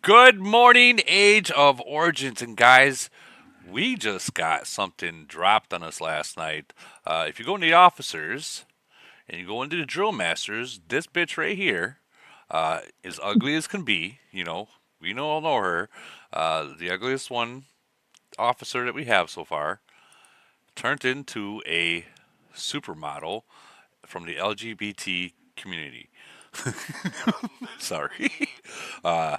Good morning, Age of Origins. And guys, we just got something dropped on us last night. If you go into the officers and you go into the drill masters, this bitch right here, as ugly as can be, we all know her, the ugliest one officer that we have so far, turned into a supermodel from the LGBT community. Sorry. Uh,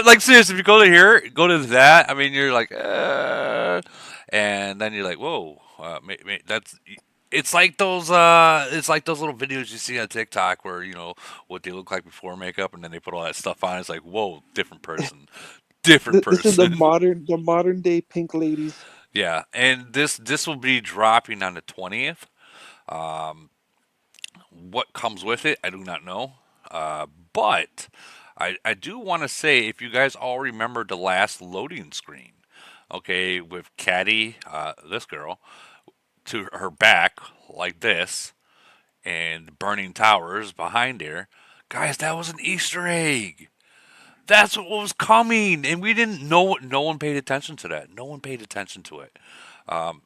like seriously, if you go to here, go to that. I mean, you're like, and then you're like, whoa, that's. It's like those. It's like those little videos you see on TikTok where what they look like before makeup, and then they put all that stuff on. It's like, whoa, different person, different This is the person. modern day pink ladies. Yeah, and this will be dropping on the 20th. Um, what comes with it, I do not know. But I do want to say, if you guys all remember the last loading screen, okay, with Caddy, this girl, to her back like this, and burning towers behind her, guys, that was an Easter egg. That's what was coming, and we didn't know. No one paid attention to that. No one paid attention to it.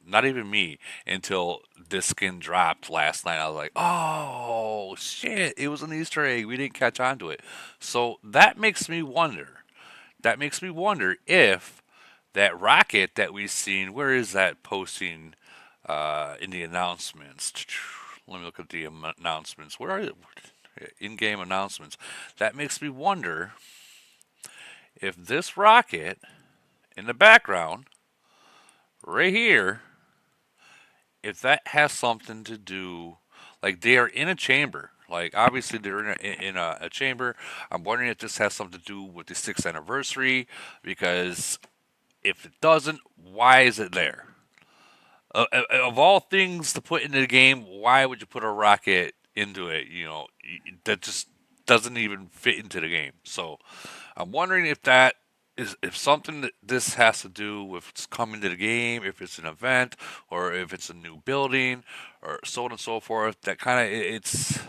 Not even me until this skin dropped last night. I was like, oh shit, it was an Easter egg. We didn't catch on to it. So that makes me wonder. That makes me wonder if that rocket that we've seen, where is that posting in the announcements? Let me look at the announcements. Where are it? In-game announcements. That makes me wonder if this rocket in the background, right here, if that has something to do, like they are in a chamber. Like obviously they're in a chamber. I'm wondering if this has something to do with the sixth anniversary, because if it doesn't, why is it there? Of all things to put into the game, why would you put a rocket into it? That just doesn't even fit into the game. So I'm wondering if that is if something that this has to do with coming to the game, if it's an event, or if it's a new building, or so on and so forth. That kind of it's.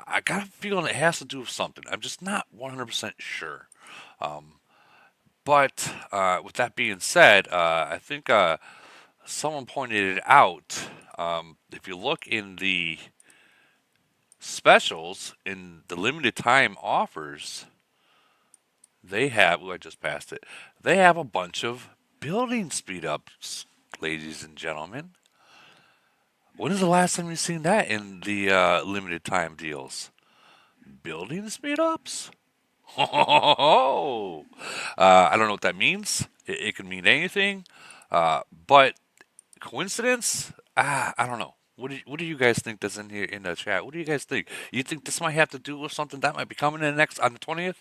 I got a feeling it has to do with something. I'm just not 100% sure. Um, but with that being said, I think someone pointed it out. If you look in the specials in the limited time offers, they have. Oh, I just passed it. They have a bunch of building speed ups, ladies and gentlemen. When is the last time you've seen that in the limited time deals? Building speed ups? Oh, I don't know what that means. It can mean anything, but coincidence? I don't know. What do you guys think that's in here in the chat? What do you guys think? You think this might have to do with something that might be coming in next on the 20th?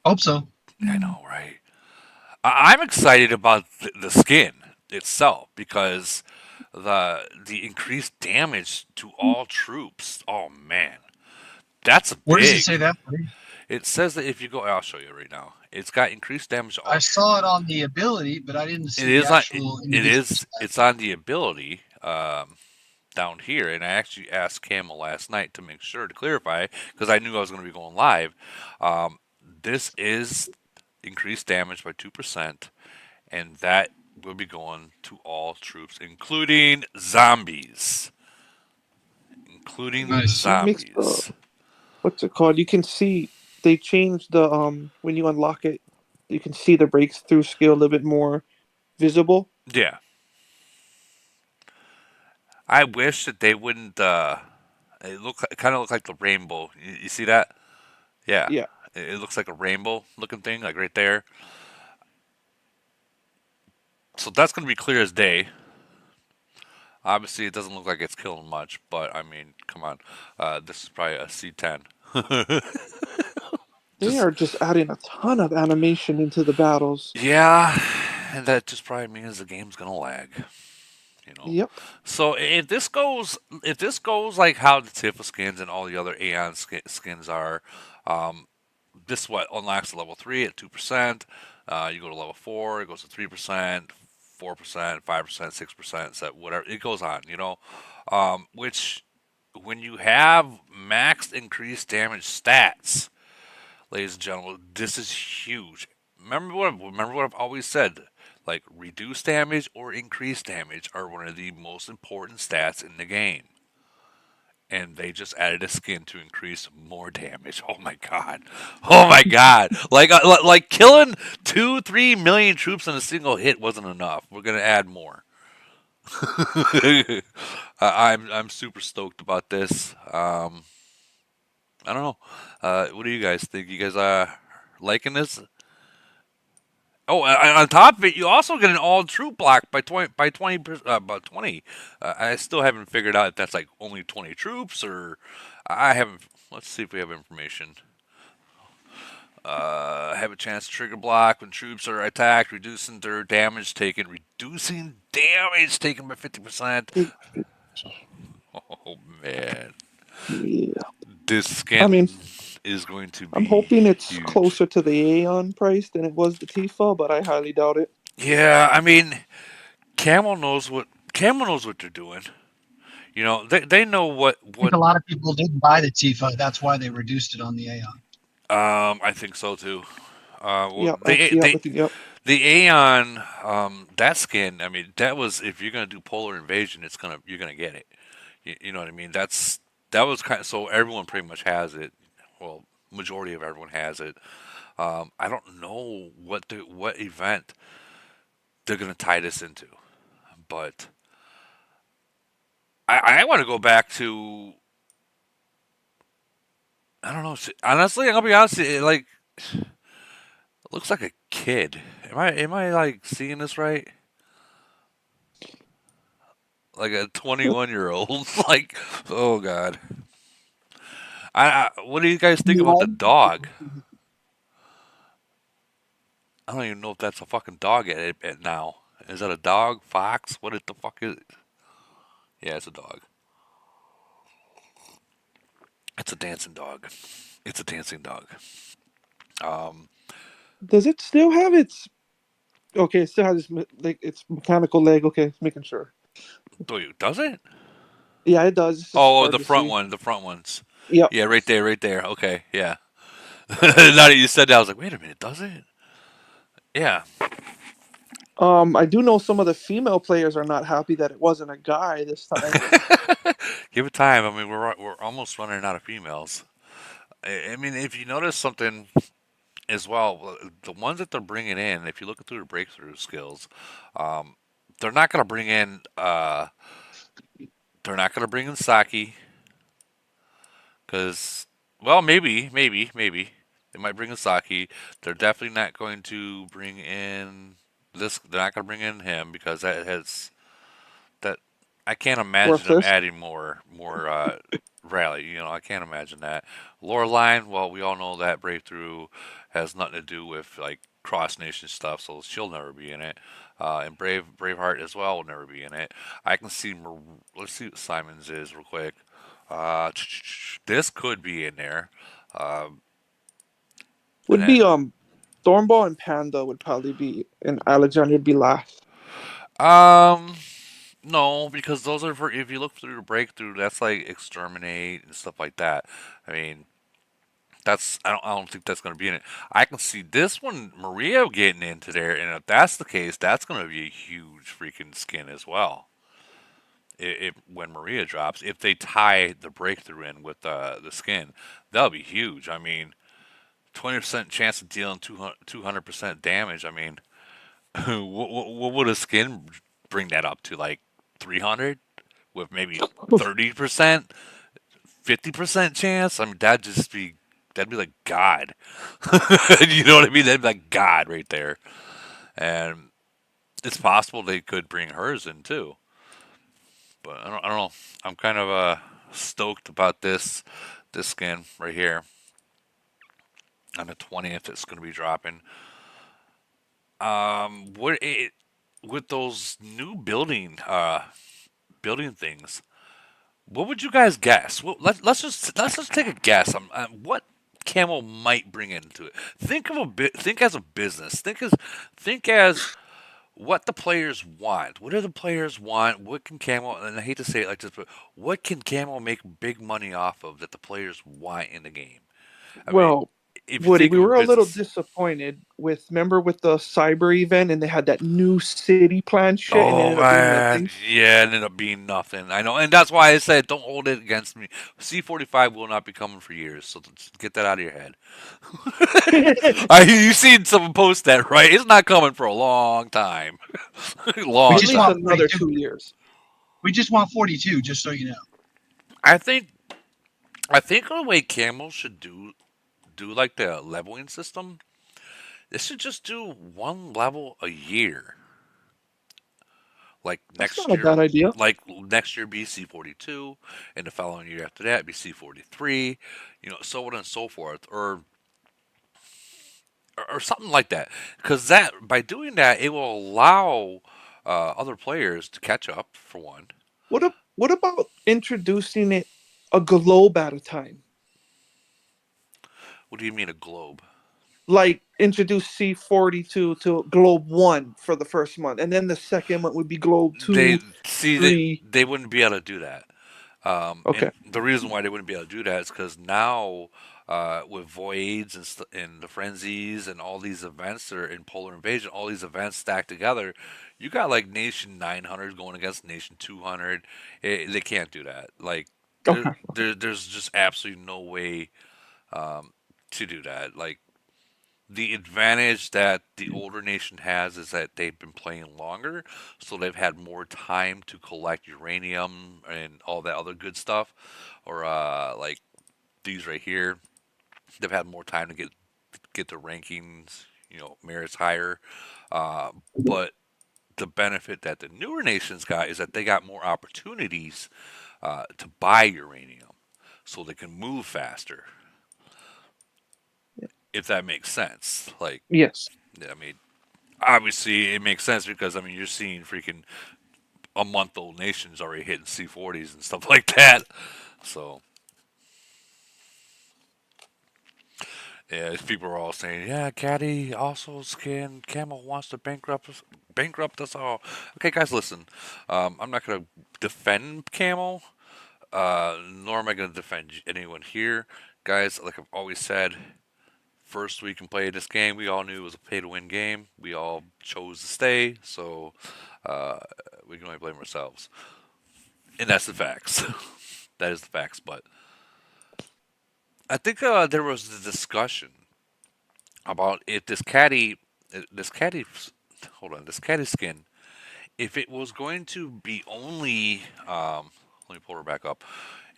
Hope so. I know, right? I'm excited about the skin itself because the increased damage to all troops. Oh man, that's Where does it big. say that, buddy? It says that if you go, I'll show you right now. It's got increased damage to I all saw it troops. on the ability, but I didn't It see the is on. It, actual it individual is. It's stats. on the ability. Down here, and I actually asked Camel last night to make sure to clarify because I knew I was going to be going live. Um, this is increased damage by 2%, and that will be going to all troops, including zombies. Including Nice. It makes zombies. what's it called? You can see they changed the when you unlock it, you can see the breakthrough skill a little bit more visible. Yeah, I wish that they wouldn't. It kind of look like the rainbow. You see that? Yeah, Yeah. it looks like a rainbow looking thing, like right there. So that's going to be clear as day. Obviously, it doesn't look like it's killing much, but I mean, come on. This is probably a C10. They Just are just adding a ton of animation into the battles. yeah, and that just probably means the game's gonna lag. You know. Yep. So if this goes like how the Tifa skins and all the other Aeon skins are, um, this what unlocks to level 3 at 2%. You go to level 4, it goes to 3%, 4%, 5%, 6%, so whatever it goes on. Which when you have max increased damage stats, ladies and gentlemen, this is huge. Remember what I've always said. Like reduced damage or increased damage are one of the most important stats in the game. And they just added a skin to increase more damage. Oh my god! Oh my god! Like killing 2-3 million troops in a single hit wasn't enough. We're gonna add more. I'm super stoked about this. I don't know. What do you guys think? You guys liking this? Oh, on top of it, you also get an all troop block by 20 about 20. I still haven't figured out if that's like only 20 troops or I haven't. Let's see if we have information. Have a chance to trigger block when troops are attacked, reducing their damage taken. Reducing damage taken by 50%. Oh man, Yeah. this I skin mean, is going to I'm be hoping it's huge. closer to the Aeon price than it was the Tifa, but I highly doubt it. Yeah, I mean, Camel knows what they're doing. You know, they know I think a lot of people didn't buy the Tifa. That's why they reduced it on the Aeon. I think so too. Well, Yep, actually, yep, I think, yep. the Aeon that skin. I mean, that was if you're gonna do Polar Invasion, you're gonna get it. You know what I mean? That was kind of so everyone pretty much has it. Well, majority of everyone has it. I don't know what event they're gonna tie this into, but I want to go back to I don't know. Honestly, I'm gonna be honest. Like, it looks like a kid. Am I like seeing this right? Like a 21-year-old. Like, oh god. What do you guys think about the dog? I don't even know if that's a fucking dog at now. Is that a dog? Fox? What the fuck is it? Yeah, it's a dog. It's a dancing dog. It's a dancing dog. Um, Does it still have its? Okay, it still has its like its mechanical leg. Okay, making sure. does it? Yeah, it does. It's just Oh, hard the to front see. one, the front ones. Yep. Yeah, right there, right there. Okay, yeah. Now that you said that, I was like, wait a minute, does it? Yeah. I do know some of the female players are not happy that it wasn't a guy this time. Give it time. I mean, we're almost running out of females. I mean, if you notice something as well, the ones that they're bringing in, if you look through the breakthrough skills, um, they're not going to bring in. They're not going to bring in Saki because, well, maybe they might bring in Saki. They're definitely not going to bring in this. They're not going to bring in him because that. I can't imagine them Worthless. adding more rally. You know, I can't imagine that. Loreline, well, we all know that breakthrough has nothing to do with like cross nation stuff, so she'll never be in it. And Braveheart as well will never be in it. I can see. Let's see what Simon's is real quick. Uh, this could be in there. Um, and Would be Thornball and Panda would probably be, and Alexander would be last. um, no, because those are for if you look through the breakthrough, that's like exterminate and stuff like that. I mean, I don't think that's going to be in it. I can see this one Maria getting into there, and if that's the case, that's going to be a huge freaking skin as well. If when Maria drops, if they tie the breakthrough in with the skin, that'll be huge. I mean, 20% chance of dealing 200% damage. I mean, what would a skin bring that up to? Like 300 with maybe 30%, 50% chance? I mean, that'd be like God. You know what I mean? That'd be like God right there. And it's possible they could bring hers in too. But I don't know. I'm kind of stoked about this skin right here on the 20th. It's going to be dropping. What it with those new building things? What would you guys guess? Well, let's just take a guess on what Camel might bring into it. Think of a bit. Think as a business. Think as what the players want. What do the players want? What can Camel, and I hate to say it like this, but what can Camel make big money off of that the players want in the game? I mean, Well, if you Woody, think we of a were a little business. disappointed with, remember with the cyber event and they had that new city plan shit and it Oh ended up being man, nothing. yeah, it ended up being nothing. I know, and that's why I said don't hold it against me. C-45 will not be coming for years, so just get that out of your head. You seen someone post that, right? It's not coming for a long time, We At long just least want time. another 42. 2 years. We just want 42, just so you know. I think, I think the way Camel should do like the leveling system, they should just do one level a year. Like That's next not a year, bad idea. be C-42, and the following year after that be C-43, so on and so forth, or something like that. Because that by doing that, it will allow other players to catch up for one. What about introducing it a globe at a time? What do you mean a globe? Like introduce C-42 to globe 1 for the first month and then the second month would be globe They 2, see they 3. they wouldn't be able to do that. And Okay. the reason why they wouldn't be able to do that is because now, with voids and the frenzies and all these events that are in Polar Invasion, all these events stacked together, you got like Nation 900 going against Nation 200. They can't do that. Like Okay. there's just absolutely no way to do that. Like the advantage that the older nation has is that they've been playing longer, so they've had more time to collect uranium and all that other good stuff. Or like these right here, they've had more time to get the rankings, merits higher. Uh, but the benefit that the newer nations got is that they got more opportunities to buy uranium, so they can move faster. If that makes sense, like Yes. I mean, obviously it makes sense because I mean you're seeing freaking a month old nations already hitting C40s and stuff like that. So yeah, people are all saying, yeah, Caddy also skin Camel wants to bankrupt us all. Okay, guys, listen. I'm not gonna defend Camel, nor am I gonna defend anyone here, guys. Like I've always said, first week and play this game, we all knew it was a pay to win game. We all chose to stay, so uh, we can only blame ourselves. And that's the facts. That is the facts. But I think there was a discussion about if this caddy, hold on, this caddy skin, if it was going to be only, let me pull her back up.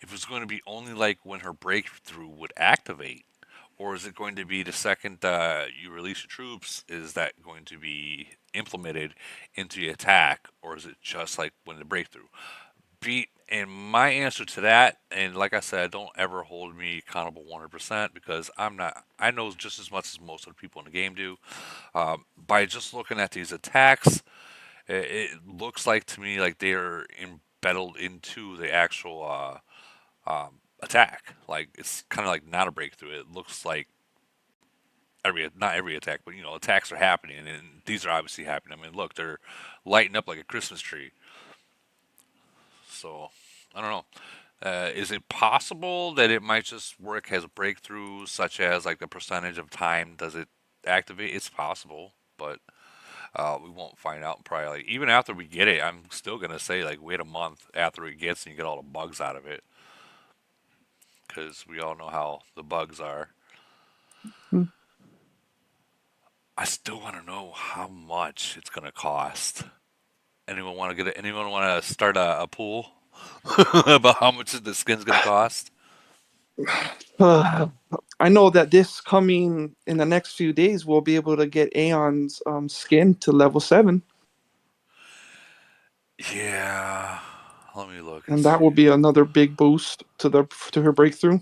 If it was going to be only like when her breakthrough would activate, or is it going to be the second you release your troops? Is that going to be implemented into the attack, or is it just like when the breakthrough? And my answer to that, and like I said, don't ever hold me accountable 100% because I'm not. I know just as much as most of the people in the game do. By just looking at these attacks, it looks like to me like they are embedded into the actual attack. Like it's kind of like not a breakthrough. It looks like every not every attack, but attacks are happening, and these are obviously happening. I mean, look, they're lighting up like a Christmas tree. So I don't know. Is it possible that it might just work as a breakthrough, such as like the percentage of time does it activate? It's possible, but we won't find out probably. Like, even after we get it, I'm still gonna say like wait a month after it gets and you get all the bugs out of it, because we all know how the bugs are. Hmm. I still want to know how much it's gonna cost. Anyone want to get it? Anyone want to start a pool about how much the skin's gonna cost? Uh, I know that this coming in the next few days, we'll be able to get Aeon's skin to level 7, Yeah, let me look and and that see. will be another big boost to her breakthrough.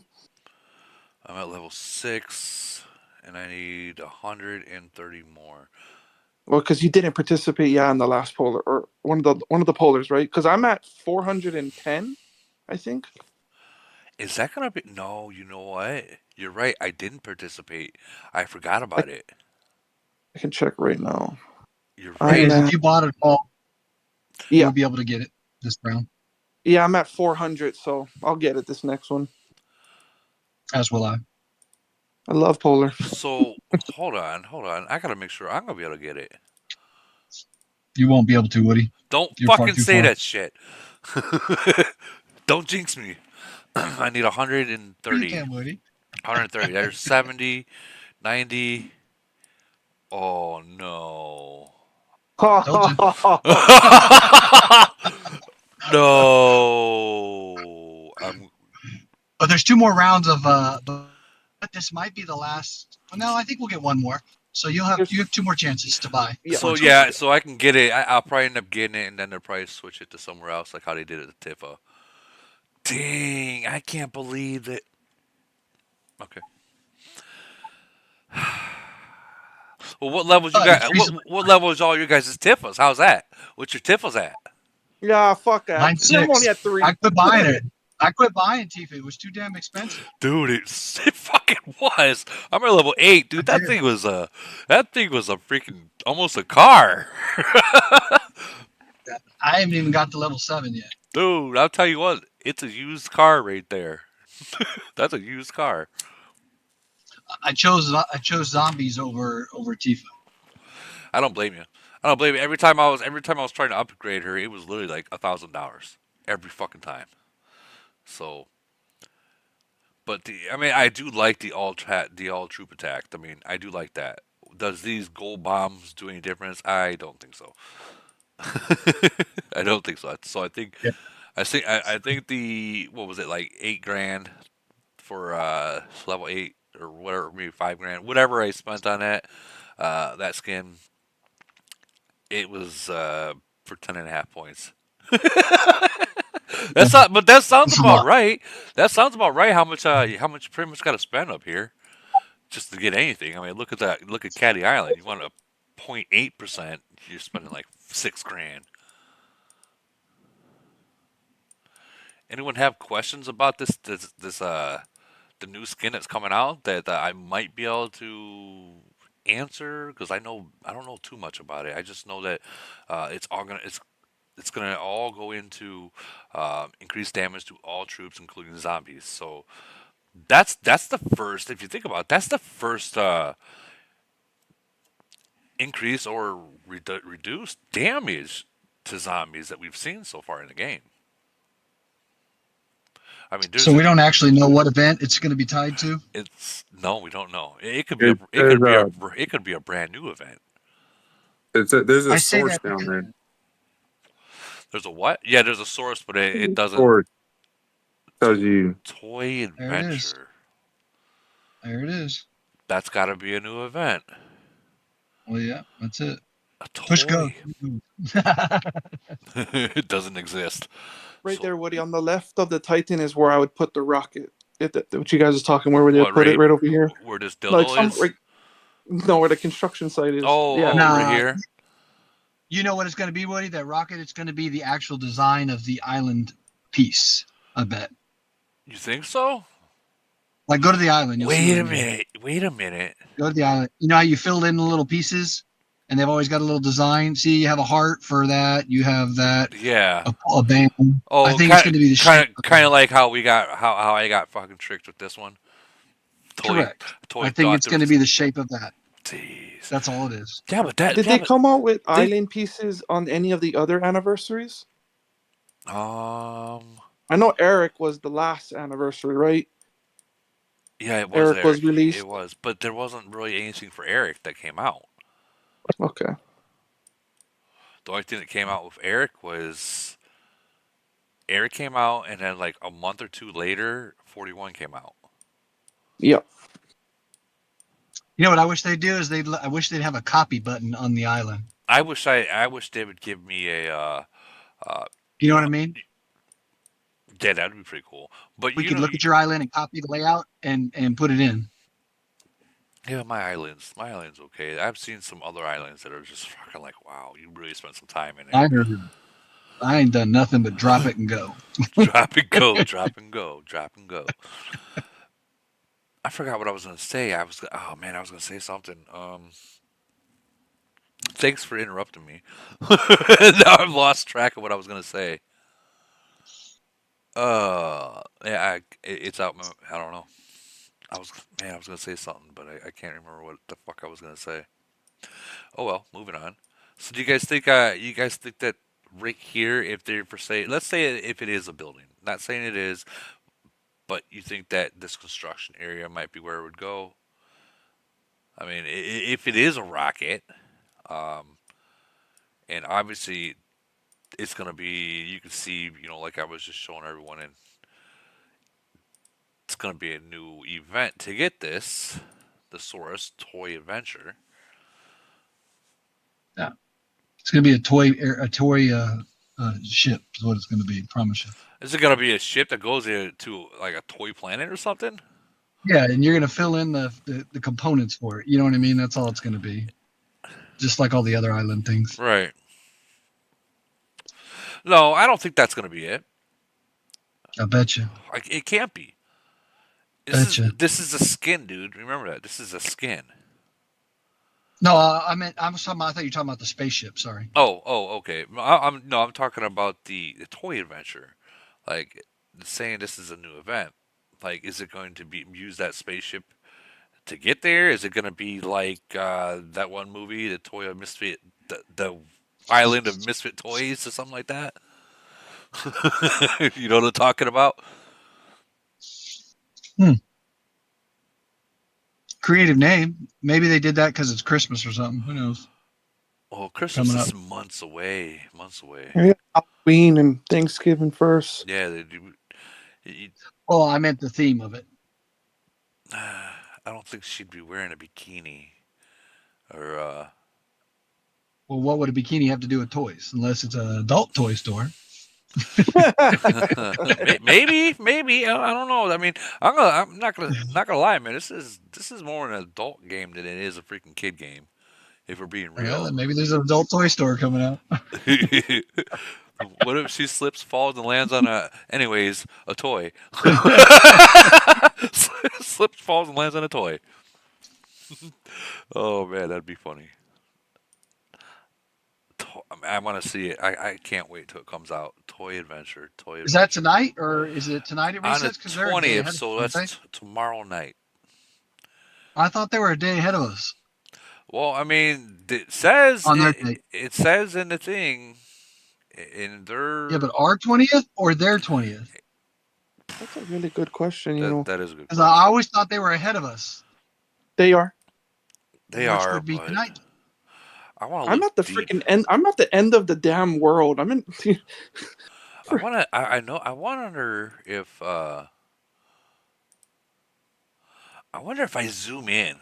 I'm at level 6, and I need 130 more. Well, because you didn't participate, yeah, in the last polar or one of the polars, right? Because I'm at 410, I think. Is that gonna be? No, you know what? You're right. I didn't participate. I forgot I, about it. I can check right now. You're Thing I'm right. is, if at you bought it all, you yeah, would be able to get it this round, yeah. I'm at 400, so I'll get it this next one. as will I. I love Polar. So hold on. I gotta make sure I'm gonna be able to get it. You won't be able to, Woody. Don't You're far fucking too say far. that shit. Don't jinx me. I need You 130. can, Woody. 130. There's 70, 90. Oh no. Told you. No. But there's two more rounds of but this might be the last. Well, no, I think we'll get one more. So There's you have two more chances to buy yeah. before So it's over. yeah, so I can get it. I'll probably end up getting it, and then they'll probably switch it to somewhere else, like how they did it at Tifa. Dang, I can't believe it. Okay. Well, what levels you It's got? reasonable. What level is all your guys' Tifas? How's that? What's your Tifas at? Yeah, fuck that. Mine's I'm only six. at I 3. quit buying it. I quit buying Tifa. It was too damn expensive. Dude, it fucking was. I'm at level 8, I dude. did. That thing was a freaking almost a car. I haven't even got to level 7 yet. Dude, I'll tell you what, it's a used car right there. That's a used car. I chose zombies over Tifa. I don't blame you. I don't blame you. Every time I was trying to upgrade her, it was literally like $1,000 every fucking time. So, but I mean, I do like the all troop attack. I mean, I do like that. Does these gold bombs do any difference? I don't think so. I don't think so. So Yeah. I think the what was it like 8 grand for level 8 or whatever, maybe 5 grand, whatever I spent on that skin. It was for 10.5 points. That's not, but that sounds It's a about lot. right. That sounds about right. How much you pretty much got to spend up here just to get anything. I mean, look at that. Look at Caddy Island. You want a 0.8%. You're spending like 6 grand. Anyone have questions about this the new skin that's coming out that I might be able to answer? Because I don't know too much about it. I just know that it's gonna all go into increased damage to all troops, including zombies. So that's the first. If you think about it, that's the first increase or reduced damage to zombies that we've seen so far in the game. I mean, So we don't actually know what event it's going to be tied to. it's no, we don't know. It could be It, there's a it could be a brand new event. there's a I say source that down because there. There's a what? Yeah, there's a source, but it doesn't. Source tells you Toy there it is. adventure. There it is. That's got to be a new event. Well, yeah, that's it. A Push go. toy. It doesn't exist. Right So there, Woody. On the left of the Titan is where I would put the rocket. What you guys is talking, where would you what put it? right Right over here. where this Like dildo some, is? like no, where the construction site is. Yeah. Oh, right Nah, here. you know what it's going to be, Woody? That rocket, it's going to be the actual design of the island piece, I bet. You think so? Like, go to the island. You'll see Wait what I a mean. minute. Wait a minute. Go to the island. You know how you filled in the little pieces? And they've always got a little design. See, you have a heart for that. You have that, Yeah. a band. I Oh, think it's going to be the shape. kind of like how we got how I got fucking tricked with this one. Toy Correct. toy I think thought it's there going to was. be the shape of that. Jeez. That's all it is. Yeah, but that Did yeah, they but come out with they island pieces on any of the other anniversaries? um I know Eric was the last anniversary, right? yeah, it was Eric was Eric. It released. was, but there wasn't really anything for Eric that came out. Okay. The only thing that came out with Eric was Eric came out, and then like a month or two later, 41 came out. Yep. You know what I wish they'd do is I wish they'd have a copy button on the island. I wish they would give me a uh You know you what know I mean? yeah, that'd be pretty cool. But We could look at your island and copy the layout and put it in. yeah, my island's okay. I've seen some other islands that are just fucking like, wow, you really spent some time in I heard. I ain't done nothing but drop it and go. it. Drop and go, drop and go, drop and go. I forgot what I was gonna say. Oh man, I was gonna say something. Thanks for interrupting me. Now I've lost track of what I was gonna say. Yeah, it's out. I don't know. I was gonna say something, but I can't remember what the fuck I was gonna say. Oh well, moving on. So do you guys think that right here, if they're for say, let's say if it is a building, not saying it is, but you think that this construction area might be where it would go? I mean, if it is a rocket, um, and obviously it's gonna be, you can see, like I was just showing everyone, and it's gonna be a new event to get this, the Saurus Toy Adventure. Yeah, it's gonna be a toy ship is what it's gonna be. Promise you. Is it gonna be a ship that goes to like a toy planet or something? Yeah, and you're gonna fill in the components for it. You know what I mean? That's all it's gonna be. Just like all the other island things. Right. No, I don't think that's gonna be it. I bet you. Like it can't be. Bet you. This is a skin, dude. Remember that. This is a skin. No, I was talking about. I thought you were talking about the spaceship. Sorry. Okay. I'm talking about the toy adventure. Like saying this is a new event. Like, is it going to be use that spaceship to get there? Is it going to be like that one movie, the Toy of Misfit, the Island of Misfit Toys, or something like that? You know what I'm talking about? Hmm. Creative name. Maybe they did that because it's Christmas or something. Who knows? Well, Christmas Coming up. is months away. Months away. Yeah, Halloween and Thanksgiving first. Yeah, they do. You, Oh, I meant the theme of it. I don't think she'd be wearing a bikini or Well, what would a bikini have to do with toys? Unless it's an adult toy store. maybe I don't know. I mean, I'm not gonna lie, man. This is more an adult game than it is a freaking kid game. If we're being Yeah, real. then maybe there's an adult toy store coming out. What if she slips, falls, and lands on a toy? Slips, falls, and lands on a toy. Oh man, that'd be funny. I want to see it. I can't wait till it comes out. Toy Adventure, Toy Is that Adventure. tonight or is it tonight at On the recess? Because they're a day 20th, ahead. so Aren't they? that's tomorrow night. I thought they were a day ahead of us Well, I mean, it says on their date. it says in the thing, in Yeah, their but our 20th or their 20th? That's a really good question. that is a good Because I question. always thought they were ahead of us, They are. They which are, would be but tonight. I want to I'm look at the deep. freaking end. I'm at the end of the damn world. I'm in. I want to. I know. I wonder if. I wonder if I zoom in,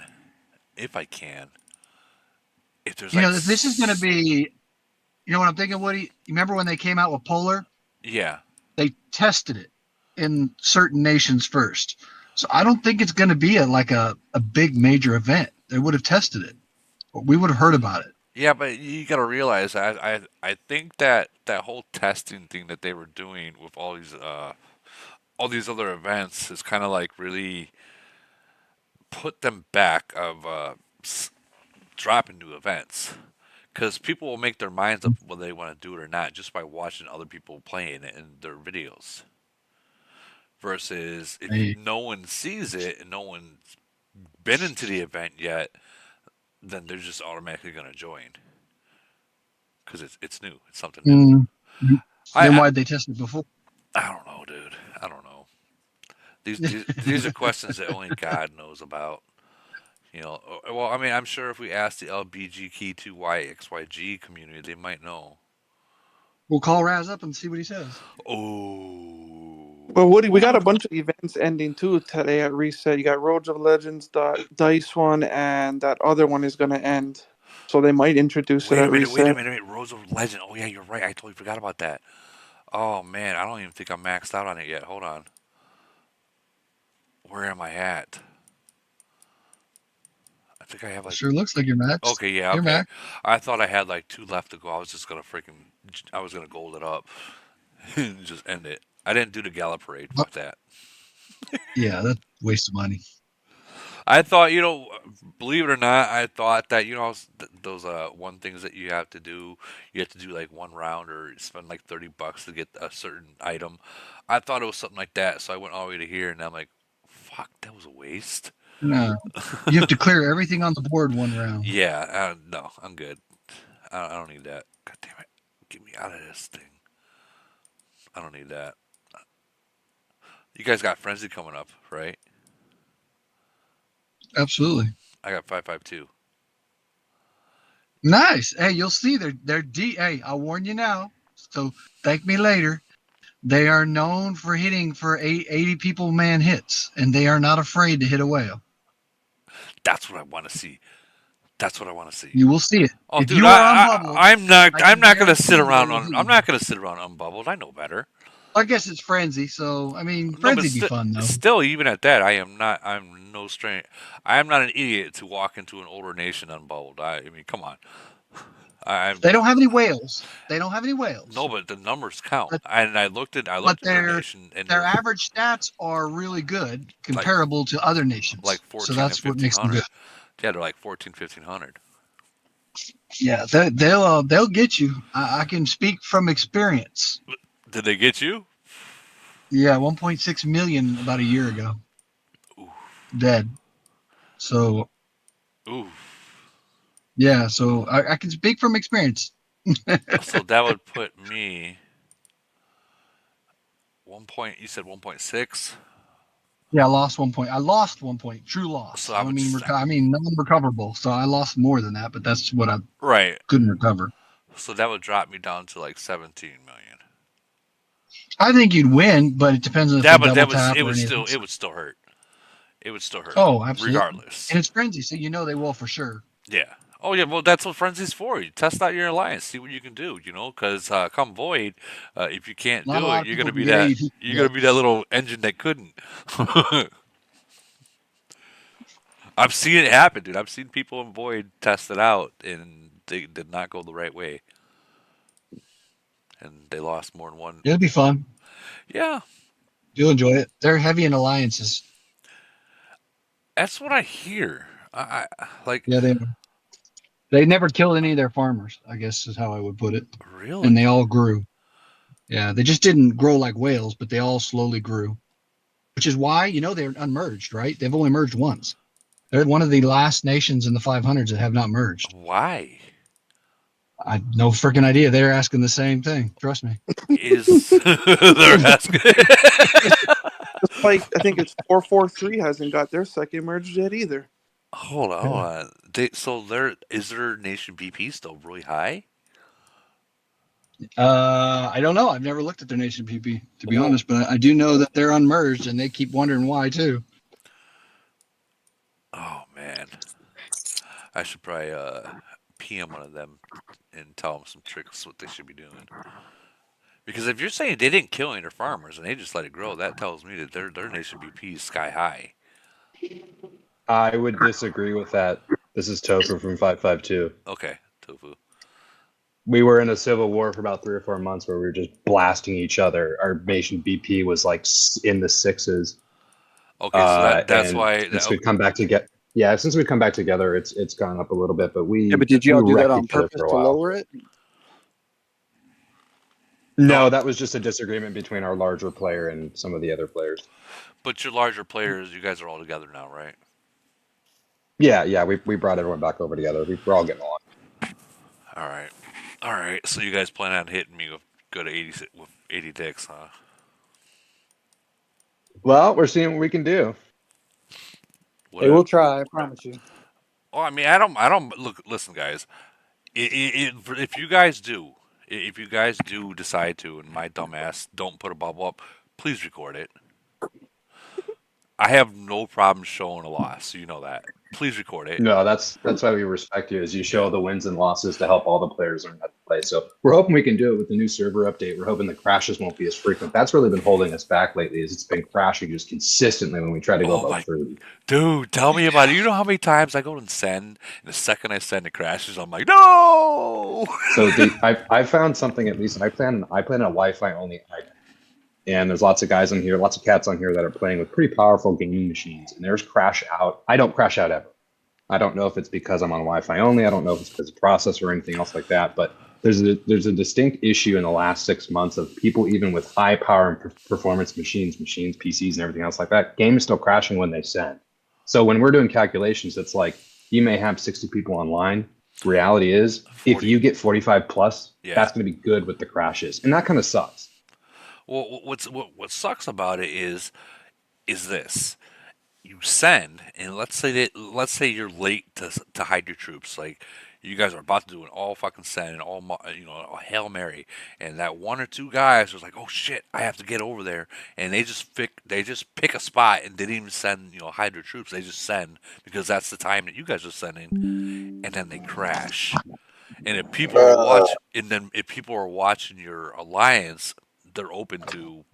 if I can. If there's You like, know, this is going to be. You know what I'm thinking, Woody? You remember when they came out with Polar? yeah, They tested it in certain nations first. So I don't think it's going to be a big major event. They would have tested it. We would have heard about it. yeah, but you got to realize, I think that that whole testing thing that they were doing with all these other events is kind of like really put them back of dropping new events. Because people will make their minds up whether they want to do it or not just by watching other people playing it in their videos. Versus if Hey, no one sees it and no one's been into the event yet, then they're just automatically going to join because it's new. It's something new. mm, I, then I why'd they test it before? I don't know, dude. I don't know. These are questions that only God knows about. Well, I mean, I'm sure if we ask the LBGQ2YXYG community, they might know. We'll call Raz up and see what he says. Oh, But Woody, we got a bunch of events ending too today at Reset. You got Roads of Legends, the Dice one, and that other one is going to end. So they might introduce it wait a at minute, wait a Reset. minute. Rose of Legend. Oh yeah, you're right. I totally forgot about that. Oh man, I don't even think I'm maxed out on it yet. Hold on. Where am I at? I think I have like. Sure looks like you're Max. Okay, yeah, You're okay. Max. I thought I had like two left to go. I was just gonna freaking. I was gonna gold it up and just end it. I didn't do the gala parade. Oh, Fuck that. yeah, that's a waste of money. I thought, believe it or not, I thought that, those one things that you have to do, you have to do like one round or spend like $30 to get a certain item. I thought it was something like that, so I went all the way to here, and I'm like, fuck, that was a waste. No, you have to clear everything on the board one round. Yeah, no, I'm good. I don't need that. God damn it, get me out of this thing. I don't need that. You guys got Frenzy coming up, right? Absolutely. I got 552. Nice. Hey, you'll see they're Hey, I'll warn you now. So thank me later. They are known for hitting for 80 people man hits, and they are not afraid to hit a whale. That's what I want to see. That's what I want to see. You will see it. Oh, If dude, you are unbubbled, I'm not. I I'm can not gonna sit guarantee they around. will hit I'm you. not gonna sit around unbubbled. I know better. I guess it's frenzy, so I mean, No, but frenzy'd be fun though. still, even at that, I am not. I'm no stranger. I am not an idiot to walk into an older nation unbubbled. I mean, come on. I'm They don't have any whales. They don't have any whales. no, but the numbers count. But, And I but looked at their nation, and their they're average stats are really good like comparable to other nations. like So 14 and that's what makes them 1500. good. Yeah, they're like 14, 1500. Yeah, they'll get you. I can speak from experience. Did they get you? Yeah, 1.6 million about a year ago, Ooh, dead. So ooh. yeah, so I can speak from experience. So that would put me 1 point. You said 1.6. Yeah, I lost 1 point. I lost 1 point. True loss. So I don't mean I mean non-recoverable. So I lost more than that, but that's what I right. couldn't recover. So that would drop me down to like 17 million. I think you'd win, but it depends on if Yeah, they but double tap it or would anything. still hurt. It would still hurt. Oh, absolutely. Regardless. And it's frenzy, so you know they will for sure. Yeah. Oh yeah. Well, that's what Frenzy's for. You test out your alliance, see what you can do. Because come Void, if you can't Not a do lot it, of people can get 80. you're gonna be that little engine that couldn't. I've seen it happen, dude. I've seen people in Void test it out, and they did not go the right way, and they lost more than one. It'll be fun. Yeah, You'll enjoy it. They're heavy in alliances. that's what I hear. I like Yeah, they never killed any of their farmers, I guess is how I would put it. really. And they all grew. Yeah, they just didn't grow like whales, but they all slowly grew. Which is why, they're unmerged, right? They've only merged once. They're one of the last nations in the 500s that have not merged. Why I no freaking idea. They're asking the same thing. Trust me. is they're asking? Just like I think it's 443 hasn't got their second merge yet either. Hold on. So is their nation BP still really high? I don't know. I've never looked at their nation PP to be honest, but I do know that they're unmerged, and they keep wondering why too. Oh man, I should probably PM one of them and tell them some tricks what they should be doing. Because if you're saying they didn't kill any of their farmers and they just let it grow, that tells me that their nation BP is sky high. I would disagree with that. This is Tofu from 552. Okay, Tofu. We were in a civil war for about 3 or 4 months where we were just blasting each other. Our nation BP was like in the sixes. Okay, so that's why. Since we've come back together, since we've come back together, it's gone up a little bit. But but did you all do that wrecked on each other purpose for a to while. lower it? No, that was just a disagreement between our larger player and some of the other players. But your larger players, you guys are all together now, right? Yeah, we brought everyone back over together. We're all getting along. All right. So you guys plan on hitting me with good 80 dicks, huh? Well, we're seeing what we can do. They will try, I promise you. Oh, I mean, I don't look. Listen, guys. If you guys do, decide to, and my dumbass don't put a bubble up, please record it. I have no problem showing a loss, so you know that. Please record it. No, that's why we respect you, is you show the wins and losses to help all the players learn how to play. So we're hoping we can do it with the new server update. We're hoping the crashes won't be as frequent. That's really been holding us back lately, is it's been crashing just consistently when we try to go above 30. Dude, tell me about it. You know how many times I go and send, and the second I send it crashes, I'm like, no! So I found something, at least, and I plan a Wi-Fi only island. And there's lots of guys on here, lots of cats on here that are playing with pretty powerful gaming machines. And there's crash out. I don't crash out ever. I don't know if it's because I'm on Wi-Fi only. I don't know if it's because of processor or anything else like that. But there's a distinct issue in the last 6 months of people even with high power and performance machines, PCs, and everything else like that. Game is still crashing when they send. So when we're doing calculations, it's like you may have 60 people online. Reality is, if 40. you get 45 plus, Yeah. that's going to be good with the crashes, and that kind of sucks. Well, what sucks about it is this: you send, and let's say you're late to hide your troops. Like you guys are about to do an all fucking send and a hail mary, and that one or two guys was like, oh shit, I have to get over there, and they just pick a spot and didn't even send hide their troops. They just send because that's the time that you guys are sending, and then they crash. And if people are watching your alliance, they're open to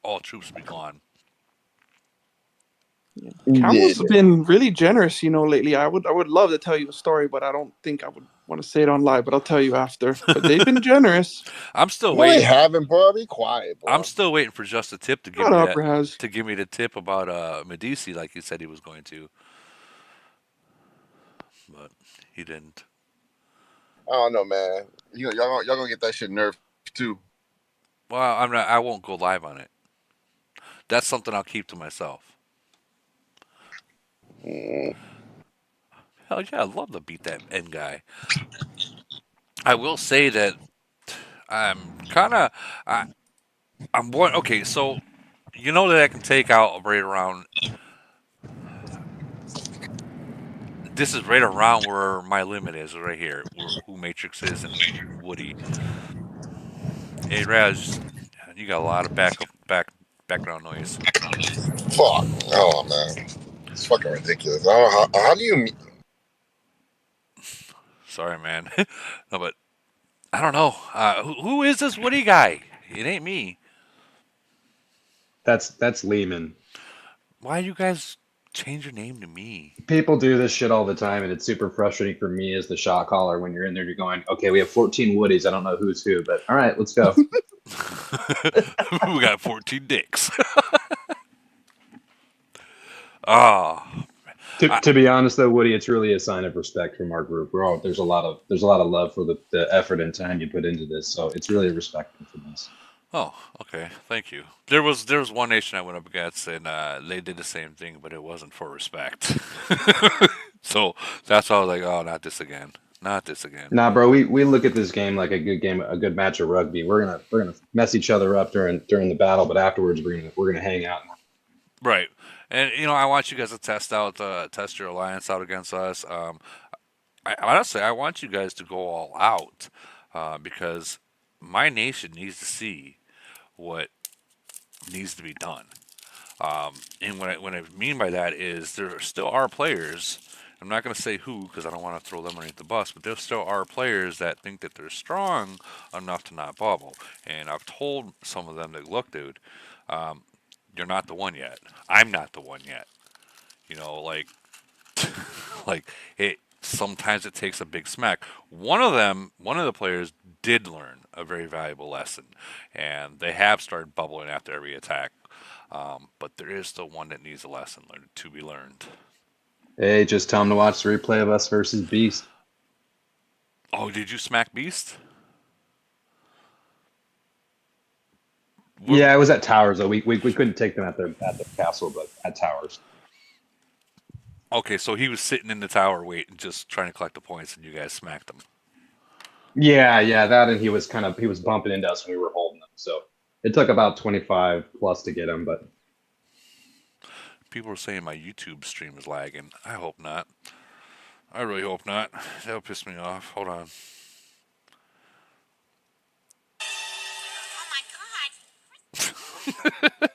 all troops be gone. Camel's been really generous, lately. I would love to tell you a story, but I don't think I would want to say it on live. But I'll tell you after. But they've been generous. I'm still No, they waiting. haven't, bro. Be quiet, bro. I'm still waiting for just a tip to give Shut me up, that Raz. to give me the tip about Medici, like he said he was going to, but he didn't. I don't know, man. Y'all gonna get that shit nerfed too. Well, I'm not. I won't go live on it. That's something I'll keep to myself. Mm. Hell yeah, I'd love to beat that end guy. I will say that I'm kind of. I'm one. Okay, so you know that I can take out right around. This is right around where my limit is, right here, where who Matrix is and Woody. Hey Raz, you got a lot of background noise. Fuck. Oh man, it's fucking ridiculous. I don't know how do you? Sorry, man. No, but I don't know. Who is this Woody guy? It ain't me. That's Lehman. Why you guys change your name to me? People do this shit all the time, and it's super frustrating for me as the shot caller when you're in there. You're going, okay, we have 14 Woodies. I don't know who's who, but all right, let's go. We got 14 dicks. Oh, To be honest, though, Woody, it's really a sign of respect from our group. There's a lot of love for the effort and time you put into this, so it's really a respect from us. oh, okay. Thank you. There was one nation I went up against, and they did the same thing, but it wasn't for respect. So that's why I was like, oh, not this again. Not this again. Nah, bro, we look at this game, a good match of rugby. We're gonna mess each other up during the battle, but afterwards we're gonna hang out. Right. And I want you guys to test your alliance out against us. Honestly, I want you guys to go all out because my nation needs to see what needs to be done. And what I mean by that is there still are players. I'm not going to say who because I don't want to throw them underneath the bus, but there still are players that think that they're strong enough to not bubble. And I've told some of them that, look, dude, you're not the one yet. I'm not the one yet. Like, like it. Sometimes it takes a big smack. One of the players did learn a very valuable lesson, and they have started bubbling after every attack. But there is still one that needs a lesson to be learned. Hey, just tell them to watch the replay of us versus Beast. Oh, did you smack Beast? Yeah, it was at Towers though. We couldn't take them at their castle, but at Towers. Okay, so he was sitting in the tower waiting, just trying to collect the points, and you guys smacked him. Yeah, that, and he was bumping into us when we were holding them. So it took about 25 plus to get him, but people are saying my YouTube stream is lagging. I hope not. I really hope not. That'll piss me off. Hold on. Oh my god.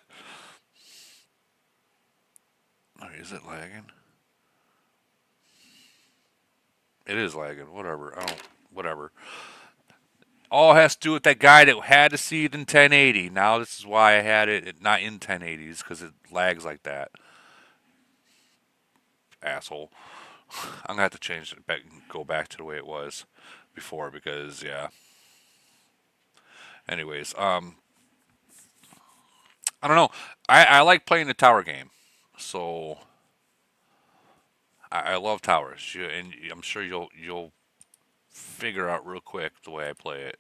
Oh, is it lagging? It is lagging. Whatever. Whatever. All has to do with that guy that had to see it in 1080. Now this is why I had it not in 1080s because it lags like that. Asshole. I'm gonna have to change it back and go back to the way it was before because yeah. Anyways, I don't know. I like playing the tower game, so I love towers, and I'm sure you'll figure out real quick the way I play it.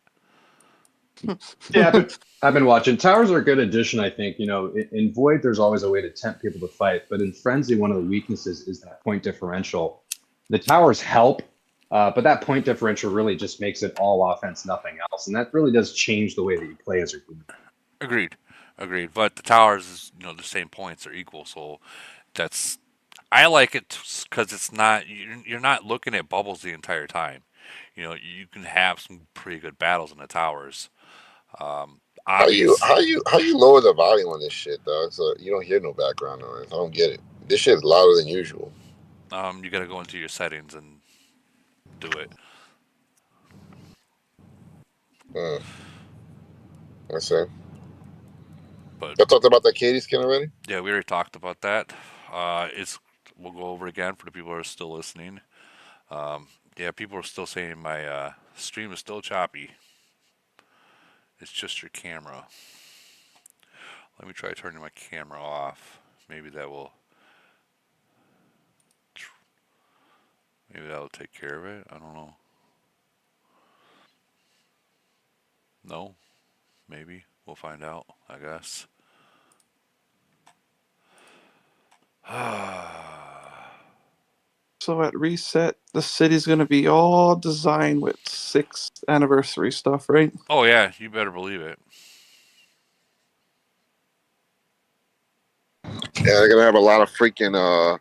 Yeah, but I've been watching. Towers are a good addition, I think. You know, in Void, there's always a way to tempt people to fight, but in Frenzy, one of the weaknesses is that point differential. The towers help, but that point differential really just makes it all offense, nothing else, and that really does change the way that you play as a group. Agreed, agreed. But the towers is the same points are equal, so that's I like it because it's not you're not looking at bubbles the entire time. You can have some pretty good battles in the towers. How you Obvious. how you how you lower the volume on this shit, dog? So you don't hear no background noise. I don't get it. This shit is louder than usual. You got to go into your settings and do it. I see. But I talked about that Cattie skin already. yeah, we already talked about that. It's we'll go over again for the people who are still listening. Yeah, people are still saying my stream is still choppy. It's just your camera. Let me try turning my camera off. Maybe that will. Maybe that'll take care of it. I don't know. No, maybe we'll find out. I guess. So at reset, the city's gonna be all designed with 6th anniversary stuff, right? Oh yeah, you better believe it. Yeah, they're gonna have a lot of freaking.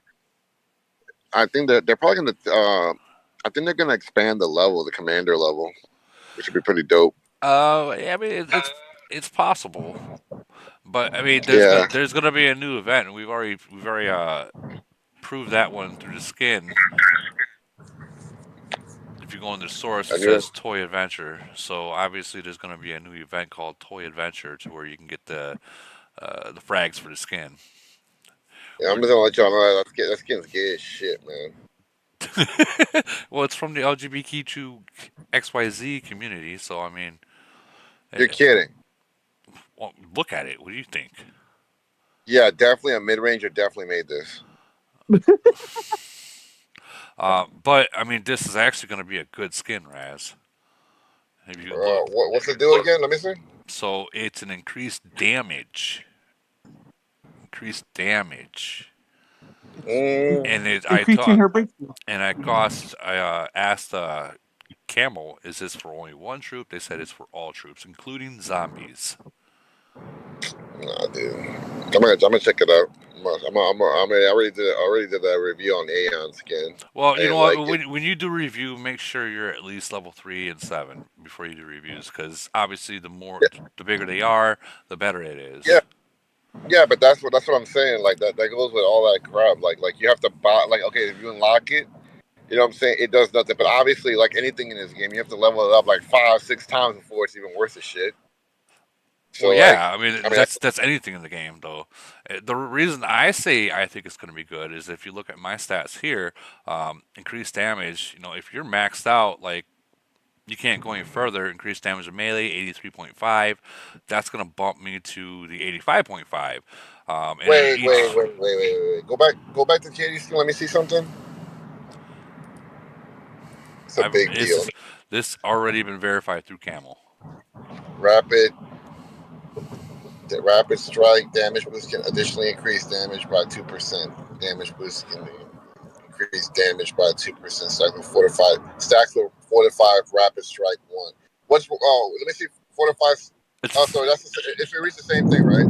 I think that they're probably gonna. I think they're gonna expand the level, the commander level, which would be pretty dope. Yeah, I mean it's possible, but I mean Yeah, there's gonna be a new event, and we've already proved that one through the skin. If you go in the source, I it knew it. says Toy Adventure. So obviously, there's going to be a new event called Toy Adventure, to where you can get the frags for the skin. Yeah, I'm just gonna let y'all know that skin's gay as shit, man. Well, it's from the LGBTQ XYZ community, so I mean, You're kidding. well, look at it. What do you think? Yeah, definitely a mid ranger definitely made this. But I mean, this is actually going to be a good skin, Raz. If you look, What's the deal again? Let me see. so it's an increased damage. Increased damage. And Increasing her breakthrough. I asked Camel, is this for only one troop? They said it's for all troops, including zombies. Nah, dude. I'm gonna check it out. I already did that review on Aeon skin. Well, I you know didn't what? like it. When you do review, make sure you're at least level 3 and 7 before you do reviews, because obviously the bigger they are, the better it is. Yeah. Yeah, but that's what I'm saying. Like that goes with all that crap. Like you have to buy. Like okay, if you unlock it, you know what I'm saying. It does nothing. But obviously, like anything in this game, you have to level it up like 5-6 times before it's even worth the shit. So Well, like, yeah, I mean that's anything in the game though. The reason I say I think it's going to be good is if you look at my stats here, increased damage. If you're maxed out, like you can't go any further. Increased damage of melee, 83.5. That's going to bump me to the 85.5. And wait, each, wait, wait, wait, wait, wait. Go back to Caddy skin. Let me see something. It's a big deal. this already been verified through Camel. Rapid. The rapid strike damage boost can additionally increase damage by 2%. Damage boost can increase damage by 2%. Stacks with fortified rapid strike 1. Let me see fortified. Oh, so if it reaches the same thing, right?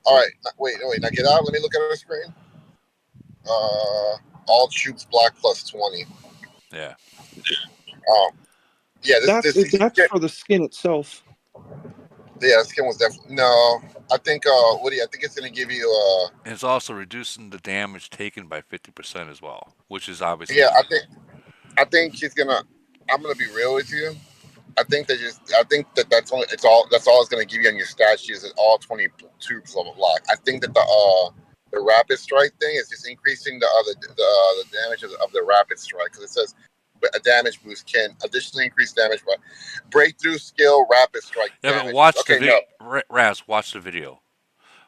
All right. Wait. Now get out. Let me look at the screen. All troops block plus 20. Yeah. Yeah. That's for the skin itself. Yeah, the skin was definitely no. I think Woody. I think it's gonna give you It's also reducing the damage taken by 50% as well, which is obviously. Yeah, I think she's gonna. I'm gonna be real with you. I think that's all it's gonna give you on your stat sheet is all 20 troops level block. I think that the rapid strike thing is just increasing the damage of the rapid strike because it says a damage boost can additionally increase damage by breakthrough skill rapid strike Yeah, but damage. watch the Okay, no. Raz, watch the video.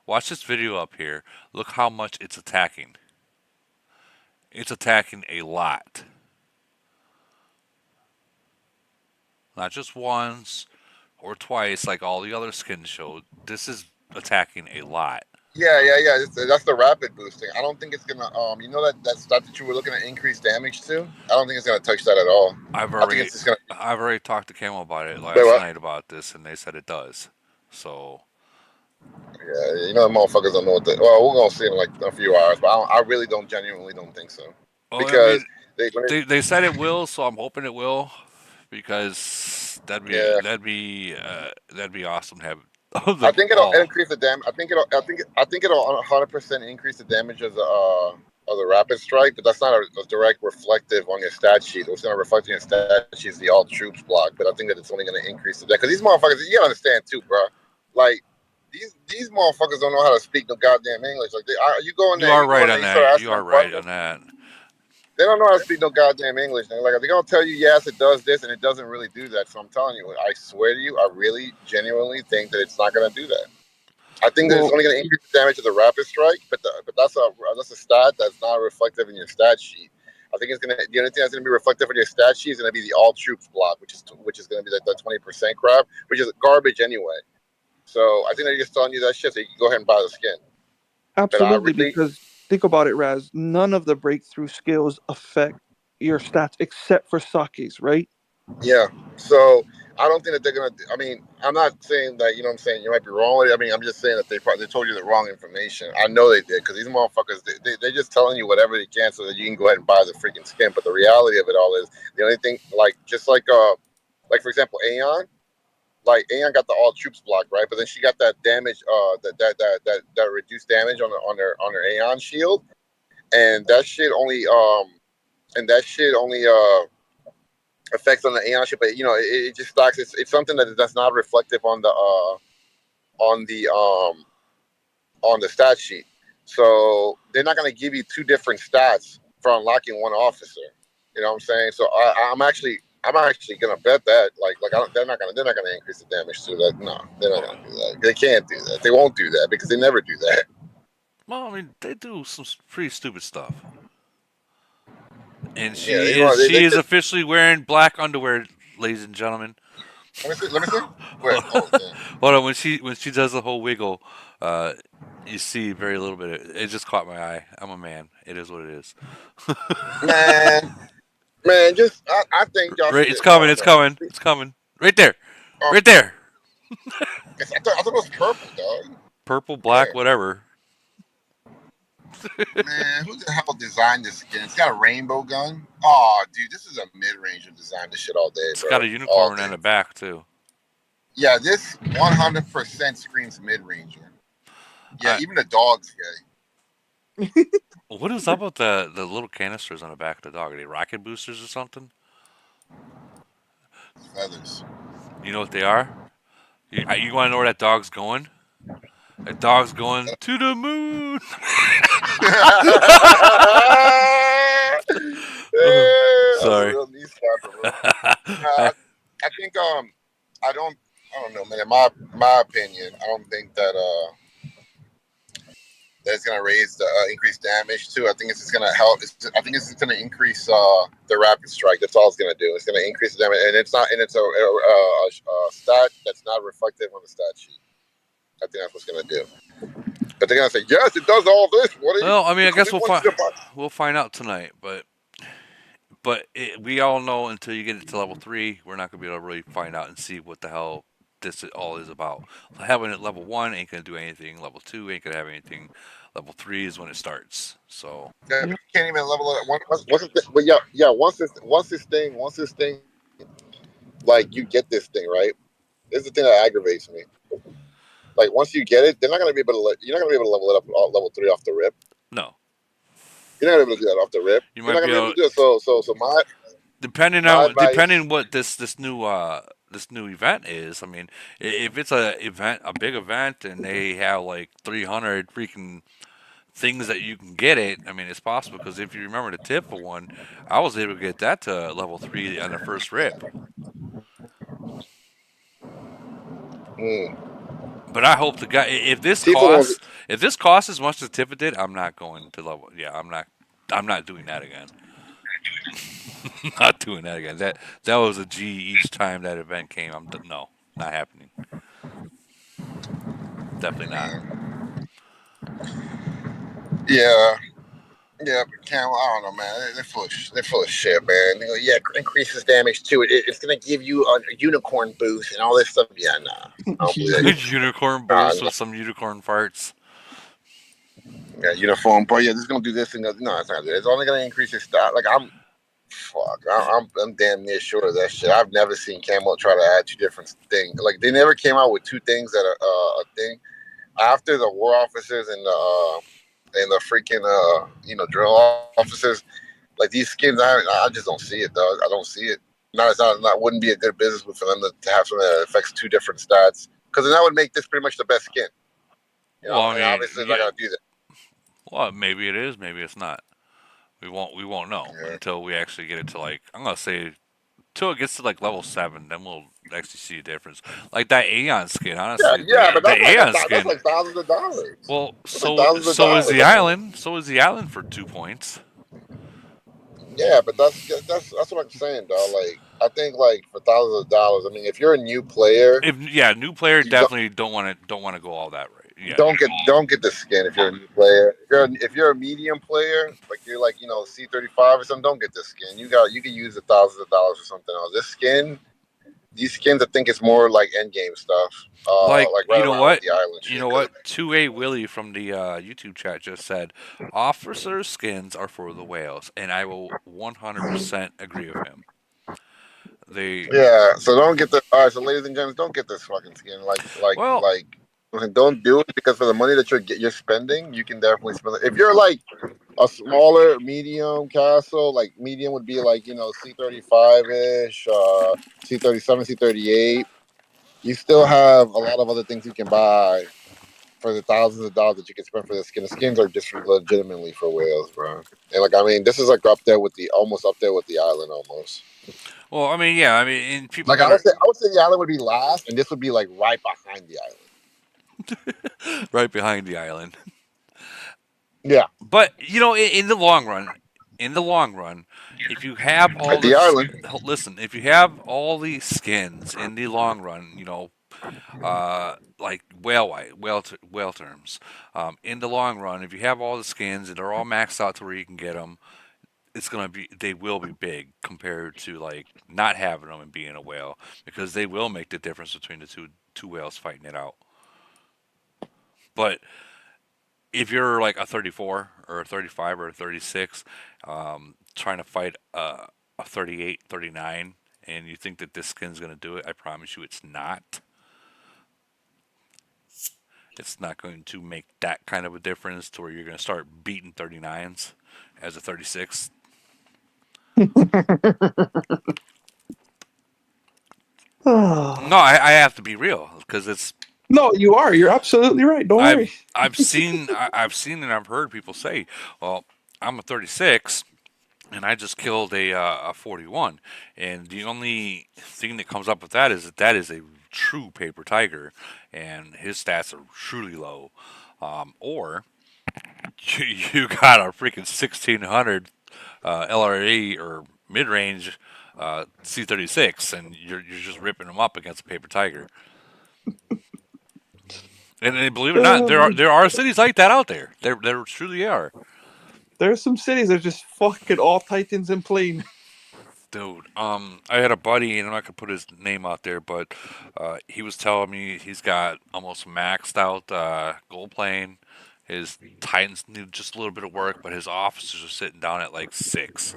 Watch this video up here. Look how much it's attacking. It's attacking a lot. Not just once or twice like all the other skins showed. This is attacking a lot. Yeah. That's the rapid boosting. I don't think it's gonna. You know that stuff that you were looking at increase damage to. I don't think it's gonna touch that at all. I've I think it's just gonna. already talked to Camel about it Wait, last what? night about this, and they said it does. So Yeah, you know, the motherfuckers don't know what. Well, we're gonna see in like a few hours, but I really genuinely don't think so, well, I because mean, they. they said it will, so I'm hoping it will, because Yeah, that'd be awesome to have I them think it'll all. increase the damage. I think it'll 100% increase the damage of the rapid strike, but that's not a direct reflective on your stat sheet. What's gonna reflect on your stat sheet is the all troops block, but I think that it's only gonna increase the because these motherfuckers, you gotta understand too, bro. Like these motherfuckers don't know how to speak no goddamn English. Like you go in You there, are you go right in there, on you start that. asking You are them right questions. on that. They don't know how to speak no goddamn English. They're like, they're gonna tell you yes, it does this, and it doesn't really do that. So I'm telling you, I swear to you, I really genuinely think that it's not gonna do that. I think that it's Well, only gonna increase the damage of the rapid strike, but that's a stat that's not reflective in your stat sheet. I think the only thing that's gonna be reflective in your stat sheet is gonna be the all troops block, which is gonna be like the 20% crap, which is garbage anyway. So I think they're just telling you that shit so you can go ahead and buy the skin. But I absolutely, really, because think about it, Raz. None of the breakthrough skills affect your stats except for Sake's, right? yeah. So I don't think that they're gonna. I mean, I'm not saying that, you know what I'm saying, you might be wrong with it. I mean, I'm just saying that they told you the wrong information. I know they did, because these motherfuckers they're just telling you whatever they can so that you can go ahead and buy the freaking skin. But the reality of it all is the only thing, like just like for example, Aeon. Like Aeon got the all troops block, right? But then she got that damage, that reduced damage on her Aeon shield, and that shit only effects on the Aeon ship, but you know, it just stocks. It's something that's not reflective on the um on the stat sheet. So they're not going to give you two different stats for unlocking one officer. You know what I'm saying? So I'm actually gonna bet that they're not gonna increase the damage to that. No, they're not gonna do that. They can't do that. They won't do that because they never do that. Well, I mean, they do some pretty stupid stuff. And Yeah, you know, she is officially wearing black underwear, ladies and gentlemen. let me see. Let me see. Where? Oh, damn. Hold on, when she does the whole wiggle, uh, you see very little bit. It just caught my eye. I'm a man. It is what it is. Man, just I think y'all Right, should. it's coming. Oh It's man, coming. It's coming. Right there. um, Right there. I thought it was purple, dog. Purple, black, Where? whatever. Man, who the hell designed this skin? It's got a rainbow gun. Oh, dude, this is a mid-range who designed this shit all day, It's got bro. a All unicorn on day. the back too. Yeah, this 100% screams mid-ranger. Yeah, even the dog's gay. What is up with the little canisters on the back of the dog? Are they rocket boosters or something? Feathers. You know what they are? You want to know where that dog's going? That dog's going to the moon. That's a Sorry. real knee slapper, bro. I think I don't know, man. In my opinion, I don't think that's gonna raise the increased damage too. I think it's just gonna help. I think it's just gonna increase the rapid strike. That's all it's gonna do. It's gonna increase the damage, and it's a stat that's not reflective on the stat sheet. I think that's what's gonna do. But they're gonna say, yes, it does all this. What are you? Well, I mean, I guess We want you to buy. we'll find out tonight. But we all know until you get it to level 3, we're not gonna be able to really find out and see what the hell this all is about. Having it level 1 ain't gonna do anything. Level 2 ain't gonna have anything. Level 3 is when it starts. So Yeah, Yeah. you can't even level it. Once this thing, like you get this thing right. This is the thing that aggravates me. Like once you get it, they're not gonna be able to. You're not gonna be able to level it up level 3 off the rip. no, You're not gonna be able to do that off the rip. you You're might not be gonna be able able. to do it. So my advice. Depending what this new event is. I mean, if it's a big event, and they have like 300 things that you can get it, I mean, it's possible because if you remember the tip for one, I was able to get that to level 3 on the first rip. Mm. But I hope the guy, Tifa won't. if this costs as much as Tifa did, I'm not going to level. Yeah, I'm not doing that again. Not doing that again. That was a G each time that event came. No, not happening. Definitely not. Yeah. Yeah, but Camel, I don't know, man. They're full of shit, man. They go, yeah, increases damage too. It's gonna give you a unicorn boost and all this stuff. Yeah, nah, I don't believe that. Unicorn Nah, boost with some unicorn farts. yeah, uniform, but yeah, this is gonna do this and that. No, it's not. It's only gonna increase your stat. Like I'm damn near sure of that shit. I've never seen Camel try to add 2 different things. Like they never came out with 2 things that are a thing after the war officers and the freaking drill officers. Like these skins, I just don't see it, dog. I don't see it. It's not wouldn't be a good business for them to have something that affects 2 different stats. Because then that would make this pretty much the best skin. Well, I And mean, obviously they're not gonna do that. well, maybe it is, maybe it's not. We won't know Yeah. until we actually get it to like I'm gonna say until it gets to like level 7, then we'll actually see a difference. Like that Aeon skin, honestly, But the that's Aeon that's skin. like thousands of dollars. Well, That's like thousands of so is dollars. the island. So is the island for 2 points. Yeah, but that's what I'm saying, dog. Like I think like for thousands of dollars. I mean, if you're a new player, New player you definitely don't want to go all that right. Yeah, don't get the skin if you're a new player. If you're a medium player, like you're like C35 or something, don't get the skin. You can use the thousands of dollars for something else. These skins, I think it's more like end game stuff. like Like right you know around what, the island shit. you know what, 2A Willie from the YouTube chat just said, officer skins are for the whales, and I will 100% agree with him. Yeah, so don't get the. All right, so ladies and gentlemen, don't get this fucking skin. Well, Don't do it because for the money that you're spending, you can definitely spend it. If you're like a smaller, medium castle, like medium would be like C35 ish, C37, C38. You still have a lot of other things you can buy for the thousands of dollars that you can spend for the skin. The skins are just legitimately for whales, bro. And like I mean, this is like almost up there with the island almost. well, I mean, yeah, I mean, and people Like I would say the island would be last, and this would be like right behind the island. right behind the island. Yeah, But in the long run, if you have all at the island. listen, if you have all these skins in the long run, like whale terms, in the long run, if you have all the skins and they're all maxed out to where you can get them, they will be big compared to like not having them and being a whale, because they will make the difference between the two whales fighting it out. But if you're like a 34 or a 35 or a 36, trying to fight a 38, 39, and you think that this skin's going to do it, I promise you it's not. It's not going to make that kind of a difference to where you're going to start beating 39s as a 36. No, I have to be real because it's. No, you are. You're absolutely right. Don't worry. I've seen and I've heard people say, "Well, I'm a 36, and I just killed a 41," and the only thing that comes up with that is a true paper tiger, and his stats are truly low, or you got a freaking 1600 LRE or mid range C36, and you're just ripping them up against a paper tiger. And believe it or not, there are cities like that out there. There truly are. There are some cities that are just fucking all Titans and plain. Dude, I had a buddy, and I'm not gonna put his name out there, but he was telling me he's got almost maxed out gold plane. His Titans need just a little bit of work, but his officers are sitting down at like 6.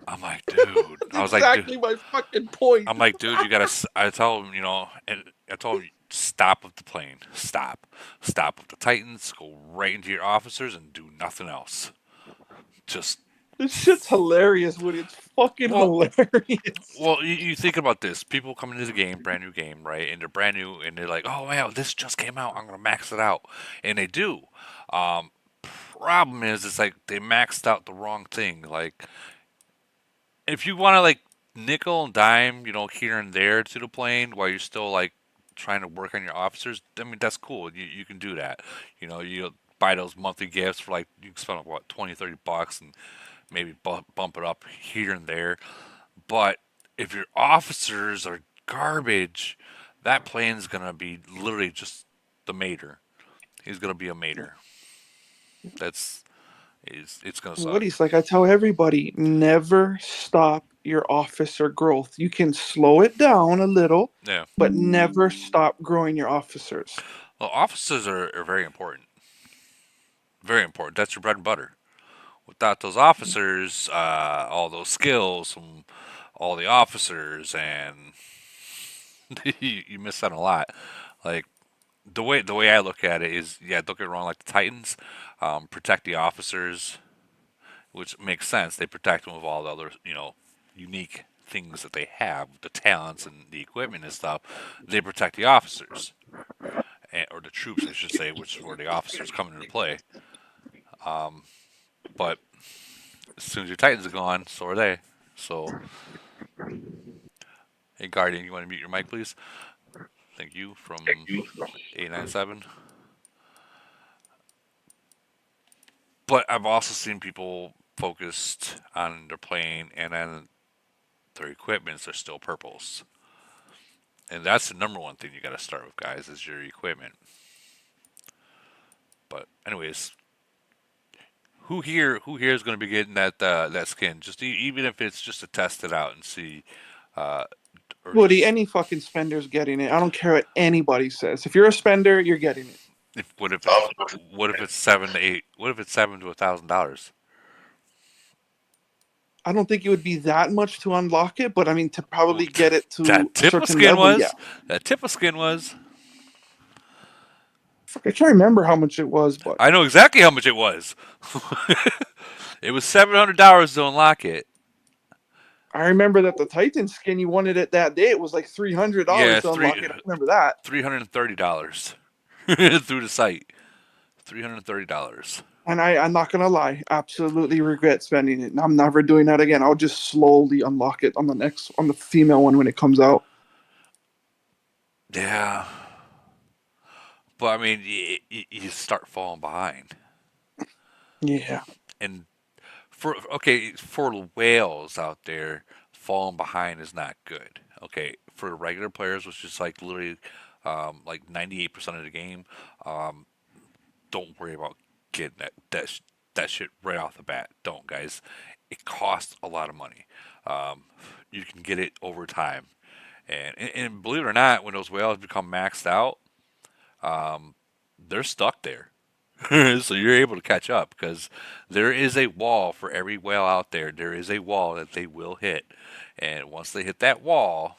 I'm like, dude. I was exactly like, my fucking point. I'm like, dude, you gotta. I tell him, and I told him, stop with the plane. Stop with the Titans. Go right into your officers and do nothing else. Just. This shit's hilarious, Woody. It's fucking hilarious. Well, you think about this. People come into the game, brand new game, right? And they're brand new, and they're like, oh, wow, this just came out. I'm going to max it out. And they do. problem is, it's like they maxed out the wrong thing. Like, if you want to like nickel and dime, here and there to the plane while you're still like trying to work on your officers, I mean that's cool. You can do that. You buy those monthly gifts for like you can spend what 20, $30 and maybe bump it up here and there. But if your officers are garbage, that plane's gonna be literally just the mater. He's gonna be a mater. That's it's gonna What suck. he's like, I tell everybody, never stop your officer growth. You can slow it down a little, Yeah. but never stop growing your officers. Well, officers are very important. Very important. That's your bread and butter. Without those officers, all those skills from all the officers, and you miss out on a lot. Like the way I look at it is, yeah, don't get me wrong. Like the Titans, protect the officers, which makes sense. They protect them with all the other, unique things that they have, the talents and the equipment and stuff. They protect the officers, or the troops, I should say, which is where the officers come into play. But as soon as your Titans are gone, so are they. So, hey, Guardian, you want to mute your mic, please? Thank you, from 897. But I've also seen people focused on their plane and then their equipments are still purples. And that's the number one thing you got to start with, guys, is your equipment. But anyways, who here is going to be getting that skin? Just even if it's just to test it out and see, uh, or Woody, just any fucking spender's getting it. I don't care what anybody says. If you're a spender, you're getting it. what if it's 7 to 8? What if it's $7 to $1,000? I don't think it would be that much to unlock it, but I mean to probably Well, get it to that a tip of certain skin level, yeah. was. That tip of skin was. Fuck, I can't remember how much it was, but I know exactly how much it was. It was $700 to unlock it. I remember that the Titan skin you wanted it that day. It was like $300 Yeah, to unlock it. I remember that. $330 through the site. $330. And I'm not gonna lie, absolutely regret spending it. I'm never doing that again. I'll just slowly unlock it on the female one when it comes out. Yeah, but I mean, you start falling behind, Yeah. and for the whales out there, falling behind is not good. Okay, for regular players, which is like literally, like 98% of the game, um, don't worry about getting that shit right off the bat. Don't, guys. It costs a lot of money. Um, you can get it over time, and believe it or not, when those whales become maxed out, um, they're stuck there. So you're able to catch up because there is a wall for every whale out there. There is a wall that they will hit, and once they hit that wall,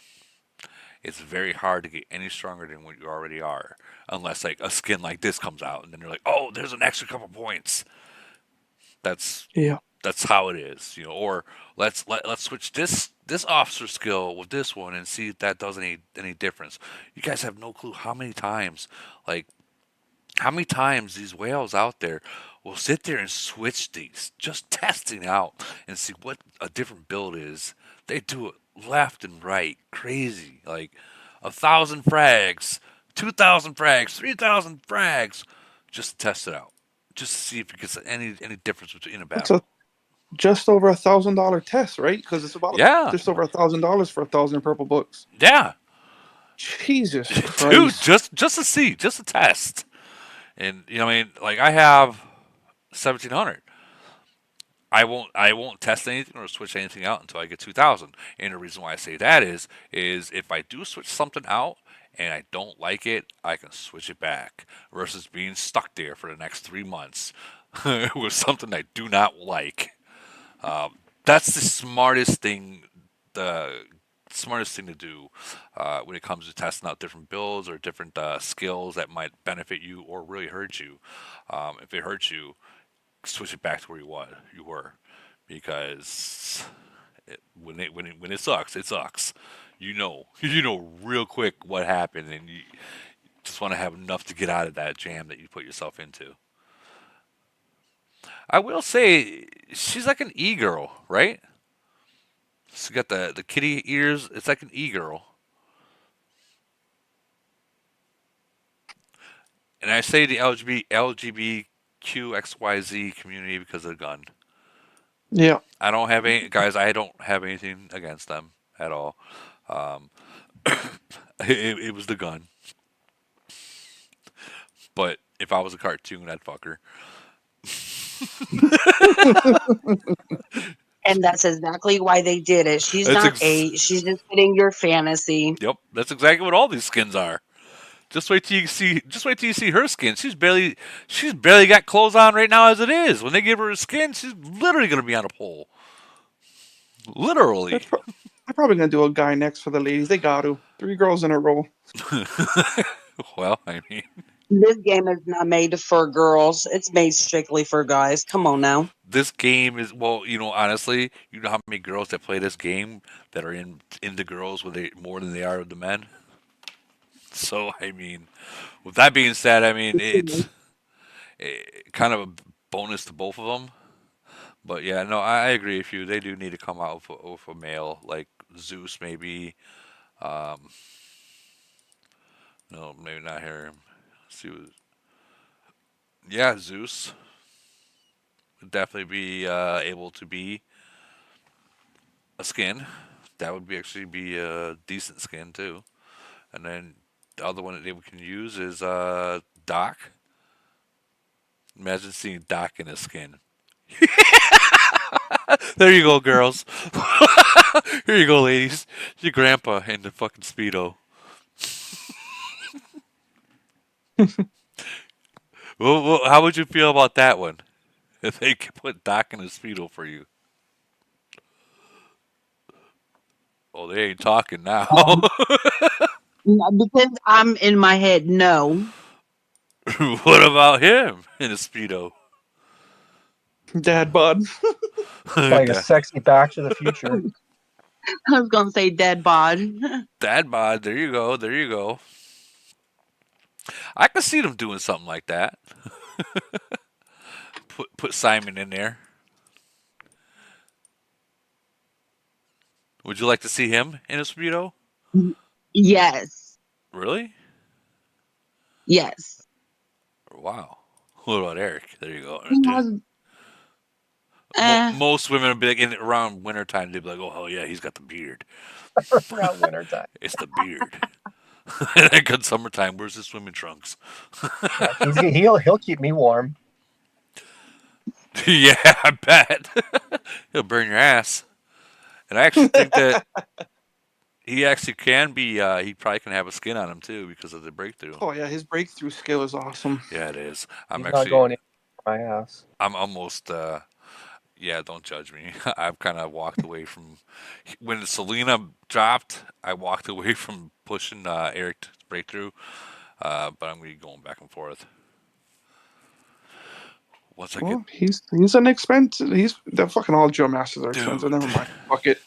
it's very hard to get any stronger than what you already are, unless like a skin like this comes out, and then you're like, oh, there's an extra couple points. That's Yeah. that's how it is, Or let's switch this officer skill with this one and see if that does any difference. You guys have no clue like how many times these whales out there will sit there and switch these, just testing out and see what a different build is. They do it left and right, crazy, like 1,000 frags, 2,000 frags, 3,000 frags, just to test it out, just to see if it gets any difference between a It's battle. just over $1,000 test, right? Because it's about Yeah, just over $1,000 for 1,000 purple books. yeah, Jesus dude, Christ! just to see, just to test, and I mean, like I have 1,700. I won't test anything or switch anything out until I get 2,000. And the reason why I say that is if I do switch something out and I don't like it, I can switch it back versus being stuck there for the next 3 months with something I do not like. That's the smartest thing to do when it comes to testing out different builds or different skills that might benefit you or really hurt you. If it hurts you, switch it back to where you were, because when it sucks, it sucks. You know real quick what happened, and you just want to have enough to get out of that jam that you put yourself into. I will say she's like an e-girl, right? She's got the kitty ears. It's like an e-girl. And I say the LGBTQXYZ community because of the gun. Yeah. I don't have any guys. I don't have anything against them at all. Um, it was the gun. But if I was a cartoon, I'd fuck her. And that's exactly why they did it. She's That's not she's just fitting your fantasy. Yep. That's exactly what all these skins are. Just wait till you see. Just wait till you see her skin. She's barely got clothes on right now as it is. When they give her a skin, she's literally gonna be on a pole. Literally. I'm probably gonna do a guy next for the ladies. They got to 3 girls in a row. Well, I mean, This game is not made for girls. It's made strictly for guys. Come on now. this game is well. Honestly, you know how many girls that play this game that are into girls with they more than they are with the men. So I mean, with that being said, I mean it's kind of a bonus to both of them. But yeah, no, I agree with you. They do need to come out with a male like Zeus, maybe. Um, no, maybe not him. Let's see, yeah, Zeus would definitely be able to be a skin. That would be actually be a decent skin too. And then the other one that they can use is Doc. Imagine seeing Doc in a skin. There you go, girls. Here you go, ladies. Your grandpa in the fucking speedo. Well, how would you feel about that one? If they could put Doc in a speedo for you. Oh, they ain't talking now. Because I'm in my head, no. What about him in a speedo? Dad bod. Like a sexy Back to the Future. I was gonna say dead bod. Dad bod. There you go. There you go. I could see them doing something like that. Put Simon in there. Would you like to see him in a speedo? Yes. Really? Yes. Wow. What about Eric? There you go. Most women would be like around wintertime. They'd be like, "Oh hell yeah, he's got the beard." Around wintertime. It's the beard. And then good summertime. Where's the swimming trunks? Yeah, he'll keep me warm. Yeah, I bet. He'll burn your ass. And I actually think that he actually can be. He probably can have a skin on him too because of the breakthrough. Oh yeah, his breakthrough skill is awesome. Yeah, it is. He's not going in my ass. I'm almost. Yeah, don't judge me. I've kind of walked away from when Selena dropped. I walked away from pushing Eric to breakthrough, but I'm gonna be going back and forth. Once I get, he's an expensive. The fucking all Joe Masters are expensive. Dude. Never mind. Fuck it.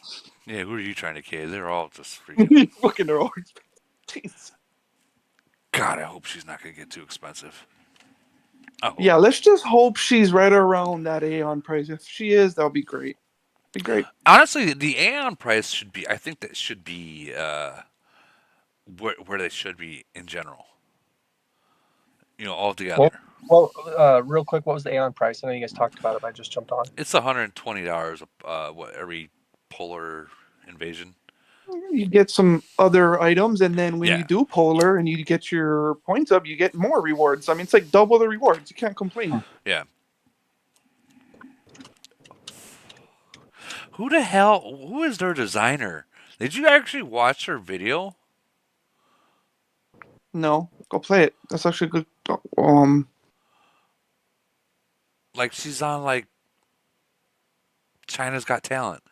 Yeah, who are you trying to kid? They're all just freaking. Fucking they're all expensive. God, I hope she's not gonna get too expensive. Oh Yeah, let's just hope she's right around that Aeon price. If she is, that'll be great. Be great. Honestly, the Aeon price should be. I think that should be where they should be in general. All together. Well, real quick, what was the Aeon price? I know you guys talked about it, but I just jumped on. It's $120. Every polar invasion. You get some other items, and then when you do polar and you get your points up, you get more rewards. I mean, it's like double the rewards. You can't complain. Yeah. Who is their designer? Did you actually watch her video? No, go play it. That's actually good. Like she's on like China's Got Talent.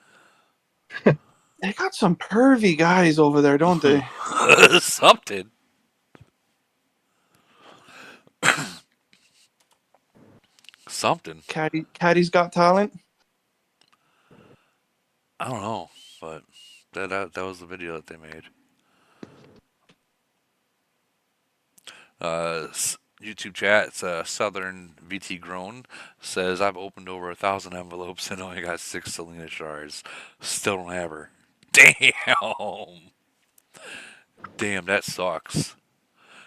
They got some pervy guys over there, don't they? Something. Something. Cattie's Got Talent. I don't know, but that was the video that they made. YouTube chat. It's Southern VT Grown says I've opened over 1,000 envelopes and only got 6 Selena shards. Still don't have her. Damn. Damn, that sucks.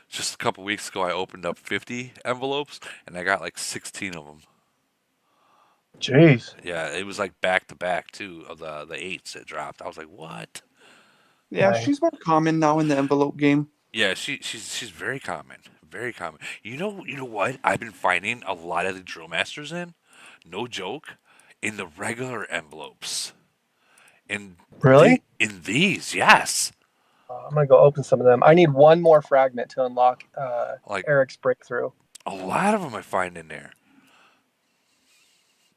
Just a couple weeks ago, I opened up 50 envelopes and I got like 16 of them. Jeez. Yeah, it was like back to back too of the eights that dropped. I was like, what? Yeah, Dang. she's more common now in the envelope game. Yeah, she's very common, very common. You know what? I've been finding a lot of the drill masters in, no joke, in the regular envelopes. Really? In these, yes. I'm gonna go open some of them. I need one more fragment to unlock Like Eric's breakthrough. a lot of them I find in there.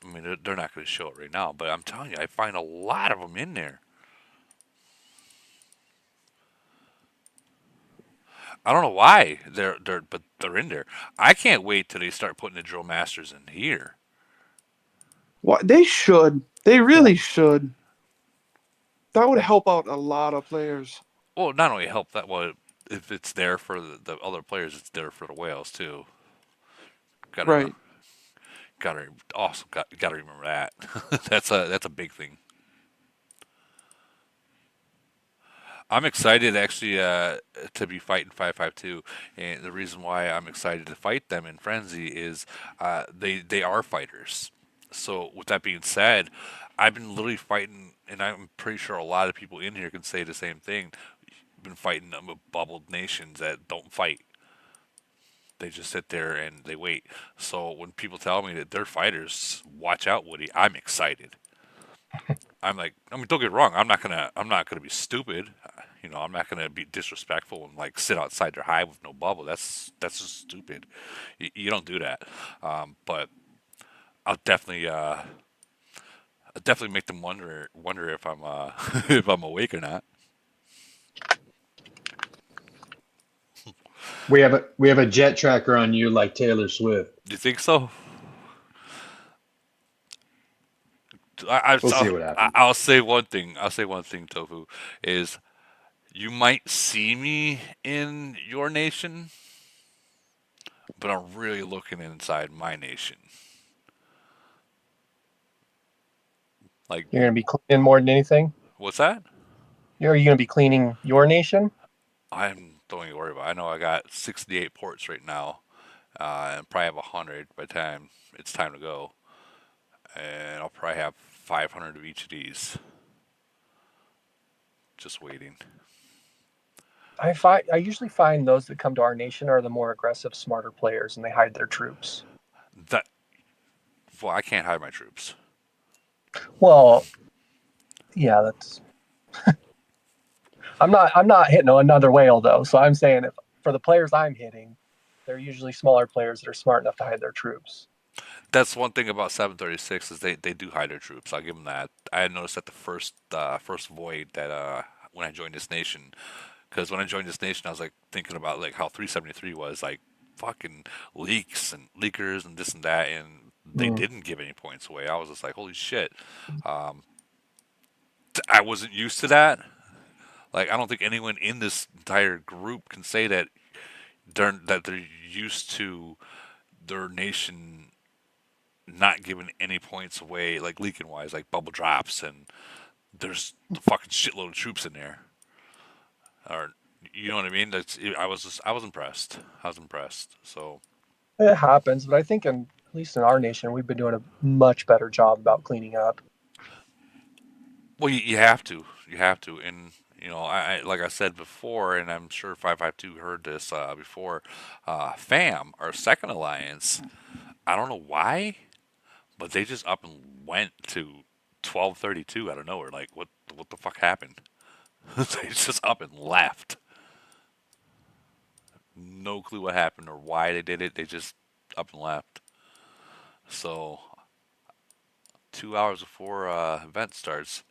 I mean, they're not going to show it right now, but I'm telling you, I find a lot of them in there. I don't know why but they're in there. I can't wait till they start putting the drill masters in here. What they should. They really should. That would help out a lot of players. Well, not only help that one, if it's there for the other players, it's there for the whales too. Gotta Right. gotta remember that. That's a big thing. I'm excited actually to be fighting 552, and the reason why I'm excited to fight them in Frenzy is they are fighters. So with that being said, I've been literally fighting, and I'm pretty sure a lot of people in here can say the same thing. Been fighting them with bubbled nations that don't fight. They just sit there and they wait. So when people tell me that they're fighters, watch out, Woody. I'm excited. I'm like, I mean, don't get me wrong. I'm not gonna be stupid. You know, I'm not gonna be disrespectful and like sit outside their hive with no bubble. That's just stupid. You don't do that. But I'll definitely make them wonder if I'm if I'm awake or not. We have a jet tracker on you like Taylor Swift. Do you think so? We'll see what happens. I'll say one thing. I'll say one thing, Tofu, is you might see me in your nation, but I'm really looking inside my nation. Like, You're gonna be cleaning more than anything. what's that? Are you gonna be cleaning your nation? Don't even worry about it. I know I got 68 ports right now, and probably have 100 by the time it's time to go. And I'll probably have 500 of each of these. Just waiting. I usually find those that come to our nation are the more aggressive, smarter players, and they hide their troops. Well, I can't hide my troops. Well, yeah, that's. I'm not hitting another whale though, so I'm saying if for the players I'm hitting, they're usually smaller players that are smart enough to hide their troops. That's one thing about 736 is they do hide their troops. I'll give them that. I had noticed that the first void that when I joined this nation, because when I joined this nation, I was like thinking about like how 373 was like fucking leaks and leakers and this and that, and they didn't give any points away. I was just like, holy shit. I wasn't used to that. Like, I don't think anyone in this entire group can say that they're used to their nation not giving any points away, like leaking wise, like bubble drops, and there's a fucking shitload of troops in there. Or, you know what I mean? I was impressed. I was impressed. So It happens, but I think at least in our nation, we've been doing a much better job about cleaning up. well, you have to, and you know, I like I said before, and I'm sure 552 heard this before. FAM, our second alliance, I don't know why, but they just up and went to 1232 out of nowhere. Like, what the fuck happened? They just up and left. No clue what happened or why they did it. They just up and left. So, 2 hours before event starts,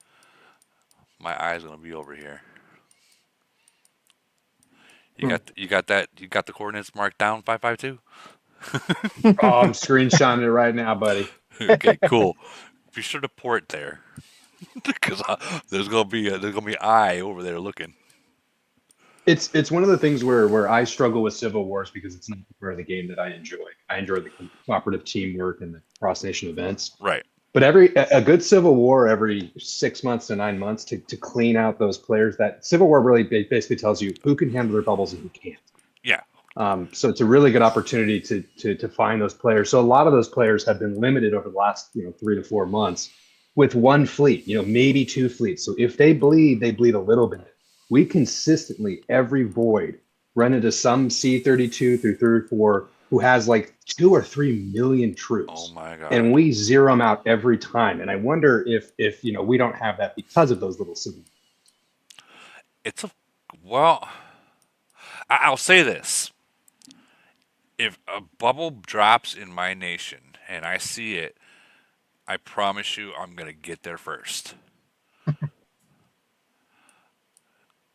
my eye's gonna be over here. You got the coordinates marked down 552. Oh, I'm screenshotting it right now, buddy. Okay, cool. Be sure to port there, because there's gonna be eye over there looking. It's one of the things where I struggle with Civil Wars because it's not part of the game that I enjoy. I enjoy the cooperative teamwork and the cross nation events. Right. But a good Civil War every 6 months to 9 months to clean out those players. That Civil War really basically tells you who can handle their bubbles and who can't. Yeah. So it's a really good opportunity to find those players. So a lot of those players have been limited over the last 3 to 4 months with one fleet, maybe two fleets. So if they bleed a little bit. We consistently every void run into some C-32 through 34 who has like 2 or 3 million Oh troops, my and God. we zero them out every time. And I wonder if we don't have that because of those little civil. It's a well. I'll say this: if a bubble drops in my nation and I see it, I promise you, I'm gonna get there first.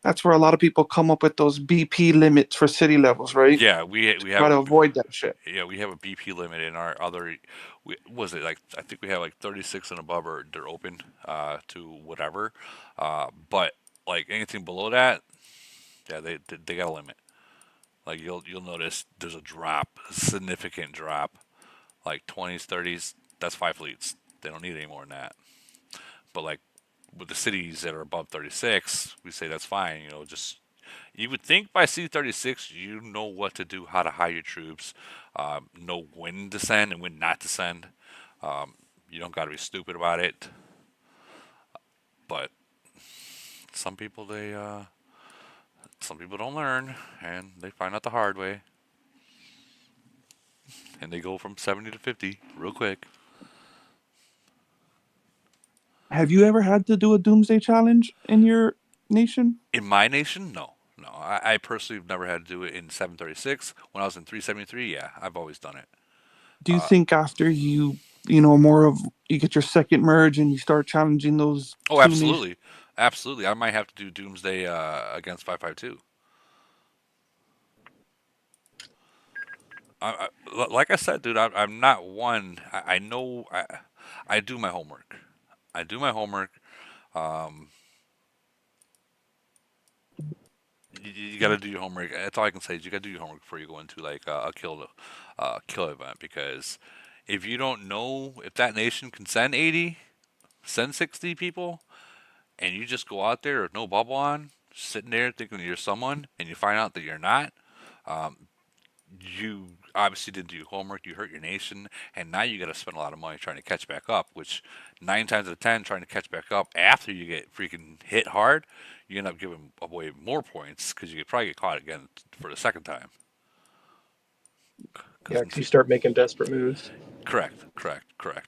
That's where a lot of people come up with those BP limits for city levels, right? Yeah, we Try have to avoid that shit. yeah, we have a BP limit in our other. Was it like I think we have like 36 and above, or they're open to whatever. But like anything below that, yeah, they got a limit. Like you'll notice there's a drop, a significant drop, like 20s, 30s. That's 5 fleets. They don't need any more than that. But like with the cities that are above 36, we say that's fine. Just you would think by C-36 you know what to do, how to hide your troops, know when to send and when not to send. You don't got to be stupid about it. But some people some people don't learn and they find out the hard way and they go from 70 to 50 real quick. Have you ever had to do a doomsday challenge in your nation? In my nation, no. No, I personally have never had to do it in 736. When I was in 373, yeah, I've always done it. Do you Uh, think after more of you get your second merge and you start challenging those oh, two nations? absolutely. Absolutely. I might have to do Doomsday against 552. Like I said, dude, I'm not one. I know I do my homework. I do my homework. Um, you got to do your homework. That's all I can say is you got to do your homework before you go into like a kill event, because if you don't know if that nation can send 80, send 60 people, and you just go out there with no bubble on, sitting there thinking you're someone, and you find out that you're not, um, you obviously didn't do your homework. You hurt your nation, and now you got to spend a lot of money trying to catch back up. Which 9 times out of 10, trying to catch back up after you get freaking hit hard, you end up giving away more points because you could probably get caught again for the second time. Yeah, because you start making desperate moves. Correct,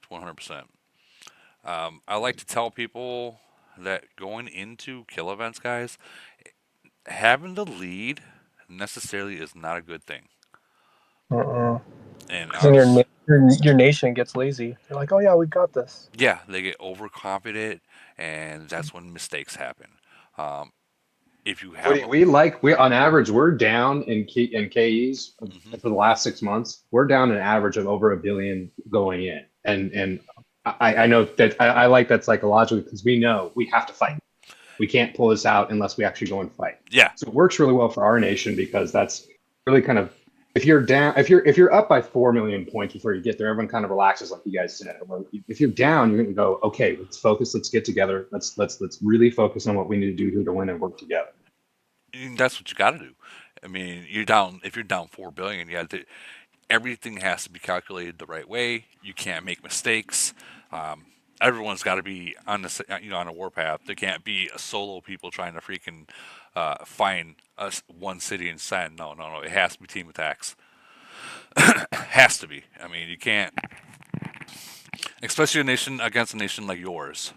100%. I like to tell people that going into kill events, guys, having the lead necessarily is not a good thing. Because And then obviously, your nation gets lazy. They're like, oh yeah, we got this. yeah, they get overconfident, and that's when mistakes happen. Um, if you have a, We on average we're down in KEs mhm. for the last 6 months. We're down an average of over 1 billion going in, and I know that I like that psychologically because we know we have to fight. We can't pull this out unless we actually go and fight. Yeah, So it works really well for our nation because that's really kind of if you're down if you're up by 4 million points before you get there, everyone kind of relaxes like you guys said. If you're down, you're gonna go, okay, let's focus, let's get together, let's really focus on what we need to do here to win and work together. and that's what you got to do. I mean, you're down. If you're down 4 billion, everything has to be calculated the right way. You can't make mistakes. Um, everyone's got to be on on a warpath. There can't be a solo people trying to freaking find one city and send. No, no, no. It has to be team attacks. Has to be. I mean, you can't, especially a nation against a nation like yours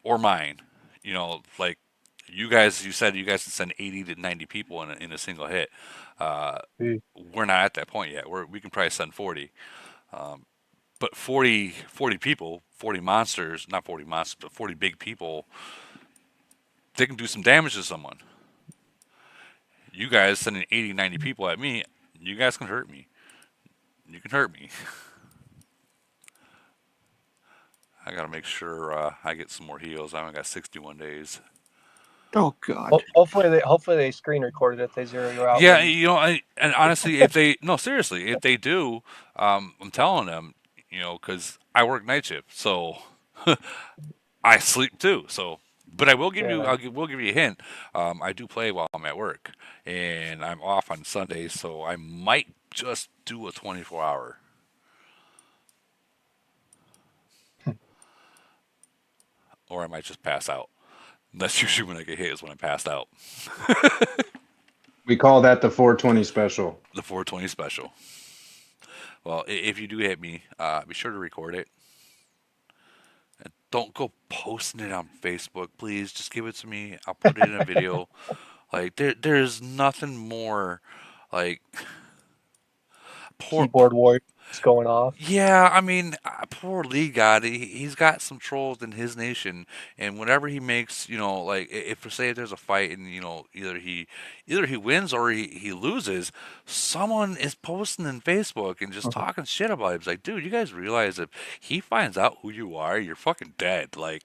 or mine. Like you guys. You said you guys can send 80 to 90 people in a single hit. Uh, Mm. we're not at that point yet. We can probably send 40. Um, but 40 people, 40 monsters, not 40 monsters, but 40 big people, they can do some damage to someone. You guys sending 80, 90 people at me, you guys can hurt me. You can hurt me. I gotta make sure I get some more heals. I only got 61 days. Oh God. Hopefully they screen recorded if they zero you out. Yeah, When, and honestly, if they no seriously, if they do, I'm telling them, because I work night shift, so I sleep too. So, but I will give you, yeah, will give you a hint. I do play while I'm at work, and I'm off on Sundays, so I might just do a 24 hour. Or I might just pass out. That's usually when I get hit is when I'm passed out. We call that the 420 special. The 420 special. Well, if you do hit me, be sure to record it. And don't go posting it on Facebook, please. Just give it to me. I'll put it in a video. Like there's nothing more like poor. keyboard warriors going off. Yeah, I mean, poor Lee God. He's got some trolls in his nation, and whenever he makes, like if for say there's a fight and either he wins or he loses, someone is posting in Facebook and just talking shit about him. It's like, dude, you guys realize if he finds out who you are, you're fucking dead. Like,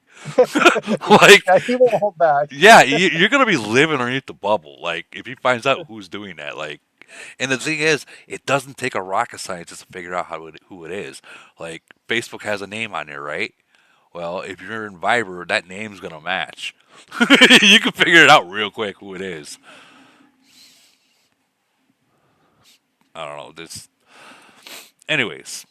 like, Yeah, he won't hold back. yeah, you're gonna be living underneath the bubble. Like, if he finds out who's doing that, like. And the thing is, it doesn't take a rocket scientist to figure out who it is. Like, Facebook has a name on there, right? Well, if you're in Viber, that name's going to match. You can figure it out real quick who it is. I don't know. Anyways,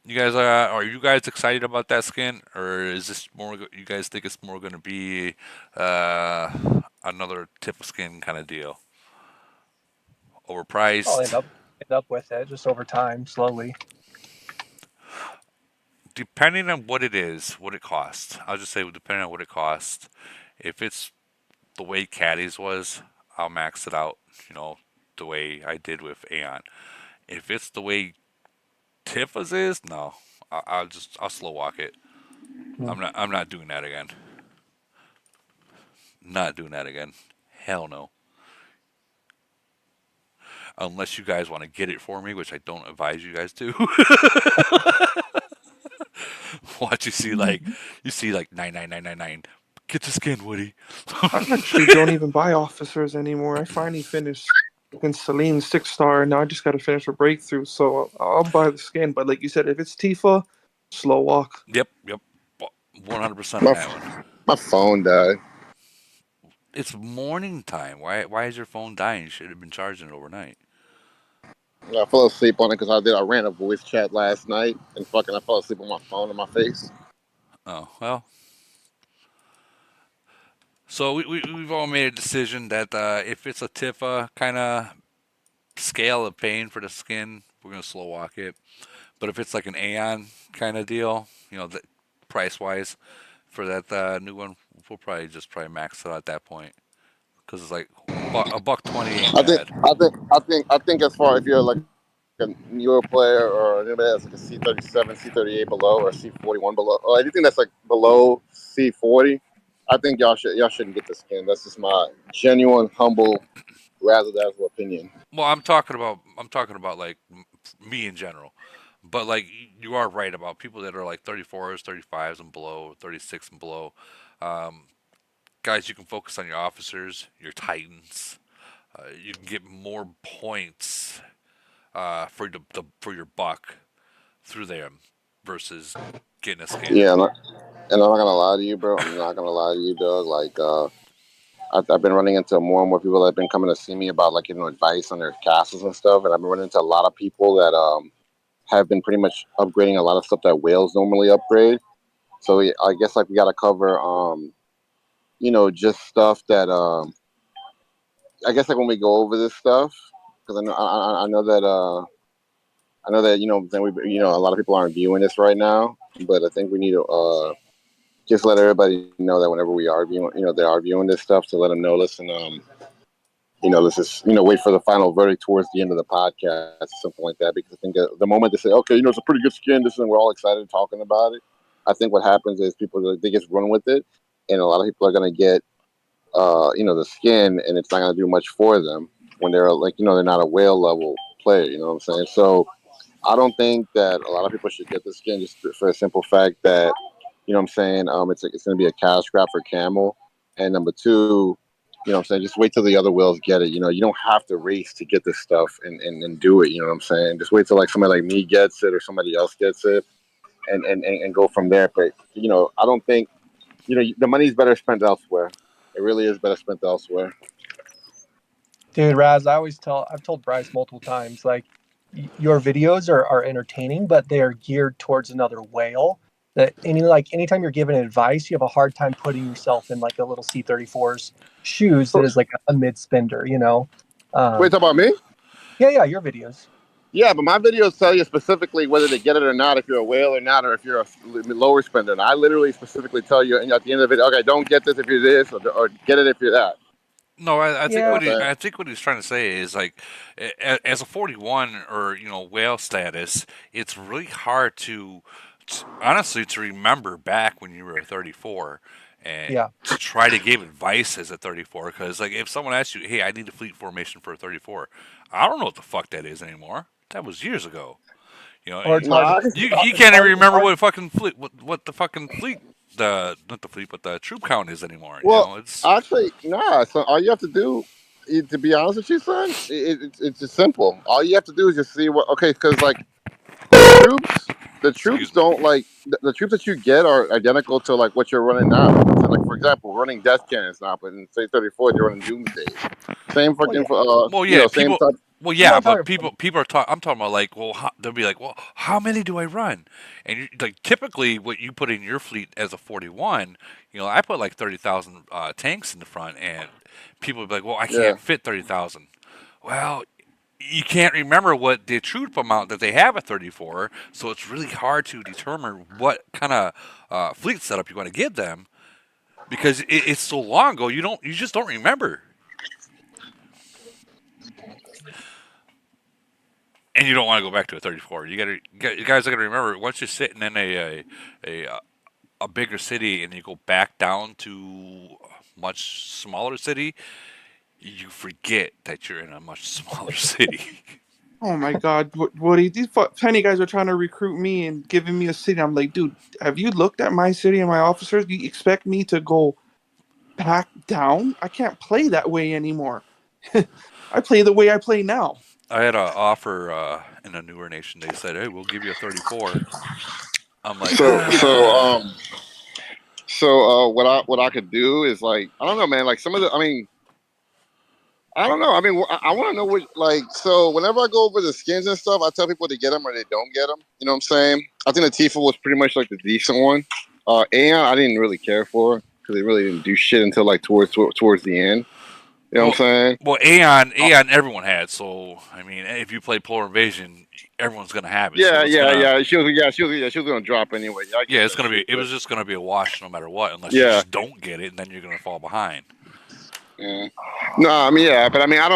you guys are you guys excited about that skin, or is this more? You guys think it's more going to be another tip skin kind of deal? I'll Overpriced. end up with it just over time, slowly. Depending on what it is, what it costs. I'll just say depending on what it costs. If it's the way Caddies was, I'll max it out. The way I did with Aeon. If it's the way Tifa's is, no. I'll slow walk it. I'm not doing that again. Not doing that again. Hell no. Unless you guys want to get it for me, which I don't advise you guys to. Watch you see like 99999. Get the skin, Woody. I actually don't even buy officers anymore. I finally finished against Celine 6-star, and now I just got to finish a breakthrough. So I'll buy the skin. But like you said, if it's Tifa, slow walk. Yep. 100% on My that one. my phone died. It's morning time. Why is your phone dying? You should have been charging it overnight. I fell asleep on it because I ran a voice chat last night and fucking I fell asleep with my phone in my face. Oh, well. So we've all made a decision that if it's a Tifa kind of scale of pain for the skin, we're going to slow walk it. But if it's like an Aeon kind of deal, price wise for that new one, we'll probably max it out at that point. Because it's like a buck 20 ain't I think bad. I think as far if you're like a newer player or anybody that's like a C37, C38 below or C41 below or anything that's like below C40, I think y'all shouldn't get the skin. That's just my genuine, humble, razzle-dazzle opinion. Well, I'm talking about like me in general. But like you are right about people that are like 34s, 35s and below, 36 and below. Um, Guys, you can focus on your officers, your titans. You can get more points for your buck through them versus getting a skin. Yeah, and I'm not gonna lie to you, bro. I'm not gonna lie to you, Doug. Like, I've been running into more and more people that have been coming to see me about like advice on their castles and stuff, and I've been running into a lot of people that have been pretty much upgrading a lot of stuff that whales normally upgrade. So I guess like we gotta cover just stuff that I guess like when we go over this stuff because I know that then a lot of people aren't viewing this right now, but I think we need to just let everybody know that whenever we are viewing, they are viewing this stuff, to let them know. Listen, let's just wait for the final verdict towards the end of the podcast, something like that. Because I think the moment they say, okay, it's a pretty good skin, this and we're all excited talking about it. I think what happens is people they just run with it, and a lot of people are gonna get the skin, and it's not gonna do much for them when they're like they're not a whale level player. You know what I'm saying? So I don't think that a lot of people should get the skin just for the simple fact that, it's going to be a cash grab for Camel. And number two, You know what I'm saying? Just wait till the other whales get it. You know, you don't have to race to get this stuff and do it. You know what I'm saying? Just wait till like somebody like me gets it or somebody else gets it, and go from there. But you know, I don't think the money's better spent elsewhere. It really is better spent elsewhere. Dude, Raz, I've told Bryce multiple times, like, your videos are entertaining, but they are geared towards another whale. That anytime you're giving advice, you have a hard time putting yourself in like a little C-34's shoes that is like a mid spender, you know. Wait, talk about me? Yeah, your videos. Yeah, but my videos tell you specifically whether to get it or not, if you're a whale or not, or if you're a lower spender. And I literally specifically tell you at the end of the video, okay, don't get this if you're this, or get it if you're that. No, I think Yeah. I think what he's trying to say is like, as a 41 or whale status, it's really hard to honestly to remember back when you were a 34 and Yeah. to try to give advice as a 34. Because like if someone asks you, hey, I need a fleet formation for a 34, I don't know what the fuck that is anymore. That was years ago. You know, Or it's hard to- you can't even remember what fucking fleet, what the fucking fleet, the not the fleet, but the troop count is anymore. Well, You know, it's actually, nah. So all you have to do, to be honest with you, son, it's just simple. All you have to do is just see what. Okay, because like the troops don't like the troops that you get are identical to like what you're running now. So, like for example, running death cannons now, but in say 34, you're running doomsday. Same fucking well, yeah, same people. type. Well, yeah, but people are talking. I'm talking about like, well, they'll be like, well, how many do I run? And like typically, what you put in your fleet as a 41, I put like 30,000 tanks in the front, and people will be like, well, I can't fit 30,000. Well, you can't remember what the troop amount that they have at 34, so it's really hard to determine what kind of fleet setup you want to give them because it's so long ago. You just don't remember. And you don't want to go back to a 34. You guys are gonna remember once you're sitting in a bigger city and you go back down to a much smaller city, you forget that you're in a much smaller city. Oh my God, Woody! These tiny guys are trying to recruit me and giving me a city. I'm like, dude, have you looked at my city and my officers? You expect me to go back down? I can't play that way anymore. I play the way I play now. I had an offer in a newer nation. They said, "Hey, we'll give you a 34." I'm like, What I could do is like I don't know, man. Like some of the, I mean, I don't know. I mean, I want to know what like. So whenever I go over the skins and stuff, I tell people to get them or they don't get them. You know what I'm saying? I think the Tifa was pretty much like the decent one. Aeon, I didn't really care for because they really didn't do shit until like towards the end. You know what I'm saying? Well, Aeon, everyone had. So I mean, if you play Polar Invasion, everyone's gonna have it. Yeah, so yeah. She was gonna drop anyway. It's gonna be. It was just gonna be a wash no matter what, unless you just don't get it, and then you're gonna fall behind. Yeah. No, I mean, yeah, but I mean, I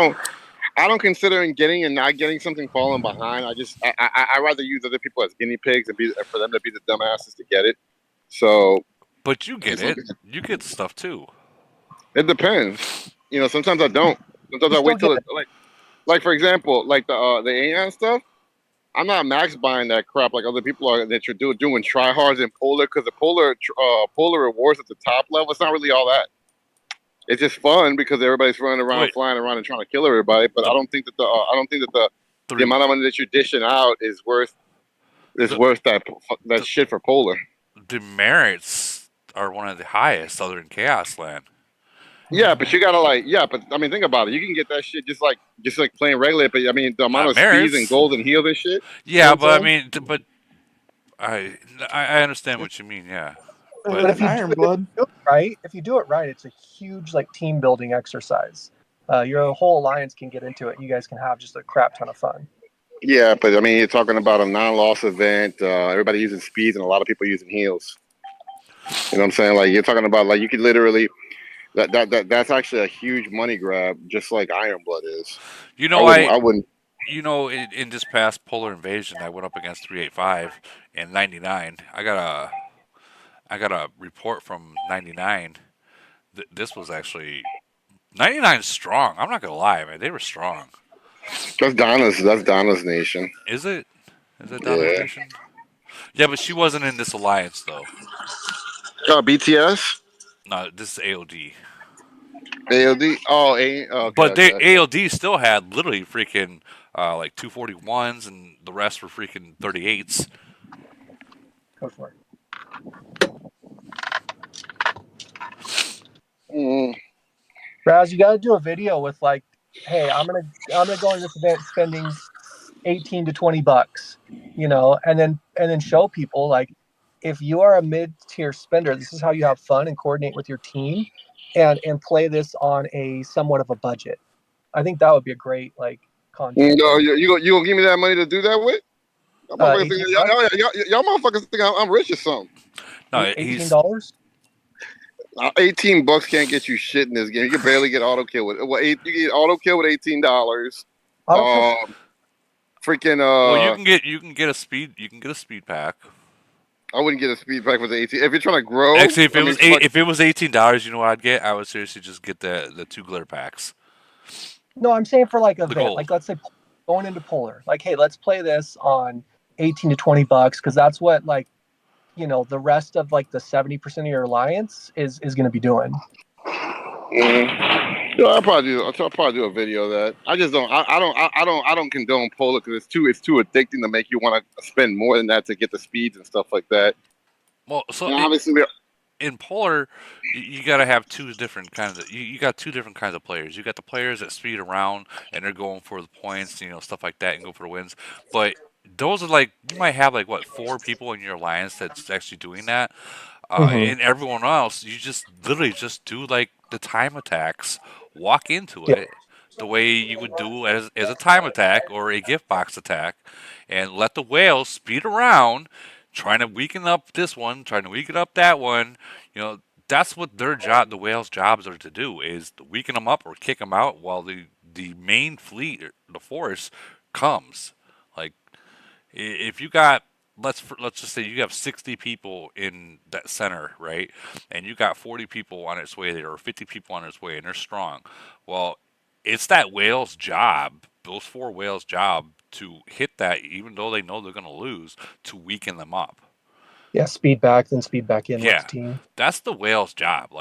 don't consider getting and not getting something falling behind. I rather use other people as guinea pigs and for them to be the dumbasses to get it. So. But you get it. You get the stuff too. It depends. Sometimes I don't. Sometimes I wait till like for example, like the Aeon stuff. I'm not max buying that crap like other people are that you're doing tryhards in Polar because the Polar rewards at the top level. It's not really all that. It's just fun because everybody's running around, flying around, and trying to kill everybody. But I don't think that the amount of money that you're dishing out is worth that shit for Polar. The merits are one of the highest, other than Chaos Land. Yeah, but you gotta but I mean, think about it. You can get that shit just like playing regular. But I mean, the amount of speeds and gold and heals and shit. Yeah, but I mean, I understand what you mean. Yeah, but if you do it right, it's a huge like team building exercise. Your whole alliance can get into it. You guys can have just a crap ton of fun. Yeah, but I mean, you're talking about a non-loss event. Everybody using speeds and a lot of people using heals. You know what I'm saying? Like you're talking about like you could literally. That's actually a huge money grab, just like Iron Blood is. I wouldn't. In this past Polar Invasion, I went up against 385 and 99. I got a report from 99. This was actually 99 strong. I'm not gonna lie, man. They were strong. That's Donna's nation. Is it? Is it Donna's nation? Yeah, but she wasn't in this alliance though. BTS. No, this is AOD. AOD. Oh, okay, But okay, they okay. AOD still had literally freaking like 241s, and the rest were freaking 38s. Go for it. Mm. Raz, you got to do a video with like, hey, I'm gonna go in this event spending 18 to 20 bucks, and then show people like, if you are a mid-tier spender, this is how you have fun and coordinate with your team, and play this on a somewhat of a budget. I think that would be a great like content. No, you gonna give me that money to do that with? Y'all motherfuckers 18 think, bucks? y'all motherfuckers think I'm rich or something. No, $18. 18 bucks can't get you shit in this game. You can barely get auto kill with you get auto kill with $18. Auto kill. Freaking well, you can get a speed pack. I wouldn't get a speed pack with the 18. If you're trying to grow, Actually, if I it mean, was fuck- if it was $18, you know what I'd get? I would seriously just get the 2 glitter packs. No, I'm saying for like The event, gold. like let's say going into Polar, like, hey, let's play this on 18 to 20 bucks because that's what like, the rest of like the 70% of your alliance is going to be doing. Yeah, I'll probably do a video of that. I just don't. I don't condone Polar because it's too addicting to make you want to spend more than that to get the speeds and stuff like that. Well, so And obviously, in Polar, you got to have two different kinds of. You got two different kinds of players. You got the players that speed around and they're going for the points, stuff like that, and go for the wins. But those are like, you might have like 4 people in your alliance that's actually doing that, and everyone else you just literally just do like the time attacks, walk into Yeah. it the way you would do as a time attack or a gift box attack, and let the whales speed around, trying to weaken up this one, trying to weaken up that one. That's what their job, the whales' jobs are to do, is to weaken them up or kick them out while the main fleet, the force, comes. Like, if you got, let's just say you have 60 people in that center, right? And you got 40 people on its way there, or 50 people on its way, and they're strong. Well, it's that whale's job, those 4 whales' job, to hit that, even though they know they're going to lose, to weaken them up. Yeah, speed back, then speed back in with the team. That's the whale's job,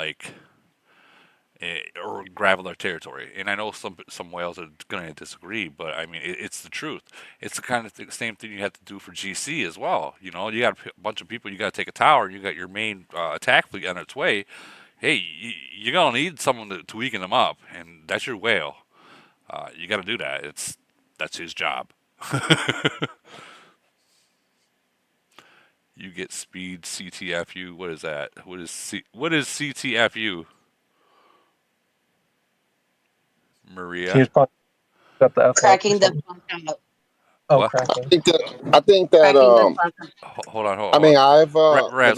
or gravel their territory. And I know some whales are going to disagree, but I mean, it's the truth. It's the kind of same thing you have to do for GC as well. You got a bunch of people, you got to take a tower, you got your main attack fleet on its way. Hey, you're going to need someone to weaken them up, and that's your whale. You got to do that. That's his job. You get speed CTFU. What is that? What is CTFU? Maria. She's probably got the F Cracking the fuck out. Oh, What? cracking. I think that Cracking the fuck out. Hold on. I mean, I've Red,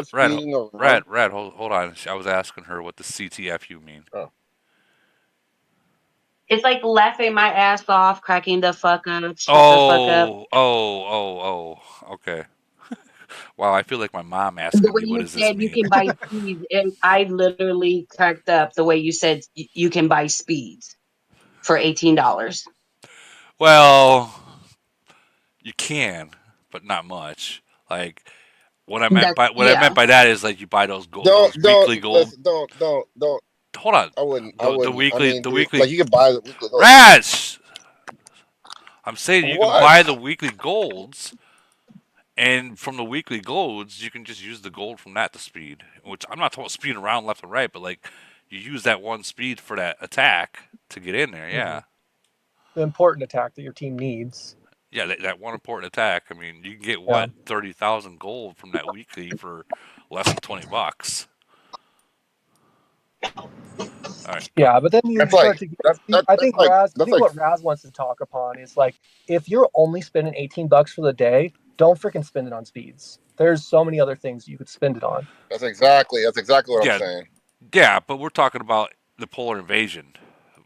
speeding around. Red, hold on. I was asking her what the CTFU mean. Oh. It's like laughing my ass off, cracking the fuck up, shut the fuck up. Oh. Okay. Wow, I feel like my mom asking The way me, what you does this said you mean? can buy speeds, and I literally cracked up the way you said you can buy speeds for $18. Well, you can, but not much. Like, what I meant by that is like you buy those weekly gold. Listen, don't. Hold on. I wouldn't. The weekly. Like you can buy the weekly gold. Rats! I'm saying you What? can buy the weekly golds, and from the weekly golds, you can just use the gold from that to speed. Which I'm not talking about speeding around left and right, but like you use that one speed for that attack to get in there. Yeah. The important attack that your team needs. Yeah, that one important attack. I mean, you can get what 30,000 gold from that weekly for less than $20. All right. Yeah, but then you That's start like- to get. that's- I think that's like- Raz. I that's think like- what Raz wants to talk upon is like, if you're only spending $18 for the day, don't freaking spend it on speeds. There's so many other things you could spend it on. That's exactly what Yeah. I'm saying. Yeah, but we're talking about the polar invasion.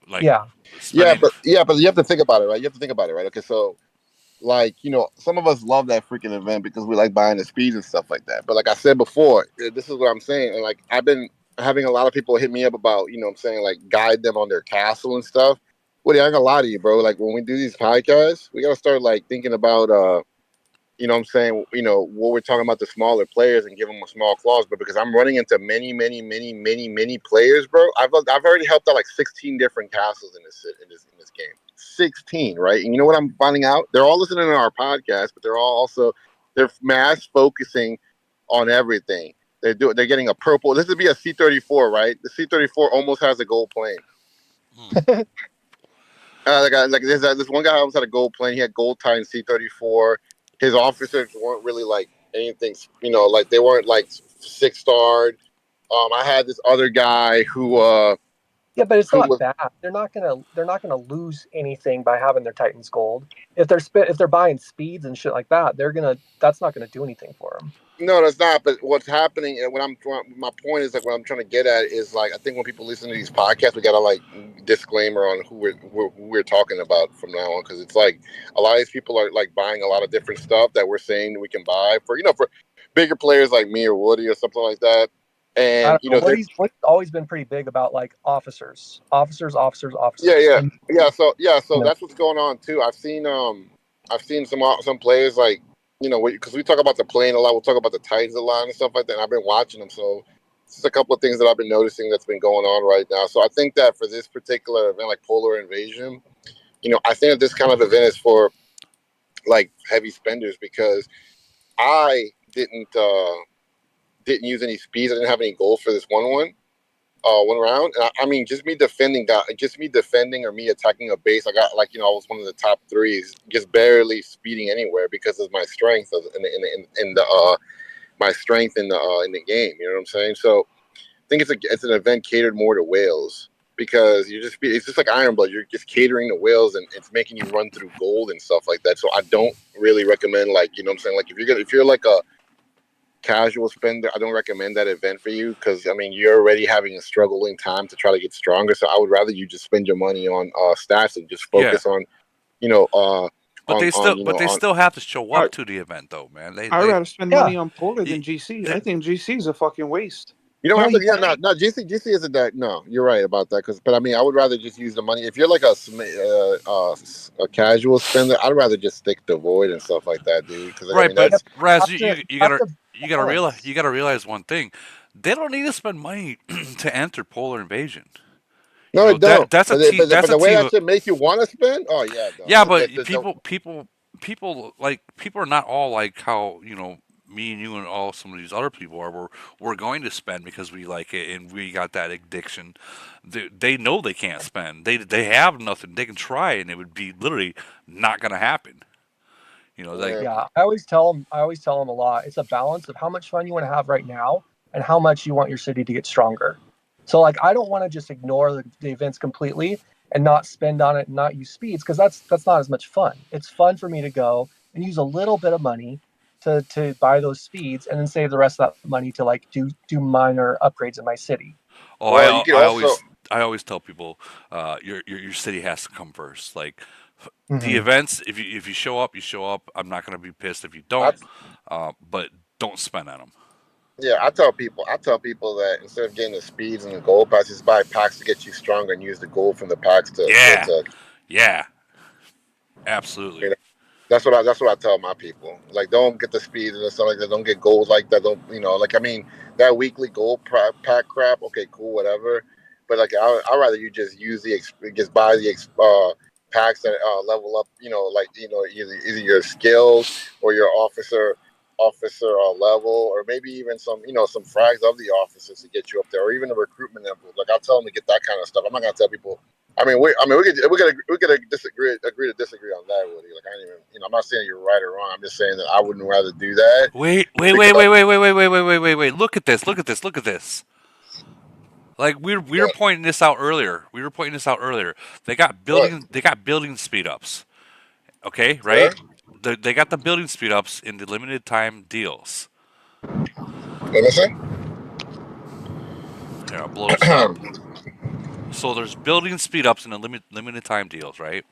Like, Yeah. spending- But you have to think about it, right? You have to think about it, right? Okay, so like, some of us love that freaking event because we like buying the speeds and stuff like that. But like I said before, this is what I'm saying. And like I've been having a lot of people hit me up about, like guide them on their castle and stuff. Woody, I ain't gonna lie to you, bro. Like when we do these podcasts, we gotta start like thinking about you know what I'm saying, you know, what we're talking about the smaller players and give them a small clause, but because I'm running into many players, bro. I've already helped out like 16 different castles in this game. 16, right? And you know what I'm finding out? They're all listening to our podcast, but they're mass focusing on everything. They're getting a purple. This would be a C-34, right? The C-34 almost has a gold plane. This one guy almost had a gold plane. He had gold tie in C-34. His officers weren't really like anything, you know, like they weren't like 6-starred. I had this other guy who Yeah, but it's who not was bad. They're not gonna lose anything by having their Titans gold. If they're buying speeds and shit like that, that's not gonna do anything for them. no, that's not. But what's happening, and my point is like what I'm trying to get at is like I think when people listen to these podcasts, we gotta like disclaimer on who we're talking about from now on, because it's like a lot of these people are like buying a lot of different stuff that we're saying we can buy for, you know, for bigger players like me or Woody or something like that. I And don't you know. know, Woody's always been pretty big about like officers. yeah. And, So you know, that's what's going on too. I've seen some players like, you know, because we talk about the plane a lot, we'll talk about the Titans a lot and stuff like that. And I've been watching them, so it's a couple of things that I've been noticing that's been going on right now. So I think that for this particular event, like Polar Invasion, you know, I think that this kind of event is for like heavy spenders, because I didn't use any speeds. I didn't have any goals for this one round. And I mean, just me defending or me attacking a base. I got like, you know, I was one of the top threes, just barely speeding anywhere because of my strength my strength in the game. You know what I'm saying? So I think it's an event catered more to whales, because it's just like Iron Blood. You're just catering to whales, and it's making you run through gold and stuff like that. So I don't really recommend, like, you know what I'm saying, like if you're like a casual spender, I don't recommend that event for you, because I mean you're already having a struggling time to try to get stronger. So I would rather you just spend your money on stats and just focus on, you know, But they still have to show I- up to the event, though, man. I'd rather spend money on Polar than GC. I think GC is a fucking waste. You don't No, have to. you Yeah, no, GC isn't that. No, you're right about that. But I mean, I would rather just use the money. If you're like a casual spender, I'd rather just stick to Void and stuff like that, dude. Because I Right, mean, but that's Raz, you have to gotta realize one thing. They don't need to spend money to enter Polar Invasion. no, You they know don't. that's a team. That's But a the way team. that shit make you want to spend, oh yeah, no. Yeah, but people are not all like how, you know, me and you and all some of these other people are. We're going to spend because we like it and we got that addiction. They know they can't spend. They have nothing. They can try and it would be literally not going to happen. You know, like Yeah, I always tell them a lot. It's a balance of how much fun you want to have right now and how much you want your city to get stronger. So like I don't want to just ignore the events completely and not spend on it and not use speeds, because that's not as much fun. It's fun for me to go and use a little bit of money to buy those speeds and then save the rest of that money to like do minor upgrades in my city. oh, well, you could also. I always tell people, your city has to come first. Like the Mhm. events, if you show up, you show up. I'm not going to be pissed if you don't, but don't spend on them. Yeah, I tell people that instead of getting the speeds and the gold passes, buy packs to get you stronger and use the gold from the packs Yeah, to yeah, you absolutely. know, that's what I tell my people. Like, don't get the speeds and stuff like that. Don't get gold like that. Don't, you know, like, I mean, that weekly gold pack crap. Okay, cool, whatever. But like, I'd rather you just use just buy the packs that level up. You know, like, you know, either your skills or your officer level, or maybe even some, you know, some frags of the officers to get you up there, or even a recruitment envelope. Like, I'll tell them to get that kind of stuff. I'm not gonna tell people. We could agree to disagree on that, Woody. Like, I ain't even, you know, I'm not saying you're right or wrong. I'm just saying that I wouldn't rather do that. Wait. Look at this. Look at this. Like we were What? pointing this out earlier. They got What? building speed ups. Okay, Where? right? They got the building speed ups in the limited time deals. Let me see. Here, I'll blow this up. So there's building speed ups in the limited time deals, right?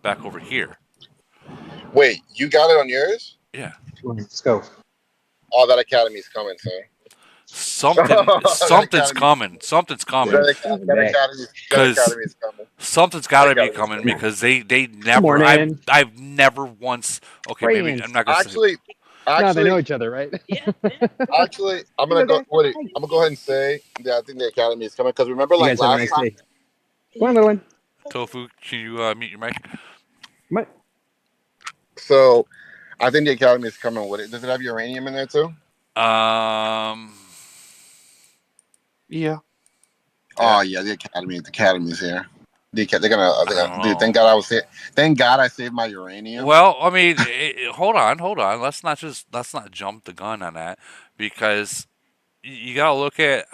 Back over here. Wait, you got it on yours? Yeah. Let's go. All that academy's coming, son. Something's Academy. coming. Something's coming. That academy is coming. Something's got to That be academy's coming coming. because they never. I've never once. Okay, maybe Friends. I'm not gonna say. No, they know Actually, each other, right? actually, I'm gonna go. Woody, I'm gonna go ahead and say that I think the academy is coming because remember, You like guys have a last nice time. day. Come on, little one. Tofu, can you mute your mic? What? So, I think the academy is coming with it. Does it have uranium in there too? Yeah. Oh yeah, the academy's here. They're gonna, don't dude. know. Thank God I was here. Thank God I saved my uranium. Well, I mean, hold on. Let's not jump the gun on that because you gotta look at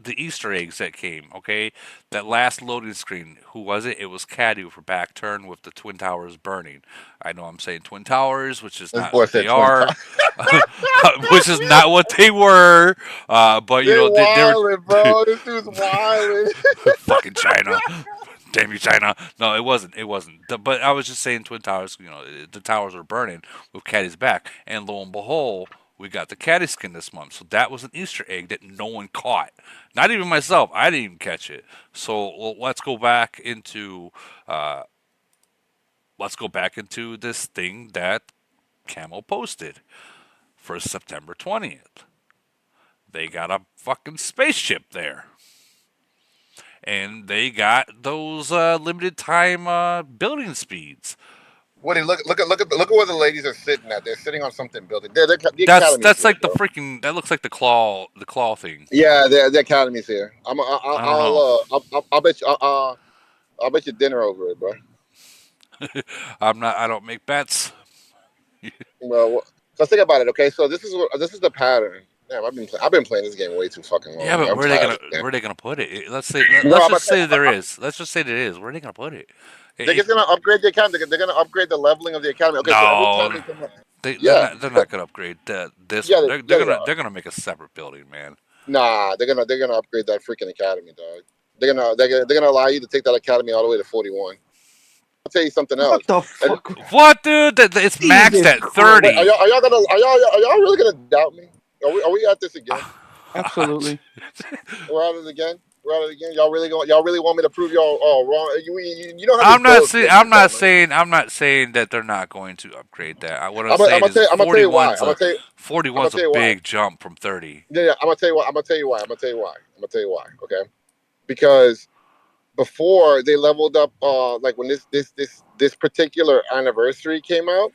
the Easter eggs that came. Okay, that last loading screen. Who was it? It was Caddy for back turn with the Twin Towers burning. I know I'm saying Twin Towers, which is This not boy what said they Twin are, Towers. which is not what they were. But you They know, they were wildin', bro. This dude's wildin'. fucking China. Damn you, China. No, it wasn't. But I was just saying Twin Towers, you know, the towers were burning with Caddy's back. And lo and behold, we got the Caddy skin this month. So that was an Easter egg that no one caught. Not even myself. I didn't even catch it. So let's go back into this thing that Camel posted for September 20th. They got a fucking spaceship there. And they got those limited time building speeds. Woody, look at where the ladies are sitting at. They're sitting on something building. The That's academy's here, like the bro. freaking. That looks like the claw thing. Yeah, the academy's here. I don't know. I'll bet you. I'll bet you dinner over it, bro. I'm not. I don't make bets. Well, so think about it. Okay, so this is the pattern. Damn, I've been playing this game way too fucking long. Yeah, but I'm where are they gonna put it? Let's just say there is. Let's just say there is. Where are they gonna put it? They're just gonna upgrade the academy. They're gonna upgrade the leveling of the academy. Okay, so every time they come up, they're not gonna upgrade this. Yeah, They're gonna make a separate building, man. Nah, they're gonna upgrade that freaking academy, dog. They're gonna allow you to take that academy all the way to 41. I'll tell you something else. What the fuck? What, dude? It's maxed at 30. Are y'all really gonna doubt me? Are we at this again? Absolutely. We're at it again. Y'all really want me to prove y'all all wrong? You know how I'm not saying that they're not going to upgrade that. What I'm saying is 41's a big jump from 30. Yeah, I'm gonna tell you why. Okay, because before they leveled up, like when this particular anniversary came out.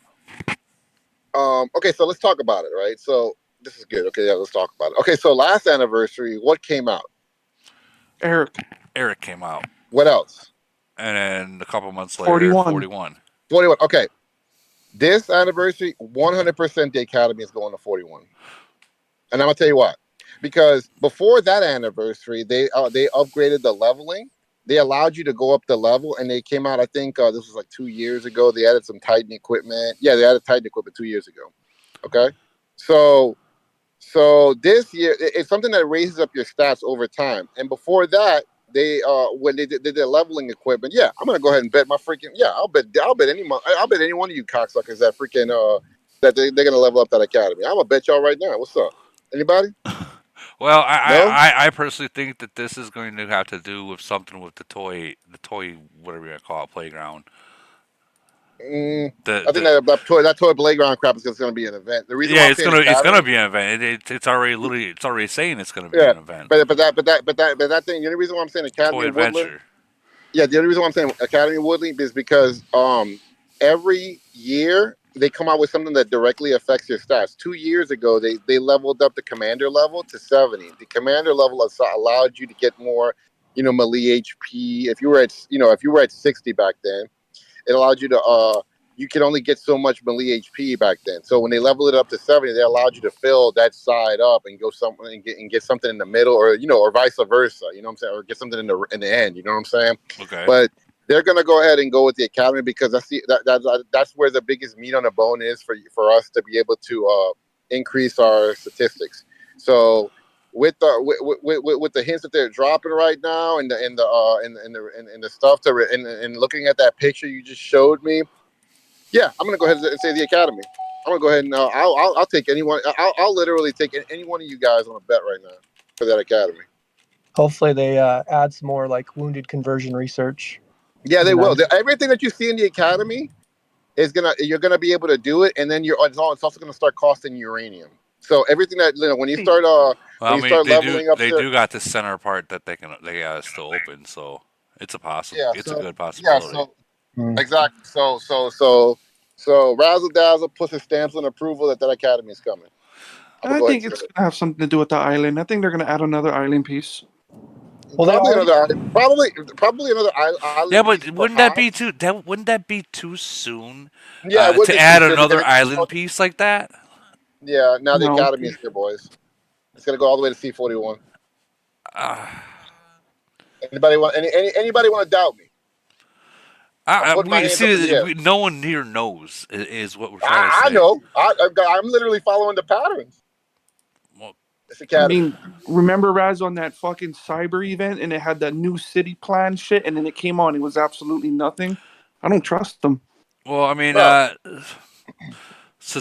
Okay, so let's talk about it, right? So this is good. Okay, yeah, let's talk about it. Okay, so last anniversary, what came out? Eric came out. What else? And then a couple months later, 41. Okay. This anniversary, 100% the academy is going to 41. And I'm gonna tell you why. Because before that anniversary, they upgraded the leveling. They allowed you to go up the level, and they came out. I think this was like 2 years ago. They added some Titan equipment. Yeah, they added Titan equipment 2 years ago. Okay, so this year it's something that raises up your stats over time. And before that, they when they did their leveling equipment, yeah, I'm gonna go ahead and bet my freaking I'll bet any one of you cocksuckers that freaking that they're gonna level up that academy. I'm gonna bet y'all right now. What's up? Anybody? Well, I personally think that this is going to have to do with something with the toy, whatever you call it, playground. I think that toy playground crap is going to be an event. The reason it's going to be an event. It's already saying it's going to be an event. But that thing. The only reason why I'm saying Academy of Woodland. Yeah, the only reason why I'm saying Academy of Woodland is because every year they come out with something that directly affects your stats. 2 years ago, they leveled up the commander level to 70. The commander level allowed you to get more, melee HP. If you were at 60 back then, it allowed you to you could only get so much melee HP back then. So when they leveled it up to 70, they allowed you to fill that side up and go something and get something in the middle, or or vice versa. You know what I'm saying? Or get something in the end. You know what I'm saying? Okay. But they're gonna go ahead and go with the academy because I see that's where the biggest meat on the bone is for us to be able to increase our statistics. So with the hints that they're dropping right now and the stuff and looking at that picture you just showed me, yeah, I'm gonna go ahead and say the academy. I'm gonna go ahead and I'll take anyone. I'll literally take any one of you guys on a bet right now for that academy. Hopefully they add some more like wounded conversion research. Yeah, they You will. know? Everything that you see in the academy you're gonna be able to do it, and then it's also gonna start costing uranium. So everything that when you start Well, when I you mean, start leveling up, they do got this center part that they still open, so it's a yeah, it's a good yeah, possibility. exactly. So razzle dazzle puts his stamps on approval that academy is coming. I'm gonna I go ahead think and it's say gonna have something to do with the island. I think they're gonna add another island piece. it. Well, they already Probably another Yeah, island piece, but perhaps. wouldn't that be too soon Yeah, it would to be too add soon because another island piece like that? yeah, now the No, academy is here, boys. It's gonna go all the way to C41. Uh, Anybody want to doubt me? I'm putting my we hands up in the see air. no one here knows is what we're trying to I say. know. I'm literally following the patterns. Well, This I academy. mean, remember Raz on that fucking cyber event, and it had that new city plan shit, and then it came on, it was absolutely nothing. I don't trust them. well, I mean, Bro,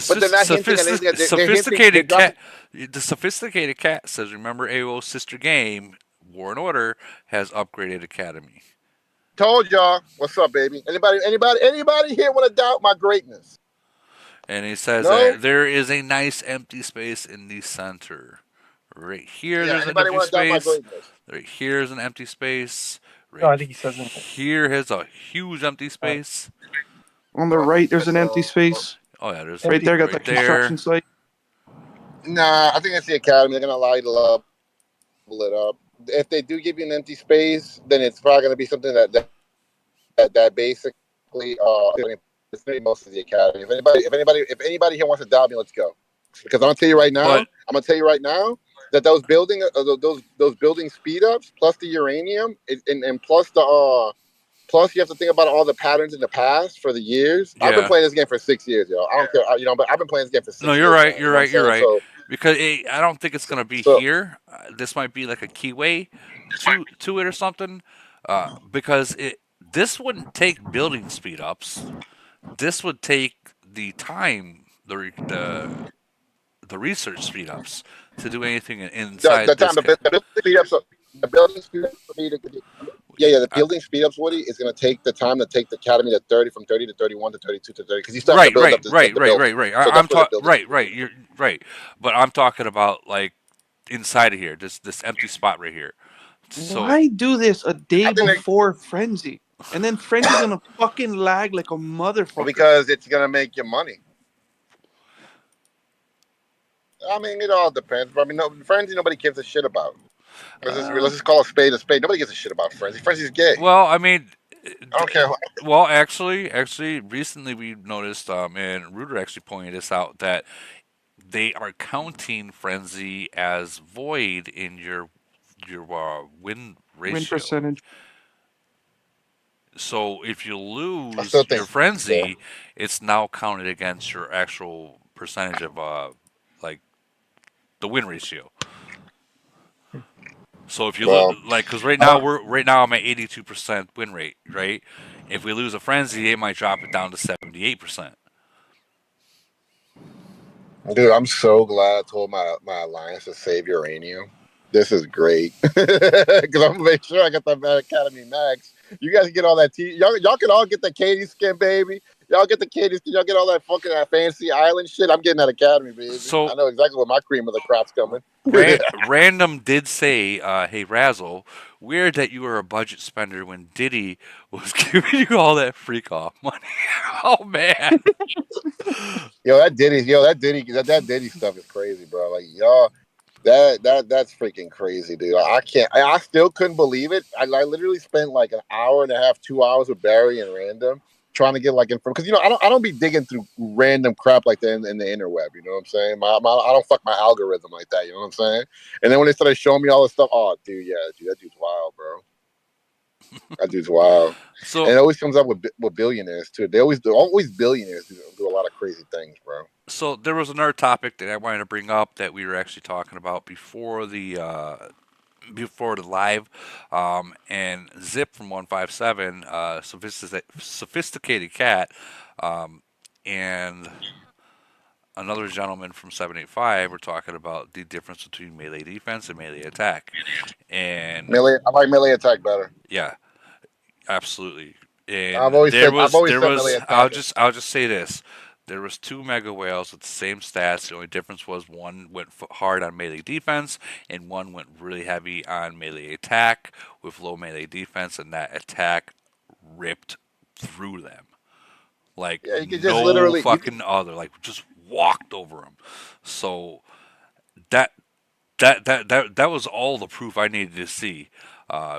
but they're not hinting at anything. They're hinting. They're sophisticated dropping. cat. The sophisticated cat says, "Remember, AO's sister game, War and Order, has upgraded Academy." Told y'all. What's up, baby? Anybody here want to doubt my greatness? And he says No. that there is a nice empty space in the center. Right here, Yeah. there's an Anybody empty want to doubt my space. greatness? Right here is an empty space. no, I Right think he says in here has a huge empty space. On the right, there's an empty So, space. Oh yeah, there's Right there, got the right construction there. site. nah, I think it's the academy. They're gonna allow you to level it up. If they do give you an empty space, then it's probably gonna be something that basically it's gonna be most of the academy. If anybody here wants to doubt me, let's go. Because I'm gonna tell you right now, that those building speed ups plus the uranium and plus plus you have to think about all the patterns in the past for the years. I've been Yeah. playing this game for 6 years, yo. I don't care, but I've been playing this game for No, 6 years now. You know what I'm You're saying? right. Because I don't think it's gonna be So here. This might be like a keyway to it or something. Because this wouldn't take building speed ups. This would take the time the research speed ups to do anything the inside time this. the building speed ups, the building speed ups would be the building speed ups, Woody, is going to take the time to take the academy to 30 from 30 to 31 to 32 to 30 because you still have to build up the building. So I'm that's where the talking building. right. You're right, but I'm talking about like inside of here, this empty spot right here. So Why do this a day I think before Frenzy? And then Frenzy's gonna fucking lag like a motherfucker. because it's going to make you money. I mean, it all depends. But I mean, Frenzy, nobody gives a shit about. Let's just call a spade a spade. Nobody gives a shit about Frenzy. Frenzy's gay. well, I mean, I don't care. well, actually, recently we noticed, and Reuter actually pointed this out that they are counting Frenzy as void in your win ratio. Win percentage. So if you I lose still think your Frenzy, it's now counted against your actual percentage of like the win ratio. So if you Well, like, because right now I'm at 82% win rate, right? If we lose a Frenzy, it might drop it down to 78%. dude, I'm so glad I told my alliance to save uranium. This is great because I'm gonna make sure I get that Academy Max. You guys get all that y'all can all get the Caddy skin, baby. Y'all get the Caddy skin. Y'all get all that fucking fancy island shit. I'm getting that Academy, baby. So I know exactly where my cream of the crop's coming. Random did say, "Hey Razzle, weird that you were a budget spender when Diddy was giving you all that freak off money." Oh man. That Diddy stuff is crazy, bro. Like y'all. That's freaking crazy, dude. I can't. I still couldn't believe it. I literally spent like an hour and a half, 2 hours with Barry and Random trying to get like info because I don't be digging through random crap like that in the interweb. You know what I'm saying? I don't fuck my algorithm like that. You know what I'm saying? And then when they started showing me all this stuff, oh, dude, yeah, dude, that dude's wild, bro. That dude's wild. So and it always comes up with billionaires too. They always billionaires do a lot of crazy things, bro. So there was another topic that I wanted to bring up that we were actually talking about before the live, and Zip from 157, sophisticated cat, and another gentleman from 785 were talking about the difference between melee defense and melee attack, and Melee. I like melee attack better. yeah, absolutely. I've And always said melee I'll attack. just say this. There was two mega whales with the same stats. The only difference was one went hard on melee defense, and one went really heavy on melee attack with low melee defense, and that attack ripped through them like Yeah, you could just no literally. fucking other. Like just walked over them. So that that was all the proof I needed to see,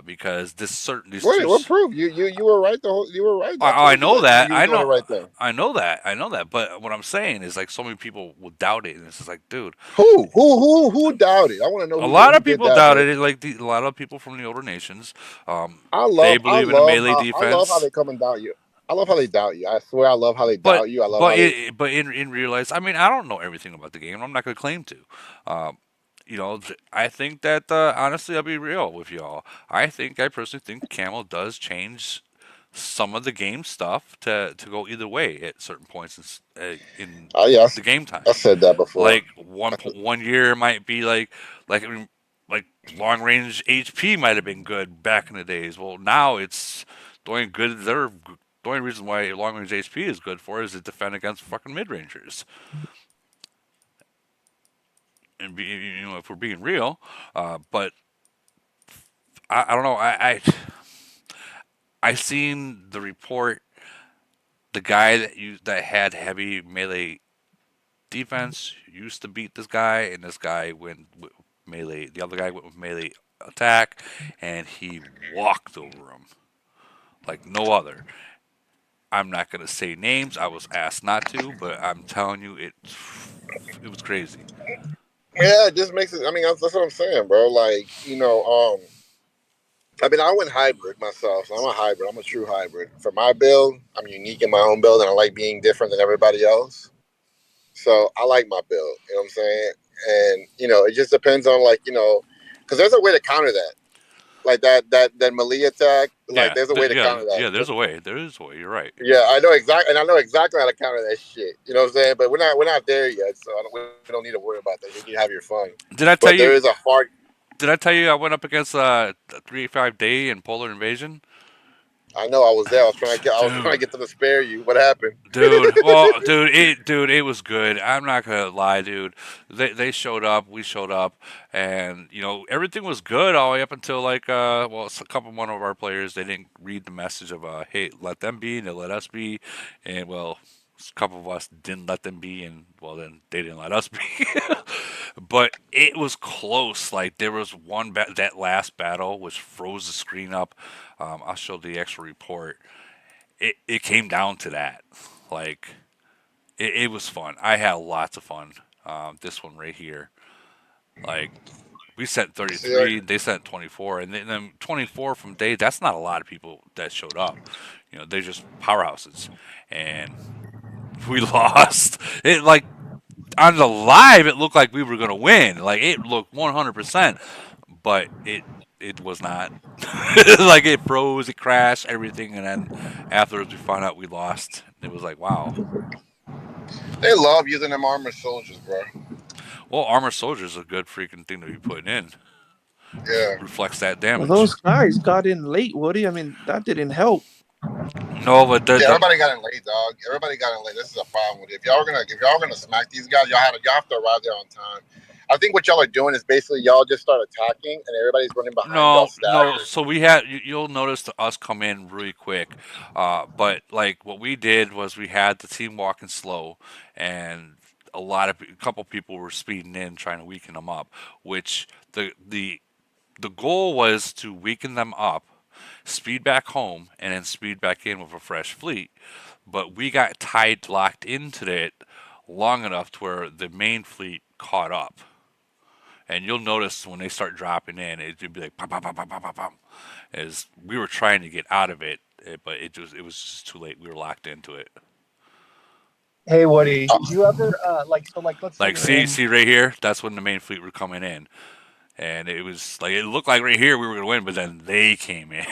because these two. What proof? You were right. You were right. I I told you know that that. you were doing the right thing. I know that. But what I'm saying is, like, so many people will doubt it, and it's just like, dude, Who doubted? I want to know. a lot who of did people that, doubted bro. it. Like a lot of people from the older nations, I they love, believe in a melee I love how defense. they come and doubt you. I love how they doubt you. I swear, I love how they But doubt you. I love how they. but in real life, I mean, I don't know everything about the game. I'm not going to claim to. Um, I think that honestly, I'll be real with y'all. I personally think Camel does change some of the game stuff to go either way at certain points in Yeah, the game time. I said that before. Like one year might be like I mean, like long range HP might have been good back in the days. Well, now it's doing good. The only reason why long range HP is good for is to defend against fucking mid rangers. And if we're being real, but I don't know. I seen the report. The guy that had heavy melee defense used to beat this guy, and this guy went with melee. The other guy went with melee attack, and he walked over him like no other. I'm not gonna say names. I was asked not to, but I'm telling you, it was crazy. Yeah, it just makes it. I mean, that's what I'm saying, bro. Like, I mean, I went hybrid myself. So I'm a hybrid. I'm a true hybrid. For my build, I'm unique in my own build, and I like being different than everybody else. So I like my build. You know what I'm saying? And it just depends on because there's a way to counter that. Like that melee attack. Like there's a way to counter that. Yeah, there's a way. There is a way. You're right. Yeah, I know exactly, and I know exactly how to counter that shit. You know what I'm saying? But we're not there yet, so we don't need to worry about that. You can have your fun. Did I tell But there you? is a hard. Did I tell you I went up against 385 Day in Polar Invasion? I know I was there. I was trying to get them to spare you. What happened, dude? Well, it was good. I'm not gonna lie, dude. They showed up, we showed up, and everything was good all the way up until it's one of our players, they didn't read the message of hey, let them be, and they let us be, and a couple of us didn't let them be, and well, then they didn't let us be. But it was close. Like there was that last battle which froze the screen up. I'll show the actual report. It came down to that. Like it was fun. I had lots of fun. This one right here. Like we sent 33, they sent 24, and then 24 from Day. That's not a lot of people that showed up. They're just powerhouses, and we lost. It like on the live, it looked like we were gonna win. Like it looked 100%, but it was not. Like it froze, it crashed, everything, and then afterwards we found out we lost. It was like, wow. They love using them armored soldiers, bro. Well, armor soldiers is a good freaking thing to be putting in. Yeah. Reflects that damage. Well, those guys got in late, Woody. I mean, that didn't help. No, but everybody got in late, dog. Everybody got in late. This is a problem with it. If y'all gonna smack these guys, y'all have to arrive there on time. I think what y'all are doing is basically y'all just start attacking and everybody's running behind y'all. No. So you'll notice us come in really quick, but like what we did was we had the team walking slow, and a couple people were speeding in trying to weaken them up, which the goal was to weaken them up, speed back home, and then speed back in with a fresh fleet. But we got locked into it long enough to where the main fleet caught up. And you'll notice when they start dropping in, it'd be like pop, pop, pop, pop, pop, pop, pop. As we were trying to get out of it, but it was just too late. We were locked into it. Hey Woody, do you ever let's see right here? That's when the main fleet were coming in. And it was like it looked like right here we were gonna win, but then they came in.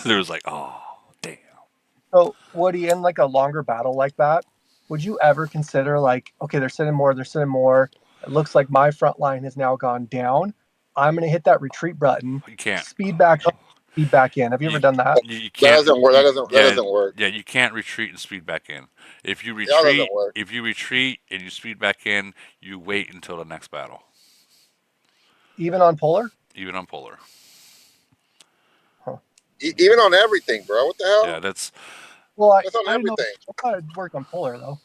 There was like, oh damn. So Woody, in like a longer battle like that, would you ever consider like, okay, they're sending more, it looks like my front line has now gone down. I'm going to hit that retreat button, You can't. speed back up, speed back in. Have you ever done that? You That can't. doesn't work. That doesn't Yeah, work. yeah. You can't retreat and speed back in. If you That doesn't retreat, work. if you retreat and you speed back in, you wait until the next battle, Even on polar? even on polar. Even on everything, bro. What the hell? Yeah, that's Well, That's on I didn't know. everything. I thought it'd work on polar though.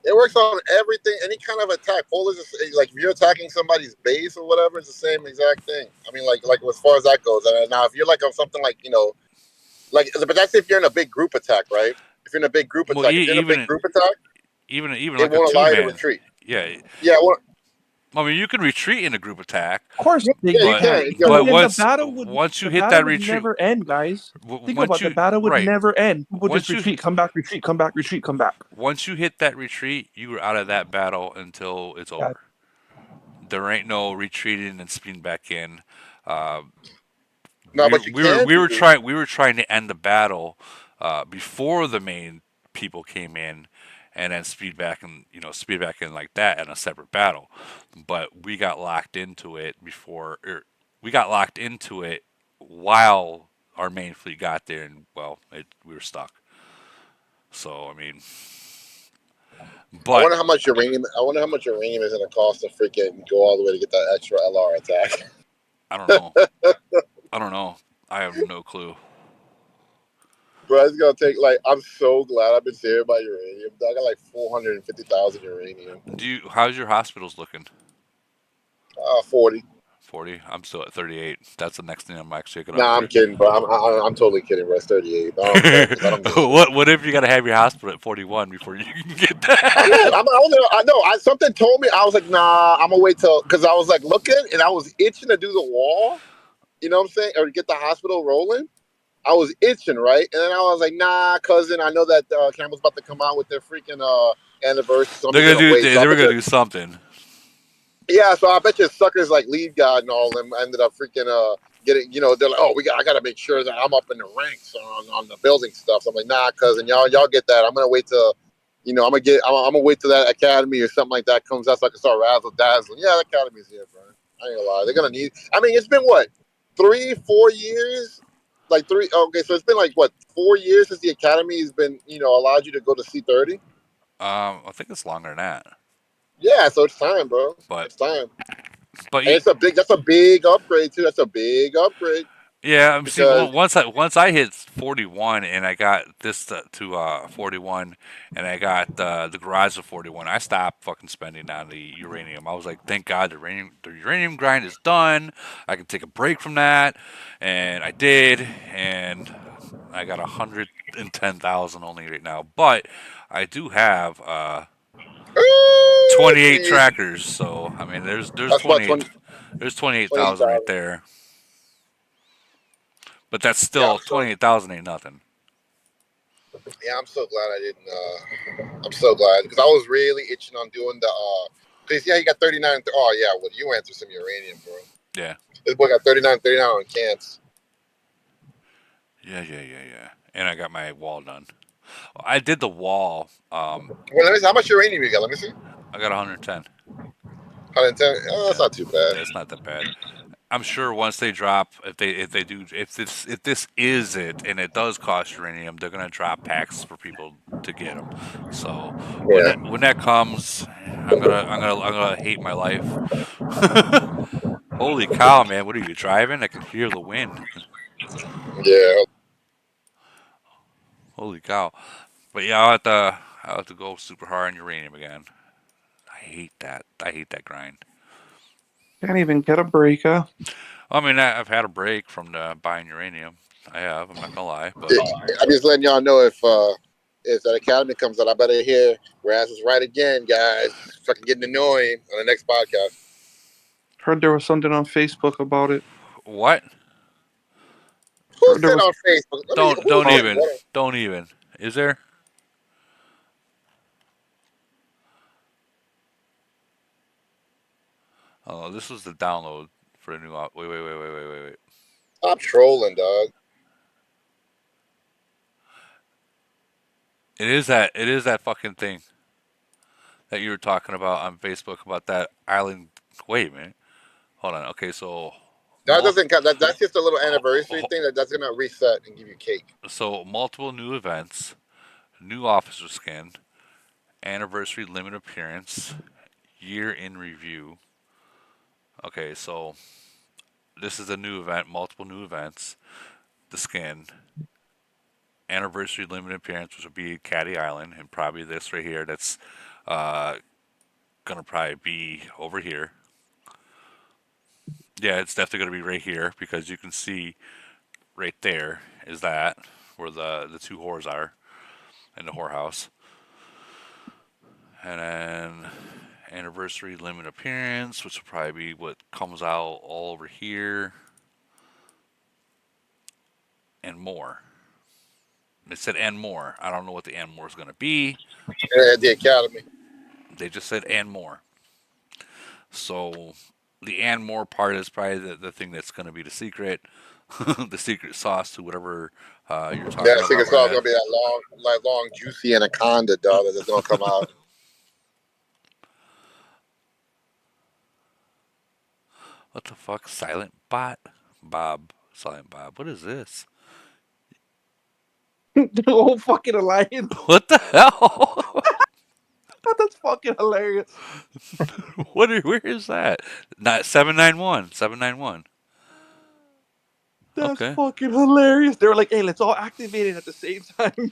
It works on everything. Any kind of attack. Polar is like if you're attacking somebody's base or whatever, it's the same exact thing. I mean, like as far as that goes. Now, if you're like on something like but that's if you're in a big group attack, right? If you're in a big group well, attack, if you're in a big group attack, even it like a won't allow you to 2-man. retreat. Yeah, Yeah, well, I mean you can retreat in a group attack, Of course, they yeah, you but can. But but then once the battle would once you the hit battle that would retreat, never end, guys. Think once about it, the you battle would right, never end. People just once you retreat, come back, retreat, come back, retreat, come back. once you hit that retreat, you are out of that battle until it's Yeah. over. There ain't no retreating and speeding back in. Uh, No, but you can we were do. trying to end the battle before the main people came in, and then speed back in like that in a separate battle. But we got locked into it we got locked into it while our main fleet got there, and well, we were stuck. So I mean, I but wonder how much uranium. I wonder how much uranium is going to cost to freaking go all the way to get that extra LR attack. I don't know. I don't know. I have no clue. Bro, it's gonna take I'm so glad I've been saving my uranium. I got like 450,000 uranium. How's your hospitals looking? 40. 40. I'm still at 38. That's the next thing I'm actually gonna Nah, I'm upgrade. kidding, bro. I'm totally kidding, bro. It's 38. I don't care, 'cause I don't give a shit. What if you gotta have your hospital at 41 before you can get I'm that? not, I know. Something told me I was like, nah. I'm gonna wait till because I was like looking and I was itching to do the wall. You know what I'm saying, or to get the hospital rolling. I was itching, right? And then I was like, nah, cousin. I know that Camel's about to come out with their freaking anniversary. So I'm They're just gonna gonna do. wait. So They were gonna do something. yeah, so I bet you suckers like Lead God and all of them ended up freaking getting. They're like, oh, I gotta make sure that I'm up in the ranks on the building stuff. So I'm like, nah, cousin, y'all get that. I'm gonna wait till. I'm gonna wait till that academy or something like that comes out so I can start razzle dazzling. Yeah, the academy's here, bro. I ain't gonna lie. They're gonna need. I mean, it's been what, 3-4 years? Like three. Okay, so it's been like what, 4 years since the academy has been allowed you to go to C30. I think it's longer than that. Yeah, so it's time, bro. But It's time. but And that's a big upgrade too. That's a big upgrade yeah. See, because once I hit 41 and I got this to 41 and I got the garage to 41, I stopped fucking spending on the uranium. I was like, thank God the uranium grind is done. I can take a break from that, and I did, and I got 110,000 only right now. But I do have 28 geez, trackers, so I mean, there's that's about 28 there's 28,000 right 20,000. there. But that's Yeah, still 28,000 ain't nothing. I'm so glad I didn't. I'm so glad because I was really itching on doing the. Cause yeah, he got 39. Oh yeah, well you went through some uranium, bro. Yeah. This boy got 39 on cans. Yeah. And I got my wall done. I did the wall. Well, let me see how much uranium you got. Let me see. I got 110. 110. Oh, that's not too bad. Yeah, it's not that bad. I'm sure once they drop, if this is it, and it does cost uranium, they're gonna drop packs for people to get them. So Yeah. when that comes, I'm gonna hate my life. Holy cow, man! What are you driving? I can hear the wind. Yeah. Holy cow! But yeah, I'll have to go super hard on uranium again. I hate that. I hate that grind. Can't even get a break, huh? I mean, I've had a break from buying uranium. I have. I'm not gonna lie, but I'm just letting y'all know if that academy comes out, I better hear Raz is right again, guys. Fucking getting annoying on the next podcast. Heard there was something on Facebook about it. what? Who There said was- on Facebook? Don't even. Is there? Oh, this was the download for a new. Wait. Stop trolling, dog. It is that fucking thing. that you were talking about on Facebook about that island. Wait a minute. Hold on. Okay, so That doesn't count. That's just a little anniversary thing. That's gonna reset and give you cake. so multiple new events, new officer skin, anniversary limit appearance, year in review. Okay, so this is a new event, multiple new events, the skin, anniversary limited appearance, which will be Cattie Island, and probably this right here. That's gonna probably be over here. Yeah, it's definitely gonna be right here because you can see right there is that where the two whores are in the whorehouse, and then anniversary limit appearance, which will probably be what comes out all over here, and more. It said and more. I don't know what the and more is going to be. Yeah, the academy. They just said and more. So the and more part is probably the thing that's going to be the secret, the secret sauce to whatever you're talking Yeah, about. I think it's all gonna be that long, juicy anaconda, dog, that's gonna come out. What the fuck? Silent bot? Bob. Silent Bob. What is this? The whole fucking alliance. What the hell? That's fucking hilarious. Where is that? Not 791. 791. That's Okay. fucking hilarious. They were like, "Hey, let's all activate it at the same time."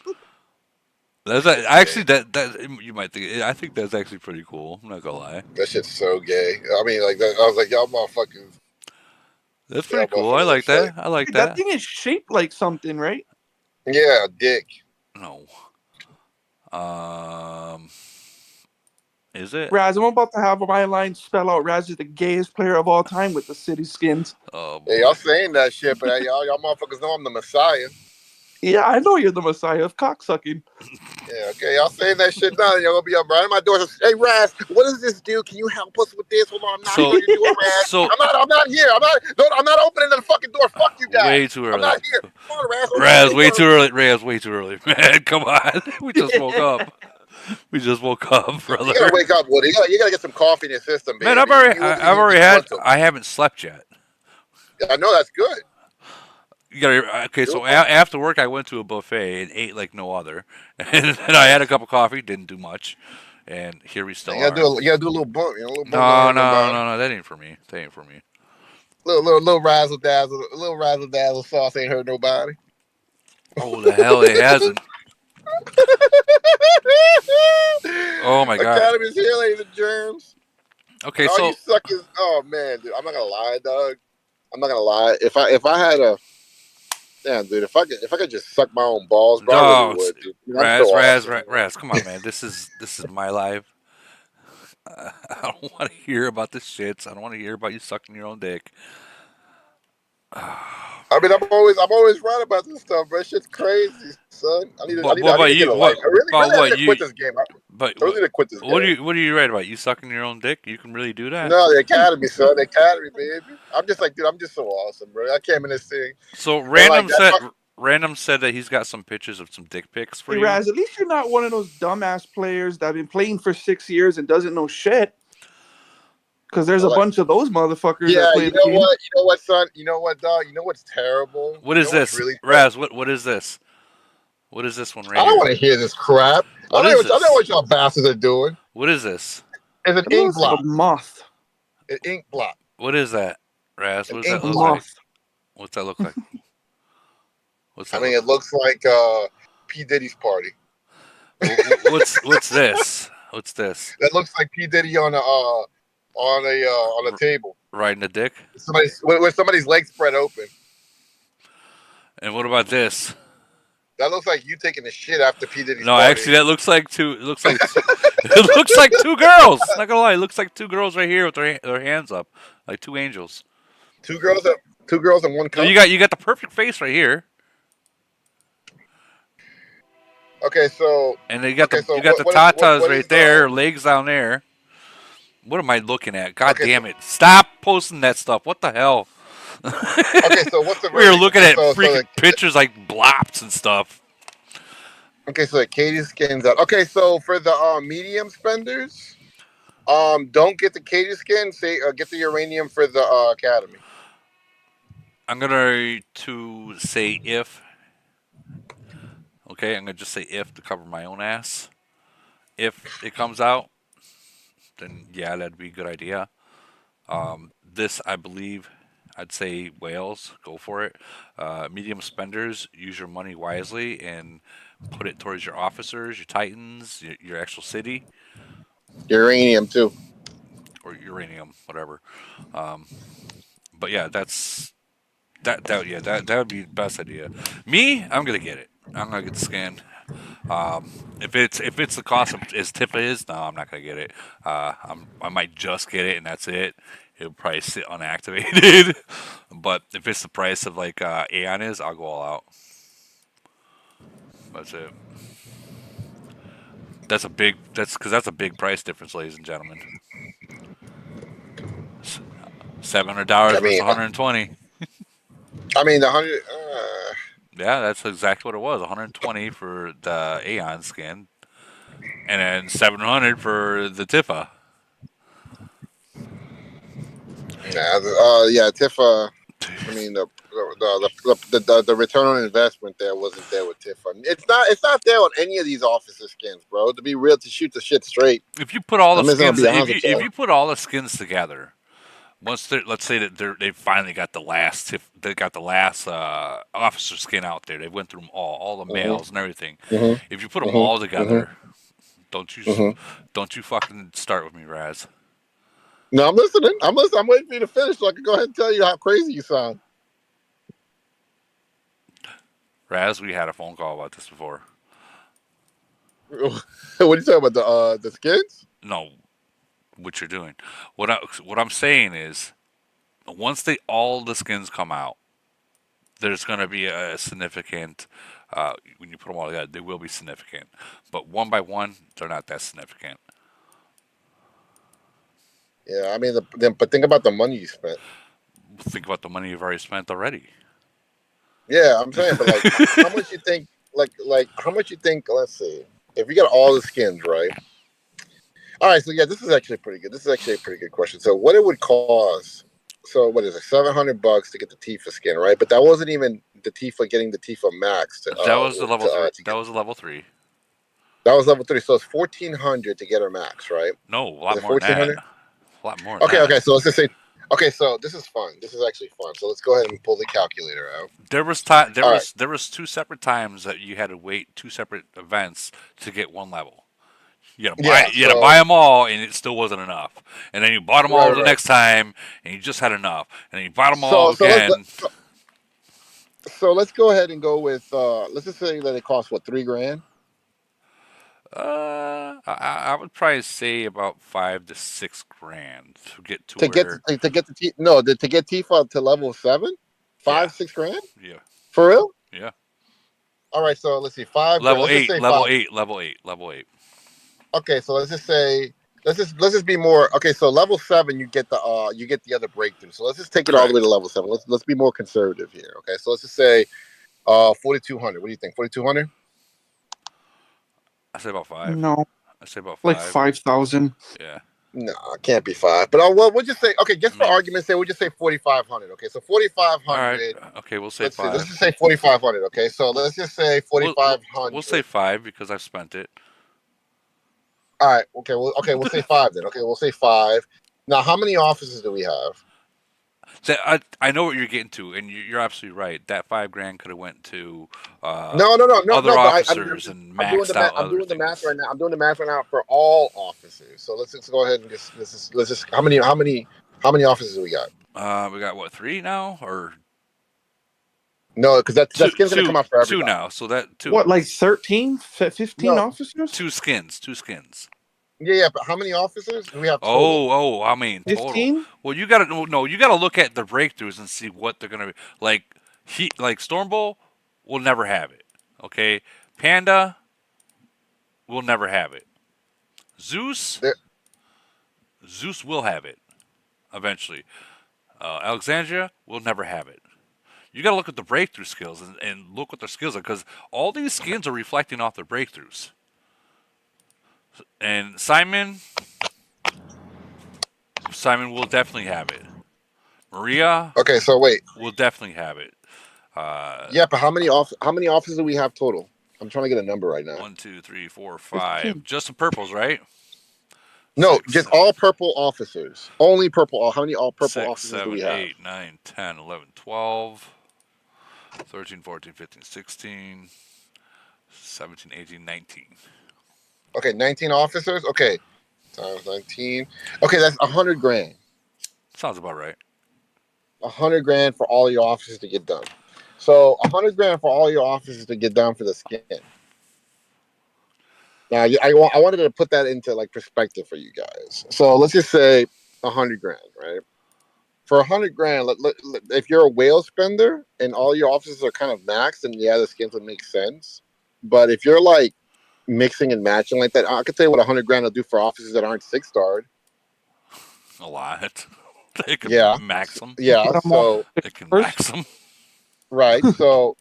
That's actually that you might think. I think that's actually pretty cool. I'm not gonna lie. That shit's so gay. I mean, like, I was like, y'all motherfuckers. That's pretty cool. I like that. I like Dude, that. that thing is shaped like something, right? Yeah, dick. No. Is it? Raz, I'm about to have my line spell out Raz is the gayest player of all time with the city skins. Oh, Yeah, y'all saying that shit, but y'all motherfuckers know I'm the Messiah. Yeah, I know you're the Messiah of cocksucking. Yeah, okay, y'all saying that shit now. Y'all gonna be up right at my door. Hey, Raz, what does this do? Can you help us with this? Hold on, I'm knocking on your door, Raz. I'm not here. I'm not opening the fucking door. Fuck you guys. Way too early. I'm not here. Come on, Raz. Raz, way too early. Raz, way too early. Man, come on. We just woke up. We just woke up, brother. You gotta wake up, Woody. You gotta get some coffee in your system, baby. Man, I've already had. I haven't slept yet. I know that's good. You gotta, okay, so after work, I went to a buffet and ate like no other, and then I had a cup of coffee, didn't do much, and here we still are. You gotta do a little bump, you know, a little No, bump. that ain't for me. That ain't for me. Little razzle dazzle sauce ain't hurt nobody. Oh, the hell it hasn't. Oh my god. Academy's here, ladies and germs. Okay, and all you suckers. Oh man, dude, I'm not gonna lie, dog. I'm not gonna lie. If I had a damn, dude, if I could just suck my own balls, bro, I really would, dude. Raz, come on, man. This is my life. I don't want to hear about the shits. I don't want to hear about you sucking your own dick. I mean, I'm always right about this stuff, bro. Shit's crazy, son. I need to get a life. I really need to quit this game. I really need to quit this game. What are you right about? You sucking your own dick? You can really do that? No, the academy, son. The academy, baby. I'm just like, dude, I'm just so awesome, bro. I came in this thing. So Random said that he's got some pictures of some dick pics for you. Raz, at least you're not one of those dumbass players that have been playing for 6 years and doesn't know shit. Because there's a bunch of those motherfuckers. Yeah, that play you know what, son? You know what, dog? You know what's terrible? What is this? Really Raz, what is this? What is this one right here? I don't want to hear this crap. I know what y'all bastards are doing. What is this? It's an ink blot. Moth. An ink blot. What is that, Raz? What does that look like? What's that look like? It looks like P. Diddy's party. What's this? What's this? That looks like P. Diddy on a table. Riding a dick? With somebody's legs spread open. And what about this? That looks like you taking a shit after P. Diddy's No, party. actually, that looks like two. It looks like it looks like two girls. Not gonna lie, it looks like two girls right here with their hands up, like two angels. Two girls and one cup. No, you got the perfect face right here. Okay, so and you got the tatas right there, legs down there. What am I looking at? God damn it! Stop posting that stuff. What the hell? Okay, so what's the? We were looking at freaking pictures like blops and stuff. Okay, so the Caddy skins out. Okay, so for the medium spenders, don't get the Caddy skin. Say get the uranium for the academy. I'm gonna to say if. Okay, I'm gonna just say if to cover my own ass. If it comes out, then yeah, that'd be a good idea. This, I believe, I'd say whales, go for it. Medium spenders, use your money wisely and put it towards your officers, your titans, your actual city, Uranium too. or uranium, whatever. Um, but yeah, that would be the best idea. Me, I'm gonna get it. I'm gonna get the skin. If it's the cost of as Tifa is, no, I'm not gonna get it. I might just get it and that's it. It'll probably sit unactivated. But if it's the price of like Aeon is, I'll go all out. That's it. That's a big price difference, ladies and gentlemen. $700 I versus mean, 120. the 100. Yeah, that's exactly what it was. 120 for the Aeon skin, and then 700 for the Tifa. Yeah, Tifa. I mean, the return on investment there wasn't there with Tifa. It's not there on any of these officer skins, bro. To be real, to shoot the shit straight. If you put all the I'm just gonna skins, be honest with if you. you put all the skins together, let's say that they finally got the last officer skin out there. They went through them all the Mhm, males and everything. mhm, If you put them mhm, all mhm, together, don't you mhm. don't you fucking start with me, Raz. No, I'm listening. I'm listening. I'm waiting for you to finish so I can go ahead and tell you how crazy you sound. Raz, we had a phone call about this before. What are you talking about? The skins? No, what you're doing. What I'm saying is, once all the skins come out, there's going to be a significant. When you put them all together, they will be significant. But one by one, they're not that significant. Yeah, I mean, but think about the money you spent. Think about the money you've already spent already. Yeah, I'm saying, but like, how much you think? Like, how much you think? Let's see. If you got all the skins, right? All right, so yeah, this is actually pretty good. This is actually a pretty good question. So, what it would cost? So, what is it? $700 to get the Tifa skin, right? But that wasn't even the Tifa getting the Tifa Max to That was the level three. to That get. was the level 3. That was level 3, so it's 1400 to get her max, right? No, a Is lot it more than that. 1400? A lot more than Okay, that. okay. So let's just say. Okay, so this is fun. This is actually fun. So let's go ahead and pull the calculator out. There was time. All right. There was 2 separate times that you had to wait 2 separate events to get one level. You gotta Yeah. you gotta buy them all, and it still wasn't enough. And then you bought them all Right, the right. next time, and you just had enough. And then you bought them all So so let's again. so let's go ahead and go with let's just say that it costs what, $3,000 I would probably say about 5 to 6 grand to get to to get where. to get Tifa to level 7, Yeah, 5-6 grand yeah, for real. yeah. All right, so let's see, 5 grand. Level Let's just 8, say level 5. 8, level 8, level 8. Okay, so let's just say let's just be more. Okay, so level 7 you get the other breakthrough. So let's just take it all the way to Correct. level 7. Let's be more conservative here. Okay, so let's just say 4,200. What do you think? 4,200? I say about 5. No, I say about like 5. 5,000. Yeah. No, it can't be 5. But well, we'll just say, okay, just I for mean, argument's sake, we'll just say 4,500. Okay, so all right. 4,500. Okay, we'll say Let's see. Let's 5. just say 4,500. Okay, so let's just say We'll say 4,500. 5 because I've spent it. All right. Okay. We'll say 5 then. Okay, we'll say 5. Now, how many offices do we have? So I know what you're getting to, and you're absolutely right. That 5 grand could have went to other No. But officers and I'm doing the maxed out I'm other doing the math things. right now. I'm doing the math right now for all officers. So let's just go ahead and let's just how many officers do we got? We got what, 3 now or No, because that two skin's gonna come out for two everybody. now? So that 2, What, like 13, 15 No, officers? 2 skins. yeah, but how many officers do we have total? I mean total. 15? Well, you gotta no, you gotta look at the breakthroughs and see what they're gonna be like. Like Stormbolt will never have it. Okay, Panda will never have it. Zeus There- Zeus will have it eventually. Alexandria will never have it. You got to look at the breakthrough skills and look what their skills are, because all these skins are reflecting off their breakthroughs. And Simon will definitely have it. Maria Okay, so wait. will definitely have it. Yeah, but how many offices do we have total? I'm trying to get a number right now. 1, 2, 3, 4, 5. Just the purples, right? No, 6, just 7, all purple officers. Only purple. How many all purple 6, officers do 7, we have? 8, 9, 10, 11, 12, 13, 14, 15, 16, 17, 18, 19. Okay, 19 officers. Okay, times 19. Okay, that's 100 grand. Sounds about right. 100 grand for all your officers to get done. So 100 grand for all your officers to get done for the skin. Now, I wanted to put that into like perspective for you guys. So let's just say 100 grand, right? For 100 grand, if you're a whale spender and all your officers are kind of maxed, then yeah, the skins would make sense. But if you're like mixing and matching like that, I could tell you what 100 grand will do for officers that aren't 6-starred. A lot. They can max them. Yeah, so they can max them. Right. So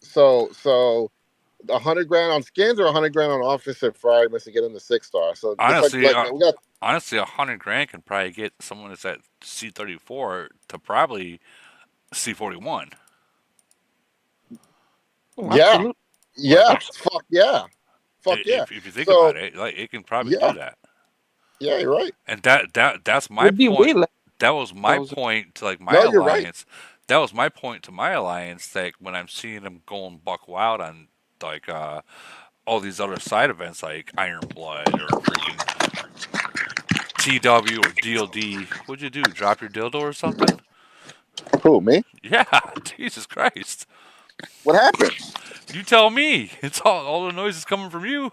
100 grand on skins or 100 grand on officer requirements to get into 6-star. So honestly, we got, honestly, 100 grand can probably get someone that's at C34 to probably C41. Yeah. Yeah. Fuck yeah. Fuck yeah. If you think about it, like it can probably do that. Yeah, you're right. And that's my point. That was my point to like my alliance. You're right. That was my point to my alliance. That when I'm seeing them going buck wild on like all these other side events like Iron Blood or freaking TW or DLD, what'd you do? Drop your dildo or something? Who, me? Yeah, Jesus Christ. What happened? You tell me. It's all the noise is coming from you.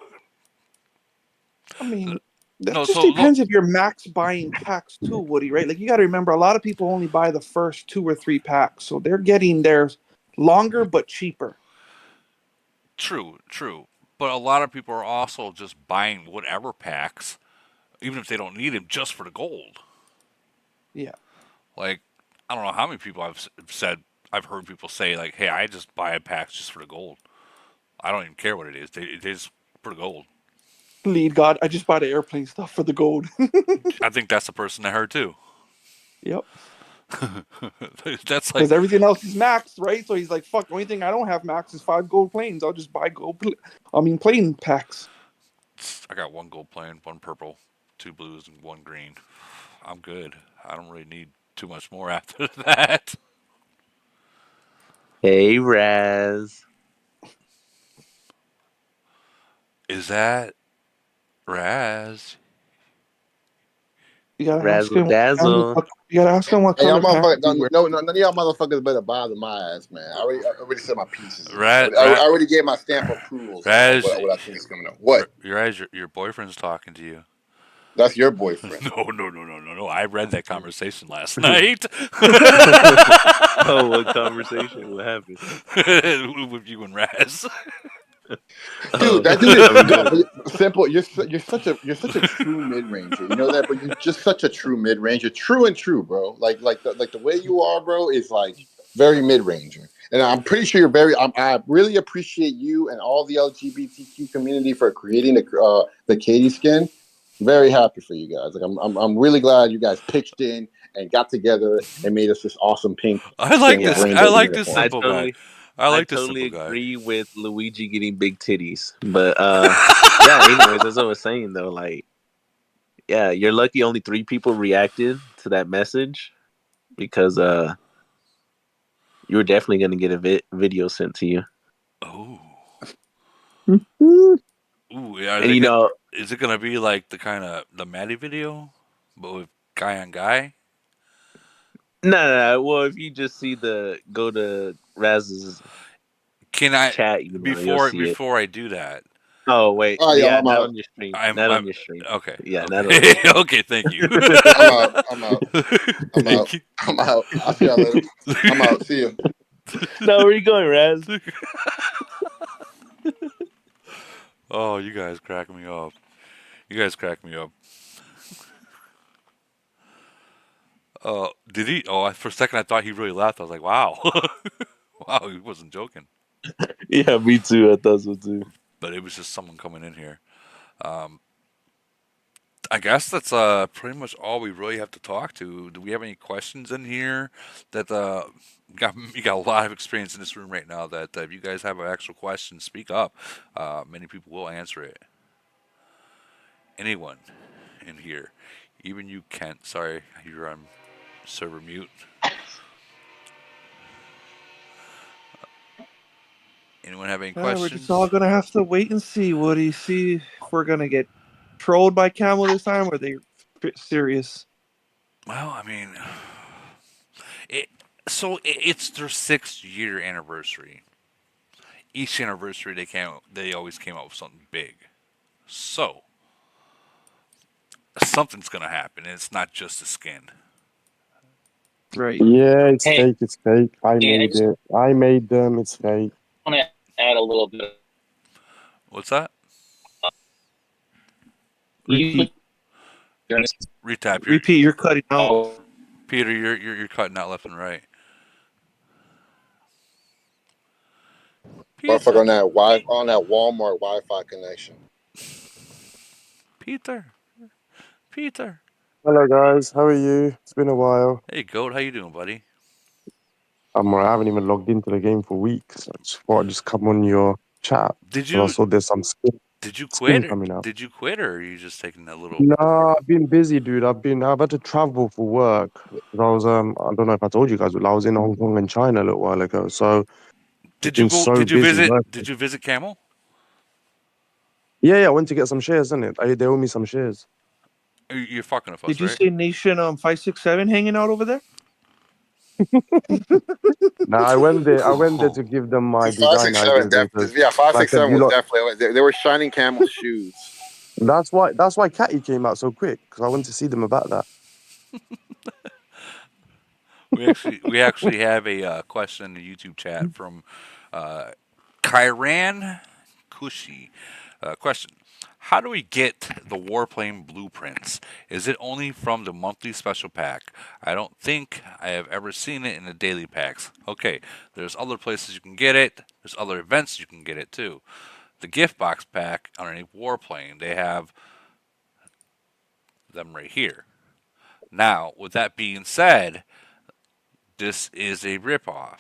I mean, that just depends if you're max buying packs too, Woody, right? Like you got to remember, a lot of people only buy the first 2 or 3 packs, so they're getting theirs longer but cheaper. True. But a lot of people are also just buying whatever packs, even if they don't need them, just for the gold. Yeah. Like, I don't know how many people I've heard people say, like, hey, I just buy packs just for the gold. I don't even care what it is. They just for the gold. Lead God, I just buy the airplane stuff for the gold. I think that's the person I heard too. Yep. That's like because everything else is maxed, right? So he's like, "Fuck, the only thing I don't have maxed is 5 gold planes. I'll just buy plane packs." I got 1 gold plane, 1 purple, 2 blues, and 1 green. I'm good. I don't really need too much more after that. Hey, Raz. Is that Raz? You gotta Razzle dazzle. You gotta ask him what Hey, color y'all pack he wears. none of y'all motherfuckers better bother my ass, man. I already said my pieces. Raz, I already gave my stamp of approval. Raz, what I think is coming up. What? Your boyfriend's talking to you. That's your boyfriend. No. I read that conversation last night. Oh, what conversation? What happened? With you and Raz. Dude, that dude is simple. You're such a true mid ranger. You know that, but you're just such a true mid ranger. True and true, bro. Like the way you are, bro, is like very mid ranger. And I'm pretty sure you're very. I really appreciate you and all the LGBTQ community for creating the Caddy skin. Very happy for you guys. Like I'm really glad you guys pitched in and got together and made us this awesome pink. I like this. I like this simple guy. I totally agree with Luigi getting big titties, but yeah. Anyways, as I was saying though, like, yeah, you're lucky only 3 people reacted to that message because you were definitely gonna get a video sent to you. Oh. Ooh, yeah. And is it gonna be like the Maddie video, but with guy on guy? No. Well, if you just go to Raz's chat, before I do that. Oh wait, yeah, not on your stream. Not on your stream. Okay. Yeah, okay. not on your stream. Okay, thank you. I'm out. I'll see y'all later. I'm out. See you. No, where you going, Raz? Oh, you guys crack me up. Did he? Oh, for a second I thought he really laughed. I was like, wow. Wow, he wasn't joking. Yeah, me too. I thought so too. But it was just someone coming in here. Um, I guess that's pretty much all we really have to talk to. Do we have any questions in here? That you got a lot of experience in this room right now. That if you guys have an actual question, speak up. Many people will answer it. Anyone in here, even you, Kent. Sorry, you're on server mute. Anyone have any We're questions? just all gonna have to wait and see, Woody. See if we're gonna get trolled by Camel this time, or are they serious? Well, I mean, it's their 6th-year anniversary. Each anniversary they always came out with something big. So something's gonna happen, and it's not just a skin. Right. Yeah, it's Hey, fake. It's fake. I yeah, I made just it. I made them. It's fake. want to add a little bit. What's that? Repeat. Retap. Repeat. You're cutting out. Peter, you're cutting out left and right. Motherfucker on that Walmart Wi-Fi connection. Peter. Hello, guys. How are you? It's been a while. Hey, Goat, how you doing, buddy? I'm alright. I haven't even logged into the game for weeks. I just thought I'd just come on your chat. Did And I you saw there's some skin quit? coming out. Did you quit, or are you just taking that little? No, I've been busy, dude. I've had to travel for work. I was I don't know if I told you guys, but I was in Hong Kong and China a little while ago. So Did you been go? so Did you busy visit? working. Did you visit Camel? Yeah, I went to get some shares, didn't it? They owe me some shares. You're fucking with us, Did you right? see Nation 567 hanging out over there? No, I went there to give them my design 567 ideas. Because, yeah, like I said, 567 was definitely they were shining Camel's shoes. that's why Cattie came out so quick, because I went to see them about that. We actually have a question in the YouTube chat from Kyran Kushi. Question: how do we get the warplane blueprints? Is it only from the monthly special pack? I don't think I have ever seen it in the daily packs. Okay, there's other places you can get it. There's other events you can get it too. The gift box pack underneath warplane, they have them right here. Now, with that being said, this is a ripoff.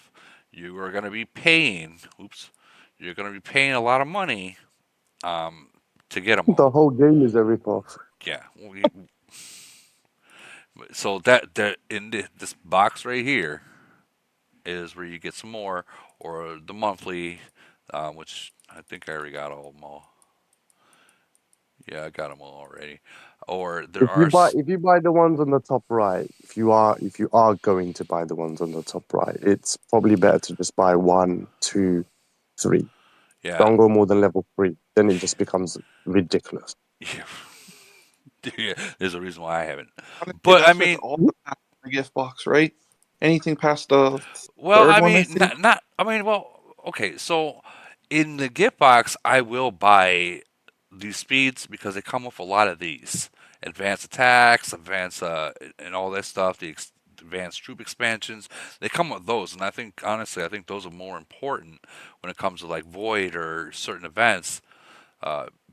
You are going to be paying. You're going to be paying a lot of money to get them all. The whole game is a ripoff. Yeah. So that in this box right here is where you get some more, or the monthly, which I think I already got all of them all. Yeah, I got them all already. Or If you buy the ones on the top right, if you are going to buy the ones on the top right, it's probably better to just buy 1, 2, 3. Yeah. Don't go more than level 3. Then it just becomes ridiculous. Yeah. Yeah, there's a reason why I haven't. Honestly, But I that's mean, all the gift box, right? Anything past the well, third I one, mean, think? not. I mean, well, okay. So in the gift box, I will buy these speeds because they come with a lot of these advanced attacks, advanced and all that stuff. The advanced troop expansions, they come with those, and I think honestly, I think those are more important when it comes to like void or certain events,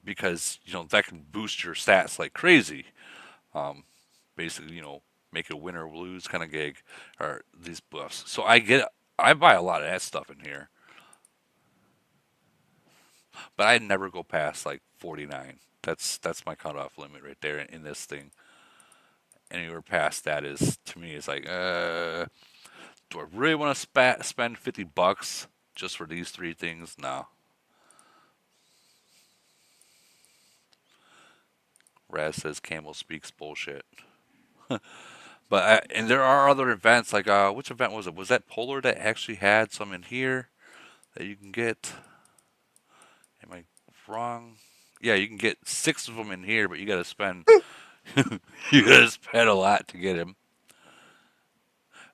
because that can boost your stats like crazy. Basically, make it win or lose kind of gig, or these buffs. So I buy a lot of that stuff in here, but I never go past like 49. That's my cutoff limit right there in this thing. Anywhere past that is, to me, is like, do I really want to spend $50 just for these 3 things? No. Raz says Camel speaks bullshit. But and there are other events, like which event was it? Was that Polar that actually had some in here that you can get? Am I wrong? Yeah, you can get 6 of them in here, but you got to spend a lot to get him.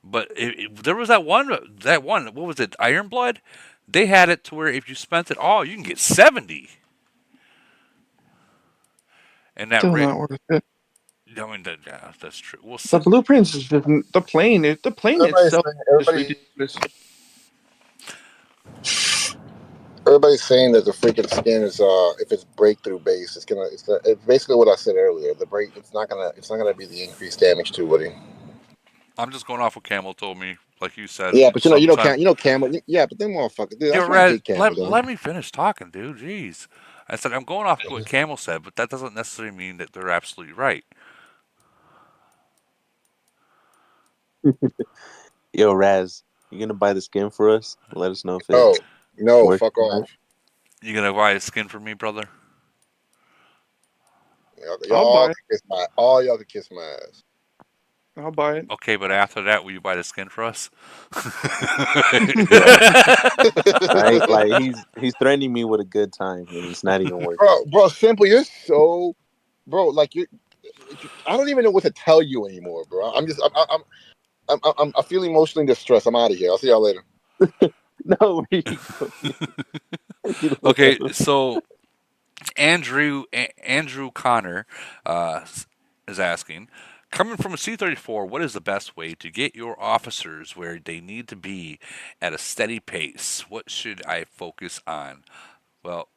But there was that one. What was it? Iron Blood. They had it to where if you spent it all, you can get 70. And that Still not worth it. I mean, that's true. We'll see. The blueprints is just the plane. The plane itself is ridiculous. Everybody's saying that the freaking skin is if it's breakthrough based, it's basically what I said earlier. It's not gonna be the increased damage to Woody. I'm just going off what Camel told me. Like you said, Yeah, but sometime. Camel. Yeah, but them motherfuckers, dude. Yo, That's why I Raz, hate Camel. let me finish talking, dude. Jeez. I said I'm going off what Camel said, but that doesn't necessarily mean that they're absolutely right. Yo, Raz, you gonna buy the skin for us? Let us know if it Oh no, works fuck or not. off. You gonna buy a skin for me, brother? I'll buy it. All y'all can kiss my ass. I'll buy it. Okay, but after that, will you buy the skin for us? Right? Like he's threatening me with a good time, and it's not even working. Bro, Simple, you're so, bro. Like I don't even know what to tell you anymore, bro. I feel emotionally distressed. I'm out of here. I'll see y'all later. No. Okay, so Andrew Connor is asking, coming from a C-34, what is the best way to get your officers where they need to be at a steady pace? What should I focus on? Well,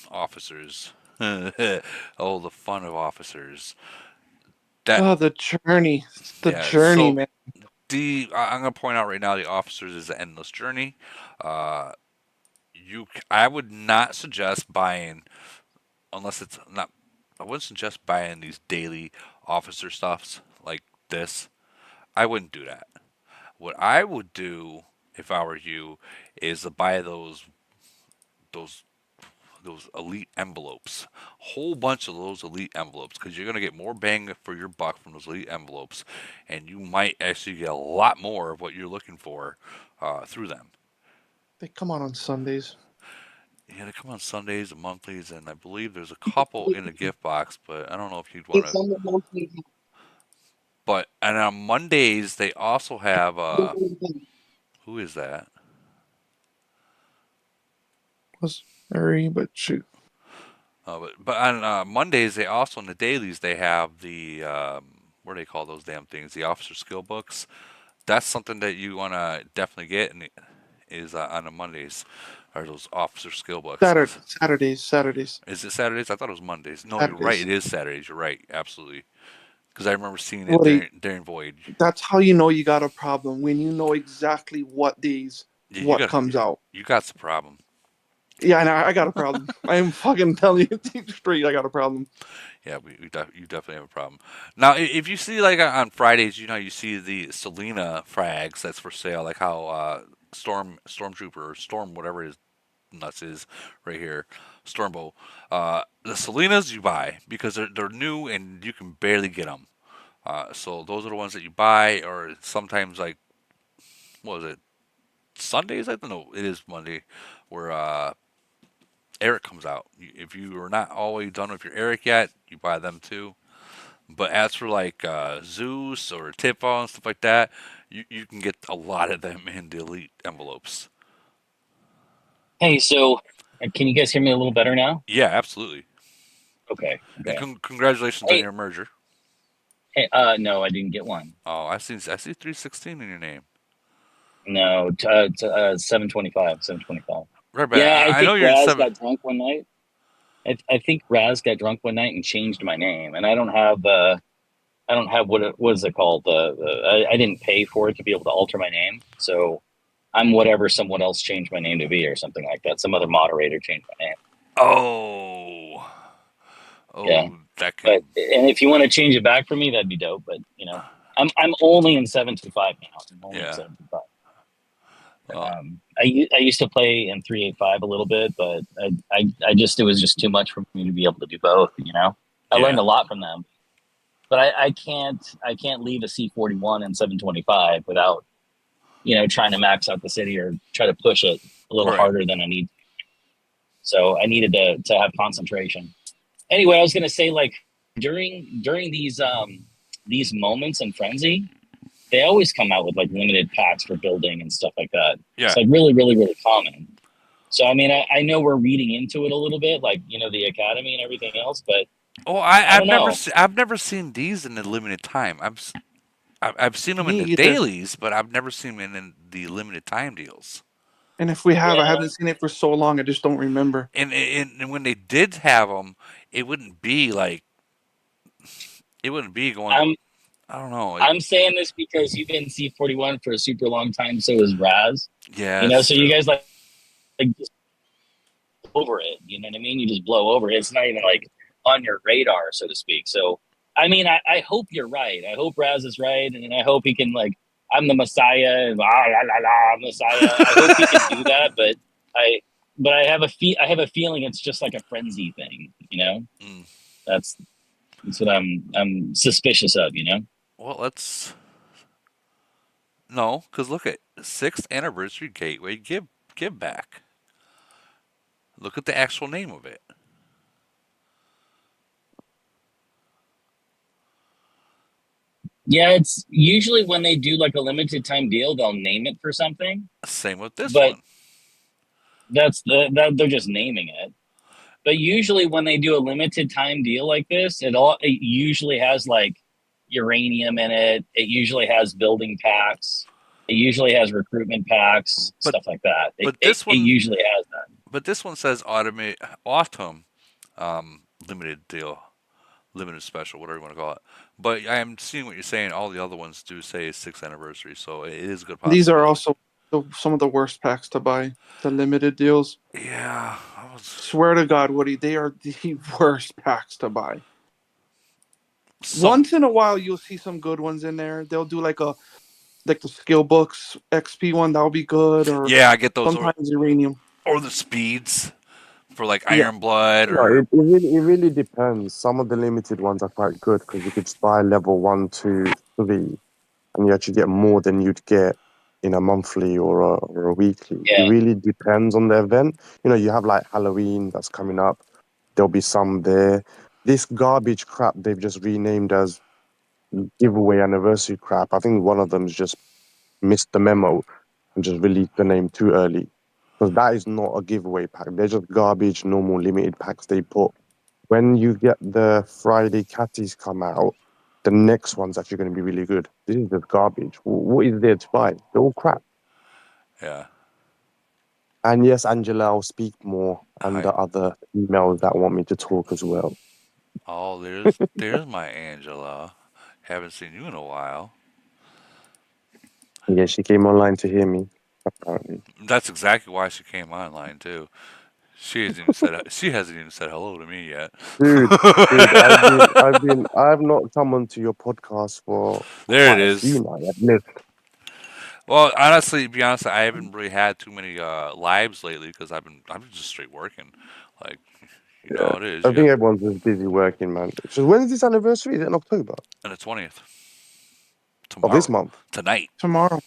officers. Oh, the fun of officers. The journey. The journey, so man. I'm going to point out right now, the officers is an endless journey. I would not suggest buying, unless it's not. I wouldn't suggest buying these daily officer stuffs like this. I wouldn't do that. What I would do if I were you is to buy those elite envelopes, whole bunch of those elite envelopes, because you're gonna get more bang for your buck from those elite envelopes, and you might actually get a lot more of what you're looking for through them. They come out on Sundays. Yeah, they come on Sundays and monthlies, and I believe there's a couple in the gift box, but I don't know if you'd want to. And on Mondays they also have who is that? Was very, but shoot. But on Mondays they also, in the dailies, they have the what do they call those damn things? The officer skill books. That's something that you want to definitely get, and is on the Mondays, are those officer skill books. Saturdays. Is it Saturdays? I thought it was Mondays. No, Saturdays. You're right. It is Saturdays. You're right. Absolutely. Because I remember seeing it during Void. That's how you know you got a problem, when you know exactly what days comes out. You got the problem. Yeah, I got a problem. I'm fucking telling you straight, I got a problem. Yeah, you definitely have a problem. Now, if you see, like, on Fridays, you see the Selena frags that's for sale, like how Stormtrooper or Storm, whatever his nuts is right here, Stormbow. The Selenas you buy because they're new and you can barely get them. So those are the ones that you buy, or sometimes, like, what was it, Sundays? I don't know. It is Monday, where Eric comes out. If you are not always done with your Eric yet, you buy them too. But as for like Zeus or Tifa and stuff like that, you can get a lot of them in the elite envelopes. Hey, so can you guys hear me a little better now? Yeah, absolutely. Okay. And congratulations on your merger. Hey, no, I didn't get one. Oh, I see 316 in your name. No, 725. Right, but yeah, I I know think you're Raz got drunk one night. I think Raz got drunk one night and changed my name, and I don't have what is it called? I didn't pay for it to be able to alter my name, so I'm whatever someone else changed my name to be, or something like that. Some other moderator changed my name. Oh, yeah. That could... and if you want to change it back for me, that'd be dope. But I'm only in 725 now. I'm only in 725. I used to play in 385 a little bit, but I just, it was just too much for me to be able to do both. I learned a lot from them, but I can't leave a C41 in 725 without trying to max out the city or try to push it a little harder than I need. So I needed to have concentration. Anyway, I was gonna say, like, during these moments in Frenzy, they always come out with like limited packs for building and stuff like that. Yeah. It's like really, really, really common. So I mean, I know we're reading into it a little bit, like the Academy and everything else, but I've never seen these in the limited time. I've seen them in the dailies, but I've never seen them in the limited time deals. And if we have, I Yeah. haven't seen it for so long, I just don't remember. And when they did have them, it wouldn't be like it wouldn't be going. I'm I don't know. I'm saying this because you've been C41 for a super long time. So is Raz. Yeah, You know, it's so true. you guys like just over it. You know what I mean? You just blow over it. It's not even like on your radar, so to speak. So, I mean, I hope you're right. I hope Raz is right, and I hope he can like, I'm the Messiah, and Messiah. I hope he can do that, but I, I have I have a feeling it's just like a frenzy thing. You know, Mm. that's what I'm suspicious of. You know. Well, let's no, because look at 6th anniversary gateway give back. Look at the actual name of it. Yeah, it's usually when they do like a limited time deal, they'll name it for something. Same with this But one. that they're just naming it. But usually when they do a limited time deal like this, it usually has like uranium in it. It usually has building packs. It usually has recruitment packs, But stuff like that. but this It one usually has that. but this one says autumn limited deal, limited special, whatever you want to call it. But I am seeing what you're saying. All the other ones do say 6th anniversary, so it is a good These are possibility. also some of the worst packs to buy. The limited deals. Yeah, Swear to God, Woody, they are the worst packs to buy. some Once in a while, you'll see some good ones in there. They'll do like the skill books XP one. That'll be good, or yeah, I get those sometimes uranium. or the speeds for like Yeah. Iron Blood No, or it really depends. Some of the limited ones are quite good because you could just buy level 1, 2, 3, and you actually get more than you'd get in a monthly or a weekly. It Yeah. really depends on the event. You have like Halloween that's coming up. There'll be some there. This garbage crap they've just renamed as giveaway anniversary crap. I think one of them's just missed the memo and just released the name too early. Because that is not a giveaway pack. They're just garbage, normal limited packs they put. When you get the Friday Catties come out, the next one's actually going to be really good. This is just garbage. What is there to buy? They're all crap. yeah. And yes, Angela, I'll speak more, and Hi. the other emails that want me to talk as well. Oh, there's my Angela. Haven't seen you in a while. Yeah, she came online to hear me, apparently. That's exactly why she came online too. She hasn't even said hello to me yet. Dude, I've not come onto your podcast for There it quite a is. few now. I've missed. Well, honestly, to be honest, I haven't really had too many lives lately because I've been just straight working. Like you know Yeah, how it is. I You think got everyone's just busy working, man. So when's this anniversary? Is it in October on the 20th of this tomorrow month? tonight, Tomorrow.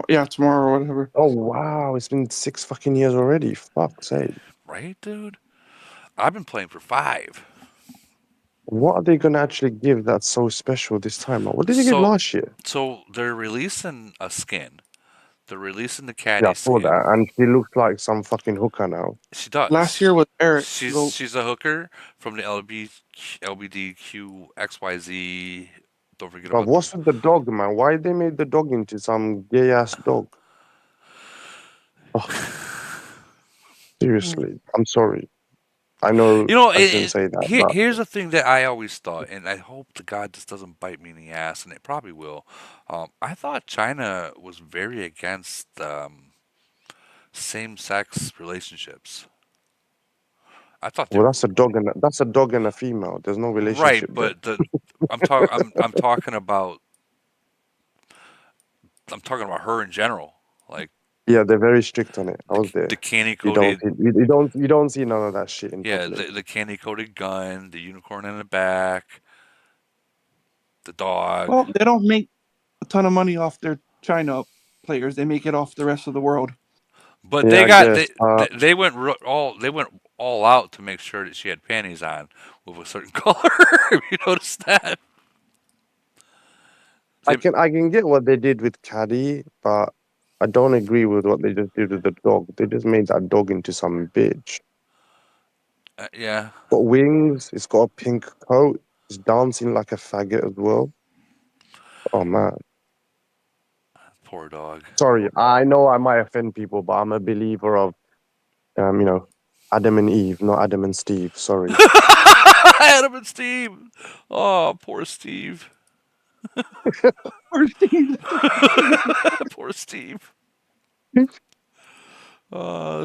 Yeah, tomorrow or whatever. Oh wow, it's been 6 fucking years already. Fuck's sake. right, dude? I've been playing for 5. What are they gonna actually give that's so special this time? What did they give So last year? so they're releasing a skin. They're releasing the Yeah, Caddy I saw skin. that, and she looks like some fucking hooker now. She Last does. year was Eric. She's a hooker from the LBDQ XYZ. Don't forget But about what's with the dog, man? Why they made the dog into some gay ass dog? Oh, seriously, I'm sorry. I know You know, I shouldn't say that, but here's the thing that I always thought, and I hope to God this doesn't bite me in the ass, and it probably will. I thought China was very against same-sex relationships. I thought they well, were that's a dog and a female. There's no right, relationship there. but I'm talking about her in general, like Yeah, they're very strict on it. I was the there. candy You don't coated, see you don't see none of that shit in yeah, public. the candy coated gun, the unicorn in the back, the dog. Well, they don't make a ton of money off their China players. They make it off the rest of the world. But Yeah, they I got guess. they went they went all out to make sure that she had panties on with a certain color. Have you noticed that? I They, can get what they did with Caddy, but I don't agree with what they just did with the dog. They just made that dog into some bitch. yeah, Got wings. It's got a pink coat. It's dancing like a faggot as well. Oh man. Poor dog. Sorry, I know I might offend people, but I'm a believer of, Adam and Eve, not Adam and Steve. Sorry. Adam and Steve. Oh, poor Steve. Poor Steve. Poor Steve.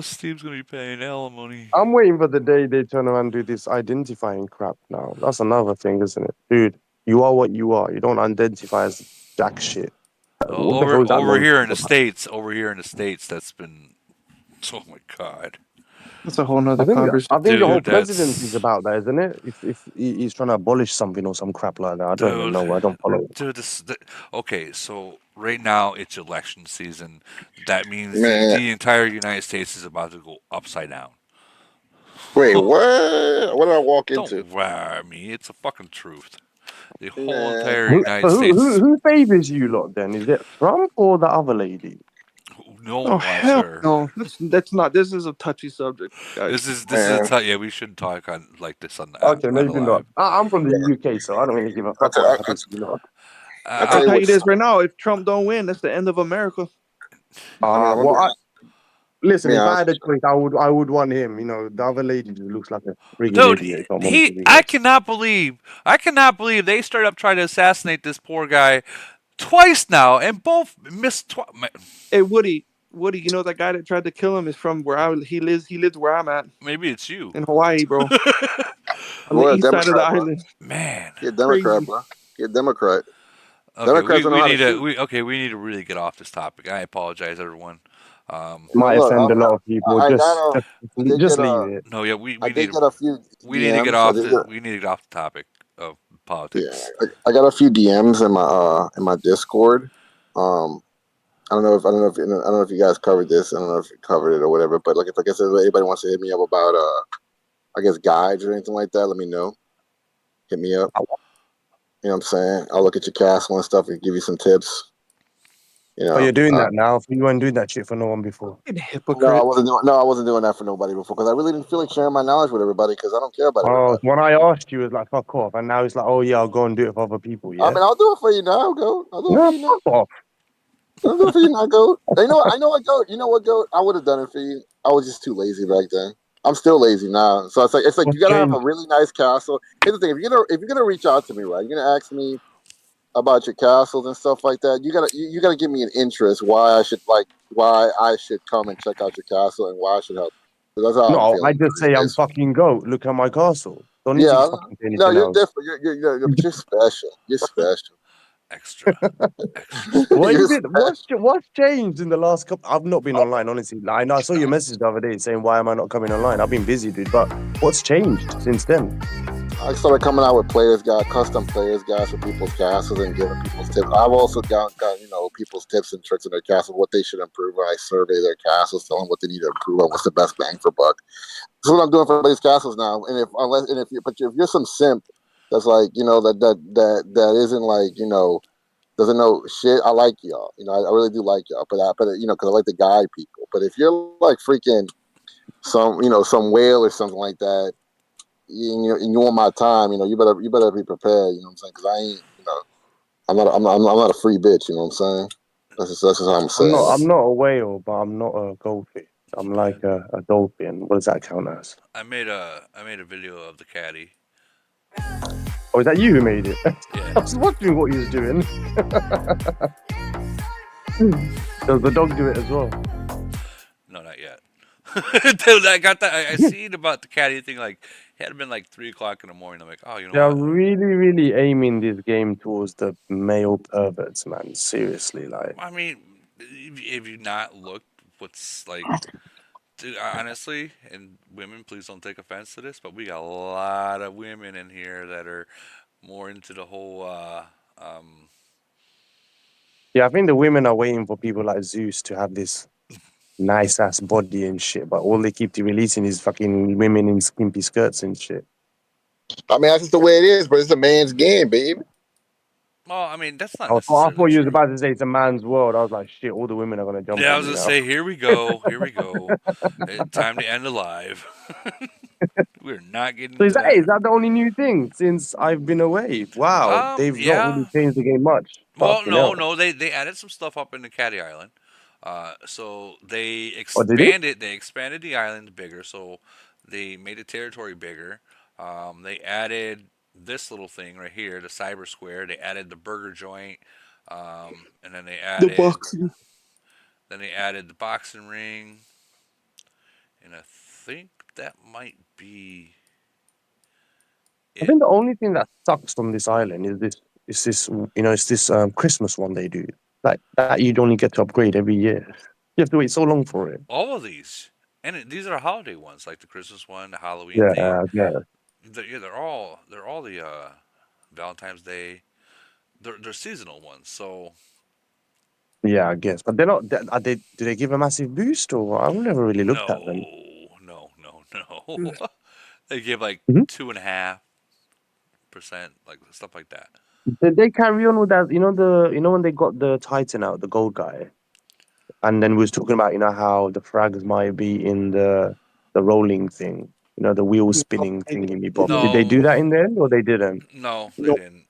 Steve's gonna be paying alimony. I'm waiting for the day they turn around and do this identifying crap now. That's another thing, isn't it? Dude, you are what you are. You don't identify as jack shit. What the hell is that Over here in the nonsense states, that's been. Oh my god. That's a whole nother about? conversation. I think the whole Dude, presidency is that's. about that, isn't it? If he's trying to abolish something or some crap like that. I don't even Dude, know. I don't follow it. dude, okay. So right now it's election season. That means Man. the entire United States is about to go upside down. Wait, what? What did I walk into? Don't lie me. It's a fucking truth. The whole Man. entire Who, United States. who favors you lot then? Is it Trump or the other lady? No Oh one wants hell her. no! That's not. This is a touchy subject, guys. This is Man. yeah. We shouldn't talk on like this on Okay, on maybe not. live. I'm from the UK, so I don't really give a fuck what happens. You know. I tell I'll you tell what. you this right now: if Trump don't win, that's the end of America. I'm Well, listen, be if I honest. had a choice, I would want him. You know, the other lady just looks like a friggin' Dude, idiot. If I'm honest with you I guys. cannot believe they started up trying to assassinate this poor guy twice now, and both missed twice. Hey, Woody, you know that guy that tried to kill him is from where he lives. He lives where I'm at Maybe it's you. in Hawaii, bro, on Boy, the a east side of the Democrat, bro. island. Man. He a Democrat, Crazy. bro. He a Democrat. Okay, Democrats don't know how to shoot. we need to really get off this topic. I apologize, everyone. Might Look, offend a lot of people. I Just, got I did just get leave it. No, yeah, I did get a few we need to get DMs. off we need to get off the topic of Yeah, politics. I got a few DMs in my Discord. I don't know if you guys covered this. I don't know if you covered it or whatever. But like, if I guess if anybody wants to hit me up about I guess guides or anything like that, let me know. Hit me up. You know what I'm saying? I'll look at your castle and stuff and give you some tips. You know. Oh, you're doing that now. You weren't doing that shit for no one before. No, I wasn't doing that for nobody before because I really didn't feel like sharing my knowledge with everybody because I don't care about Oh, everybody. when I asked you, it was like fuck off, and now it's like, oh yeah, I'll go and do it for other people. Yeah. I mean, I'll do it for you now, Goat. I'll do it No, for you now. fuck off. I'll do it for you now, Goat. You know what? I know what, Goat. You know what, Goat? I would have done it for you. I was just too lazy back then. I'm still lazy now. So it's like you gotta have a really nice castle. Here's the thing: if you're gonna reach out to me, right? You're gonna ask me about your castles and stuff like that. You gotta give me an interest why I should come and check out your castle and why I should help. That's how I'm No, feeling. I just say I'm fucking goat. Look at my castle. Don't need Yeah, to fucking say no, anything you're else. different. But you're special. You're special. Extra. What You're is it? What's changed in the last couple? I've not been online, honestly. Like, I know I saw your message the other day saying, "Why am I not coming online?" I've been busy, dude. But what's changed since then? I started coming out with custom players guides for people's castles and giving people's tips. I've also got people's tips and tricks in their castle, what they should improve. I survey their castles, tell them what they need to improve on, what's the best bang for buck. That's what I'm doing for everybody's castles now. And if you're some simp that's like that isn't like doesn't know shit, I like y'all. I really do like y'all, but because I like to guide people. But if you're like freaking some whale or something like that, and you want my time, you better be prepared. You know what I'm saying? Because I ain't, I'm not a free bitch. You know what I'm saying? That's just how I'm saying. I'm not a whale, but I'm not a goldfish. I'm like a dolphin. What does that count as? I made a video of the Caddy. Oh, is that you who made it? Yeah. I was watching what he was doing. Does the dog do it as well? No, not yet. Dude, I got that. I seen about the Caddy thing. Like, it had been like 3 o'clock in the morning. I'm like, oh, you know They're what? really, really aiming this game towards the male perverts, man. Seriously, like. I mean, if you not looked, what's like, dude, honestly, and women, please don't take offense to this, but we got a lot of women in here that are more into the whole. Yeah, I think the women are waiting for people like Zeus to have this nice ass body and shit, but all they keep releasing is fucking women in skimpy skirts and shit. I mean, that's just the way it is, but it's a man's game, baby. Well, I mean, that's not I necessarily thought you was true. about to say it's a man's world. I was like, shit, all the women are gonna jump Yeah, I on was me gonna now. say, here we go, here we go. Time to end the live. We're not getting So into is that. that the only new thing since I've been away? Wow, they've not really Yeah. changed the game much. Well, Fucking hell. no, they added some stuff up in the Caddy Island. So they Oh, did it? expanded the island bigger. So they made the territory bigger. They added this little thing right here, the cyber square. They added the burger joint, and The boxing. then they added the boxing ring, and I think that might be I it. think the only thing that sucks on this island is this it's this Christmas one they do. Like that you'd only get to upgrade every year. You have to wait so long for it. All of these, and these are holiday ones, like the Christmas one, the Halloween theme. Yeah, yeah. Yeah, they're all the Valentine's Day. They're seasonal ones. So Yeah, I guess. But they're not are they do they give a massive boost or I've never really looked at them. no. They give like Mhm. 2.5%, like stuff like that. Did they carry on with that? When they got the Titan out, the gold guy, and then we was talking about how the frags might be in the rolling thing, the wheel spinning thing in the bob. Did they do No, that in the end or they didn't? no, they Nope. didn't.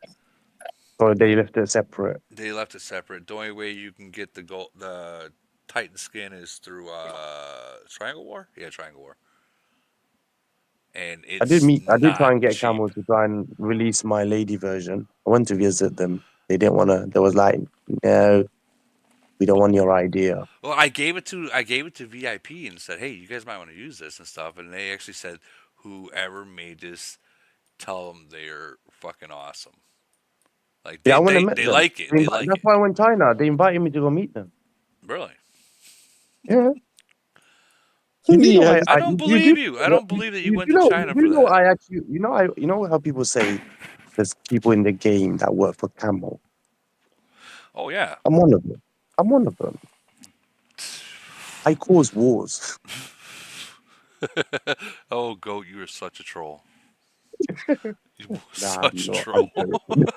Or they left it separate? They left it separate. The only way you can get the Titan skin is through Triangle War. Yeah, Triangle War, and it's I did try not and get cheap. Camel to try and release my lady version. I went to visit them. They didn't want to. They was like, no, we don't want your idea. Well, I gave it to VIP and said, hey, you guys might want to use this and stuff. And they actually said, whoever made this, tell them they're fucking awesome. Like Yeah, I went and met they them. like it. They like That's it. why I went to China. They invited me to go meet them. Really. Yeah. You do know Yeah, I don't you do believe you. I don't believe that you went to you China for do know that. I actually you know how people say there's people in the game that work for Camel. Oh yeah. I'm one of them. I'm one of them. I cause wars. Oh, goat, you are such a troll. You were Nah, I'm such a not. troll. I'm joking.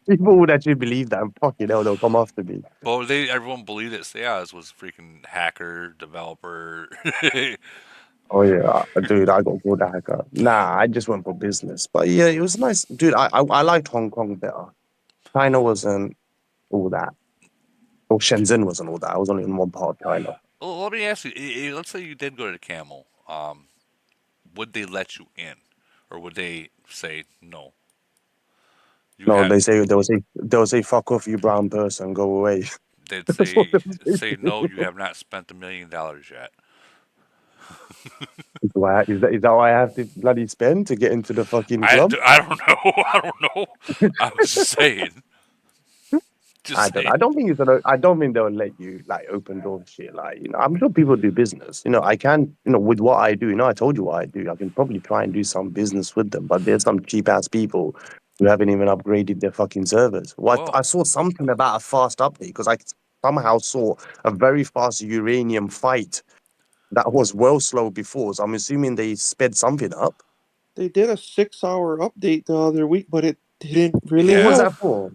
People would actually believe that. And fucking hell, they'll come after me. Well, everyone believed that Sayaz was freaking hacker, developer. Oh yeah, dude, I got called a hacker. Nah, I just went for business. But yeah, it was nice, dude. I liked Hong Kong better. China wasn't all that. Or Shenzhen wasn't all that. I was only in one part of China. Well, let me ask you. Let's say you did go to Camel. Would they let you in, or would they say no? You No, have. they'll say fuck off, you brown person, go away. They'd That's what say no. You have not spent $1 million yet. is that what I have to bloody spend to get into the fucking club? I don't know. I don't know. I was just saying. Just saying. I don't think I don't think they'll let you like open door shit. Like, I'm sure people do business. I can, with what I do, I told you what I do. I can probably try and do some business with them, but there's some cheap ass people who haven't even upgraded their fucking servers. What Well, I saw something about a fast update because I somehow saw a very fast uranium fight that was well slow before. So I'm assuming they sped something up. they did a 6-hour update the other week, but it didn't really What was yeah, help. that for?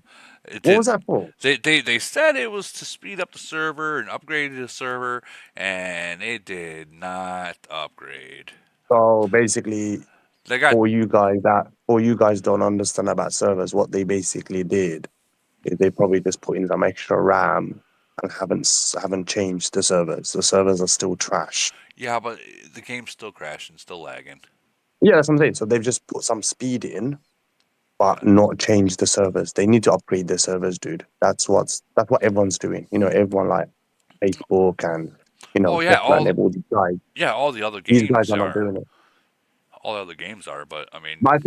it What was didn't. that for? They said it was to speed up the server and upgrade the server, and it did not upgrade. So basically, They got for you guys don't understand about servers, what they basically did is they probably just put in some extra RAM and haven't changed the servers. The servers are still trash. yeah, but the game's still crashing, still lagging. Yeah, that's what I'm saying. So they've just put some speed in, but not changed the servers. They need to upgrade their servers, dude. That's what everyone's doing. Everyone like Facebook and Oh yeah, Tesla and all these guys. all the other These guys games are not are. doing it. All the other games are, but I mean, But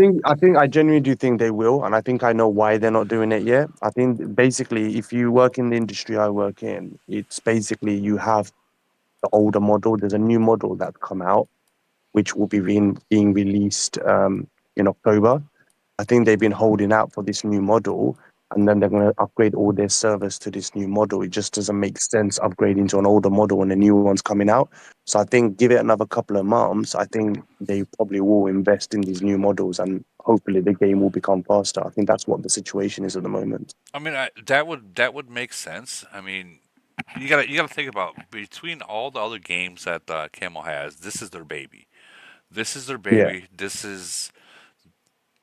I genuinely do think they will, and I think I know why they're not doing it yet. I think basically, if you work in the industry I work in, it's basically you have the older model. There's a new model that come out, which will be being released in October. I think they've been holding out for this new model, and then they're going to upgrade all their servers to this new model. It just doesn't make sense upgrading to an older model when the new one's coming out. So I think give it another couple of months. I think they probably will invest in these new models, and hopefully the game will become faster. I think that's what the situation is at the moment. I mean that would make sense. I mean, you gotta think about between all the other games that Camel has, this is their baby. This is their Yeah. baby. This is,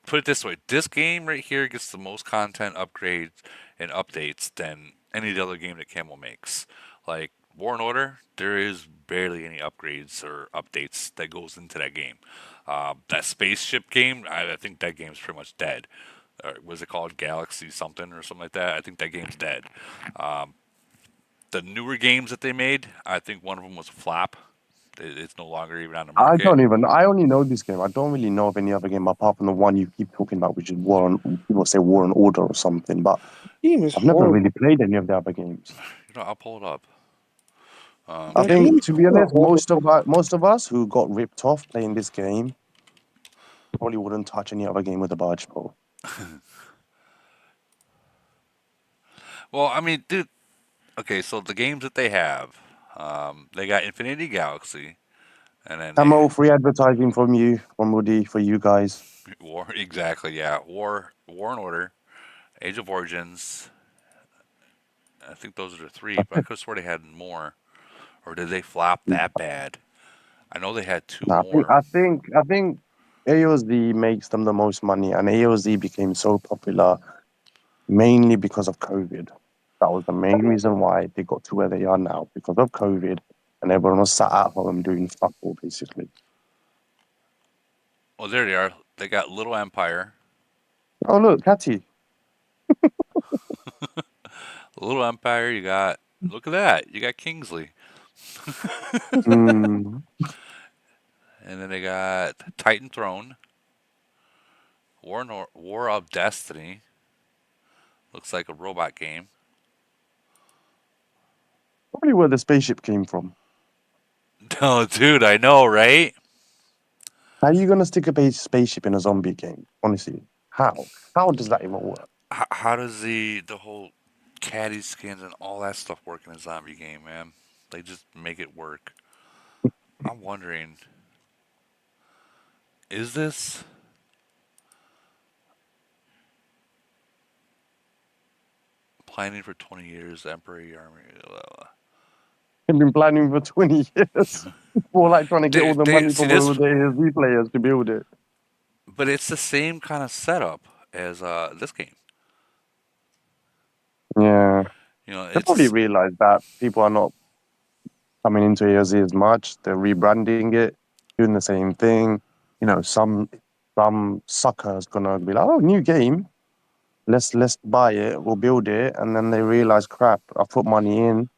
put it this way, this game right here gets the most content upgrades and updates than any other game that Camel makes. Like War and Order, there is barely any upgrades or updates that goes into that game. That spaceship game, I think that game's pretty much dead. Or was it called Galaxy something or something like that? I think that game's dead. Um, the newer games that they made, I think one of them was a flop. It's no longer even on the I market. don't even. I only know this game. I don't really know of any other game apart from the one you keep talking about, which is War on. People say War and Order or something, but Game is I've never horrible. really played any of the other games. I'll pull it up. I That think, game to be is honest, horrible. most of us who got ripped off playing this game probably wouldn't touch any other game with a barge pole. Well, I mean, dude. Okay, so the games that they have, they got Infinity Galaxy, and then Camo, free advertising from you, from Woody, for you guys. War. Exactly, yeah. War and Order, Age of Origins. I think those are the three, but I could have swore they had more. Or did they flop that bad? I know they had two No, more. I think AOZ makes them the most money, and AOZ became so popular mainly because of COVID. That was the main reason why they got to where they are now, because of COVID, and everyone was sat at home doing fuck all, basically. Oh, there they are. They got Little Empire. Oh, look, Cattie. Little Empire, you got, look at that. You got Kingsley. Mm. And then they got Titan Throne, War of Destiny. Looks like a robot game. Probably where the spaceship came from. Oh, dude, I know, right? How are you going to stick a spaceship in a zombie game? Honestly, how? How does that even work? How does the whole Caddy skins and all that stuff work in a zombie game, man? They just make it work. I'm wondering, is this planning for 20 years, Emperor Army? They've been planning for 20 years. More like trying to get all the money See from this, all the ASV players to build it. but it's the same kind of setup as this game. Yeah. You know, They probably it's realize that people are not coming into ASV as much. They're rebranding it, doing the same thing. You know, some sucker's gonna be like, "Oh, new game. Let's buy it. We'll build it," and then they realize, "Crap, I put money in."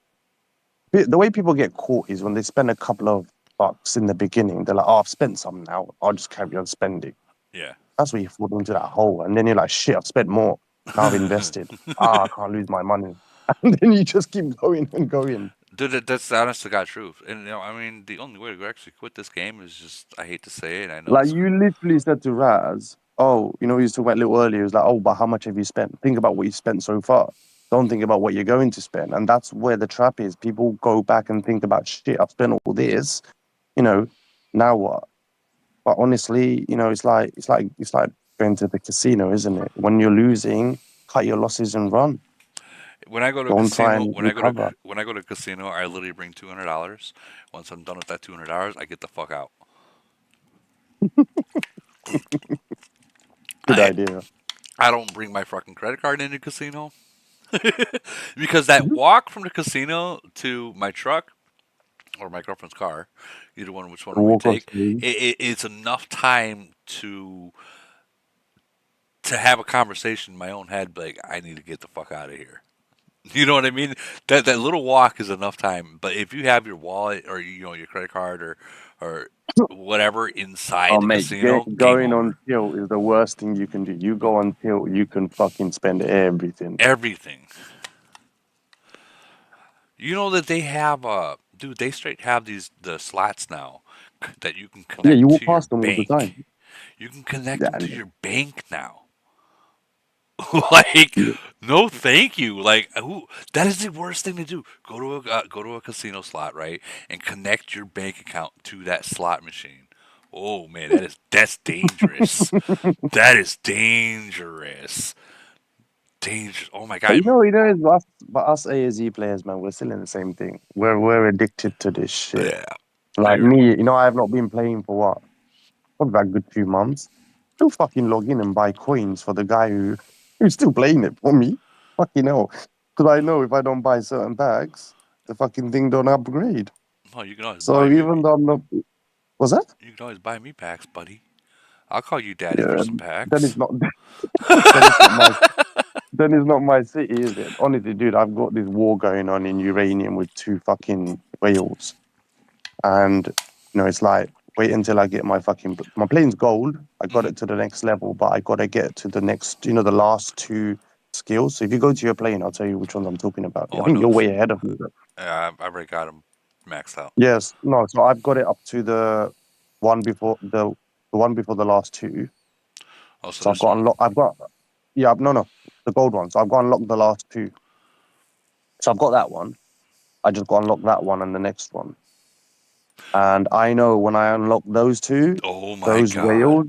The way people get caught is when they spend a couple of bucks in the beginning. They're like, "Oh, I've spent some now. I'll just carry on spending." yeah. That's where you fall into that hole, and then you're like, "Shit, I've spent more. Now I've invested. I can't lose my money." And then you just keep going and going. Dude, that's the honest to God truth. And I mean, the only way to actually quit this game is just, I hate to say it, I know Like it's, you literally said to Raz, "Oh, you know, we used to talk about a little earlier. He was like, oh, but how much have you spent? Think about what you spent so far. Don't think about what you're going to spend." And that's where the trap is. People go back and think about, shit, I've spent all this, you know, now what? But honestly, you know, it's like going to the casino, isn't it? When you're losing, cut your losses and run. when I go to a Don't try casino, and recover. when I go to a casino, I literally bring $200. Once I'm done with that $200, I get the fuck out. Good I idea. I don't bring my fucking credit card into the casino because that walk from the casino to my truck or my girlfriend's car, either one, which one we Walk on take, stage. it's enough time to have a conversation in my own head. Like, I need to get the fuck out of here. You know what I mean? That little walk is enough time. But if you have your wallet or your credit card or whatever inside Oh, the mate, casino, game going over. on tilt is the worst thing you can do. You go on tilt, you can fucking spend everything. Everything. You know that they have dude, they straight have the slots now that you can Yeah, you connect walk to your past them all the bank. time. You can connect Yeah, them to your bank now. Like, no, thank you. Like, who? That is the worst thing to do. Go to a casino slot, right, and connect your bank account to that slot machine. Oh man, that's dangerous. That is dangerous. Dangerous. Oh my but god. it's us, but us AAZ players, man, we're still in the same thing. We're addicted to this shit. Yeah. Like me, I have not been playing for what? probably about a good 2 months. Still fucking log in and buy coins for the guy who's still playing it for me. Fucking hell. Because I know if I don't buy certain packs, the fucking thing don't upgrade. Oh, you can always So buy me. even though I'm not... What's that? You can always buy me packs, buddy. I'll call you daddy for Yeah, some then packs. it's not... then it's not my... Then it's not my city, is it? Honestly, dude, I've got this war going on in uranium with 2 fucking whales. And, it's like, wait until I get my plane's gold. I got it to the next level, but I got to get to the next, the last 2 skills. So if you go to your plane, I'll tell you which ones I'm talking about. Oh, I I think know. you're way ahead of me. Yeah, I already got them maxed out. Yes, no, so I've got it up to the one before the one before the last 2. Oh, so So I've this got one. no, the gold one. So I've got unlocked the last 2. So I've got that one. I just got to unlock that one and the next one. And I know when I unlock those 2, Oh my those god. whales,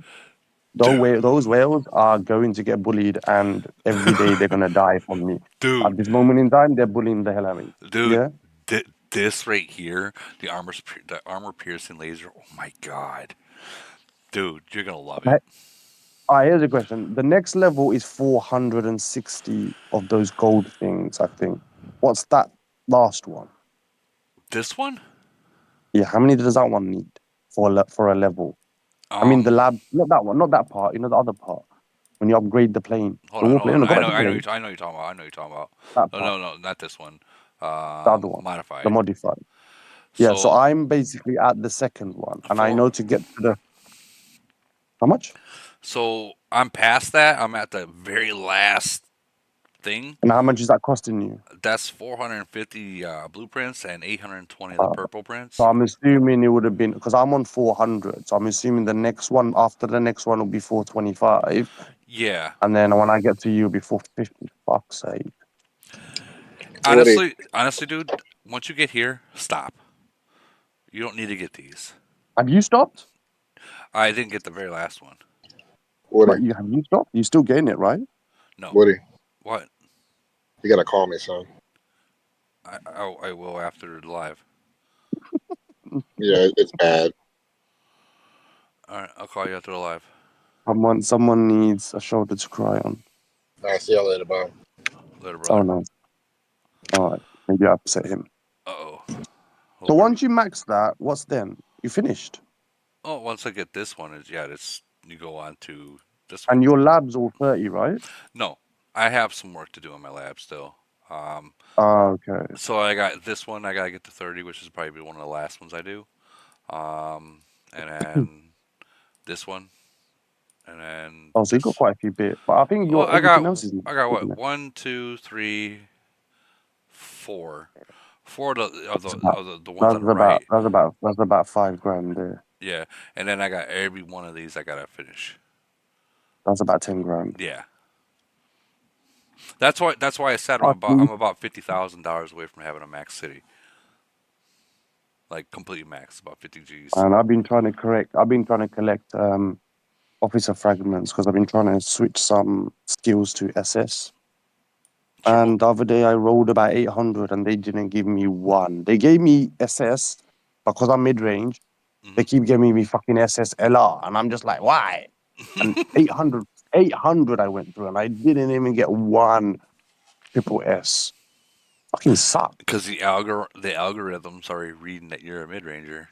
those whales are going to get bullied, and every day they're gonna die from me. Dude. At this moment in time, they're bullying the hell out of me. Dude, Yeah. this right here, the armor piercing laser. Oh my god, dude, you're gonna love it. Here's a question. The next level is 460 of those gold things, I think. What's that last one? This one? Yeah, how many does that one need for a level? I mean, the lab, not that one, not that part. The other part. When you upgrade the plane, Hold the on, warplane. No, go back to I know plane. you're talking about. I know you're talking about. That No, part. no, not this one. The other one, Modified. the modified. Yeah, so I'm basically at the second one, and I know to get to the. How much? So I'm past that. I'm at the very last thing. And how much is that costing you? That's 450 blueprints and 820 of the purple prints. So I'm assuming it would have been because I'm on 400. So I'm assuming the next one after the next one will be 425. Yeah. And then when I get to you, it'll be 450. Fuck's sake. Honestly, dude, once you get here, stop. You don't need to get these. Have you stopped? I didn't get the very last one. But have you stopped? You still getting it, right? No. Woody. What? You gotta call me, son. I will after the live. Yeah, it's bad. All right, I'll call you after the live. Someone needs a shoulder to cry on. All right, see y'all later, bye. Later, brother. Oh no. All right, maybe I upset him. Uh-oh. So once you max that, what's then? You finished. Oh, once I get this one, it's you go on to this one. And your lab's all 30, right? No, I have some work to do in my lab still. Okay. So I got this one. I gotta get to 30, which is probably one of the last ones I do. And then this one, and then. Oh, so you got quite a few bits, but I think your everything else is. I got what? 1, 2, 3, 4. 4 of the ones on the right. That's about $5,000 there. Yeah, and then I got every one of these I gotta finish. That's about $10,000. Yeah. That's why I said I'm about $50,000 away from having a max city. Like completely max, about 50 Gs. And I've been trying to collect officer fragments because I've been trying to switch some skills to SS. And the other day I rolled about 800 and they didn't give me one. They gave me SS because I'm mid range. They keep giving me fucking SS LR, and I'm just like, why? And 800 I went through, and I didn't even get one triple S. Fucking suck. Because the algorithms are reading that you're a mid ranger.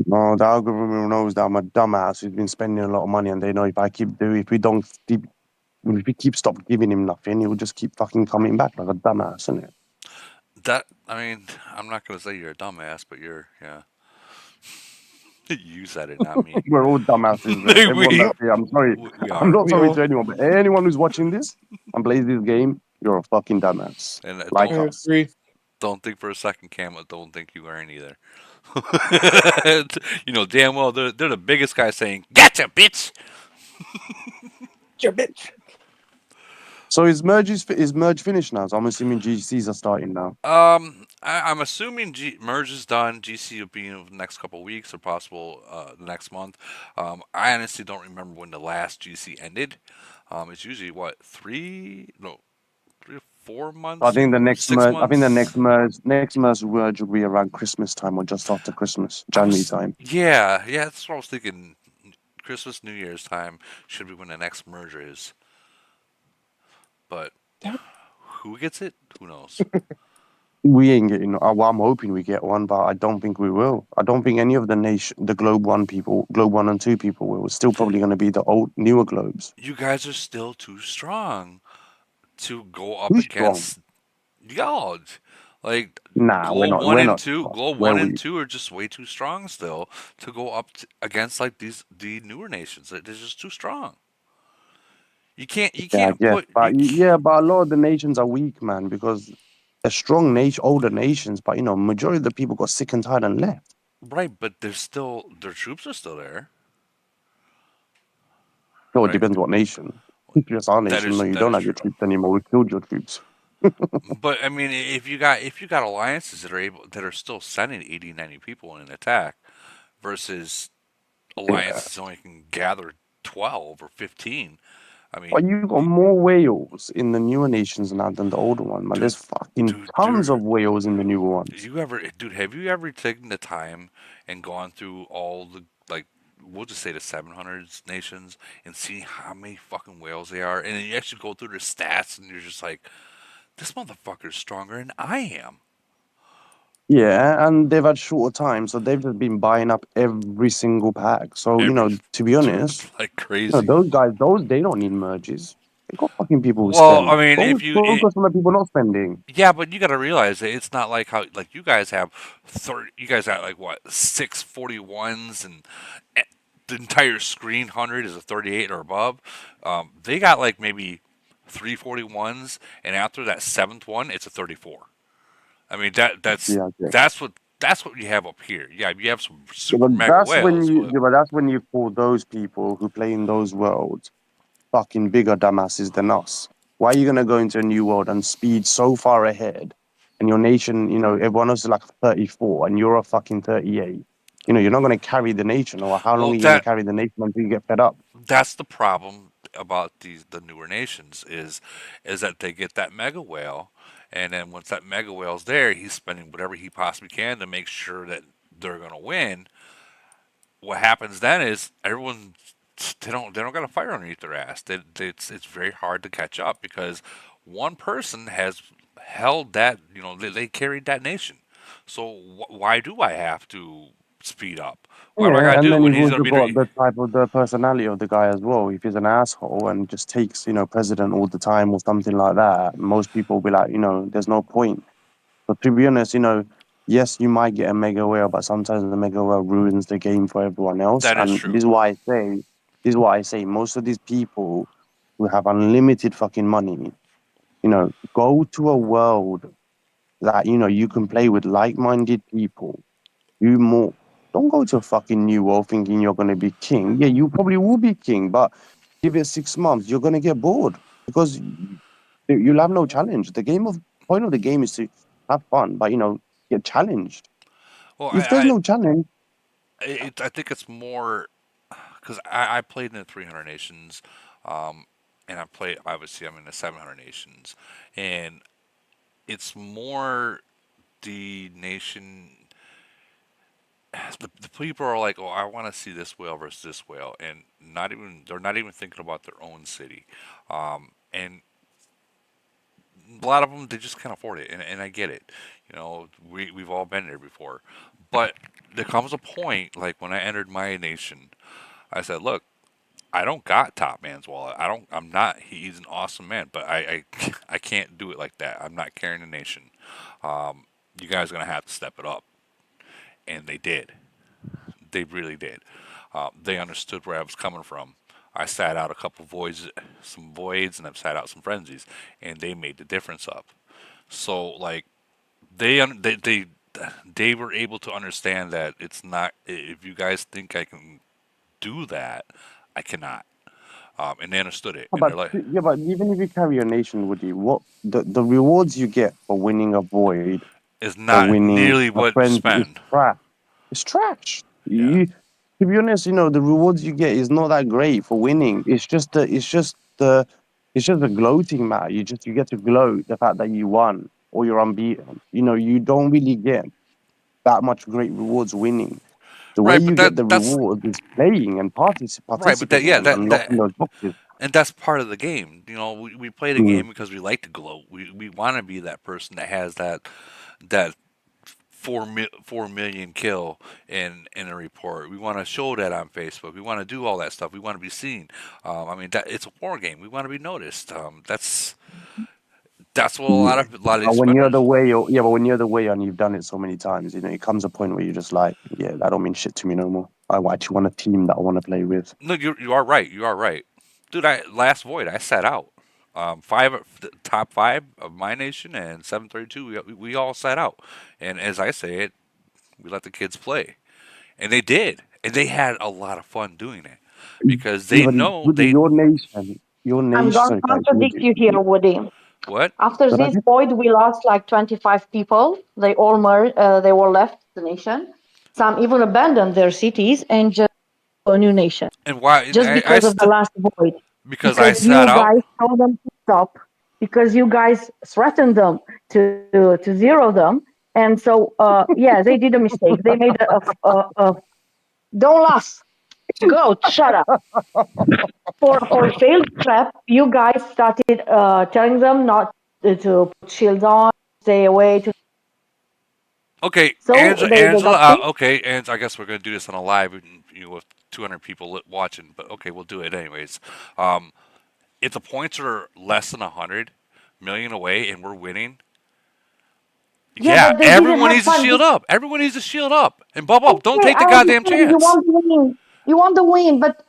No, the algorithm knows that I'm a dumbass who's been spending a lot of money, and they know if we keep stop giving him nothing, he will just keep fucking coming back like a dumbass, isn't it? I'm not gonna say you're a dumbass, but yeah. You said it, not me. We're all dumbasses. I'm sorry. I'm not sorry to anyone, but anyone who's watching this and plays this game, you're a fucking dumbass. And like us. Don't think for a second, Camel. Don't think you aren't either. Damn well they're the biggest guy saying, "Gotcha, bitch." Your bitch. So is merge finished now? So I'm assuming GCs are starting now. I'm assuming merge is done. GC will be in the next couple of weeks or possible the next month. I honestly don't remember when the last GC ended. It's usually 3 or 4 months. I think the next 6 merge. I think the months. next merge will be around Christmas time or just after Christmas, January time. Yeah, that's what I was thinking. Christmas, New Year's time should be when the next merger is. But who gets it? Who knows? We ain't getting. Well, I'm hoping we get one, but I don't think we will. I don't think any of the Globe 1 people, Globe 1 and 2 people will. It's still probably going to be the newer Globes. You guys are still too strong to go up Who's strong? against y'all. Like Nah, we're Globe not. one We're and not two, strong. Globe Where one and we? two are just way too strong still to go up against like the newer nations. They're just too strong. You Yeah, can't yeah, put you. but a lot of the nations are weak, man, because they're strong older nations. But majority of the people got sick and tired and left. Right, but there's still their troops are still there. So it Right. depends what nation. If it's our nation, no, you That don't is have your true. troops anymore. We killed your troops. But I mean, if you got alliances that are still sending 80, 90 people in an attack versus Yeah. alliances only can gather 12 or 15. I But mean, you got more whales in the newer nations now than the older one, man. dude, There's fucking tons dude, of whales in the newer ones. dude, have you ever taken the time and gone through all the, like, we'll just say the 700s nations and see how many fucking whales they are? And then you actually go through their stats and you're just like, this motherfucker's stronger than I am. Yeah, and they've had shorter time, so they've just been buying up every single pack. So, to be honest, Like crazy. those guys, they don't need merges. They got fucking people who Well, I spend. mean, Go if you, focus on the people not spending. yeah, but you got to realize that it's not like how like you guys have 30. You guys got like what 641s and the entire screen 100 is a 38 or above. They got like maybe 341s, and after that seventh one, it's a 34. I mean Yeah, yeah. that's what you have up here. Yeah, you have some Yeah, super but mega that's when whales, but you call those people who play in those worlds fucking bigger dumbasses than us. Why are you gonna go into a new world and speed so far ahead, and your nation, everyone else is like 34, and you're a fucking 38. You're not gonna carry the nation, or how long well are you gonna carry the nation until you get fed up? that's the problem about the newer nations is that they get that mega whale, and then once that mega whale's there, he's spending whatever he possibly can to make sure that they're gonna win. What happens then is everyone they don't got a fire underneath their ass. It's very hard to catch up because one person has held that they carried that nation. So why do I have to speed up? Why do I Yeah, gotta and do it then when you've he's also gonna be got there? the type of the personality of the guy as well. If he's an asshole and just takes, president all the time or something like that, most people will be like, there's no point. But to be honest, yes, you might get a mega whale, but sometimes the mega whale ruins the game for everyone else. That is And true. this is why I say most of these people who have unlimited fucking money, go to a world that, you can play with like-minded people. Do more. Don't go to a fucking new world thinking you're going to be king. Yeah, you probably will be king, but give it 6 months, you're going to get bored because you'll have no challenge. Point of the game is to have fun, but get challenged. Well, If there's no challenge, I think it's more because I played in the 300 nations, and I played obviously I'm in the 700 nations, and it's more the nation. The people are like, oh, I want to see this whale versus this whale, and they're not even thinking about their own city, and a lot of them they just can't afford it, and I get it. We've all been there before, but there comes a point like when I entered my nation, I said, look, I don't got Top Man's wallet. I'm not. He's an awesome man, but I can't do it like that. I'm not carrying the nation. You guys are gonna have to step it up, and they did. They really did. They understood where I was coming from. I sat out a couple voids, some voids, and I've sat out some frenzies, and they made the difference up. So like they were able to understand that it's not. If you guys think I can do that, I cannot. And they understood it, and they're like, but even if you carry your nation, Woody, what the rewards you get for winning a void "It's or not winning nearly a what you frenzy is spend." trash. It's trash. Yeah. To be honest, the rewards you get is not that great for winning. It's just the It's just a gloating matter. You get to gloat the fact that you won or you're unbeaten. You don't really get that much great rewards winning. The way Right, but you get the that's reward is playing and right, but that participating yeah, and that unlocking that those boxes. and that's part of the game. We play the Mm. game because we like to gloat. We want to be that person that has that 4 million kill in a report. We want to show that on Facebook. We want to do all that stuff. We want to be seen. I mean, that it's a war game. We want to be noticed. That's what a Yeah. lot of But these when you're spenders. the way, but when you're the way and you've done it so many times, it comes a point where you're just like, yeah, that don't mean shit to me no more. I actually want a team that I want to play with. No, you are right. You are right, dude. Last void I sat out. The top five of my nation and 732. We all sat out, and as I say it, we let the kids play, and they did, and they had a lot of fun doing it because Yeah, they but know Woody, they your I'm nation, going to sorry, guys, contradict Woody. you here, Woody. what. After But I this guess, void, we lost like 25 people. They all they all left the nation. Some even abandoned their cities and just a new nation. And why? Just because of the last void. Because I Because sat you out. guys told them to stop. Because you guys threatened them to zero them. And so, yeah, they did a mistake. They made a don't laugh. Go, shut up. For failed trap, you guys started telling them not to put shields on, stay away. Okay, So they Angela. got pinged. Okay, and I guess we're gonna do this on a live, with 200 people watching. But okay, we'll do it anyways. Um, if the points are less than 100 million away and we're winning, Yeah, yeah, but they didn't everyone have needs to fun. shield up. Everyone needs to shield up and bubble up. Don't Okay, take the I goddamn understand you chance. want to win. You want to win, but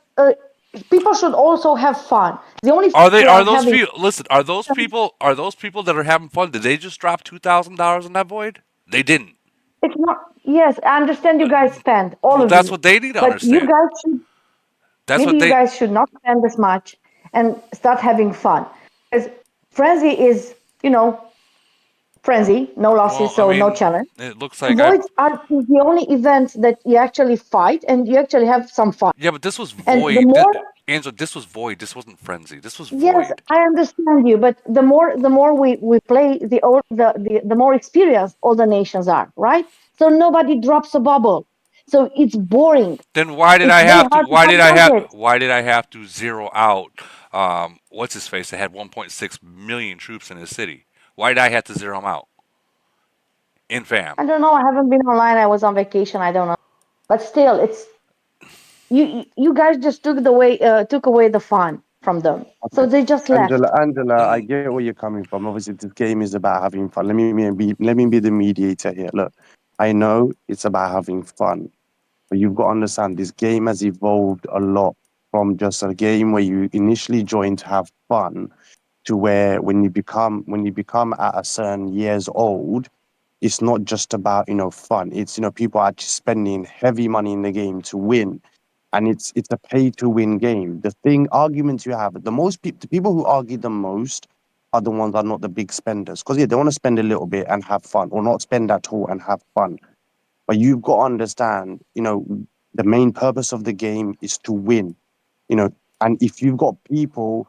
people should also have fun. The only fun Are they? they Are are those having. people? Listen, are those people? Are those people that are having fun? Did they just drop $2,000 in that void? They didn't. It's not. Yes, I understand you guys spend all Well, of that's you, what they need to but you understand. guys should That's maybe what you they. guys should not spend this much and start having fun. Because frenzy is, frenzy, no losses, Well, I so no mean, challenge. it looks And like I. voids are the only event that you actually fight and you actually have some fun. Yeah, but this was And the void. more, Angela, this was void. This wasn't frenzy. This was yes, void. I understand you, but the more we play, the more experienced all the nations are, right? So nobody drops a bubble. So it's boring. Then why did It's I very have to? hard to Why find did I have? targets. Why did I have to zero out? What's his face? That had 1.6 million troops in his city. Why did I have to zero him out? In fam. I don't know. I haven't been online. I was on vacation. I don't know. But still, it's you guys just took away the fun from them. So okay. they just left. Angela, I get where you're coming from. Obviously, this game is about having fun. Let me be the mediator here. Look, I know it's about having fun, but you've got to understand this game has evolved a lot from just a game where you initially join to have fun to where when you become at a certain years old, it's not just about fun. It's people are actually spending heavy money in the game to win, and it's a pay to win game. The thing arguments you have, the people who argue the most are the ones that are not the big spenders, because yeah, they want to spend a little bit and have fun, or not spend at all and have fun. But you've got to understand, the main purpose of the game is to win. And if you've got people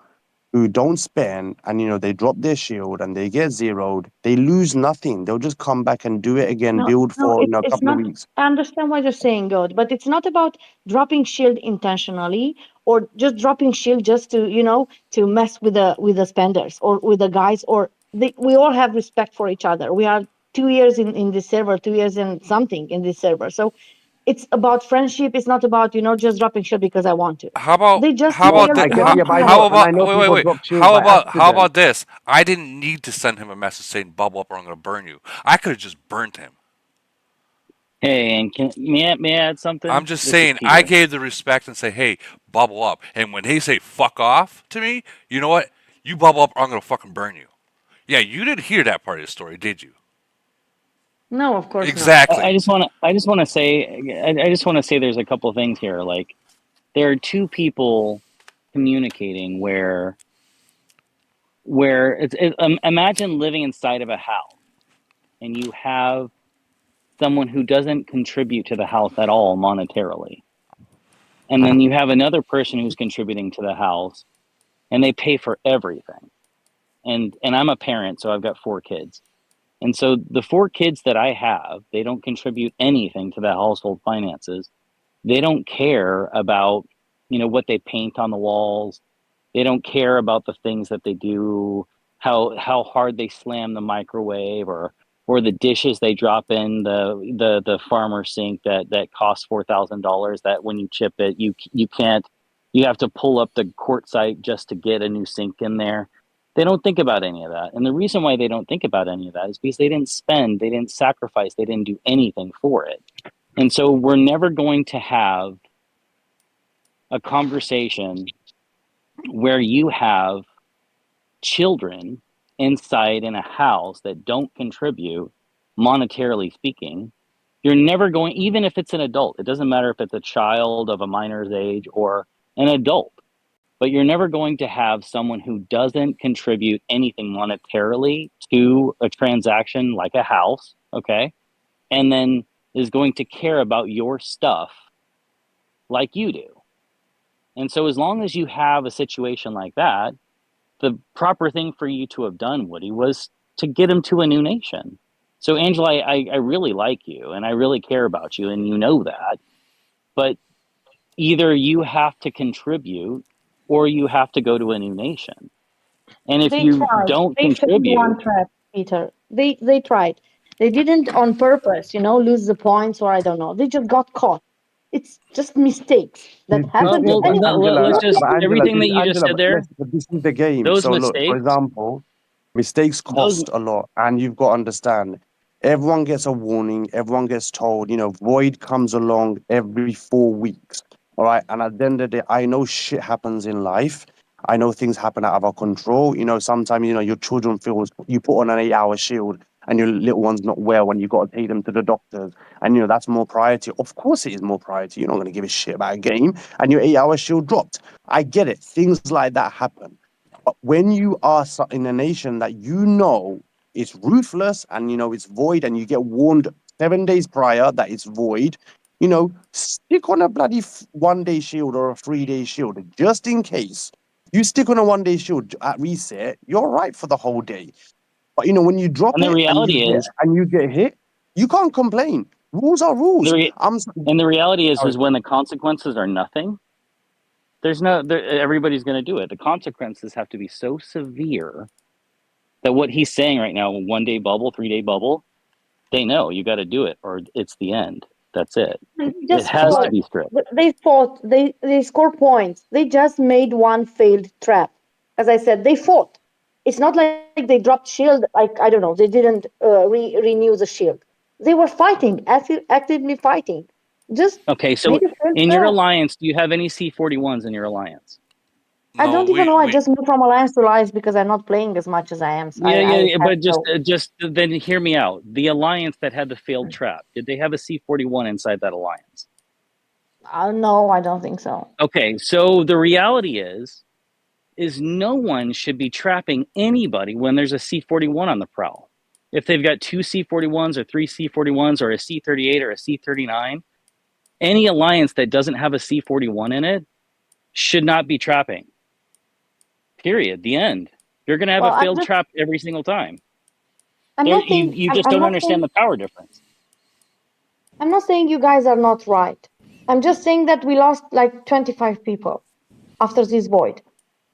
who don't spend and they drop their shield and they get zeroed, they lose nothing. They'll just come back and do it again, No, build no, for it's a it's couple of not. weeks. I understand what you're saying, God, but it's not about dropping shield intentionally or just dropping shield just to mess with the spenders or with the guys we all have respect for each other. We are 2 years in this server, 2 years and something in this server. So it's about friendship. It's not about just dropping shield because I want to. How about They just how Well, about really the, I get how, want yeah, to but I have know how and I about know wait wait people wait drop shields how by about accident. this? I didn't need to send him a message saying bubble up or I'm gonna burn you. I could have just burnt him. Hey, and may I add I'm something? just This is saying I Peter. gave the respect and say, hey, bubble up. And when they say fuck off to me, you know what? You bubble up or I'm gonna fucking burn you. Yeah, you didn't hear that part of the story, did you? No, of course not. I Exactly. just want to say I just want to say there's a couple of things here. Like there are two people communicating where imagine living inside of a house and you have someone who doesn't contribute to the house at all monetarily, and then you have another person who's contributing to the house, and they pay for everything. And I'm a parent, so I've got 4 kids. And so the 4 kids that I have, they don't contribute anything to the household finances. They don't care about, what they paint on the walls. They don't care about the things that they do, how hard they slam the microwave, or the dishes they drop in the farmer sink that costs $4,000, that when you chip it, you can't, you have to pull up the quart site just to get a new sink in there. They don't think about any of that. And the reason why they don't think about any of that is because they didn't spend, they didn't sacrifice, they didn't do anything for it. And so we're never going to have a conversation where you have children inside in a house that don't contribute, monetarily speaking. You're never going, even if it's an adult, it doesn't matter if it's a child of a minor's age or an adult, but you're never going to have someone who doesn't contribute anything monetarily to a transaction like a house, okay, and then is going to care about your stuff like you do. And so as long as you have a situation like that, the proper thing for you to have done, Woody, was to get him to a new nation. So Angela, I really like you and I really care about you, and you know that. But either you have to contribute or you have to go to a new nation. And if you don't They failed contribute, one trap, Peter. They tried. They didn't on purpose, lose the points, or I don't know. They just got caught. It's just mistakes that happen to anyone. let's just, everything that you just said there, but this is the game. those So look, for mistakes, example, mistakes cost a lot, and you've got to understand. Everyone gets a warning. Everyone gets told. Void comes along every 4 weeks. All right, and at the end of the day, I know shit happens in life. I know things happen out of our control. Sometimes your children feel you put on an 8-hour shield and your little one's not well and you've got to take them to the doctors. And that's more priority. Of course it is more priority. You're not going to give a shit about a game and your 8-hour shield dropped. I get it. Things like that happen. But when you are in a nation that is ruthless and it's void, and you get warned 7 days prior that it's void, stick on a bloody 1-day shield or a 3-day shield just in case. You stick on a 1-day shield at reset, you're right for the whole day. But when you drop and the it reality is, and you get hit, you can't complain. Rules are rules. And the reality is when the consequences are nothing, everybody's going to do it. The consequences have to be so severe that what he's saying right now, 1-day bubble, 3-day bubble, they know you got to do it or it's the end. That's it. It has to be strict. They fought. They scored points. They just made one failed trap. As I said, they fought. It's not like they dropped shield. Like, I don't know. They didn't renew the shield. They were fighting, actively fighting. Just okay. So in your alliance, do you have any C41s in your alliance? I don't even know. I just moved from alliance to alliance because I'm not playing as much as I am. So but just then hear me out. The alliance that had the failed trap, did they have a C41 inside that alliance? No, I don't think so. Okay, so the reality is no one should be trapping anybody when there's a C41 on the prowl. If they've got 2 C41s or 3 C41s or a C38 or a C39, any alliance that doesn't have a C41 in it should not be trapping. Period. The end. You're going to have a failed trap every single time. You just don't understand the power difference. I'm not saying you guys are not right. I'm just saying that we lost like 25 people after this void.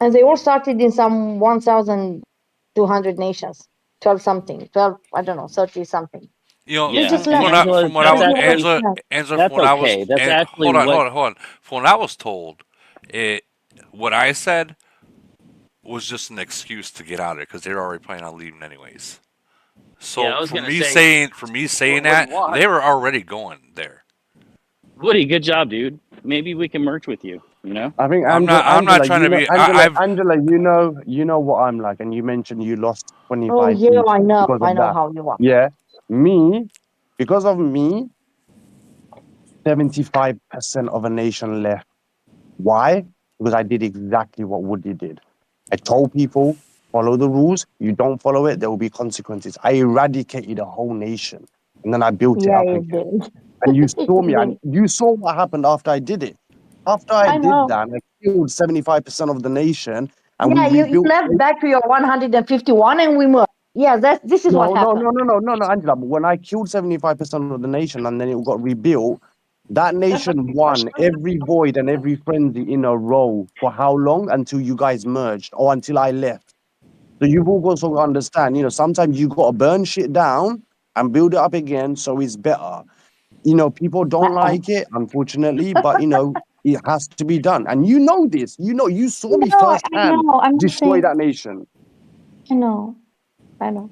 And they all started in some 1,200 nations. 12 something. 12, I don't know, 30 something. They just left. From what I was told, what I said was just an excuse to get out of it because they're already planning on leaving anyways. So for me saying that, they were already going there. Woody, good job, dude. Maybe we can merge with you. I think I'm not trying to be. Angela, you know what I'm like, and you mentioned you lost 25. Oh yeah, I know how you are. Yeah, because of me, 75% of a nation left. Why? Because I did exactly what Woody did. I told people, follow the rules. You don't follow it, there will be consequences. I eradicated a whole nation, and then I built it up again. And you saw me, and you saw what happened after I did it. After I did that, I killed 75% of the nation, and Yeah, we you rebuilt. left back to your 151 and we moved. Yeah, this is what happened. No, Angela. But when I killed 75% of the nation and then it got rebuilt, that nation won every void and every frenzy in a row for how long? Until you guys merged or until I left. So you've all got to understand, sometimes you got to burn shit down and build it up again so it's better. People don't like it, unfortunately, but, it has to be done. And you know this. You saw me No, I firsthand know. I'm not destroy saying. that nation. I know. I know.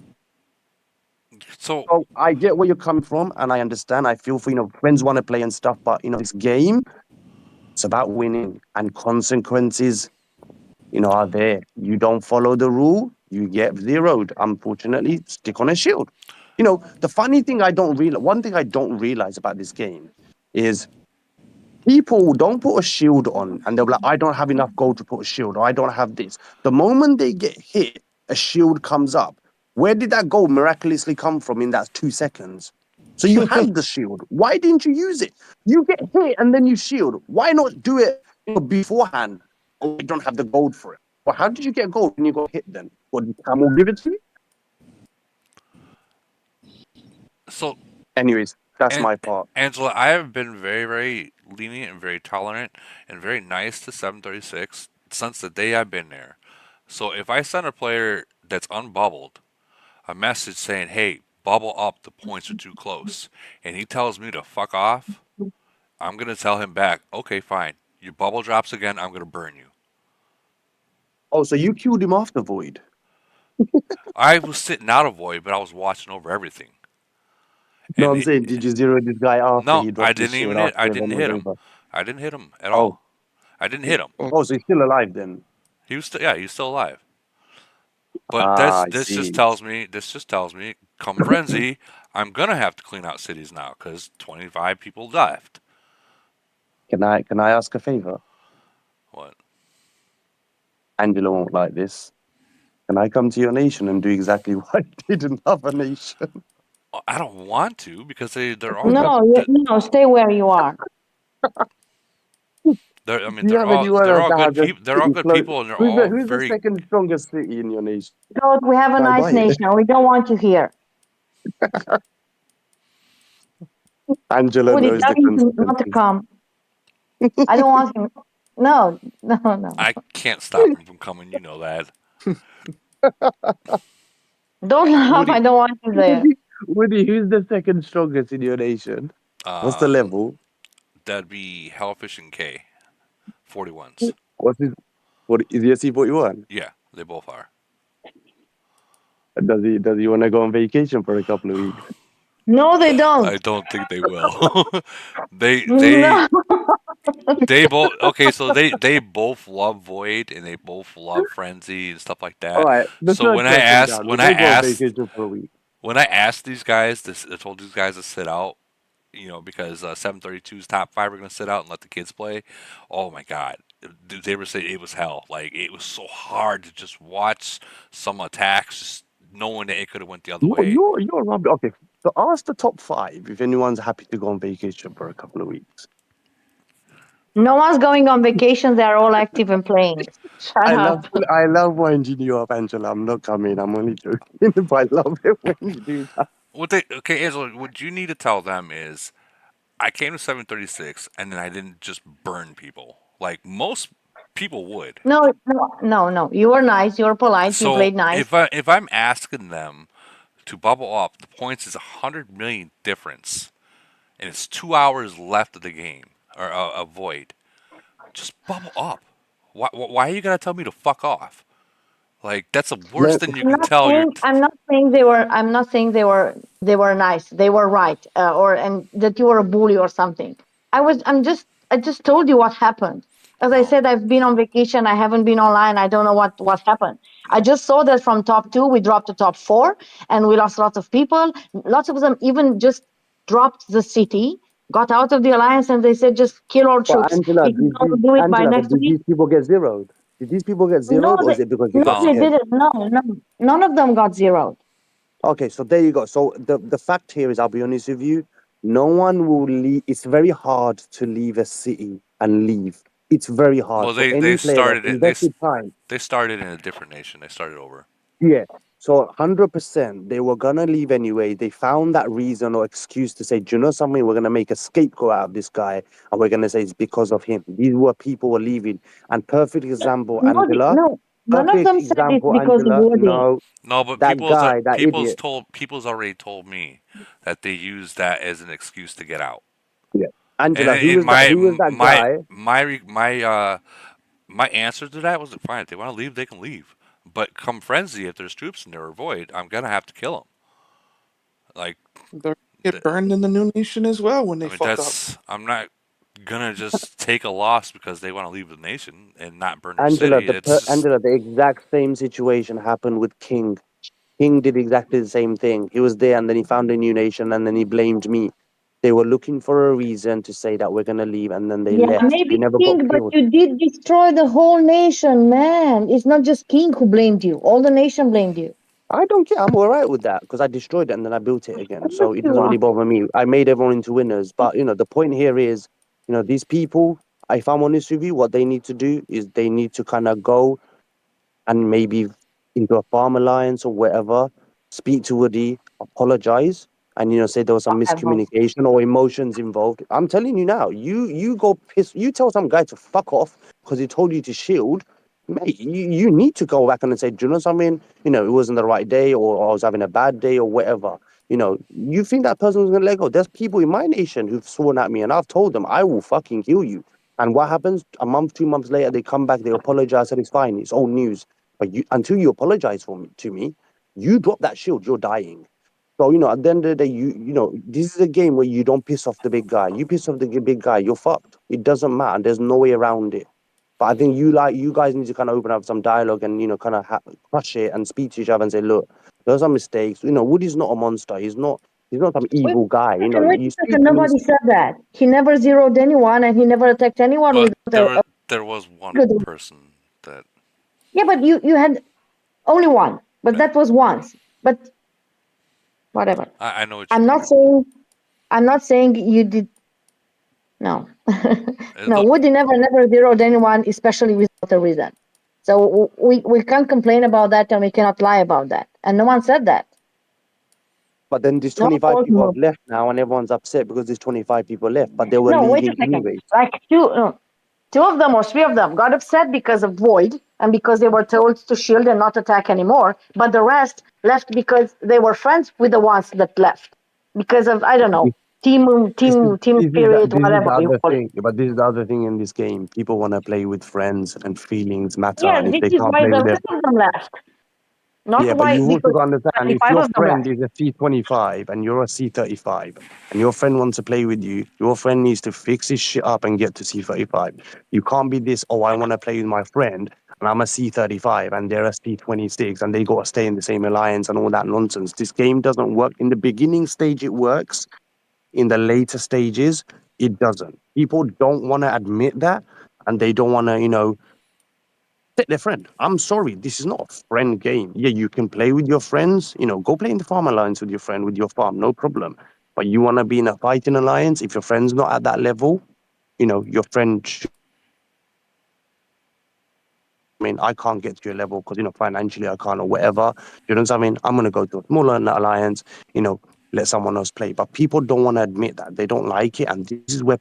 So I get where you're coming from, and I understand. I feel for, friends want to play and stuff, but, this game, it's about winning, and consequences, are there. You don't follow the rule, you get zeroed. Unfortunately, stick on a shield. The funny thing one thing I don't realize about this game is people don't put a shield on and they'll be like, I don't have enough gold to put a shield, or I don't have this. The moment they get hit, a shield comes up. Where did that gold miraculously come from in that 2 seconds? So you had the shield. Why didn't you use it? You get hit and then you shield. Why not do it beforehand? Oh, you don't have the gold for it. Well, how did you get gold when you got hit then? What, did Camel give it to you? So, anyways, that's and, my part. Angela, I have been very, very lenient and very tolerant and very nice to 736 since the day I've been there. So if I send a player that's unbubbled a message saying, hey, bubble up, the points are too close, and he tells me to fuck off, I'm going to tell him back, okay, fine. Your bubble drops again, I'm going to burn you. Oh, so you killed him after Void? I was sitting out of Void, but I was watching over everything. No, I'm saying, did you zero this guy after No, he I dropped his didn't shield? even hit. I After didn't everyone hit was him. over? I didn't hit him at Oh. all. I didn't hit him. Oh, so he's still alive then? He was still, yeah, he's still alive. But I this see. just tells me, come frenzy, I'm gonna have to clean out cities now because 25 people left. Can I ask a favor? What? Angela won't like this. Can I come to your nation and do exactly what I did in another nation? I don't want to because they're all No, stay where you are. I mean, Do you have anyone they're else all that good have the people. They're all city good close? people, and they're Who's all the very. second strongest city in your nation? Don't we have a Can I nice buy it? nation. We don't want you here. Angela Woody, knows tell the him not to consequences. come. I don't want him. No. I can't stop him from coming. You know that. Don't laugh. Woody, I don't want you there. Woody, who's the second strongest in your nation? What's the level? That'd be Hellfish and K, 41s. What's his? What is he a C41? Yeah, they both are. Does he want to go on vacation for a couple of weeks? No, they don't. I don't think they will. they No. they both okay. So they both love Void and they both love Frenzy and stuff like that. All right. The So third when I person asked down. when We I may go on asked vacation for a week. when I asked these guys, I told these guys to sit out. Because 732's top 5 are going to sit out and let the kids play. Oh my God. They were saying it was hell. Like, it was so hard to just watch some attacks, just knowing that it could have went the other way. You're rubbish. Okay, so ask the top 5 if anyone's happy to go on vacation for a couple of weeks. No one's going on vacation. They're all active and playing. Shut up. I love winding you up, Angela. I'm not coming. I'm only joking. But I love it when you do that. Okay, Angela, what you need to tell them is I came to 736 and then I didn't just burn people like most people would. No. You were nice. You were polite. You So played nice. if I'm asking them to bubble up, the points is 100 million difference, and it's 2 hours left of the game or a void. Just bubble up. Why are you gonna tell me to fuck off? Like that's the worst thing you can tell. I'm not saying they were. I'm not saying they were. They were nice. They were right. And that you were a bully or something. I just told you what happened. As I said, I've been on vacation. I haven't been online. I don't know what happened. I just saw that from top 2, we dropped to top 4, and we lost lots of people. Lots of them even just dropped the city, got out of the alliance, and they said just kill our troops. Angela, If you don't do it by next did week. these people get zeroed? Did these people get zeroed, or is it because you got They scared? didn't. No, none of them got zeroed. Okay, so there you go. So the fact here is, I'll be honest with you, no one will leave. It's very hard to leave a city and leave. It's very hard. Well, So they any player that's started it. invested time, They started in a different nation. They started over. yeah. So 100%, they were gonna leave anyway. They found that reason or excuse to say, do you know something? We're gonna make a scapegoat out of this guy, and we're gonna say it's because of him. These were people were leaving, and perfect example, No, Angela. no, none of Perfect them said it's example, because of Angela. wording. No, No, but that guy, that idiot. people's already told me that they used that as an excuse to get out. Yeah, And Angela. Who in was that? Who was that guy? my answer to that was fine. If they want to leave, they can leave. But come frenzy, if there's troops in their void, I'm gonna have to kill them. Like, They're gonna get burned in the new nation as well when I they mean, fuck up. I'm not gonna just take a loss because they want to leave the nation and not burn their Angela, city. It's just Angela, the exact same situation happened with King. King did exactly the same thing. He was there and then he found a new nation and then he blamed me. They were looking for a reason to say that we're gonna leave and then they Yeah, left. They maybe never got King, but killed. you did destroy the whole nation, man. It's not just King who blamed you. All the nation blamed you. I don't care. I'm all right with that because I destroyed it and then I built it again. Of course So it you doesn't are. really bother me. I made everyone into winners. But the point here is, these people, if I'm honest with you, what they need to do is they need to kind of go and maybe into a farm alliance or whatever, speak to Woody, apologize, and say there was some Whatever. miscommunication or emotions involved. I'm telling you now, you go piss, you tell some guy to fuck off because he told you to shield, mate. You need to go back and say, do you know something? It wasn't the right day, or I was having a bad day, or whatever. You think that person was gonna let go? There's people in my nation who've sworn at me, and I've told them I will fucking kill you. And what happens? A month, 2 months later, they come back, they apologize, and it's fine. It's old news. But until you apologize to me, you drop that shield, you're dying. So at the end of the day, this is a game where you don't piss off the big guy. You piss off the big guy, you're fucked. It doesn't matter. There's no way around it. But I think you guys need to kind of open up some dialogue and kind of crush it and speak to each other and say, look, those are mistakes. Woody's not a monster. He's not some Wait evil guy. a second, wait You a speak second. to him. Nobody said that. He never zeroed anyone and he never attacked anyone but without a there was one good. person that Yeah, but you had only one. But that was once. But whatever. I know what you I'm not mean. saying you did. No. No, Look, Woody never zeroed anyone, especially without a reason. So we can't complain about that and we cannot lie about that. And no one said that. But then there's No 25 false people have move. left now, and everyone's upset because there's 25 people left. But they were No, wait a leaving second. anyway. Like two of them or three of them got upset because of Void and because they were told to shield and not attack anymore. But the rest left because they were friends with the ones that left. Because of, I don't know, team spirit, This is the whatever you other call it. thing. But this is the other thing in this game. People want to play with friends, and feelings matter. Yeah, And if this they is can't why play the with their rest of them left. Not yeah, but why, you've also because got to understand if 25 your of them friend left. is a C25 and you're a C35 and your friend wants to play with you, your friend needs to fix his shit up and get to C35. You can't be this, oh, I want to play with my friend and I'm a C35 and they're a C26 and they got to stay in the same alliance and all that nonsense. This game doesn't work. In the beginning stage, it works. In the later stages, it doesn't. People don't want to admit that and they don't want to, take their friend. I'm sorry, this is not a friend game. Yeah, you can play with your friends. Go play in the farm alliance with your friend, with your farm, no problem. But you want to be in a fighting alliance, if your friend's not at that level, your friend I mean, I can't get to your level because, financially I can't or whatever. You know what I mean? I'm going to go to a smaller alliance, let someone else play. But people don't want to admit that. They don't like it. And this is where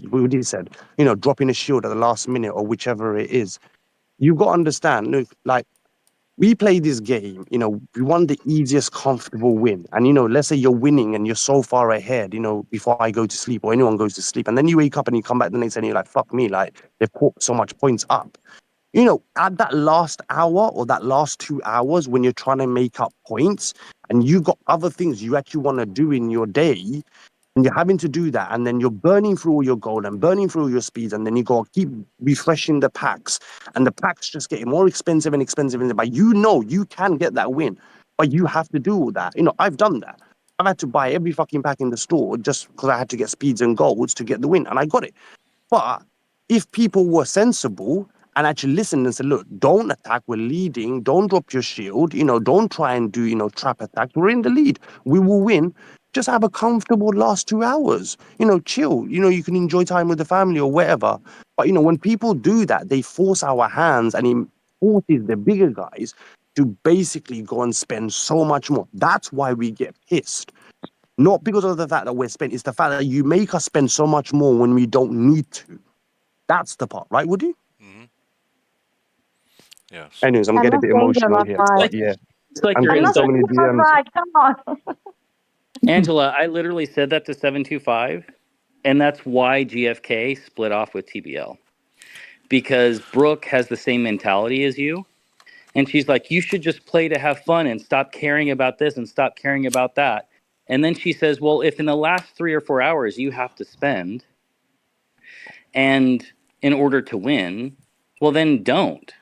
Rudy said, dropping a shield at the last minute or whichever it is. You got to understand, look, like, we play this game, we want the easiest, comfortable win. And, let's say you're winning and you're so far ahead, before I go to sleep or anyone goes to sleep. And then you wake up and you come back the next day and you're like, fuck me, like, they've put so much points up. At that last hour or that last 2 hours when you're trying to make up points and you got other things you actually want to do in your day, and you're having to do that, and then you're burning through all your gold and burning through all your speeds, and then you got to keep refreshing the packs, and the packs just getting more expensive and expensive. But you can get that win, but you have to do all that. I've done that. I've had to buy every fucking pack in the store just because I had to get speeds and golds to get the win, and I got it. But if people were sensible and actually listened and said, look, don't attack, we're leading, don't drop your shield, don't try and do, trap attacks, we're in the lead, we will win. just have a comfortable last 2 hours. Chill. You can enjoy time with the family or whatever. But when people do that, they force our hands, and it forces the bigger guys to basically go and spend so much more. That's why we get pissed. Not because of the fact that we're spending, it's the fact that you make us spend so much more when we don't need to. That's the part, right, Woody? Mm-hmm. Yes. Anyways, I'm I'm getting a not bit saying you're emotional not here, right. but yeah. It's like I'm you're I'm getting not so saying many you're not DMs. right. Come on. Angela. I literally said that to 725, and that's why GFK split off with TBL, because Brooke has the same mentality as you, and she's like, you should just play to have fun and stop caring about this and stop caring about that. And then she says, well, if in the last 3 or 4 hours you have to spend, and in order to win, well, then don't.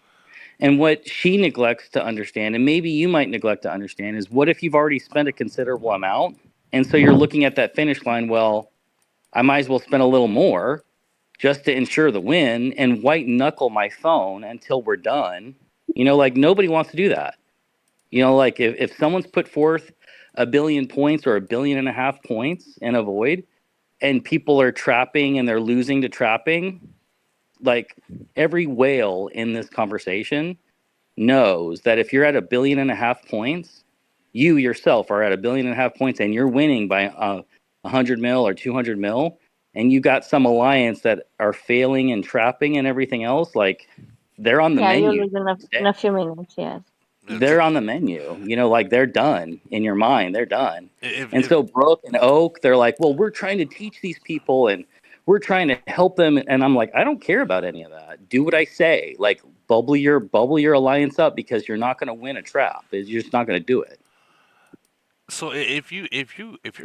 And what she neglects to understand, and maybe you might neglect to understand, is what if you've already spent a considerable amount? And so you're looking at that finish line, well, I might as well spend a little more just to ensure the win and white knuckle my phone until we're done. Like nobody wants to do that. Like if someone's put forth 1 billion points or 1.5 billion points in a void, and people are trapping and they're losing to trapping, like every whale in this conversation knows that if you're at 1.5 billion points, you yourself are at 1.5 billion points and you're winning by 100 mil or 200 mil, and you got some alliance that are failing and trapping and everything else, like they're on the Yeah, you're menu. losing in a few minutes. Yes. They're on the menu, like they're done in your mind. They're done. And If so Brooke and Oak, they're like, well, we're trying to teach these people and we're trying to help them. And I'm like, I don't care about any of that. Do what I say. Like bubble your alliance up, because you're not going to win a trap. You're just not going to do it. So if you're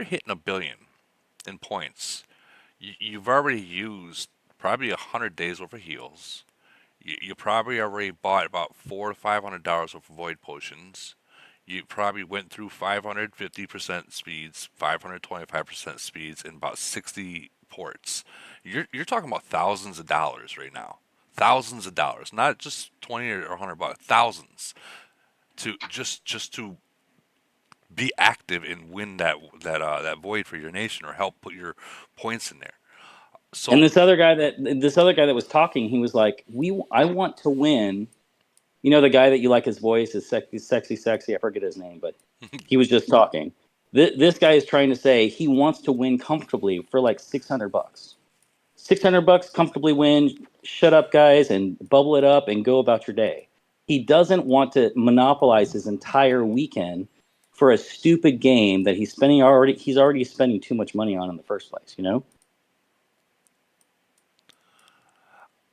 hitting 1 billion in points, you've already used probably 100 days worth of heals. You probably already bought about $400 to $500 worth of void potions. You probably went through 550% speeds, 525% speeds, and about 60 ports. You're talking about thousands of dollars right now. Thousands of dollars, not just 20 or $100, thousands to just to be active and win that void for your nation, or help put your points in there. So And this other guy that was talking, he was like, I want to win. The guy that you like his voice is sexy. I forget his name, but he was just talking. This guy is trying to say he wants to win comfortably for like $600. $600 comfortably win. Shut up, guys, and bubble it up and go about your day. He doesn't want to monopolize his entire weekend for a stupid game that he's already spending too much money on in the first place.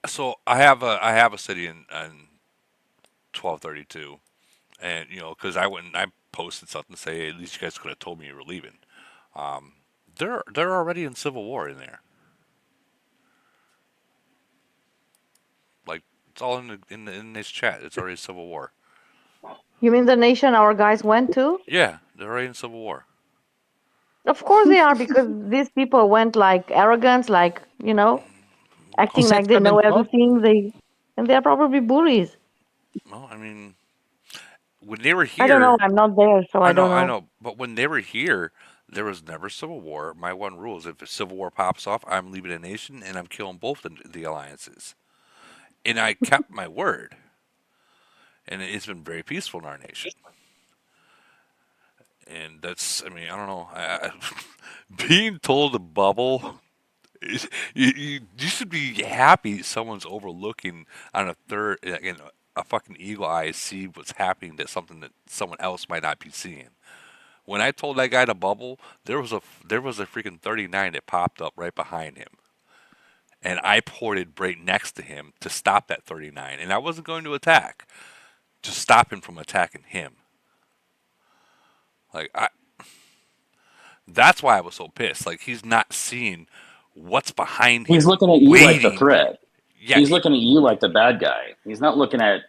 so I have a city in 1232, and because I went and I posted something to say, at least you guys could have told me you were leaving. Um, they're already in civil war in there. Like it's all in this chat. It's already civil war. You mean the nation our guys went to? Yeah, they're already in civil war. Of course they are, because these people went like arrogant, like acting like they know everything. And they're probably bullies. Well, I mean, when they were I don't know. here, I'm not there, so I don't I know. know, but when they were here, there was never civil war. My one rule is if a civil war pops off, I'm leaving a nation and I'm killing both the alliances. And I kept my word. And it's been very peaceful in our nation. And that's, I mean, I don't know. Being told to bubble, you should be happy someone's overlooking on a third, a fucking eagle eye, see what's happening, that something that someone else might not be seeing. When I told that guy to bubble, there was a freaking 39 that popped up right behind him. And I ported right next to him to stop that 39. And I wasn't going to attack, to stop him from attacking him. That's why I was so pissed. Like, he's not seeing what's behind him. He's looking at you like the waiting. threat. Yeah, he's looking at you like the bad guy. He's not looking at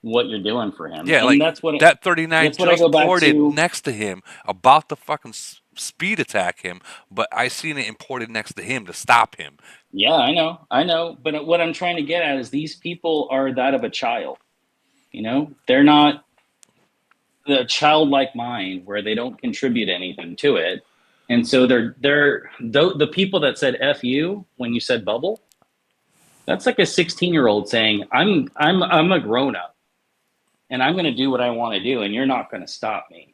what you're doing for him. Yeah, and like that's what that 39 that's what I just go back ported to. next to him, about to fucking speed attack him, but I seen it imported next to him to stop him. Yeah, I know. But what I'm trying to get at is these people are that of a child. They're not the childlike mind where they don't contribute anything to it. And so the people that said "F you" when you said bubble, that's like a 16-year-old saying, I'm a grown up and I'm going to do what I want to do and you're not going to stop me.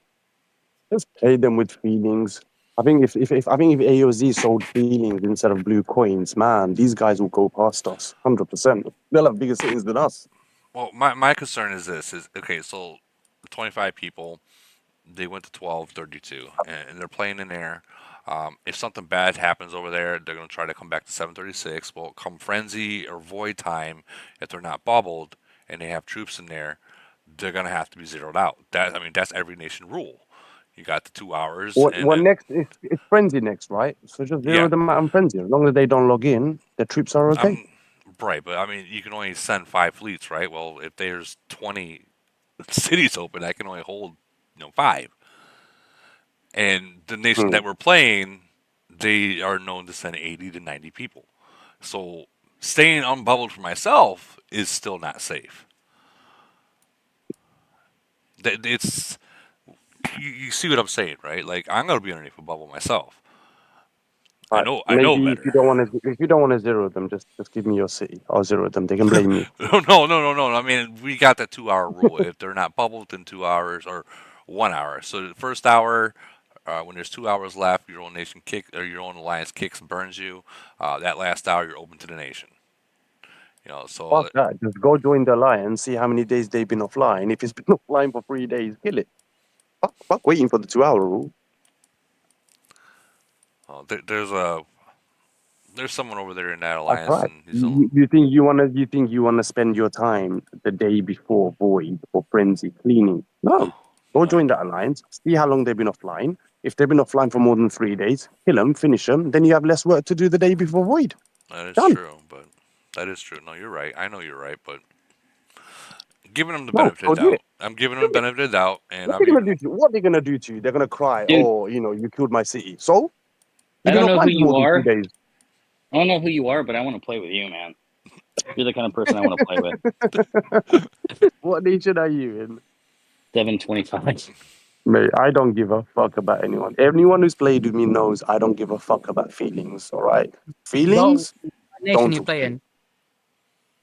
Just play them with feelings. I think if AOZ sold feelings instead of blue coins, man, these guys will go past us 100%. They'll have bigger cities than us. Well, my concern is this: is okay. So, 25 people, they went to 12:32, and they're playing in there. If something bad happens over there, they're going to try to come back to 7:36. Well, come frenzy or void time, if they're not bubbled and they have troops in there, they're going to have to be zeroed out. That's every nation rule. You got the 2 hours, and What then next? It's frenzy next, right? So just zero yeah, them out on frenzy. As long as they don't log in, the troops are okay. right. But you can only send 5 fleets, right? Well, if there's 20 cities open, I can only hold 5. And the nation that we're playing, they are known to send 80 to 90 people. So staying unbubbled for myself is still not safe. It's you see what I'm saying, right? Like I'm gonna be underneath a bubble myself. I know Maybe better. if you don't want to zero them, just give me your city. I'll zero them. They can blame me. No. I mean, we got the 2 hour rule. If they're not bubbled in 2 hours or 1 hour, so the first hour, when there's 2 hours left, your own nation or your own alliance kicks and burns you. That last hour, you're open to the nation. So Fuck that. Just go join the alliance. See how many days they've been offline. If it's been offline for 3 days, kill it. Fuck waiting for the 2 hour rule. There's someone over there in that That's alliance, right. and he's You think you wanna spend your time the day before void or frenzy cleaning? No. Go join that alliance. See how long they've been offline. If they've been offline for more than 3 days, kill them, finish them. Then you have less work to do the day before void. that is Done. true. But that is true. No, you're right. I know you're right, but giving them the No, benefit go of the do doubt. it. I'm giving them the benefit of the doubt, and What are they gonna do to you? What are they gonna do to you? They're gonna cry, Dude. oh, you killed my city. So I you've been don't know who offline for you more than 2 are. days. I don't know who you are, but I want to play with you, man. You're the kind of person I want to play with. What nation are you in? 725. Mate, I don't give a fuck about anyone. Anyone who's played with me knows I don't give a fuck about feelings, all right? Feelings? What nation Don't you talk play to me. in?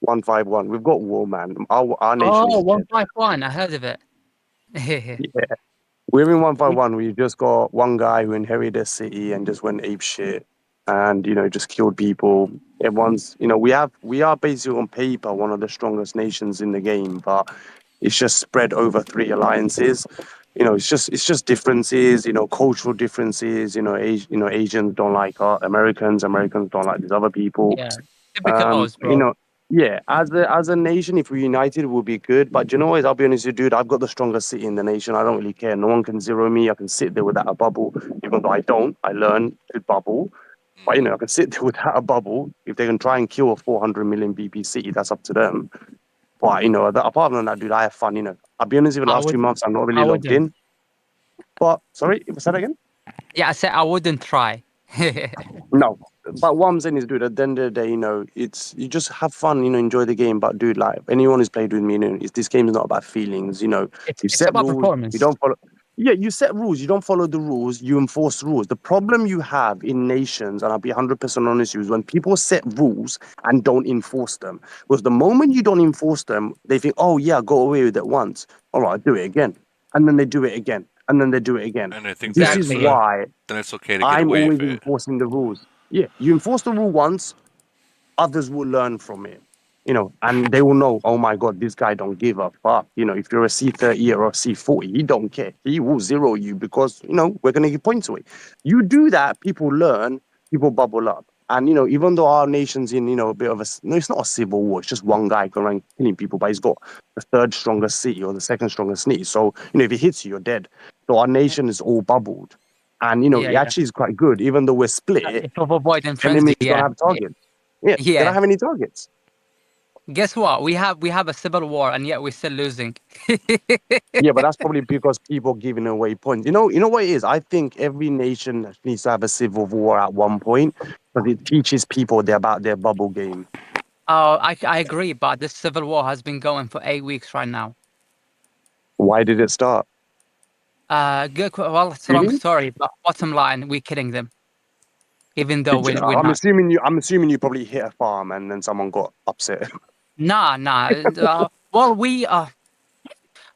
151. We've got war, man. Our nation Oh, is dead. 151. I heard of it. Yeah. We're in 151. We just got one guy who inherited a city and just went ape shit and, just killed people. Everyone's, we are basically on paper one of the strongest nations in the game, but it's just spread over 3 alliances. It's just differences, cultural differences. Asians don't like Americans don't like these other people. Yeah. Typical Oz, bro. Yeah, as a nation, if we're united, we'll be good. But you know what? I'll be honest with you, dude. I've got the strongest city in the nation. I don't really care. No one can zero me. I can sit there without a bubble, even though I don't. I learn to bubble. But I can sit there without a bubble. If they can try and kill a 400 million BP city, that's up to them. But apart from that, dude, I have fun. I'll be honest with you, the last 2 months I'm not really logged wouldn't. in. But sorry, say that again. Yeah, I said I wouldn't try. No, but what I'm saying is, dude, at the end of the day, it's you just have fun, enjoy the game. But dude, like anyone who's played with me, this game is not about feelings. You It's set about rules, performance. you don't follow. Yeah, you set rules, you don't follow the rules, you enforce rules. The problem you have in nations, and I'll be 100% honest with you, is when people set rules and don't enforce them. Because the moment you don't enforce them, they think, oh yeah, I got away with it once. All right, do it again, and then they do it again, and then they do it again. and I think This is why then it's okay to get I'm away always with it. enforcing the rules. Yeah, you enforce the rule once, others will learn from it. And they will know, oh my God, this guy don't give a fuck. If you're a C30 or a C40, he don't care. He will zero you because, we're going to give points away. You do that, people learn, people bubble up. And, even though our nation's in, a bit of it's not a civil war. It's just one guy going around killing people, but he's got the third strongest city or the second strongest city. So, if he hits you, you're dead. So our nation is all bubbled. And, it actually is quite good. Even though we're split, It's for void and frenzy. enemies don't have targets. Yeah, they don't have any targets. Guess what? We have a civil war, and yet we're still losing. Yeah, but that's probably because people giving away points. You know what it is? I think every nation needs to have a civil war at one point because it teaches people about their bubble game. Oh, I agree, but this civil war has been going for 8 weeks right now. Why did it start? Good. Well, it's a long Really? story, but bottom line, we're killing them. Even though we're I'm not. assuming you probably hit a farm and then someone got upset. Nah. Well,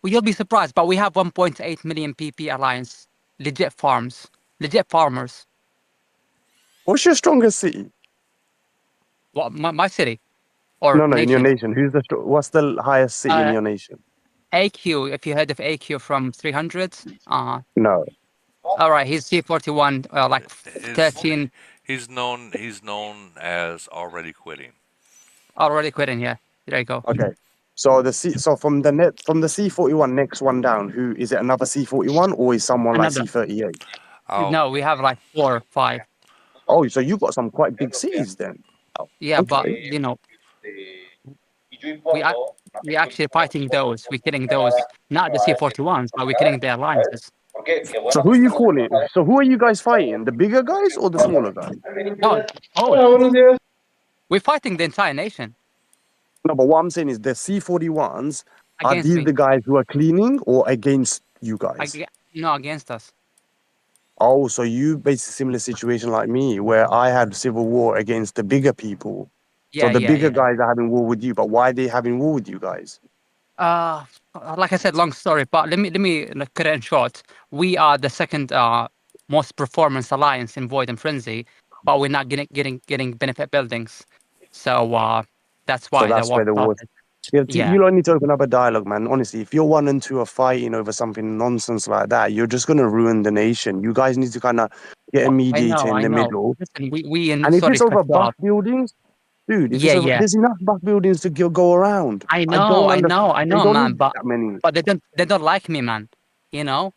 you'll be surprised, but we have 1.8 million PP alliance, legit farms, legit farmers. What's your strongest city? What, my city? Or No, in your nation? nation. What's the highest city in your nation? AQ, if you heard of AQ from 300s. No. All right, he's C41, like 13. He's known as already quitting. Already quitting, yeah. There you go. Okay. So from the C41 next one down, who is it? Another C41 or is someone like C38? No, we have like 4 or 5. Oh, so you got some quite big cities then. Yeah, but you know, we actually fighting those. We're killing those, not the C41s, but we're killing the alliances. So who are you calling? So who are you guys fighting? The bigger guys or the smaller guys? Oh, we're fighting the entire nation. No, but what I'm saying is the C41s, are Against these me. the guys who are cleaning or against you guys? No, against us. Oh, so you basically similar situation like me, where I had civil war against the bigger people. So the bigger guys are having war with you, but why are they having war with you guys? Like I said, long story, but let me cut it in short. We are the second most performance alliance in Void and Frenzy, but we're not getting benefit buildings. So that's why So that's where the war. You don't need to open up a dialogue, man. Honestly, if you're 1 and 2 are fighting over something nonsense like that, you're just gonna ruin the nation. You guys need to kind of get a mediator in the middle. Listen, we And if it's over buff buildings, dude, if it's over, there's enough buff buildings to go around. I know, man, but that many. But they don't like me, man. You know.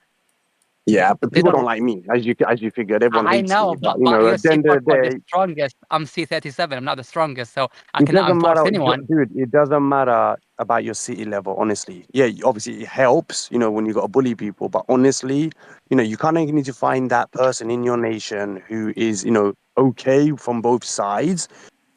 Yeah, but people don't like me, as you figured. Everyone hates me. But you know, at the end of the day, the strongest. I'm C37. I'm not the strongest, so I it cannot doesn't enforce matter, anyone. dude. It doesn't matter about your city level, honestly. Yeah, obviously it helps, you know, when you got to bully people. But honestly, you know, you kind of need to find that person in your nation who is, you know, okay from both sides,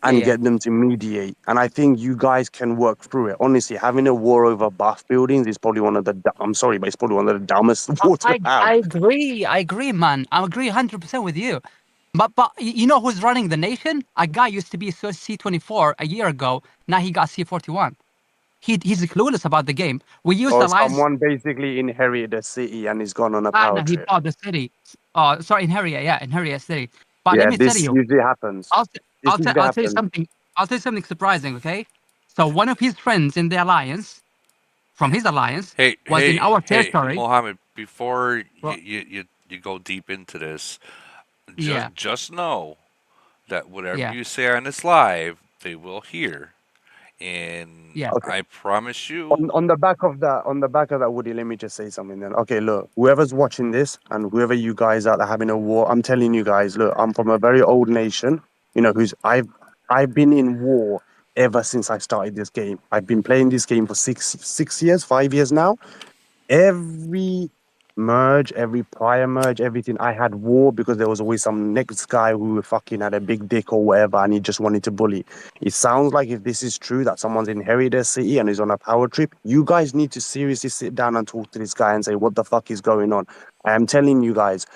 and get them to mediate. And I think you guys can work through it. Honestly, having a war over buff buildings is probably one of the. I'm sorry, but it's probably one of the dumbest war to have. I agree, man. I agree 100% with you. But you know who's running the nation? A guy used to be C24 a year ago. Now he got C41. He's clueless about the game. We used alliance. Someone basically inherited a city and is gone on a power He trip. bought the city. Sorry, inherit a city. But Yeah, let me tell this you, usually happens. I'll tell you something. I'll tell you something surprising. Okay, so one of his friends in the alliance, from his alliance, was in our territory. Mohammed, before you go deep into this, just know that whatever you say on this live, they will hear. And I promise you. On the back of that, Woody, let me just say something then. Okay, look, whoever's watching this and whoever you guys are that are having a war, I'm telling you guys, look, I'm from a very old nation, you know, I've been in war ever since I started this game. I've been playing this game for 5 years now. Every merge, every prior merge, everything, I had war because there was always some next guy who fucking had a big dick or whatever and he just wanted to bully. It sounds like if this is true, that someone's inherited a city and is on a power trip, you guys need to seriously sit down and talk to this guy and say, what the fuck is going on? I am telling you guys,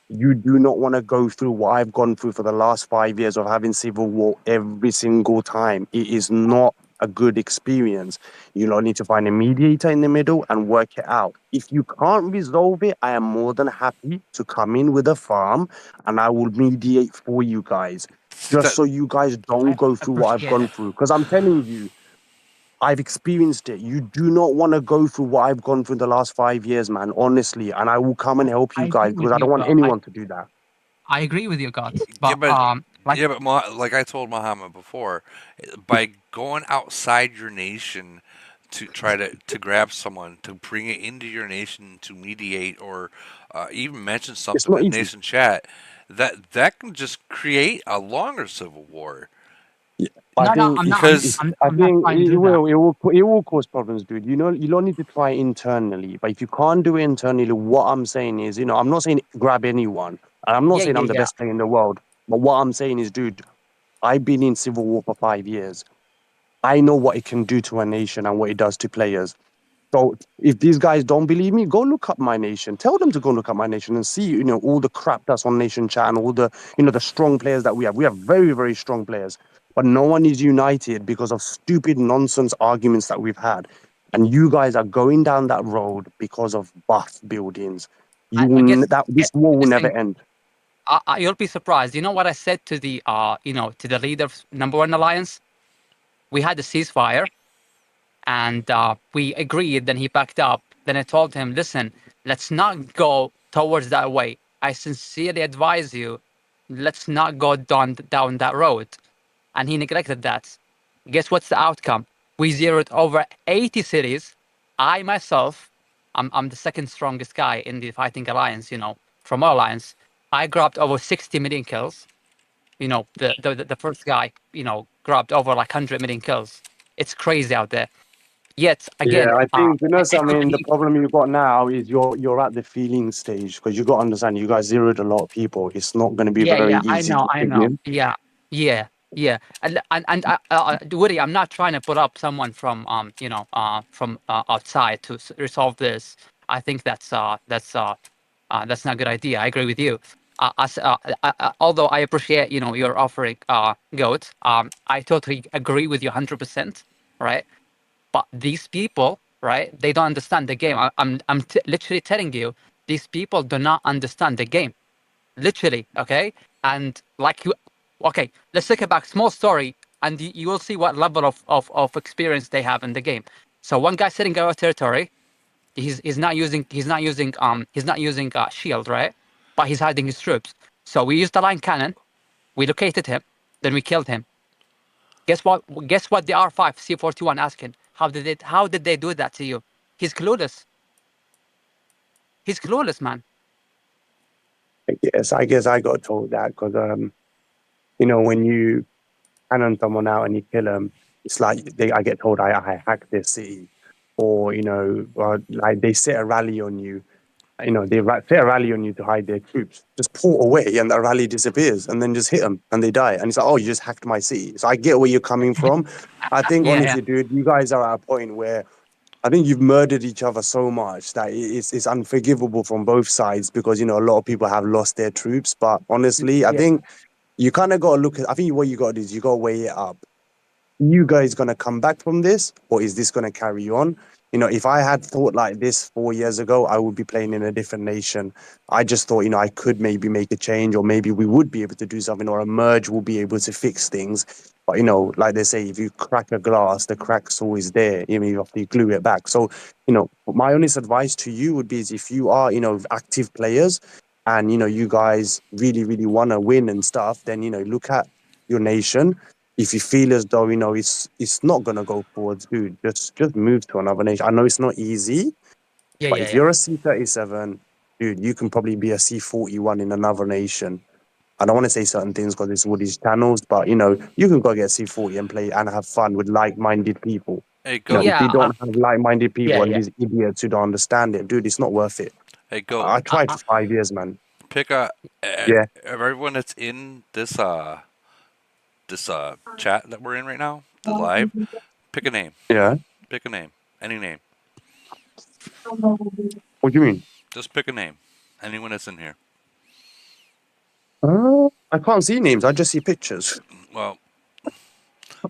you do not want to go through what I've gone through for the last 5 years of having civil war every single time. It is not a good experience. You know, need to find a mediator in the middle and work it out. If you can't resolve it, I am more than happy to come in with a farm and I will mediate for you guys. Just so you guys don't go through what I've gone through. Because I'm telling you, I've experienced it. You do not want to go through what I've gone through the last 5 years, man, honestly. And I will come and help you guys because I don't want anyone to do that. I agree with you, God. But like I told Muhammad before, by going outside your nation to try to grab someone, to bring it into your nation to mediate or even mention something in nation chat, that can just create a longer civil war. I think it will cause problems, dude. You know, you don't need to try internally. But if you can't do it internally, what I'm saying is, you know, I'm not saying grab anyone. And I'm not saying I'm the best player in the world. But what I'm saying is, dude, I've been in civil war for 5 years. I know what it can do to a nation and what it does to players. So if these guys don't believe me, go look up my nation. Tell them to go look up my nation and see, all the crap that's on Nation Chat and all the, the strong players that we have. We have very, very strong players, but no one is united because of stupid nonsense arguments that we've had. And you guys are going down that road because of buff buildings. This war will never end. You'll be surprised. You know what I said to the to the leader of #1 alliance? We had a ceasefire, and we agreed. Then he backed up. Then I told him, listen, let's not go towards that way. I sincerely advise you, let's not go down that road. And he neglected that. Guess what's the outcome? We zeroed over 80 cities. I myself, I'm the second strongest guy in the fighting alliance, from our alliance. I grabbed over 60 million kills. The first guy, grabbed over like 100 million kills. It's crazy out there. Yet again, I think something. The problem you've got now is you're at the feeling stage, because you got to understand you guys zeroed a lot of people. It's not going to be very easy. I know. Yeah. And Woody, I'm not trying to put up someone from outside to resolve this. I think that's not a good idea. I agree with you. Although I appreciate your offering, Goat. I totally agree with you 100%. Right. But these people, right, they don't understand the game. I'm literally telling you, these people do not understand the game. Literally, okay? And let's take it back. Small story, and you will see what level of experience they have in the game. So one guy sitting in our territory, he's not using shield, right? But he's hiding his troops. So we used the line cannon, we located him, then we killed him. Guess what the R5 C41 asking? How did they do that to you? He's clueless. He's clueless, man. I guess I got told that because when you cannon someone out and you kill them, it's like I get told I hacked their city, or like they set a rally on you. They set a rally on you to hide their troops. Just pull away, and that rally disappears, and then just hit them, and they die. And it's like, oh, you just hacked my city. So I get where you're coming from. I think honestly, dude, you guys are at a point where I think you've murdered each other so much that it's unforgivable from both sides, because a lot of people have lost their troops. But honestly, I think you kind of got to look at. I think what you got to do is you got to weigh it up. You guys gonna come back from this, or is this gonna carry on? If I had thought like this 4 years ago, I would be playing in a different nation. I just thought, I could maybe make a change, or maybe we would be able to do something, or a merge will be able to fix things. But like they say, if you crack a glass, the crack's always there. You have to glue it back. So, my honest advice to you would be is if you are, active players, and you guys really, really want to win and stuff, then look at your nation. If you feel as though it's not gonna go forward, dude, just move to another nation. I know it's not easy, but if you're a C37, dude, you can probably be a C41 in another nation. I don't want to say certain things because it's Woody's channels, but you can go get C40 and play and have fun with like-minded people. Hey, go. If you don't have like-minded people and these idiots who don't understand it, dude, it's not worth it. Hey, go. I tried for 5 years, man. Pick everyone that's in this chat that we're in right now, the live. Pick a name. Yeah. Pick a name. Any name. What do you mean? Just pick a name. Anyone that's in here. I can't see names. I just see pictures. Well.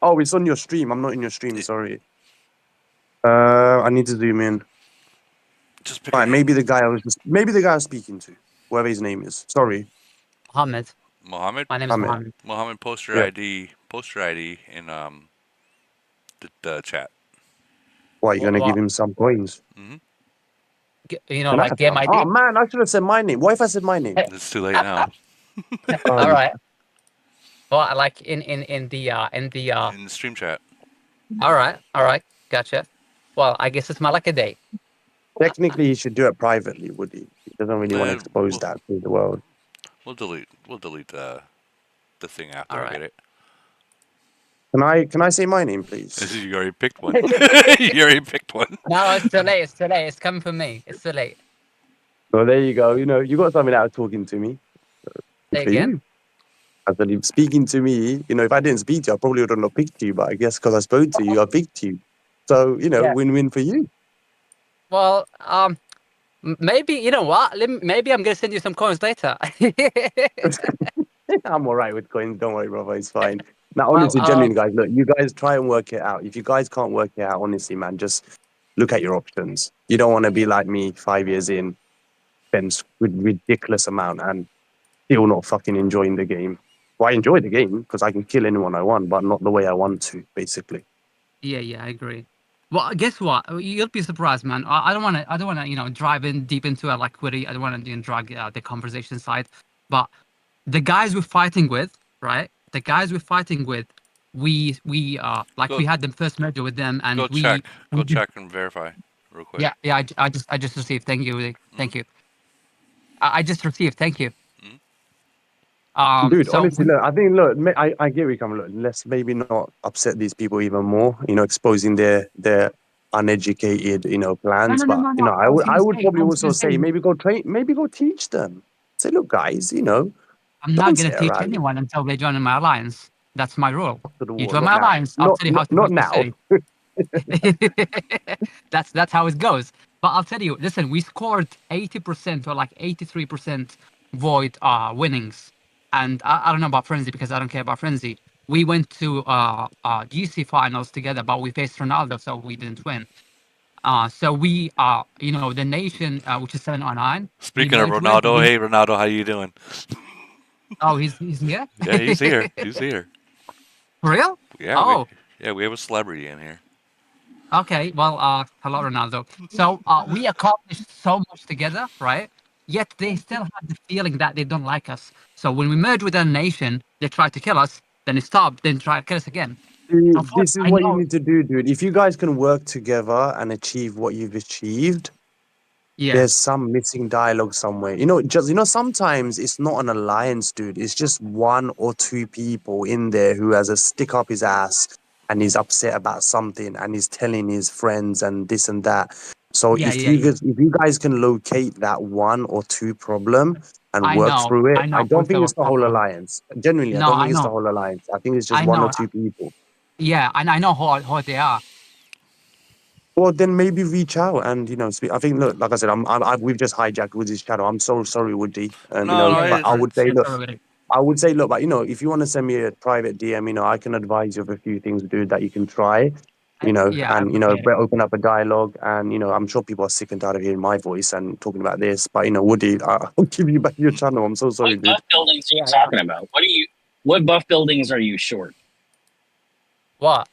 Oh, it's on your stream. I'm not in your stream. Sorry. I need to zoom in. Just pick. Right, maybe the guy I was speaking to, whoever his name is. Sorry. Mohammed. My name is Mohammed. Mohammed, post your ID. Post your ID in the chat. Why, you're gonna give him some coins? Mm-hmm. Like game ID. Oh man, I should have said my name. What if I said my name? It's too late now. All right. Well, like in the stream chat. All right. Gotcha. Well, I guess it's my lucky day. Technically, he should do it privately, would he? He doesn't really want to expose that to the world. We'll delete the thing after All I get it. Can I say my name, please? You already picked one. You already picked one. No, it's too late. It's coming from me. It's too late. Well, there you go. You got something out of talking to me. Say again? I said, speaking to me, if I didn't speak to you, I probably would have not picked you. But I guess because I spoke to you, I picked you. So, win-win for you. Well, maybe you know what? Maybe I'm gonna send you some coins later. I'm all right with coins. Don't worry, brother. It's fine. Now, Well, honestly, genuinely, guys, look, you guys try and work it out. If you guys can't work it out, honestly, man, just look at your options. You don't want to be like me 5 years in, spend ridiculous amount and still not fucking enjoying the game. Well, I enjoy the game because I can kill anyone I want, but not the way I want to, basically. yeah, I agree. Well, guess what? You'll be surprised, man. I don't want to. I don't want to. Drive in deep into it like quitty. I don't want to drag the conversation side. But the guys we're fighting with, right? The guys we're fighting with, we like Go- we had the first merger with them, and Go we check. we Go did- check and verify real quick. Yeah. I just received. Thank you, Willie. Thank you. I just received. Thank you. Dude, so honestly, look, I think, look, I get where you come. Look, let's maybe not upset these people even more. Exposing their uneducated, plans. No, But no, no. I would probably also say maybe go train, maybe go teach them. Say, look, guys, I'm don't not sit gonna teach around anyone until they join my alliance. That's my rule. to the You wall. join Not my now. alliance, I'll tell you how to Not work the now. city. That's how it goes. But I'll tell you, listen, we scored 80% or like 83% void winnings. And I don't know about Frenzy because I don't care about Frenzy. We went to GC finals together, but we faced Ronaldo, so we didn't win. So we the nation which is 709. Speaking of Ronaldo, hey Ronaldo, how you doing? Oh, he's here. Yeah, he's here. He's here. For real? Yeah. Oh. We have a celebrity in here. Okay, well, hello, Ronaldo. So we accomplished so much together, right? Yet they still have the feeling that they don't like us. So when we merge with a nation, they try to kill us, then they stop, then try to kill us again. This is what you need to do, dude. If you guys can work together and achieve what you've achieved, there's some missing dialogue somewhere. Sometimes it's not an alliance, dude. It's just one or two people in there who has a stick up his ass and he's upset about something and he's telling his friends and this and that. So if you guys can locate that one or two problem and work through it, I don't think it's the whole alliance. Genuinely, I don't think it's the whole alliance. I think it's just one or two people. Yeah, and I know how they are. Well, then maybe reach out and speak. I think, look, like I said, we've just hijacked Woody's channel. I'm so sorry, Woody. But I would say, look, but if you want to send me a private DM, I can advise you of a few things, dude, that you can try. And open up a dialogue. And I'm sure people are sick and tired of hearing my voice and talking about this. But Woody, I'll give you back your channel. I'm so sorry, dude. What buff buildings are you talking about? What buff buildings are you short? What?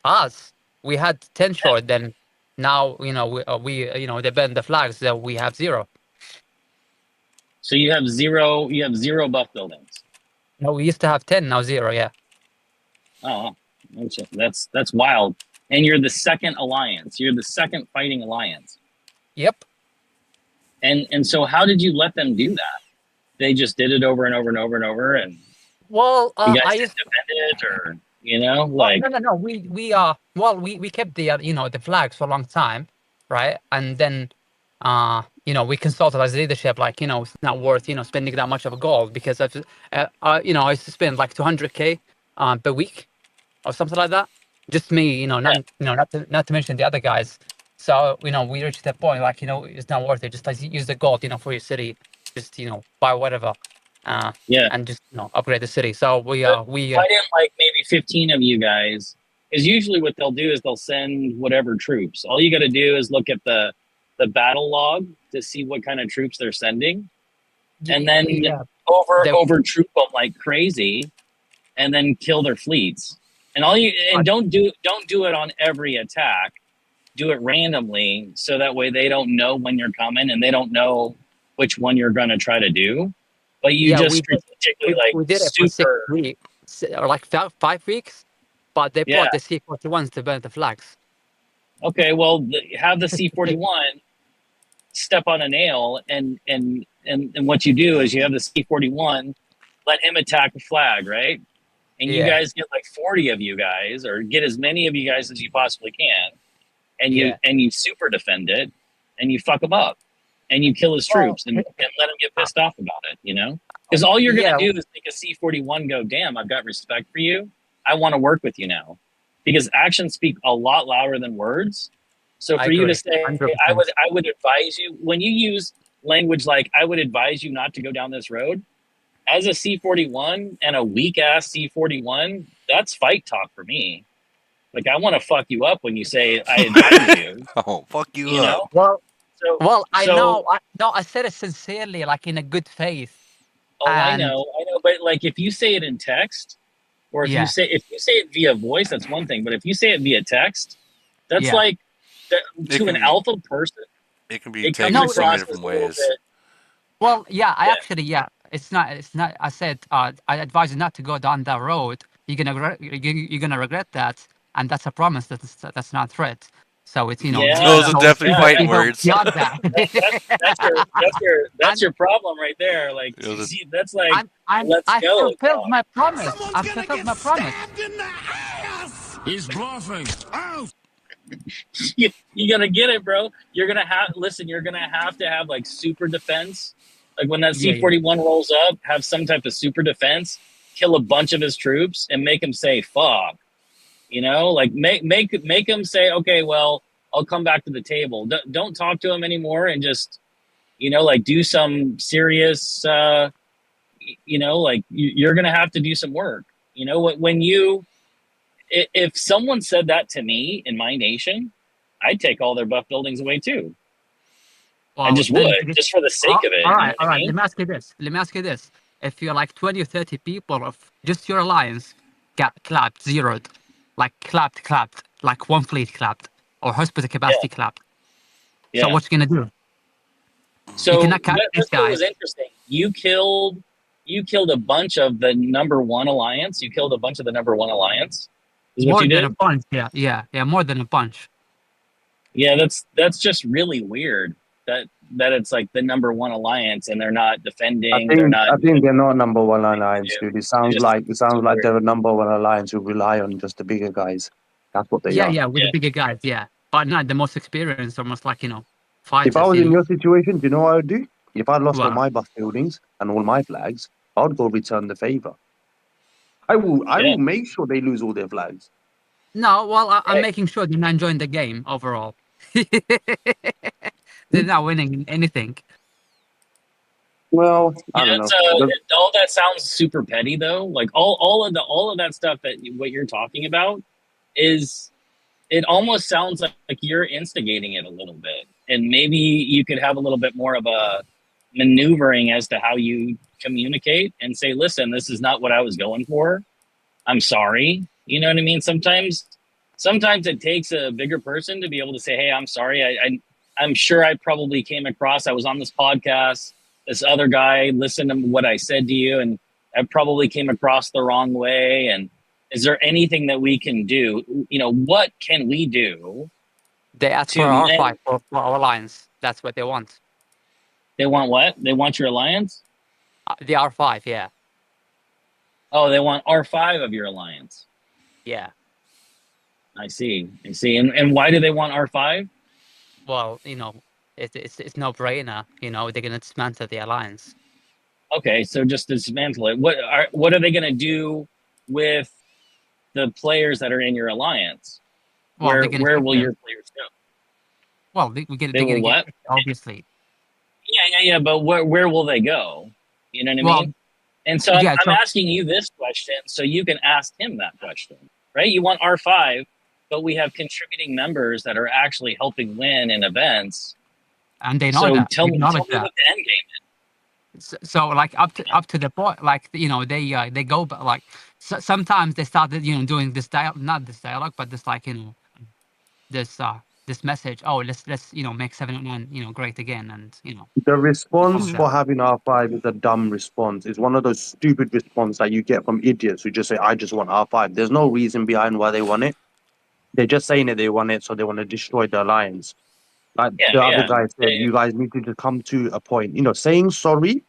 Us? We had 10 short, then now we they banned the flags, that we have 0. So you have zero buff buildings. No, we used to have 10, now 0. Yeah. Oh, that's wild. And you're the second alliance. You're the second fighting alliance. Yep. And so how did you let them do that? They just did it over and over and over and over, and well, you guys just defended it, or like no. We kept the the flags for a long time, right? And then we consulted as leadership, like it's not worth spending that much of a gold, because I used to spend like 200K per week or something like that. Just me, not to mention the other guys. So we reached that point, like it's not worth it. Just use the gold, for your city. Just buy whatever. And just upgrade the city. So we why didn't like maybe 15 of you guys? Because usually what they'll do is they'll send whatever troops. All you got to do is look at the battle log to see what kind of troops they're sending, and then over troop them like crazy, and then kill their fleets. And don't do it on every attack. Do it randomly, so that way they don't know when you're coming and they don't know which one you're going to try to do. But you just strategically we did it for 6 weeks, or like 5 weeks, but they brought the C41s to burn the flags. Okay, well, have the C41 step on a nail, and what you do is you have the C41 let him attack a flag, right? And you guys get like 40 of you guys, or get as many of you guys as you possibly can, and you super defend it, and you fuck him up, and you kill his troops, and let him get pissed off about it, Because all you're going to do is make a C41 go, damn, I've got respect for you. I want to work with you now. Because actions speak a lot louder than words. So I for you to agree, say, 100%. I would advise you, when you use language like I would advise you not to go down this road, as a C41 and a weak ass C41, that's fight talk for me. Like I want to fuck you up when you say I advise you. Oh, fuck you You up. know? Well, So I so know. I said it sincerely, like in a good faith. oh I And know, but like if you say it in text, or if you yeah, say it via voice, that's one thing. But if you say it via text, that's yeah. like It to an can be alpha person, it can be it comes taken so many across as different a little ways. bit. Well, yeah. I Yeah. actually, yeah. It's not. It's not. I said. I advise you not to go down that road. You're gonna regret that, and that's a promise. That's not a threat. So it's Yeah, Those are definitely fighting words. beyond that. That's and your problem right there. Like Those are- see, that's like and let's I go. fulfilled Dog. my promise. I fulfilled my promise. He's bluffing. Oh. You're gonna get it, bro. You're gonna have listen. You're gonna have to have like super defense. Like when that Yeah, yeah. C41 rolls up, have some type of super defense, kill a bunch of his troops, and make him say "fuck." You know, like make him say, "Okay, well, I'll come back to the table." Don't talk to him anymore, and just like do some serious. Like you're gonna have to do some work. When you if someone said that to me in my nation, I'd take all their buff buildings away too. I Well, just then, would, just for the sake of it. all You know right, what I mean? Let me ask you this. If you're like 20 or 30 people of just your alliance got clapped, zeroed, like clapped, like one fleet clapped, or hospital capacity clapped. So Yeah. what you gonna do? So you cannot catch these that's what was guys. interesting. You killed a bunch of the number one alliance. You killed a bunch of the number one alliance. Is what More you than did? a bunch, yeah, more than a bunch. Yeah, that's just really weird. That it's like the number one alliance and they're not defending. They're not. I think they're not number one alliance, dude. It sounds just- like weird. they're a number one alliance who rely on just the bigger guys. That's what they are. Yeah, with the bigger guys, yeah. But not the most experienced, almost like, fighters. If I was in your situation, do you know what I would do? If I lost all Well, my buff buildings and all my flags, I would go return the favor. I will make sure they lose all their flags. no, well, I'm making sure they're not enjoying the game overall. They're not winning anything. Well, I don't know. All that sounds super petty though. Like all of that stuff that what you're talking about is it almost sounds like you're instigating it a little bit. And maybe you could have a little bit more of a maneuvering as to how you communicate and say, listen, this is not what I was going for. I'm sorry. You know what I mean? Sometimes it takes a bigger person to be able to say, hey, I'm sorry. I'm sure I probably came across, I was on this podcast, this other guy listened to what I said to you, and I probably came across the wrong way. And is there anything that we can do? What can we do? They ask for our fight for our alliance. That's what they want. They want what? They want your alliance? The R5, yeah. Oh, they want R5 of your alliance. Yeah. I see. And why do they want R5? Well, it's no brainer. They're gonna dismantle the alliance. Okay, so just dismantle it. What are they gonna do with the players that are in your alliance? Well, where will your players go? Well, they're gonna what? Get, obviously. Yeah. But where will they go? You know what I mean? And so I'm asking you this question so you can ask him that question, right? You want R5, but we have contributing members that are actually helping win in events. And they know that. Tell me what the end game is. So like up to the point, like they go, but like sometimes they started doing this not this dialogue, but this like this message. Oh, let's make 709 great again, and the response for having R5 is a dumb response. It's one of those stupid responses that you get from idiots who just say, "I just want R5." There's no reason behind why they want it. They're just saying that they want it, so they want to destroy the alliance. Like the other guy said, you guys need to come to a point. Saying sorry,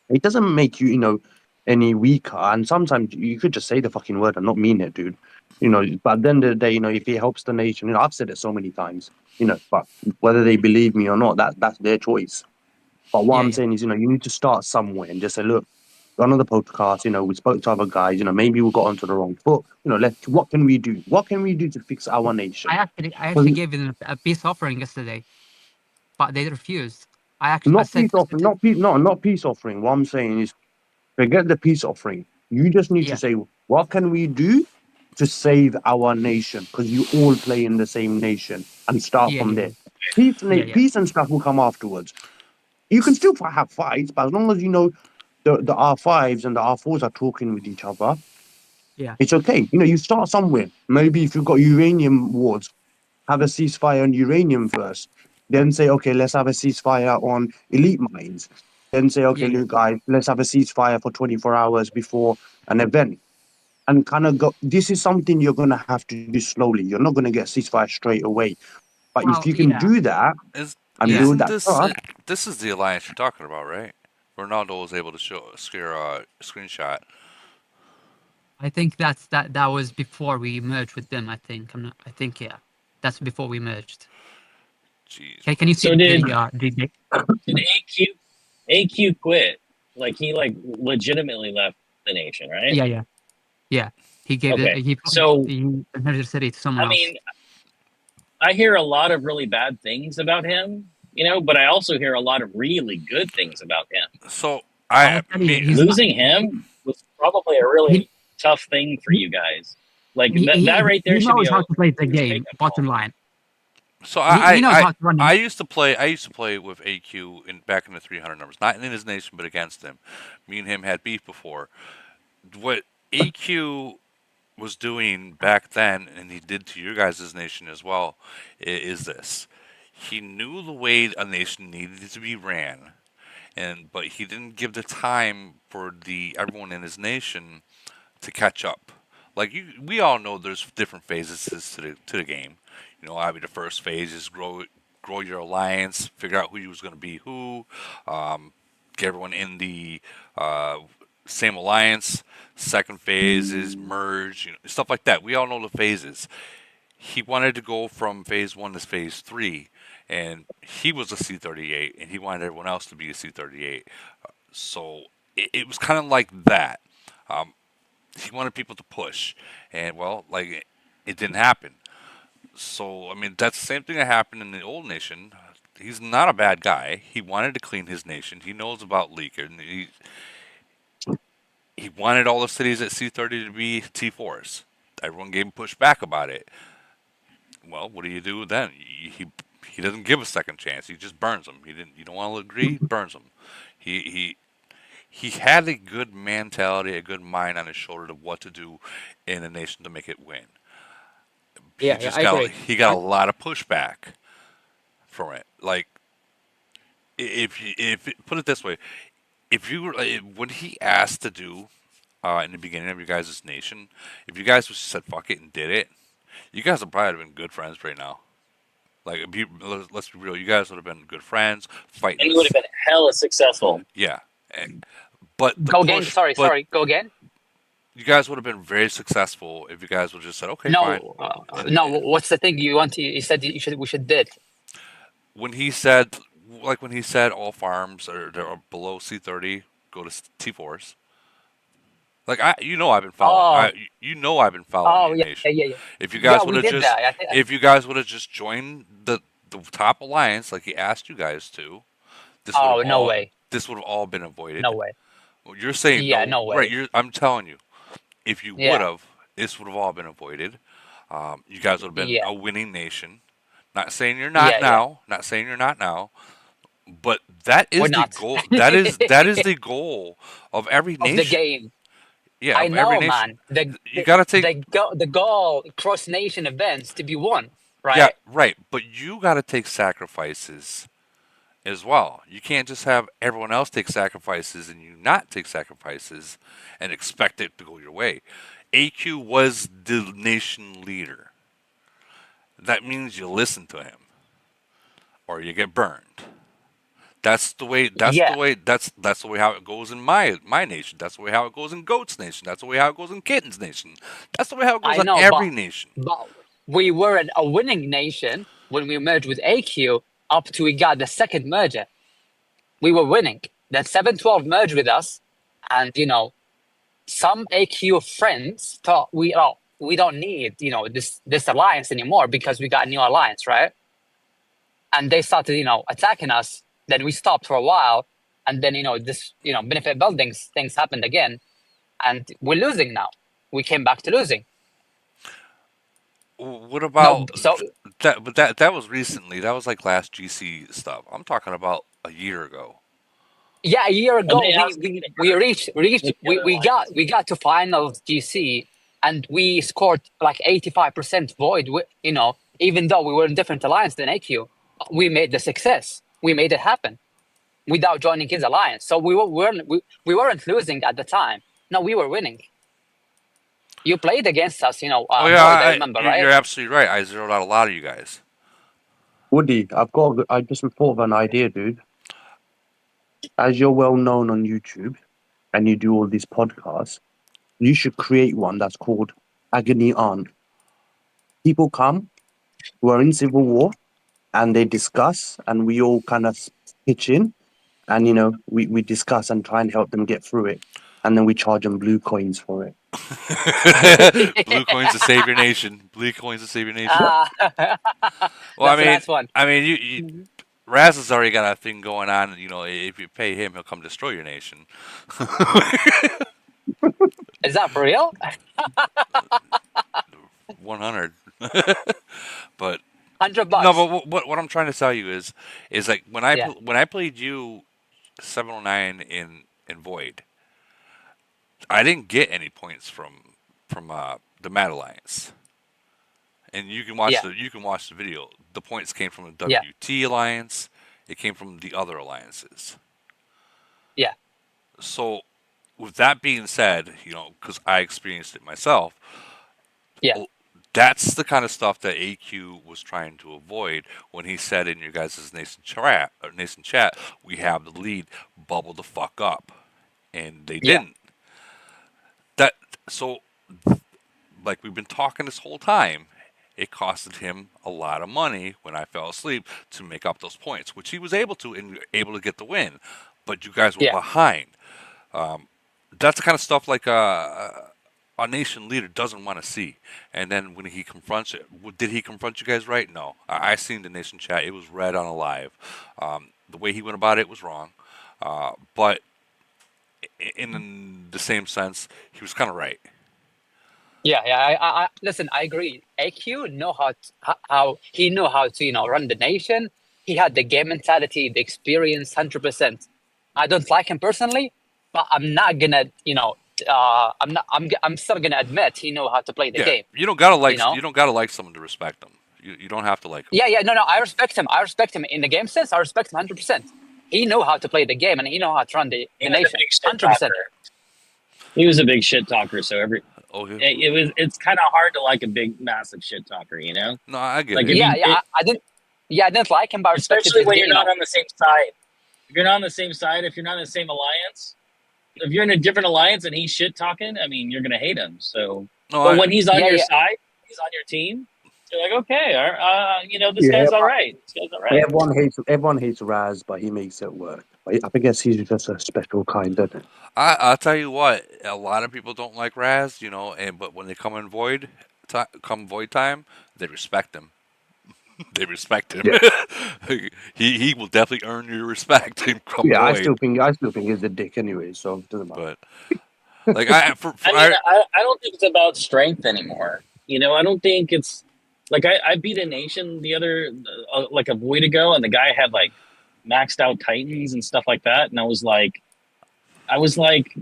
it doesn't make you, any weaker. And sometimes you could just say the fucking word and not mean it, dude. But at the end of the day, if it helps the nation, I've said it so many times, but whether they believe me or not, that's their choice. But what I'm saying is, you need to start somewhere and just say, look, on the podcast, we spoke to other guys, maybe we got onto the wrong foot. What can we do? What can we do to fix our nation? I actually gave them a peace offering yesterday, but they refused. I Not said, peace offering, not peace offering. What I'm saying is, forget the peace offering. You just need to say, what can we do to save our nation? Because you all play in the same nation, and start from there. Peace and stuff will come afterwards. You can still have fights, but as long as the R5s and the R4s are talking with each other, it's okay. You start somewhere. Maybe if you've got uranium wards, have a ceasefire on uranium first. Then say, okay, let's have a ceasefire on elite mines. Then say, okay, look, guys, let's have a ceasefire for 24 hours before an event. And kind of go, this is something you're going to have to do slowly. You're not going to get ceasefire straight away. But if you can do that and build that trust. This is the alliance you're talking about, right? Ronaldo was able to scare a screenshot. I think that was before we merged with them. I think that's before we merged. Jeez. Okay, can you see? So did did AQ quit? Like he legitimately left the nation, right? Yeah. He gave Okay. he inherited the city to someone else. I mean, I hear a lot of really bad things about him, but I also hear a lot of really good things about him. So losing him was probably a really tough thing for you guys. Like that right there he should be knows how to play the game. Bottom line. So he knows how to run. I used to play with AQ back in the 300 numbers, not in his nation, but against him. Me and him had beef before. What AQ was doing back then, and he did to your guys' nation as well, is this. He knew the way a nation needed to be ran, but he didn't give the time for everyone in his nation to catch up. Like we all know, there's different phases to the game. Obviously the first phase is grow your alliance, figure out who was going to be who, get everyone in the same alliance. Second phase is merge, stuff like that. We all know the phases. He wanted to go from phase 1 to phase 3, and he was a C-38, and he wanted everyone else to be a C-38. So it was kind of like that. He wanted people to push, and it didn't happen. So I mean, that's the same thing that happened in the old nation. He's not a bad guy. He wanted to clean his nation. He knows about leaking. He wanted all the cities at C-30 to be T4s. Everyone gave him pushback about it. Well, what do you do then? He doesn't give a second chance. He just burns them. You don't want to agree? Burns them. He had a good mentality, a good mind on his shoulder to what to do in a nation to make it win. I agree. He got a lot of pushback from it. Like, if put it this way, when he asked to do in the beginning of your guys' nation, if you guys just said fuck it and did it, you guys would probably have been good friends right now. Like, let's be real, you guys would have been good friends, fighting. And you would have been hella successful. Yeah, but go again. Sorry, go again. You guys would have been very successful if you guys would have just said, okay, fine. No, what's the thing you want to? You said we should did. When he said all farms are below C-30 go to T4s. Like I've been following. I've been following the nation. Yeah. If you guys would have just joined the top alliance like he asked you guys to, no way. This would have all been avoided. No way. Well, you're saying no way. Right? I'm telling you, if you would have, this would have all been avoided. You guys would have been a winning nation. Not saying you're not now. Not saying you're not now. But that is goal. That is the goal of every nation. Of the game. Yeah, I know, every man. You gotta take the goal cross nation events to be won, right? Yeah, right. But you gotta take sacrifices as well. You can't just have everyone else take sacrifices and you not take sacrifices and expect it to go your way. AQ was the nation leader. That means you listen to him, or you get burned. That's the way. That's the way how it goes in my nation. That's the way how it goes in Goat's nation. That's the way how it goes in Kitten's nation. That's the way how it goes in every nation. But we were a winning nation when we merged with AQ. Up to we got the second merger, we were winning. Then 712 merged with us, And some AQ friends thought we don't need this alliance anymore because we got a new alliance, right? And they started attacking us. Then we stopped for a while, and then this benefit buildings things happened again, and we're losing now. We came back to losing. What about so that? But that was recently. That was like last GC stuff. I'm talking about a year ago. Yeah, a year And ago they asked we got to finals GC, and we scored like 85% void. Even though we were in different alliance than AQ, we made the success. We made it happen without joining his alliance. So we weren't losing at the time. No, we were winning. You played against us, Oh Void, yeah, I remember, right? you're absolutely right. I zeroed out a lot of you guys. Woody, I just thought of an idea, dude. As you're well known on YouTube and you do all these podcasts, you should create one that's called Agony Aunt. People come who are in civil war and they discuss, and we all kind of pitch in, and we discuss and try and help them get through it, and then we charge them blue coins for it. Blue coins to save your nation. Blue coins to save your nation. Well, That's a nice one. I mean, you Raz has already got a thing going on. If you pay him, he'll come destroy your nation. Is that for real? 100. But $100. No, but what I'm trying to tell you is like when I Yeah. when I played you 709 in Void, I didn't get any points from the Mad Alliance. And you can watch Yeah. the video. The points came from the Yeah. WT Alliance. It came from the other alliances. Yeah. So, with that being said, because I experienced it myself, Yeah. that's the kind of stuff that AQ was trying to avoid when he said in your guys' nascent chat, we have the lead, bubble the fuck up, and they Yeah. didn't. So, like we've been talking this whole time, it costed him a lot of money when I fell asleep to make up those points, which he was able to and able to get the win, but you guys were Yeah. behind. That's the kind of stuff like a nation leader doesn't want to see. And then when he confronts it, did he confront you guys right? No. I seen the nation chat. It was read on a live. The way he went about it was wrong. But in the same sense, he was kind of right. Yeah. I listen. I agree. AQ know how he knew how to run the nation. He had the game mentality, the experience, 100%. I don't like him personally, but I'm not gonna I'm still gonna admit he knew how to play the game. You don't gotta like you don't gotta like someone to respect them. You don't have to like him. Yeah. No. I respect him. I respect him in the game sense. I respect him 100%. He knew how to play the game and he knew how to run the nation. 100%. He was a big shit talker, so yeah. it's kind of hard to like a big massive shit talker, No, I get like it. I didn't like him, but I respected especially his when game, you're not on the same side. If you're not on the same side, if you're not in the same alliance, if you're in a different alliance and he's shit talking, I mean, you're gonna hate him. So, but when he's on your side, he's on your team. You're like, okay, this guy's all right. This guy's all right. Everyone hates Raz, but he makes it work. I guess he's just a special kind, doesn't it? I'll tell you what. A lot of people don't like Raz, but when they come in Void time, they respect him. They respect him. Yeah. he will definitely earn your respect. Yeah, I still think he's a dick anyway, so it doesn't matter. But like I don't think it's about strength anymore. I don't think it's like I beat a nation the other like a void ago, and the guy had like maxed out Titans and stuff like that, and I was like,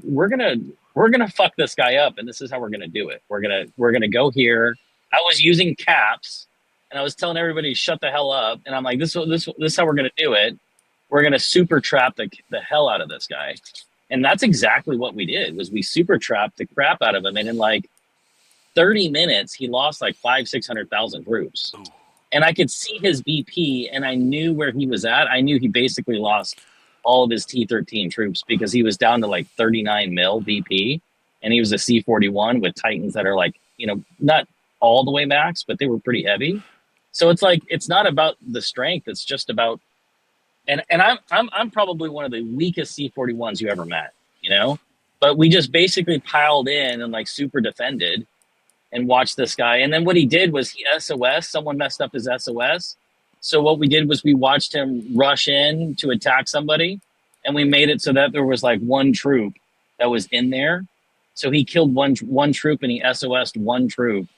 we're gonna fuck this guy up, and this is how we're gonna do it. We're gonna go here. I was using caps, and I was telling everybody shut the hell up, and I'm like, this is how we're gonna do it. We're gonna super trap the hell out of this guy, and that's exactly what we did. Was we super trapped the crap out of him, and in like 30 minutes, he lost like 600,000 troops. Ooh. And I could see his VP, and I knew where he was at. I knew he basically lost all of his T13 troops because he was down to like 39 mil VP, and he was a C41 with Titans that are like, not all the way max, but they were pretty heavy. So it's like, it's not about the strength. It's just about, and I'm probably one of the weakest C41s you ever met, But we just basically piled in and like super defended and watched this guy. And then what he did was he SOS. Someone messed up his SOS. So what we did was we watched him rush in to attack somebody, and we made it so that there was like one troop that was in there. So he killed one troop and he SOS'd one troop.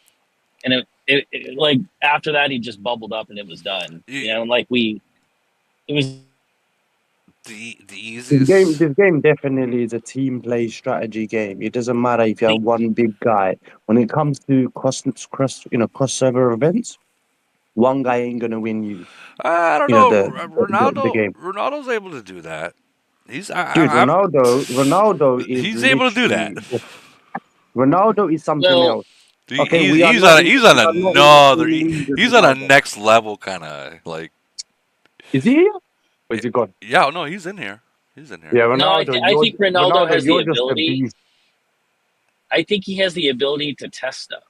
And it like after that he just bubbled up and it was done. You know, like it was the easiest. This game definitely is a team play strategy game. It doesn't matter if you have one big guy. When it comes to cross server events, one guy ain't gonna win you. I don't know. Ronaldo, the game. Ronaldo's able to do that. He's Dude, Ronaldo is he's able to do that. Ronaldo is something else. Okay, he's on a next level kind of like. Is he here? Or is he gone? Yeah, no, he's in here. He's in here. Yeah, Ronaldo. No, I think Ronaldo has the you're just a ability. beast. I think he has the ability to test stuff.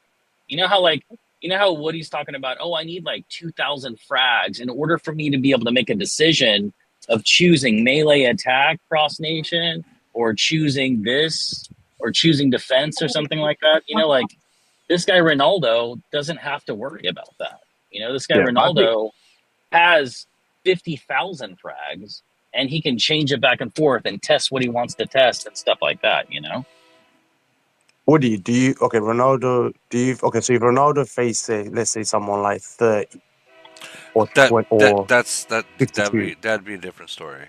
You know how Woody's talking about, oh, I need like 2,000 frags in order for me to be able to make a decision of choosing melee attack cross nation or choosing this or choosing defense or something like that. You know, like this guy Ronaldo doesn't have to worry about that. You know, this guy Ronaldo has 50,000 frags and he can change it back and forth and test what he wants to test and stuff like that, you know? Woody, Ronaldo, so if Ronaldo faced, let's say someone like 30 or 20 or that'd be a different story.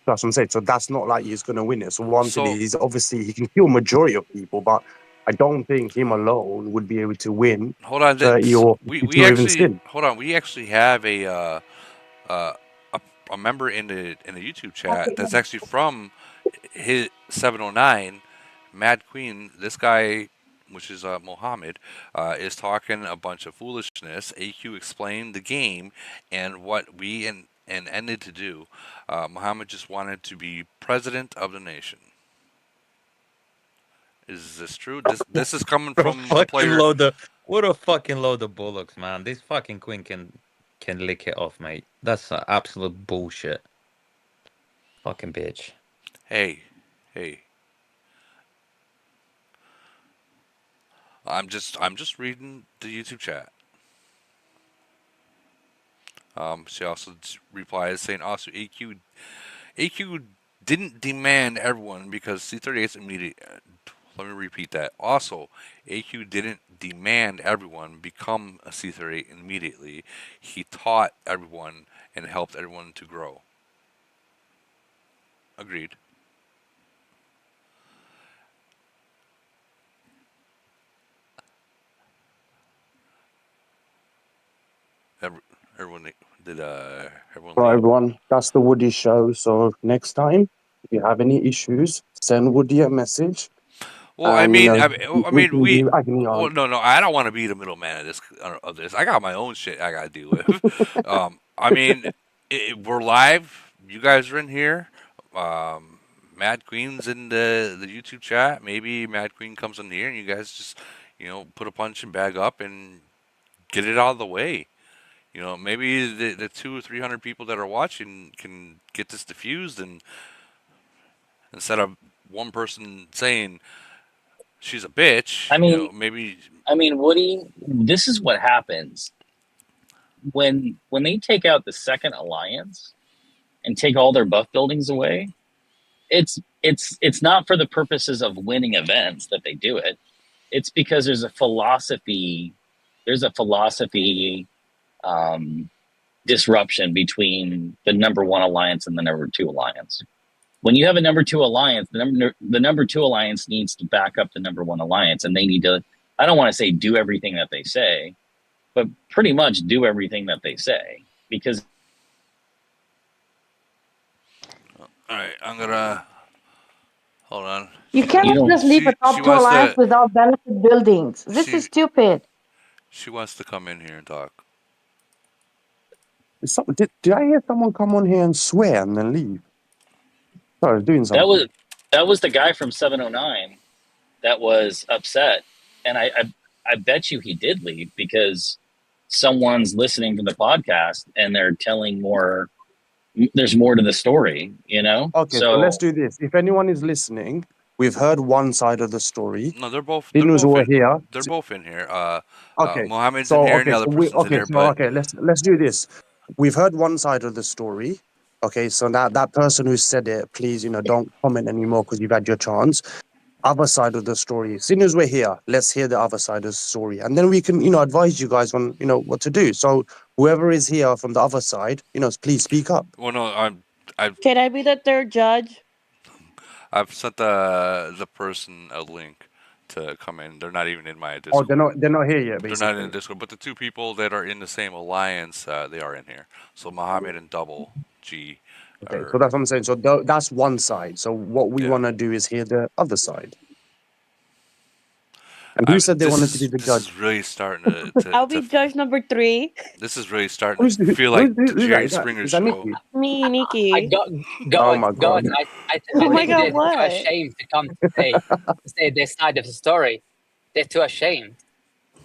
That's what I'm saying. So that's not like he's going to win it. So one thing is obviously he can kill majority of people, but I don't think him alone would be able to win. Hold on, 30 or we actually have a member in the YouTube chat that's actually from his 709 Mad Queen. This guy, which is Mohammed, is talking a bunch of foolishness. AQ explained the game and what we ended to do. Mohammed just wanted to be president of the nation. Is this true? This is coming from a player. What a fucking load of bullocks, man! This fucking queen can lick it off, mate. That's absolute bullshit. Fucking bitch. Hey. I'm just reading the YouTube chat. She also replies saying also AQ didn't demand everyone because C38's immediate. Let me repeat that. Also, AQ didn't demand everyone become a C38 immediately. He taught everyone and helped everyone to grow. Agreed. Everyone did everyone. Right, everyone, that's the Woody show. So next time, if you have any issues, send Woody a message. Well, I mean, no, I don't want to be the middleman of this. I got my own shit I got to deal with. I mean, we're live. You guys are in here. Mad Queen's in the YouTube chat. Maybe Mad Queen comes in here and you guys just, put a punch and bag up and get it out of the way. Maybe the 200 or 300 people that are watching can get this diffused, and instead of one person saying she's a bitch, maybe. I mean, Woody, this is what happens when they take out the second alliance and take all their buff buildings away. It's not for the purposes of winning events that they do it. It's because there's a philosophy. Disruption between the number one alliance and the number two alliance. When you have a number two alliance, the number two alliance needs to back up the number one alliance, and they need to, I don't want to say do everything that they say, but pretty much do everything that they say, because. All right, I'm gonna hold on. You cannot just leave a top two alliance without benefit buildings. This is stupid. She wants to come in here and talk. Did I hear someone come on here and swear and then leave? Sorry, I was doing something. That was the guy from 709 that was upset, and I bet you he did leave because someone's listening to the podcast and they're telling more there's more to the story, you know. Okay, so let's do this. If anyone is listening, we've heard one side of the story. No, they're both. Dinu's all here. They're both in here. Okay, Mohammed's so in here, and okay, the so other person's in here. But let's do this. We've heard one side of the story. Okay, so now that person who said it, please, don't comment anymore because you've had your chance. Other side of the story. As soon as we're here, let's hear the other side of the story, and then we can, advise you guys on, what to do. So whoever is here from the other side, please speak up. well, no, Can I be the third judge? I've sent the person a link to come in. They're not even in my Oh, Discord. they're not here yet. They're Basically, not in the Discord, but the two people that are in the same alliance, they are in here. So Mohammed and Double G. Okay, so that's what I'm saying. So that's one side. So what we want to do is hear the other side. And who said they wanted to be the judge? This is really starting to I'll be judge number 3. This is really starting to feel like Jerry Springer's show. Me, Nikki. Oh my God. I Oh my think God, they're too what? ashamed to come to say their side of the story. They're too ashamed.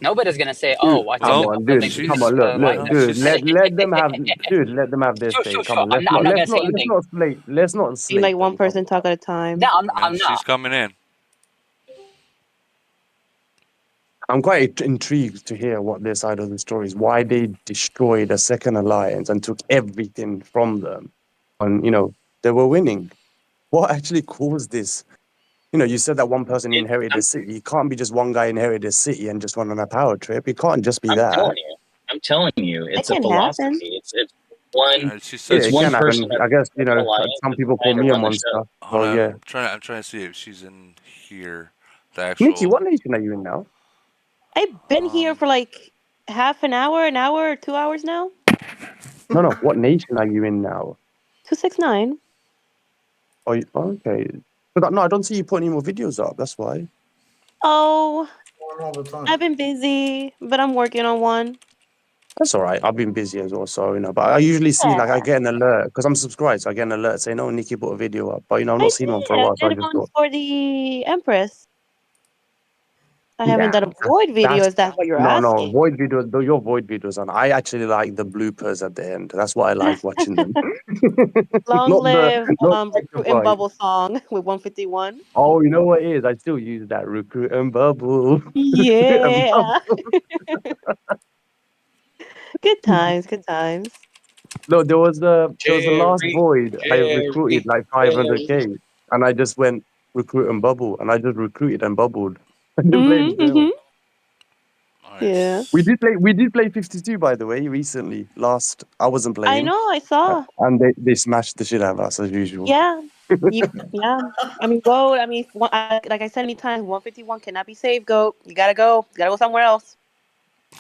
Nobody's gonna say, "Oh, I think Come on, dude. Come on, look, dude. Let them have, dude. Let them have their say. Come on, let's not slate. You like one person talk at a time. No, I'm not. She's coming in. I'm quite intrigued to hear what their side of the story is. Why they destroyed a second alliance and took everything from them, and they were winning. What actually caused this? You said that one person inherited a city. It can't be just one guy inherited a city and just went on a power trip. It can't just be that. I'm telling you, it's a can philosophy. happen. It's one. It's one can happen. person. I guess alliance some people call trying to me a run the monster. show. Hold Well, on. yeah. I'm trying to see if she's in here. The actual. Nikki, what nation are you in now? I've been here for like half an hour, or 2 hours now. No. What nation are you in now? 269. Oh, okay. But no, I don't see you putting any more videos up. That's why. Oh, I've been busy, but I'm working on one. That's all right. I've been busy as well, so But I usually see I get an alert because I'm subscribed, so I get an alert saying, "Oh, Nikki put a video up." But I've not seen one for a I while, so I did just one thought. for the Empress. I haven't done a void video. That's- Is that what you're No, asking? void videos. Your void videos on. I actually like the bloopers at the end. That's why I like watching them. Long Not live not Recruit the and vibe. Bubble song with 151. Oh, you know what it is? I still use that recruit and bubble. Yeah. Good times, good times. No, there was the last Jerry, void. I recruited Jerry, like 500k, and I just went recruit and bubble, and I just recruited and bubbled. I didn't play anything else. Yeah. We did play 52 by the way recently. Last I wasn't playing. I know, I saw. And they smashed the shit out of us as usual. Yeah. Yeah. I mean, goat. I mean, like I said many times, 151 cannot be saved, goat. You gotta go. You gotta go somewhere else.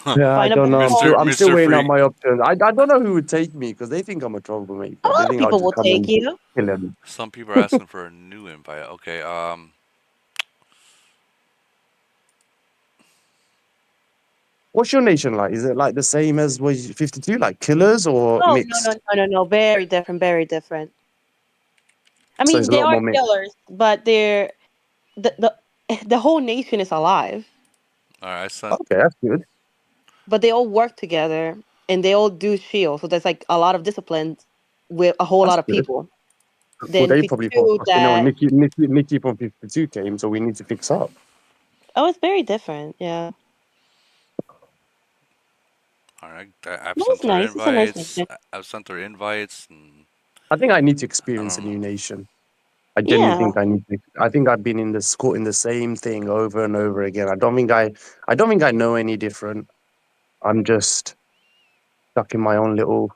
Yeah, I Find a don't know. I'm still Mr. weighing out Freak. my options. I don't know who would take me because they think I'm a troublemaker. A lot They of think I'll people just will come take and you. kill them. Some people are asking for a new invite. Okay. What's your nation like? Is it like the same as was 52, like killers or Oh, mixed? no. Very different, very different. I So mean, it's a they lot are more mixed. killers, but the whole nation is alive. All right. I sent. Okay, that's good. But they all work together and they all do shield. So there's like a lot of disciplines with a whole That's lot of good. people. Well, Then they probably 52 thought, that Nikki from 52 came, so we need to fix up. it's very different. Yeah. All right. I've No, sent it's her nice. It's a nice invites. nation. I've sent her invites, and I think I need to I experience a don't know. new nation. I genuinely Yeah. think I need to. I think I've been caught in the same thing over and over again. I don't think I know any different. I'm just stuck in my own little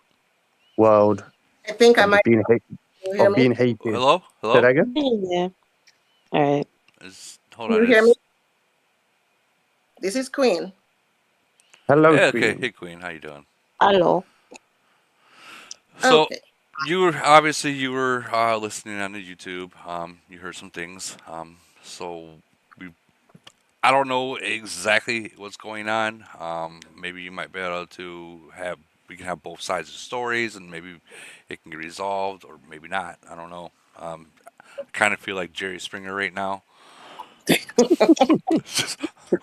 world I think I of might. being hated. Can you hear Of being me? hated. Hello. Say Hello. that again? Yeah. All right. Hold Can on. you hear me? This is Queen. Hello, Yeah, Queen. okay. Hey, Queen. How you doing? Hello. So Okay. you were listening on the YouTube. You heard some things. So I don't know exactly what's going on. Maybe you might be able to we can have both sides of the stories, and maybe it can get resolved, or maybe not. I don't know. I kind of feel like Jerry Springer right now.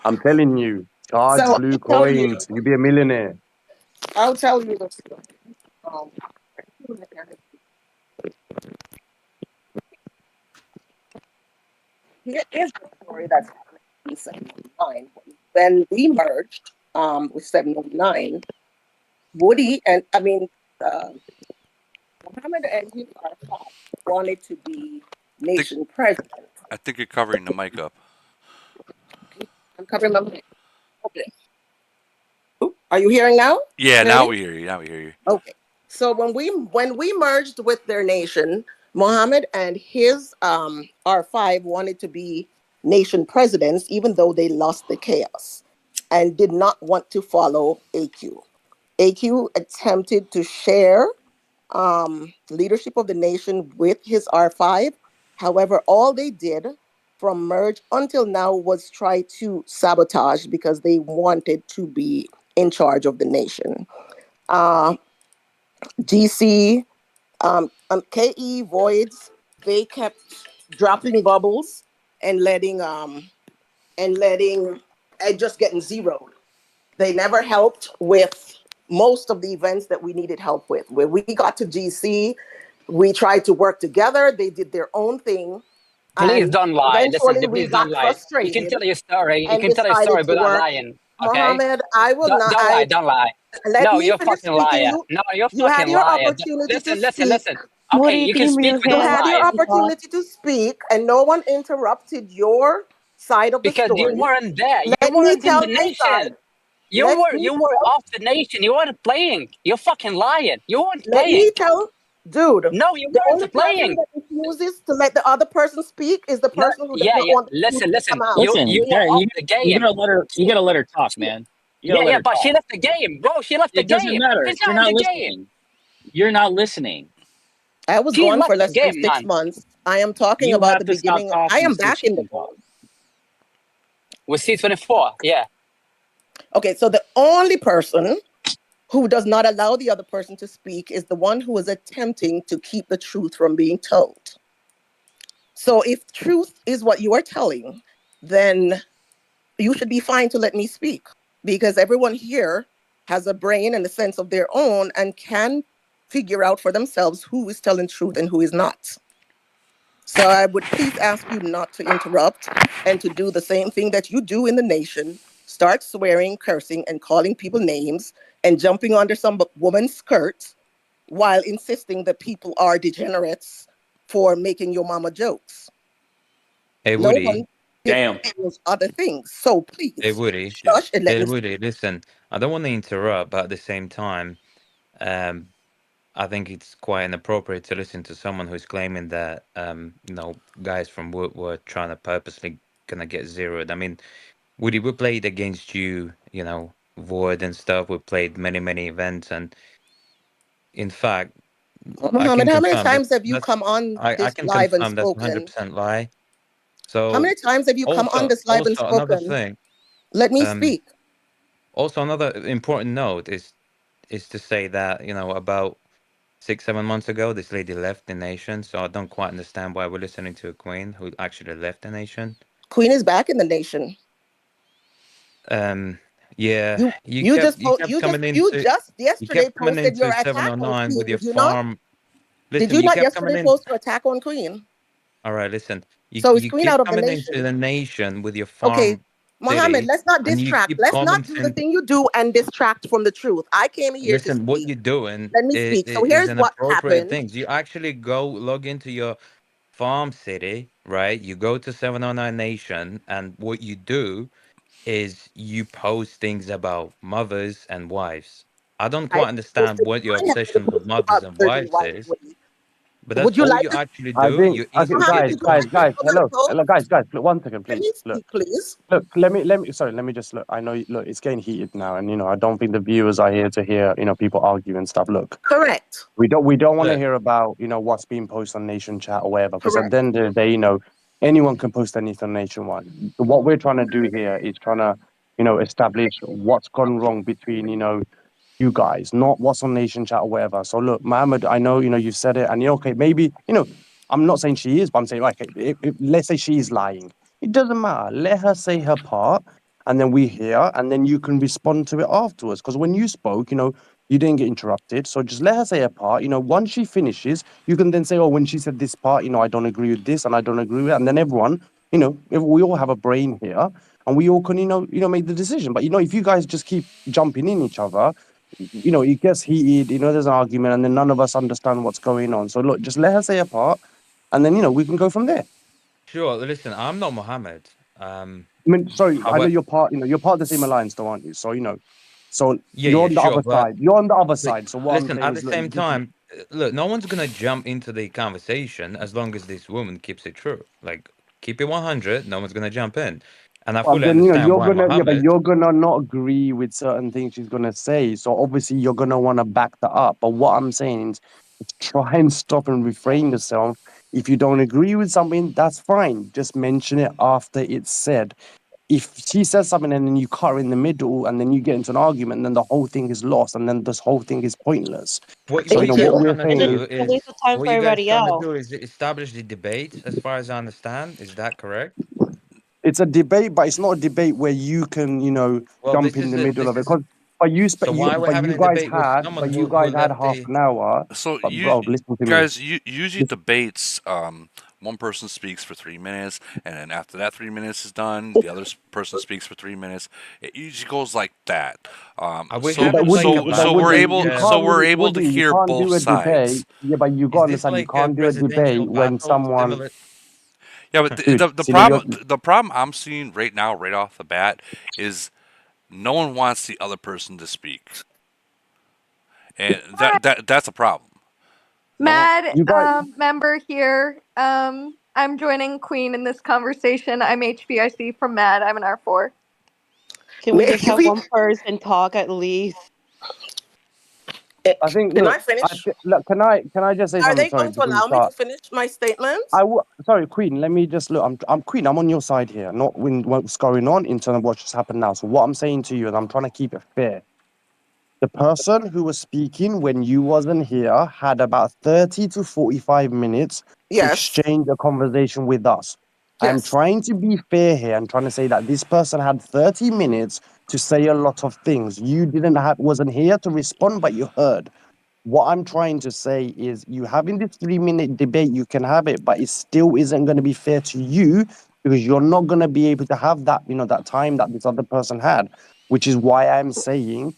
I'm telling you, charge So blue I'll tell you. coins. You'll be a millionaire. I'll tell you the story. Um, here is the story that's happening in 709. When we merged with 709, Woody and Muhammad and his R5 wanted to be nation president. I think you're covering the mic up. I'm covering my mic. Okay. Are you hearing now? Yeah, now Clearly? we hear you. Now we hear you. Okay. So when we merged with their nation, Mohammed and his R5 wanted to be nation presidents, even though they lost the chaos and did not want to follow AQ. AQ attempted to share leadership of the nation with his R5. However, all they did from merge until now was try to sabotage because they wanted to be in charge of the nation. GC, KE voids, they kept dropping bubbles and letting and just getting zeroed. They never helped with most of the events that we needed help with. When we got to GC, we tried to work together. They did their own thing. Please And don't lie. Listen, eventually we please don't got lie. You can frustrated tell your story. You and can tell your decided story to without work. lying. Okay? Mohammed, I will not. Don't lie. Don't lie. Let No, me you're a finish fucking speaking. liar. No, you're a You had fucking your liar. opportunity to Listen, speak. listen. Okay, you can speak You without had your lying opportunity to speak, and no one interrupted your side of the because you story. weren't there. You Let me weren't in tell the my side. nation. You were off the nation. You weren't playing. You're fucking lying. You weren't Let me playing. tell, dude. No, you The only weren't person playing. that refuses to let the other person speak is the No, person who does yeah, not yeah. want the truth Listen, to listen. come out. You Listen, were off the you game. gotta let her. You gotta let her talk, man. You gotta Yeah, let yeah, her but talk. she left the game, bro. She left the It doesn't game. matter. She's You're not not in the game. listening. You're not listening. I was She gone for left the less than game, 6 man. months. I am talking You about have the to stop beginning. I talking am so back she in the can talk. game. With C24, yeah. Okay, so the only person who does not allow the other person to speak is the one who is attempting to keep the truth from being told. So if truth is what you are telling, then you should be fine to let me speak because everyone here has a brain and a sense of their own and can figure out for themselves who is telling truth and who is not. So I would please ask you not to interrupt and to do the same thing that you do in the nation. Start swearing, cursing, and calling people names and jumping under some woman's skirt while insisting that people are degenerates for making your mama jokes. Hey No Woody. one did those other things. So Hey please, Woody. shush and let Hey me. Woody. Listen, I don't want to interrupt, but at the same time, um, I think it's quite inappropriate to listen to someone who's claiming that guys from Wood were trying to purposely gonna get zeroed. I mean, Woody, we played against you, Void and stuff. We played many events, and in fact, I can Mohammed, how many confirm times have you come on I this can live and confirm that's spoken? 100% lie. How So many times have you come on this live and also another spoken? thing, Let me um, speak. also another important note is to say that about 6 7 months ago, this lady left the nation. So I don't quite understand why we're listening to a queen who actually left the nation. Queen is back in the nation. Um, yeah, You you you kept just you po- kept coming you into just you yesterday kept coming posted your into attack on 709 Queen. with your Did you not? farm. Did Listen, you you not kept coming yesterday in. post your attack on Queen? All right, listen. You So is you Queen keep out of the coming into nation? the nation with your Okay, farm Mohammed, city, let's not and you distract. keep Let's not do the commenting. thing you do and distract from the truth. I came here to Listen, what speak. you're doing Let me speak. So is here's an what appropriate happened. thing. You actually go log into your farm city, right? You go to 709 Nation, and what you do is you post things about mothers and wives. I don't I quite understand posted what your I have obsession with mothers and others and wives white is, women. but that's Would you all like you to? actually I do. think, You're okay, Mohammed, instigating guys, would you guys, like to guys, conflict. come and hello, talk? hello, guys, look, 1 second, Let me please. Look, speak, please. look, sorry, let me just look. I know, look, it's getting heated now, and I don't think the viewers are here to hear, people argue and stuff. Look, Correct. we don't want to Look, hear about, what's being posted on Nation Chat or whatever, because at Correct. the end of the day, anyone can post anything on Nation One. What we're trying to do here is trying to, establish what's gone wrong between, you guys, not what's on Nation Chat or whatever. So look, Mohammed, I know, you've said it, and okay, maybe, I'm not saying she is, but I'm saying, like, let's say she's lying. It doesn't matter. Let her say her part, and then we hear, and then you can respond to it afterwards. Because when you spoke, you didn't get interrupted. So just let her say her part. Once she finishes, you can then say, oh, when she said this part, I don't agree with this, and I don't agree with it, and then everyone if we all have a brain here, and we all can, make the decision. But if you guys just keep jumping in each other, it gets heated. There's an argument, and then none of us understand what's going on. So look, just let her say her part, and then we can go from there. Sure. Listen, I'm not Mohammed. I mean, sorry, I I know went, you're part of the same alliance, though, aren't you? So so yeah, you're yeah, on the sure. other But side. You're on the other But side. So what I'm listen, saying at the is, look, same time, look, no one's gonna jump into the conversation as long as this woman keeps it true. Like, keep it 100. No one's gonna jump in, and I fully then understand you're why gonna but Mohammed. you're gonna not agree with certain things she's gonna say. So obviously you're gonna want to back that up. But what I'm saying is try and stop and refrain yourself. If you don't agree with something, that's fine. Just mention it after it's said. If she says something and then you cut her in the middle and then you get into an argument, then the whole thing is lost and then this whole thing is pointless. What So what you guys what are we're trying to saying And is do it's a is waste of time what for you guys everybody trying to else. do is establish the debate, as far as I understand. Is that correct? it's a debate, but it's not a debate where you can, Well, jump in the middle this of it. is Because but so why we're but having you a guys debate with had someone but you who guys had left half the. an hour. So But bro, listen to me. guys, usually debates, one person speaks for 3 minutes, and then after that 3 minutes is done, the other person speaks for 3 minutes. It usually goes like that. Are we Yeah, but having like a But Woody, battle? you can't we're really, able to Woody, you hear can't both do a debate. sides. Yeah, but you got Is to this understand, you like a can't do a presidential debate when battle someone, similar? Yeah, but dude, the problem I'm seeing right now, right off the bat, is no one wants the other person to speak, and that's a problem. Mad you got, member here. I'm joining Queen in this conversation. I'm HBIC from Mad. I'm an R4. Can we just have one person talk at least? I think, Can look, I finish? look, can I just say Are something? they Sorry, going to before you allow me to start. finish my statement? Sorry, Queen, let me just look, I'm Queen, I'm on your side here, not when what's going on in terms of what's just happened now. So what I'm saying to you, and I'm trying to keep it fair, the person who was speaking when you wasn't here had about 30 to 45 minutes to Yes. exchange a conversation with us. I'm Yes. trying to be fair here. I'm trying to say that this person had 30 minutes to say a lot of things. You wasn't here to respond, but you heard. What I'm trying to say is you having this 3 minute debate, you can have it, but it still isn't going to be fair to you because you're not going to be able to have that, that time that this other person had, which is why I'm saying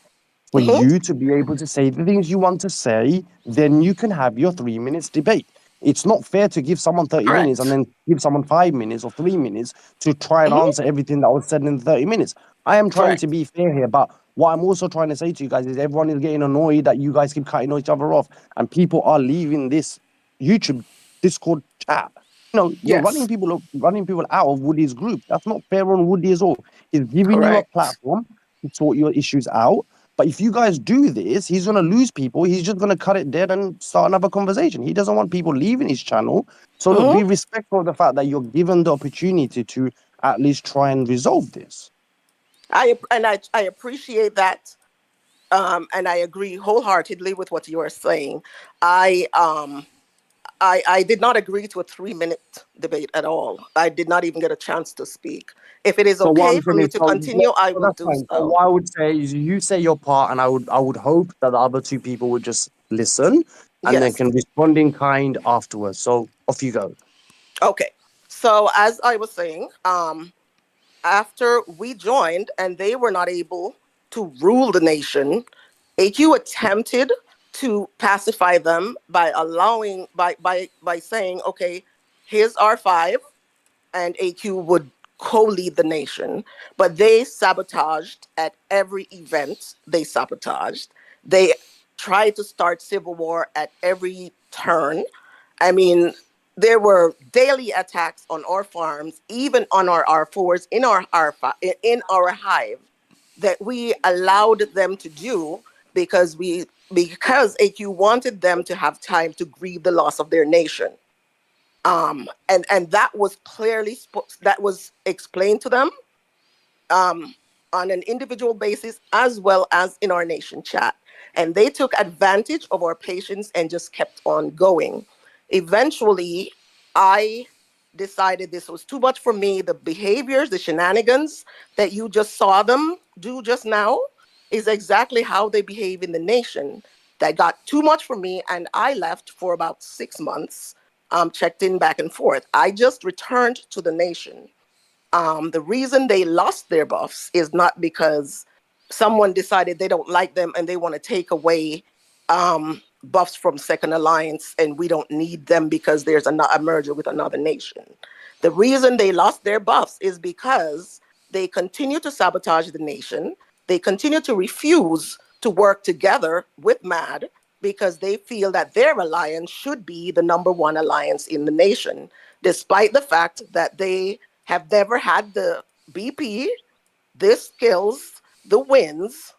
for you to be able to say the things you want to say, then you can have your 3 minutes debate. It's not fair to give someone 30 minutes and Correct. then give someone 5 minutes or 3 minutes to try and answer everything that was said in 30 minutes. I am trying to Correct. be fair here, but what I'm also trying to say to you guys is everyone is getting annoyed that you guys keep cutting each other off and people are leaving this YouTube Discord chat. You're Yes. running people out of Woody's group. That's not fair on Woody at all. He's giving you a Correct. platform to sort your issues out. But if you guys do this, he's going to lose people. He's just going to cut it dead and start another conversation. He doesn't want people leaving his channel. So look, be respectful of the fact that you're given the opportunity to at least try and resolve this. I appreciate that. And I agree wholeheartedly with what you are saying. I did not agree to a 3 minute debate at all. I did not even get a chance to speak. If it is So what okay I'm for saying me is, to continue, I will that's do fine. So so. what I would say is, you say your part, and I would hope that the other two people would just listen, and then Yes. can respond in kind afterwards. So off you go. Okay. So as I was saying, after we joined and they were not able to rule the nation, AQ attempted to pacify them by allowing by saying, okay, here's R5 and AQ would co-lead the nation, but they sabotaged at every event. They sabotaged. They tried to start civil war at every turn. I mean, there were daily attacks on our farms, even on our R4s in our hive, that we allowed them to do because AQ wanted them to have time to grieve the loss of their nation. And that was clearly that was explained to them on an individual basis as well as in our nation chat. And they took advantage of our patience and just kept on going. Eventually, I decided this was too much for me. The behaviors, the shenanigans that you just saw them do just now is exactly how they behave in the nation. That got too much for me, and I left for about 6 months. checked in back and forth. I just returned to the nation. The reason they lost their buffs is not because someone decided they don't like them and they want to take away buffs from Second Alliance and we don't need them because there's a merger with another nation. The reason they lost their buffs is because they continue to sabotage the nation. They continue to refuse to work together with MAD because they feel that their alliance should be the #1 alliance in the nation, despite the fact that they have never had the BP, the skills, the wins,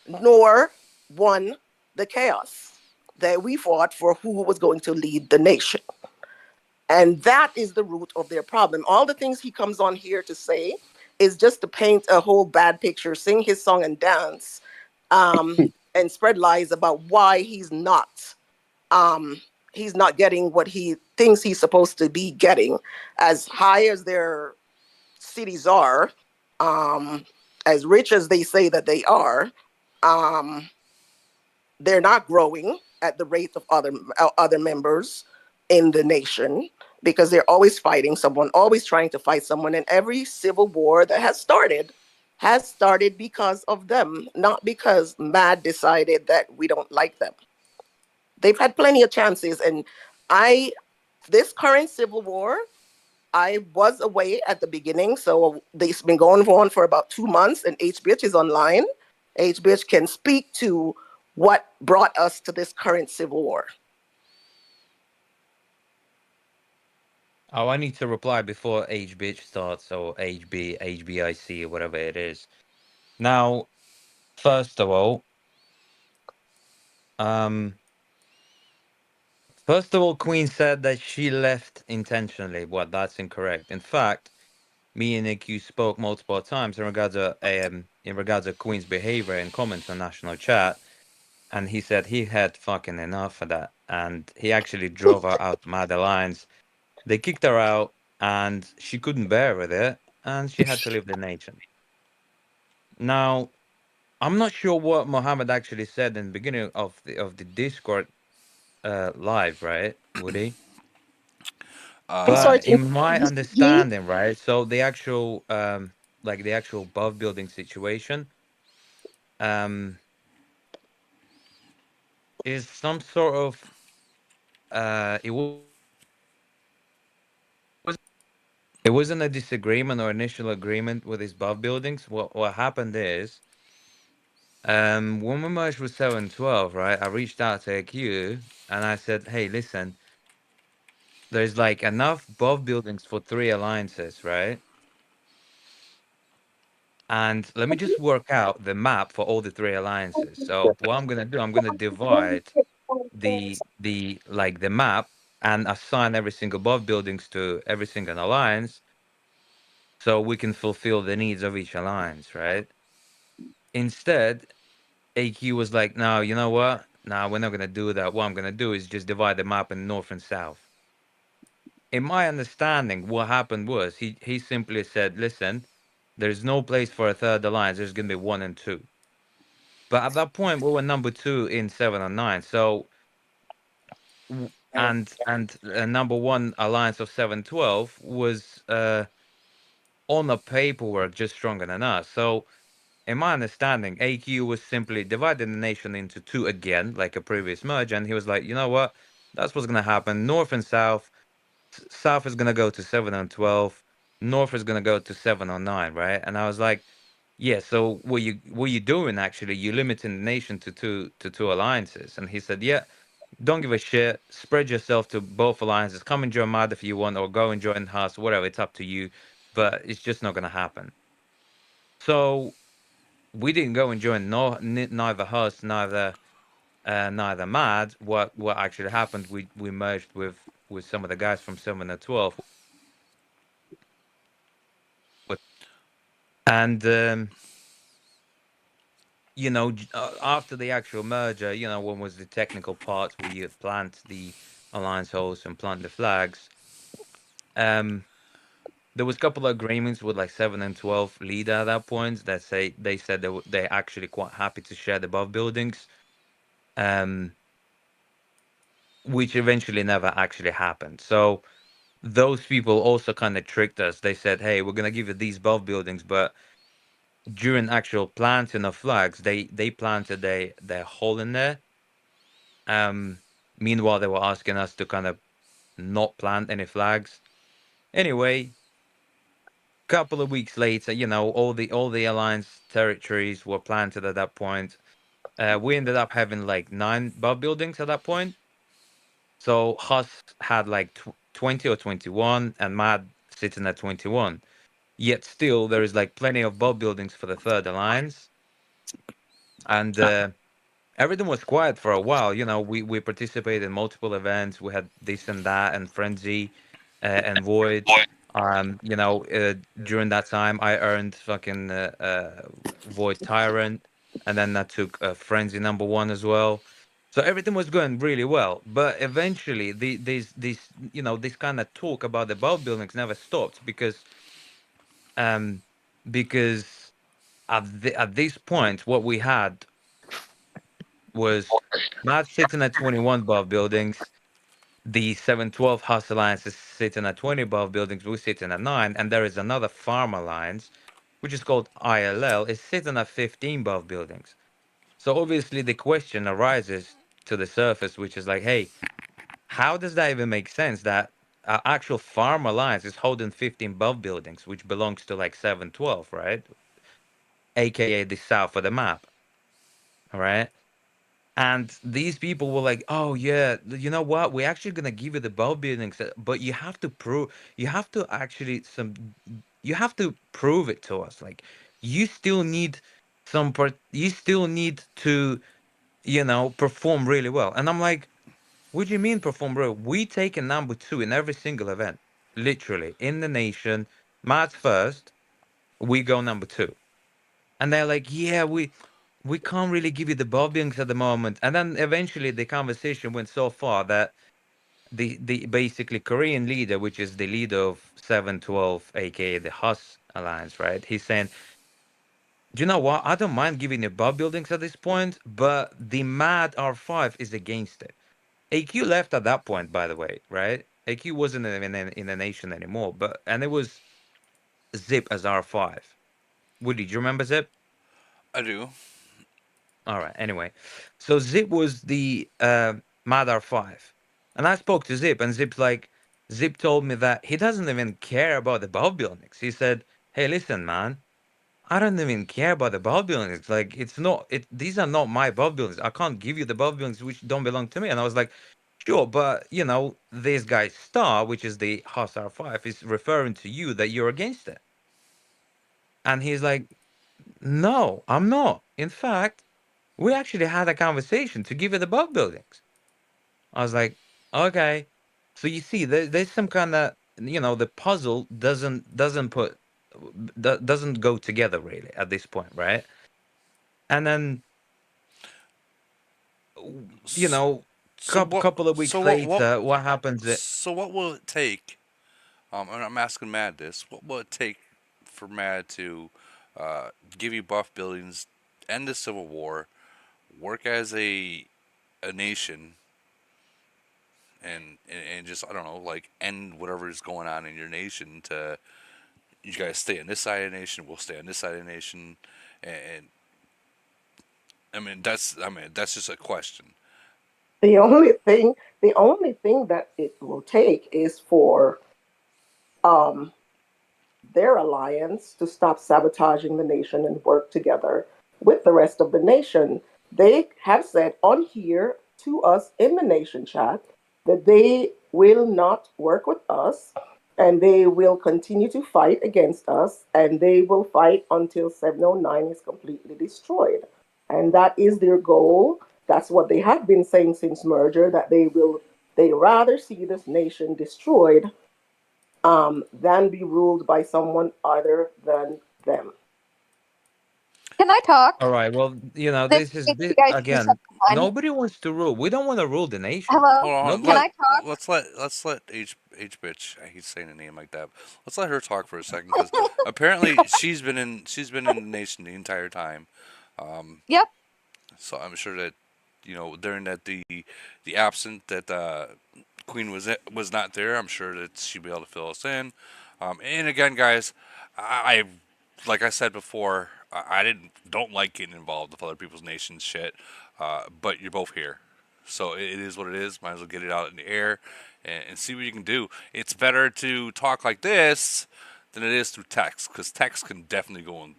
nor won the chaos that we fought for who was going to lead the nation. And that is the root of their problem. All the things he comes on here to say is just to paint a whole bad picture, sing his song and dance, and spread lies about why he's not getting what he thinks he's supposed to be getting. As high as their cities are, as rich as they say that they are, they're not growing at the rate of other members in the nation because they're always fighting someone, always trying to fight someone. And every civil war that has started because of them, not because MAD decided that we don't like them. They've had plenty of chances. And this current civil war, I was away at the beginning, so they've been going on for about 2 months, and HBH is online. HBH can speak to what brought us to this current civil war. Oh, I need to reply before HBitch starts, or HB, HBIC, or whatever it is. Now, first of all, Queen said that she left intentionally. Well, that's incorrect. In fact, me and Nick, you spoke multiple times in regards to Queen's behavior and comments on national chat, and he said he had fucking enough of that, and he actually drove her out of Mad Alliance. They kicked her out, and she couldn't bear with it, and she had to leave the nation. Now, I'm not sure what Mohammed actually said in the beginning of the Discord live, right, Woody? I'm sorry, But in my understanding, right, so the actual the actual buff building situation is some sort of it wasn't a disagreement or initial agreement with his buff buildings. What happened is when we merged with 712, right, I reached out to AQ and I said, hey, listen, there's like enough buff buildings for 3 alliances, right? And let me just work out the map for all the 3 alliances. So what I'm gonna do, I'm gonna divide the map and assign every single buff buildings to every single alliance, so we can fulfill the needs of each alliance, right? Instead, AQ was like, no, you know what? No, we're not gonna do that. What I'm gonna do is just divide the map in north and south. In my understanding, what happened was he simply said, listen, there's no place for a 3rd alliance. There's gonna be 1 and 2. But at that point, we were #2 in 7 and 9. So, and #1 alliance of 712 was on the paperwork just stronger than us. So, in my understanding, AQ was simply dividing the nation into 2 again, like a previous merge, and he was like, you know what? That's what's gonna happen. North and South. South is gonna go to 7 and 12. North is gonna go to 7 or 9, right? And I was like, yeah. So what you doing actually? You limiting the nation to two alliances. And he said, yeah. Don't give a shit. Spread yourself to both alliances. Come and join MAD if you want, or go and join Haas, whatever. It's up to you. But it's just not gonna happen. So we didn't go and join neither Haas, neither MAD. What actually happened? We merged with some of the guys from 7 and 12. And after the actual merger, when was the technical part where you plant the alliance holes and plant the flags? There was a couple of agreements with like 7 and 12 leader at that point that they said they're actually quite happy to share the above buildings. which eventually never actually happened. So those people also kind of tricked us. They said, "Hey, we're gonna give you these buff buildings," but during actual planting of flags, they planted their hole in there. Meanwhile, they were asking us to kind of not plant any flags. Anyway, couple of weeks later, all the alliance territories were planted at that point. We ended up having like 9 buff buildings at that point. So Huss had like 20 or 21, and Mad sitting at 21. Yet still, there is like plenty of buff buildings for the third alliance, and everything was quiet for a while. We participated in multiple events. We had this and that, and Frenzy, and Void. During that time, I earned fucking Void Tyrant, and then that took Frenzy #1 as well. So everything was going really well. But eventually, this kind of talk about the bulk buildings never stopped um because at this point, what we had was Matt sitting at 21 buff buildings. The 712 House Alliance is sitting at 20 buff buildings. We're sitting at 9. And there is another Farm Alliance, which is called ILL, is sitting at 15 buff buildings. So obviously the question arises to the surface, which is like, hey, how does that even make sense that actual Farm Alliance is holding 15 buff buildings, which belongs to like 712, right? AKA the south of the map. All right. And these people were like, "Oh yeah, you know what? We're actually gonna give you the bow buildings, but you have to prove, you have to actually you have to prove it to us. Like, you still need you still need to, perform really well." And I'm like, "What do you mean perform well? We take a #2 in every single event, literally in the nation. Matt's first, we go #2." And they're like, "Yeah, we can't really give you the bobbings at the moment." And then eventually the conversation went so far that the basically Korean leader, which is the leader of 712, aka the Hus Alliance, right? He's saying, "Do you know what? I don't mind giving you bob buildings at this point, but the Mad R5 is against it." AQ left at that point, by the way, right? AQ wasn't in the nation anymore, and it was Zip as R5. Woody, do you remember Zip? I do. All right. Anyway, so Zip was the Madar 5. And I spoke to Zip, and Zip told me that he doesn't even care about the bulb buildings. He said, "Hey, listen, man, I don't even care about the bulb buildings. Like, these are not my bulb buildings. I can't give you the bulb buildings which don't belong to me." And I was like, "Sure, but this guy Star, which is the Haas R5, is referring to you that you're against it." And he's like, "No, I'm not. In fact, we actually had a conversation to give you the bulk buildings." I was like, "Okay." So you see, there's some kind of, the puzzle doesn't go together really at this point, right? And then, So what? couple of weeks So what? later, what happens? So what will it take? And I'm asking Mad this. What will it take for Mad to give you buff buildings, end the Civil War, work as a nation, and just, I don't know, like, end whatever is going on in your nation, to you guys stay on this side of the nation, we'll stay on this side of the nation, and that's just a question. The only thing that it will take is for um, their alliance to stop sabotaging the nation and work together with the rest of the nation. They have said on here to us in the nation chat that they will not work with us and they will continue to fight against us and they will fight until 709 is completely destroyed. And that is their goal. That's what they have been saying since merger, that they rather see this nation destroyed than be ruled by someone other than them. Can I talk? All right. Well, This this is makes this you guys do again. something fun. Nobody wants to rule. We don't want to rule the nation. Hello? Hold on. Can Nobody. I talk? Let's let H bitch. I hate saying a name like that. Let's let her talk for a second, because apparently she's been in the nation the entire time. Yep. So I'm sure that during that the absent that Queen was not there. I'm sure that she'll be able to fill us in. And again, guys, I like I said before, I don't like getting involved with other people's nations shit. But you're both here, so it is what it is. Might as well get it out in the air and see what you can do. It's better to talk like this than it is through text, because text can definitely go in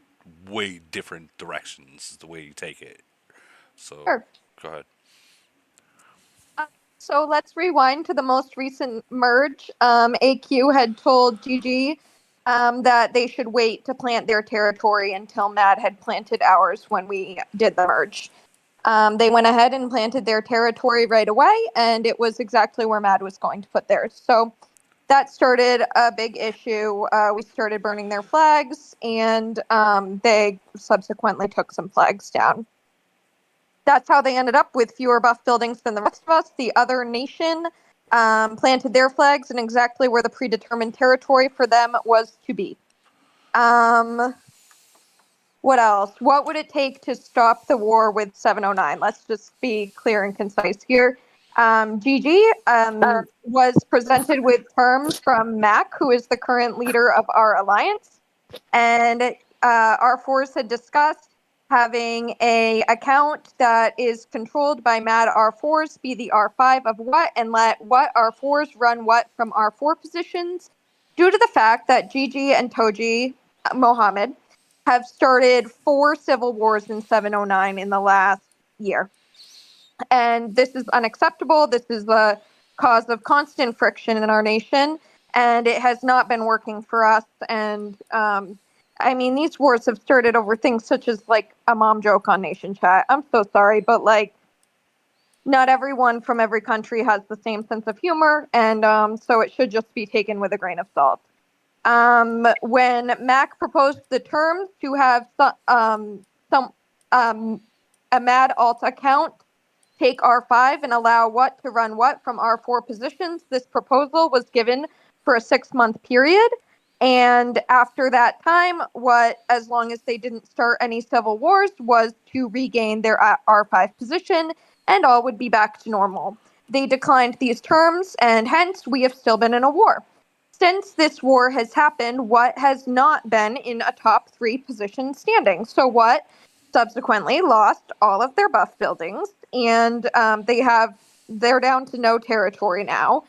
way different directions the way you take it. So Sure. go ahead. So let's rewind to the most recent merge. AQ had told GG that they should wait to plant their territory until Mad had planted ours when we did the merge. They went ahead and planted their territory right away, and it was exactly where Mad was going to put theirs. So that started a big issue. We started burning their flags, and they subsequently took some flags down. That's how they ended up with fewer buff buildings than the rest of us. The other nation planted their flags in exactly where the predetermined territory for them was to be. What else? What would it take to stop the war with 709? Let's just be clear and concise here. GG was presented with terms from Mac, who is the current leader of our alliance, and our force had discussed having a account that is controlled by Mad R4s be the R5 of what, and let what R4s run what from R4 positions, due to the fact that GG and Toji Mohammed have started 4 civil wars in 709 in the last year. And this is unacceptable. This is a cause of constant friction in our nation, and it has not been working for us. And I mean, these wars have started over things such as like a mom joke on Nation Chat. I'm so sorry, but like, not everyone from every country has the same sense of humor, and so it should just be taken with a grain of salt. When Mac proposed the terms to have a Mad Alt account take R5 and allow what to run what from R4 positions, this proposal was given for a 6-month period. And after that time, what, as long as they didn't start any civil wars, was to regain their R5 position, and all would be back to normal. They declined these terms, and hence we have still been in a war. Since this war has happened, what has not been in a top 3 position standing. So what subsequently lost all of their buff buildings, and they're down to no territory now.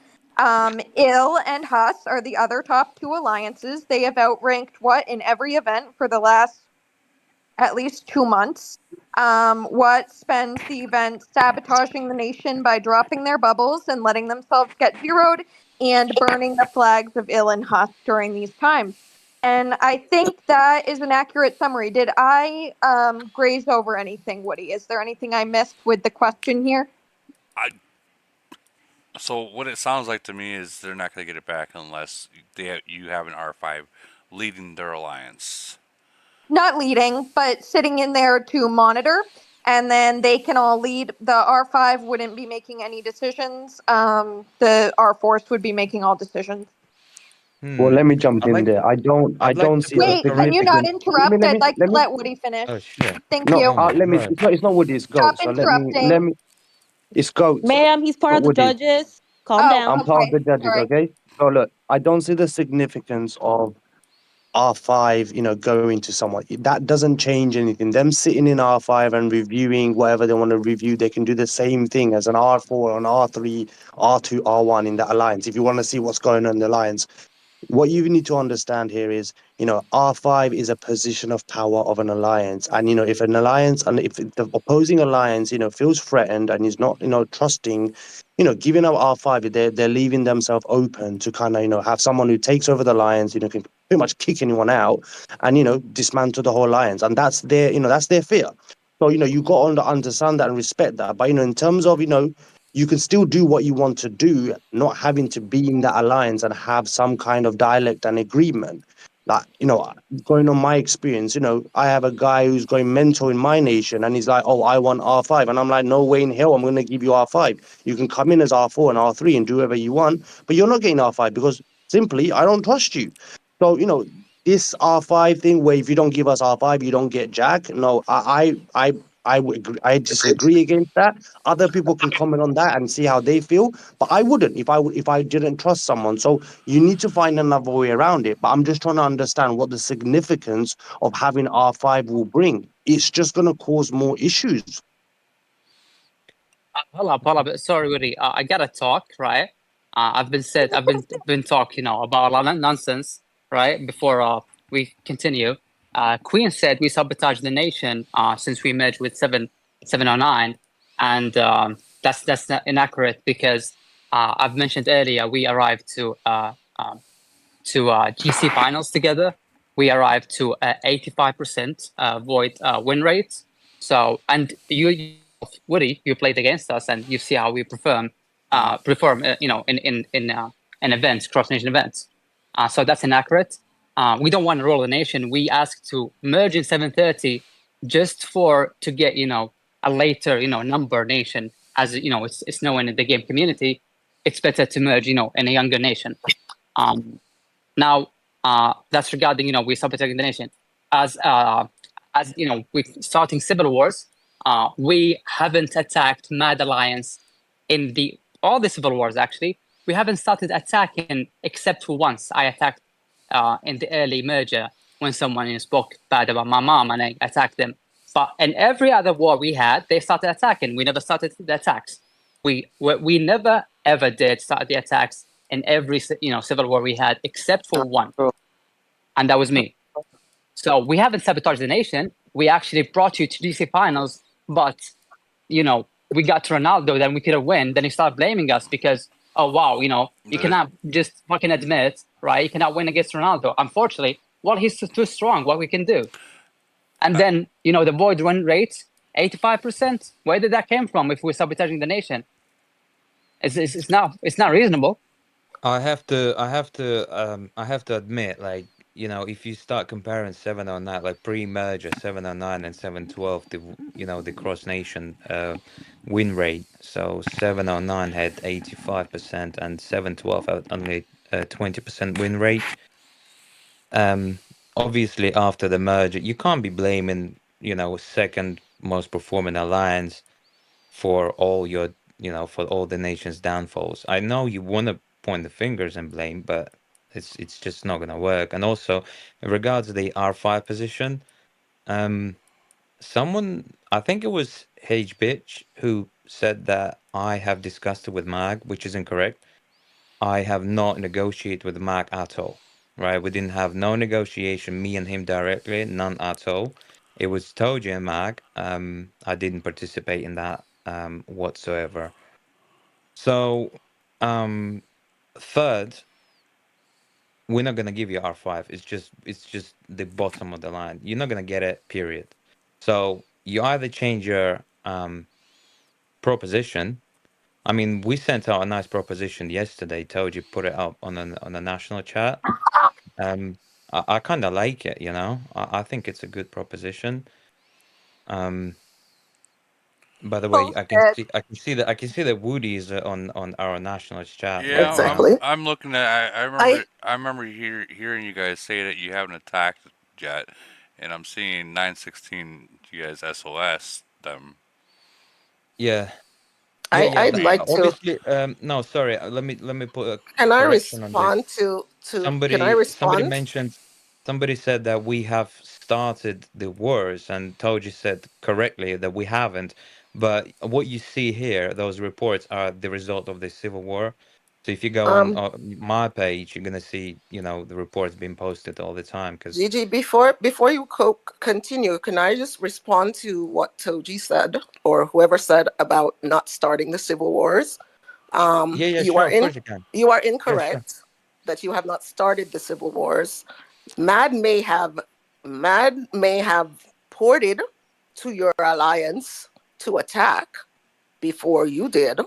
Ill and Huss are the other top 2 alliances. They have outranked what in every event for the last at least 2 months. What spends the event sabotaging the nation by dropping their bubbles and letting themselves get zeroed and burning the flags of Ill and Huss during these times. And I think that is an accurate summary. Did I graze over anything, Woody? Is there anything I missed with the question here? So what it sounds like to me is they're not going to get it back unless you have an R5 leading their alliance. Not leading, but sitting in there to monitor, and then they can all lead. The R5 wouldn't be making any decisions. The R4s would be making all decisions. Well, let me jump in there. I don't see the Wait, can you not significance. interrupt? I'd like to let Woody finish. Oh shit! Thank No, you. let me. It's not Woody. It's Stop Goat. So interrupting. let me. It's Goat. Ma'am, he's part Not of the Woody. judges. Calm Oh, down. I'm part of the okay. judges. Sorry. Okay. So look, I don't see the significance of R5, going to someone. That doesn't change anything. Them sitting in R5 and reviewing whatever they want to review, they can do the same thing as an R4, an R3, R2, R1 in that alliance. If you want to see what's going on in the alliance, what you need to understand here is, R5 is a position of power of an alliance. And, if an alliance and if the opposing alliance, feels threatened and is not, trusting, giving up R5, they're leaving themselves open to kind of, have someone who takes over the alliance, can pretty much kick anyone out and, dismantle the whole alliance. And that's their fear. So, you got to understand that and respect that. But, in terms of, you can still do what you want to do, not having to be in that alliance and have some kind of dialect and agreement. Like, going on my experience, I have a guy who's going mental in my nation and he's like, oh, I want R5. And I'm like, no way in hell I'm going to give you R5. You can come in as R4 and R3 and do whatever you want, but you're not getting R5 because simply I don't trust you. So, this R5 thing where if you don't give us R5, you don't get Jack. No, I I disagree against that. Other people can comment on that and see how they feel, but I wouldn't if I didn't trust someone. So you need to find another way around it. But I'm just trying to understand what the significance of having R5 will bring. It's just going to cause more issues. Hold up. Sorry, Woody. I gotta talk, right? I've been talking, about a lot of nonsense, right? Before we continue, Queen said we sabotage the nation since we merged with 709, and that's not inaccurate because I've mentioned earlier we arrived to GC finals together. We arrived to 85% void win rate. So, and you, Woody, you played against us, and you see how we perform, in events, cross nation events. So that's inaccurate. We don't want to roll the nation. We asked to merge in 730 just to get a later number nation, as it's known in the game community. It's better to merge in a younger nation. Now, that's regarding, we're sabotaging the nation. As we're starting civil wars, we haven't attacked Mad Alliance in all the civil wars, actually. We haven't started attacking except for once. I attacked in the early merger when someone spoke bad about my mom and I attacked them. But in every other war we had, they started attacking. We never started the attacks. We never, ever did start the attacks in every civil war we had, except for one, and that was me. So we haven't sabotaged the nation. We actually brought you to GC finals, but we got to Ronaldo, then we could have won. Then you start blaming us because you cannot just fucking admit, right? You cannot win against Ronaldo. Unfortunately, he's too strong. What we can do, and then the void win rate 85%. Where did that came from? If we're sabotaging the nation, it's not reasonable. I have to admit, like, if you start comparing 709, like pre-merger 709 and 712, the cross nation win rate. So 709 had 85% and 712 had only 20% win rate. Obviously after the merger, you can't be blaming, second most performing alliance for all your, for all the nation's downfalls. I know you want to point the fingers and blame, but it's just not gonna work. And also, in regards to the R5 position, someone, I think it was H Bitch, who said that I have discussed it with Mag, which is incorrect. I have not negotiated with Mag at all. Right? We didn't have no negotiation, me and him directly, none at all. It was Toji and Mag. I didn't participate in that whatsoever. So, third, we're not gonna give you R5. It's just the bottom of the line. You're not gonna get it, period. So you either change your proposition. I mean, we sent out a nice proposition yesterday. Told you put it up on the national chat. I kind of like it. I think it's a good proposition. By the way, I can see that Woody is on our national chat. Yeah, Exactly. I'm looking at. I remember hearing you guys say that you haven't attacked yet, and I'm seeing 916. You guys SOS them. Yeah. I'd like to. Obviously, no, sorry. Let me put a Can I correction on this. respond to? Can I Somebody respond? mentioned. Somebody said that we have started the wars, and Toji said correctly that we haven't. But what you see here, those reports are the result of the civil war. So if you go on my page, you're gonna see, the reports being posted all the time. Because Gigi, before you continue, can I just respond to what Toji said or whoever said about not starting the civil wars? Yeah, you sure, are of course you can. you are Yeah, incorrect sure. that you have not started the civil wars. Mad may have ported to your alliance to attack before you did,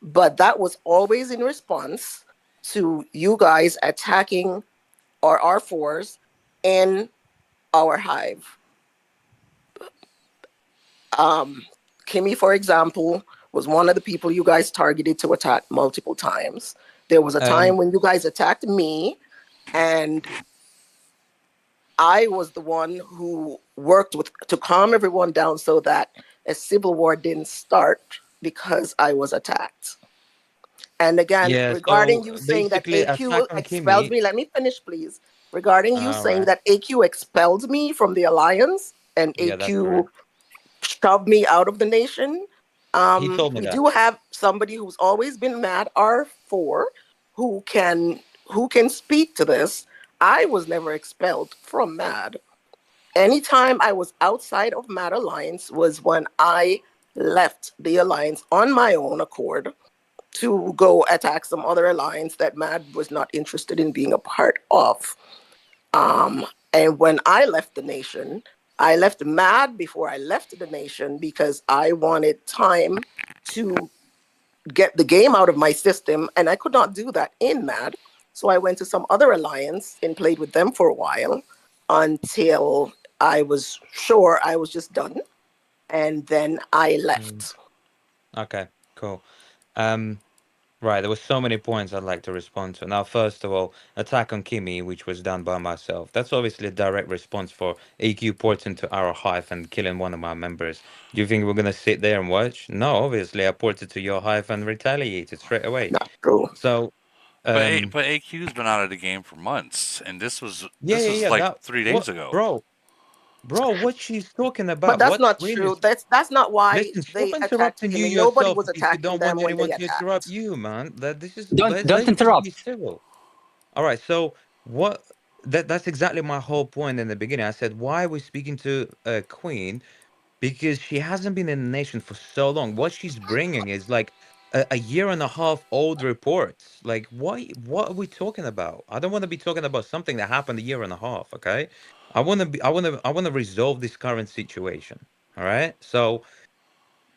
but that was always in response to you guys attacking our R4s in our hive. Kimmy, for example, was one of the people you guys targeted to attack multiple times. There was a time when you guys attacked me, and I was the one who worked to calm everyone down so that a civil war didn't start because I was attacked. And again, Yeah, regarding so you saying that basically attack AQ on expelled Kimmy. me, let me finish, please. Regarding you All saying right. that AQ expelled me from the alliance and Yeah, that's AQ correct. shoved me out of the nation, He told me we that. do have somebody who's always been mad R4 who can speak to this. I was never expelled from MAD. Anytime I was outside of MAD Alliance was when I left the alliance on my own accord to go attack some other alliance that MAD was not interested in being a part of. And when I left the nation, I left MAD before I left the nation because I wanted time to get the game out of my system, and I could not do that in MAD. So I went to some other alliance and played with them for a while until I was sure I was just done. And then I left. Okay, cool. Right, there were so many points I'd like to respond to. Now, first of all, attack on Kimmy, which was done by myself. That's obviously a direct response for AQ porting to our hive and killing one of my members. Do you think we're gonna sit there and watch? No, obviously, I ported to your hive and retaliated straight away. Not true. So, But AQ's been out of the game for months, and yeah, this yeah, was yeah. like That 3 days what, ago. bro, what she's talking But about? that's What not Queen true. is? That's not why Listen, stop they attacked interrupting you Kimmy. Nobody yourself was if you attacking don't want them when anyone they to interrupt attacked. you, man. That this is Don't let's just be interrupt. civil. All right, so what that's exactly my whole point in the beginning. I said, why are we speaking to Queen? Because she hasn't been in the nation for so long. What she's bringing is like a year and a half old reports. Like, what are we talking about? I don't want to be talking about something that happened a year and a half, okay? I want to resolve this current situation. All right? So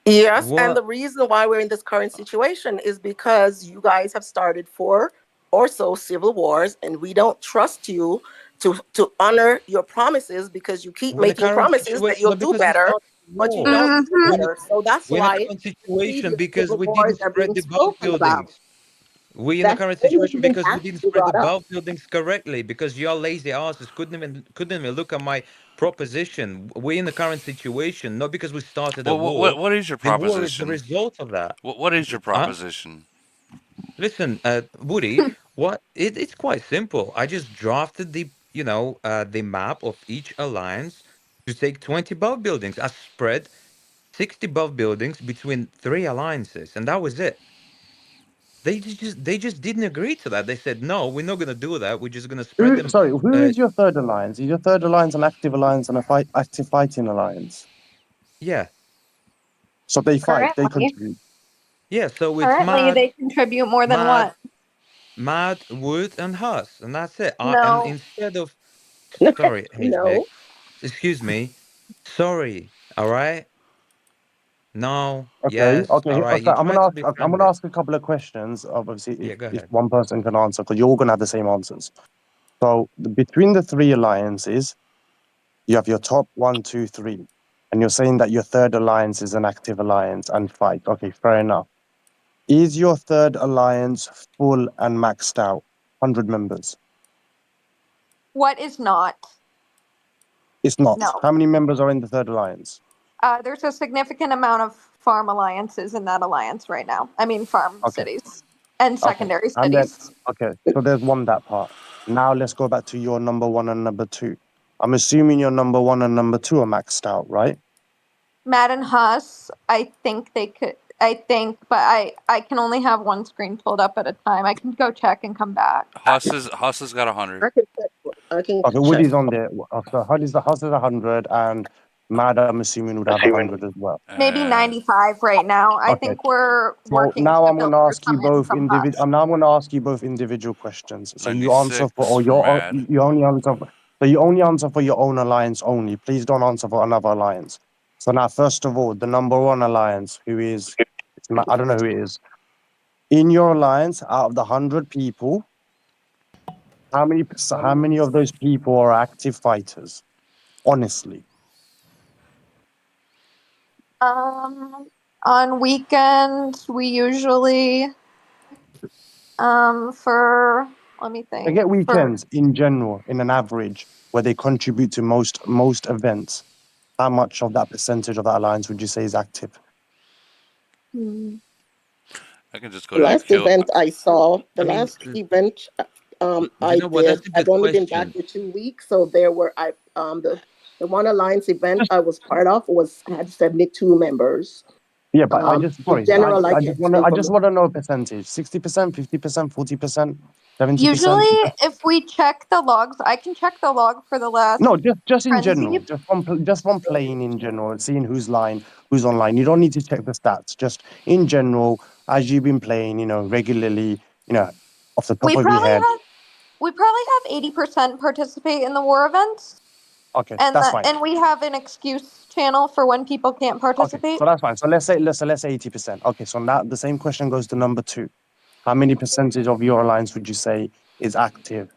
Yes, and what the reason why we're in this current situation is because you guys have started 4 or so civil wars, and we don't trust you to honor your promises because you keep we're in a making current promises that situation you'll not do because we better, started but you war. don't do We better. So that's we're in a why current situation previous because civil we wars didn't are spread being the bulk spoken about. buildings. We're in the That current doesn't situation even because we have to didn't be spread the brought up. bulk buildings correctly because your lazy asses couldn't even look at my proposition. We're in the current situation not because we started a Well, war. what is your The war is the proposition? result of that. What is your Huh? proposition? Listen, Woody, it's quite simple. I just drafted the map of each alliance to take 20 bulk buildings. I spread 60 bulk buildings between 3 alliances, and that was it. They just didn't agree to that. They said, no, we're not gonna do that. We're just gonna spread them. Sorry, who Uh, is your third alliance? Is your third alliance an active alliance and a active fighting alliance? yeah, So they fight, they Currently, contribute. yeah. So it's currently Mad, they contribute more than Mad, what? Mad, Wood, and Huss, and that's it. And No. instead of, sorry, Hazebek, No. excuse me, sorry. All right, no, Okay, yes, all okay. right. So You try to be I'm gonna friendly. ask a couple of questions. Obviously, Yeah, go if ahead. one person can answer, because you're all gonna have the same answers. So between the 3 alliances, you have your top 1, 2, 3, and you're saying that your third alliance is an active alliance and fight. Okay, fair enough. Is your third alliance full and maxed out? 100 members. What is not? It's not. No. How many members are in the third alliance? There's a significant amount of farm alliances in that alliance right now. I mean, farm Okay, cities and okay. secondary And then, cities. okay, so there's that part. Now let's go back to your number 1 and number 2. I'm assuming your number 1 and number 2 are maxed out, right? Matt and Huss, I think they could. I think, but I can only have one screen pulled up at a time. I can go check and come back. Huss has got 100. I can check. I can Okay, check. Woody's on there. So Huddy's 100, and Mad, I'm assuming, would have 100 as well. Maybe 95 right now. I Okay. think we're So working now to I'm going to filter ask you some in both from Huss. individual. I'm going to ask you both individual questions. So you answer for, 96 or for Mad. you only answer. So you only answer for your own alliance only. Please don't answer for another alliance. So now, first of all, the number 1 alliance, who is, I don't know who it is. In your alliance, out of the 100 people, how many of those people are active fighters? Honestly. On weekends we usually for Let me think. Forget weekends in general, in an average, where they contribute to most events. How much of that percentage of that alliance would you say is active? I can just The go to the last kill. event I saw, the I mean, last event you I know what? That's did, a I've good only been back question. for 2 weeks, so there were the one alliance event I was part of had 72 members. Yeah, but I just In sorry, general, I I can't just want to speak I for just want to know a percentage: 60%, 50%, 40%, 70%. Usually, if we check the logs, I can check the log for the last No, just in frenzy. general, just from playing in general and seeing who's online. You don't need to check the stats. Just in general, as you've been playing, regularly, off the top We of your probably head. have 80% participate in the war events, Okay, and that's fine. and we have an excuse channel for when people can't Okay, participate. so that's fine. So let's say 80%. Okay, so now the same question goes to number 2. How many percentage of your alliance would you say is active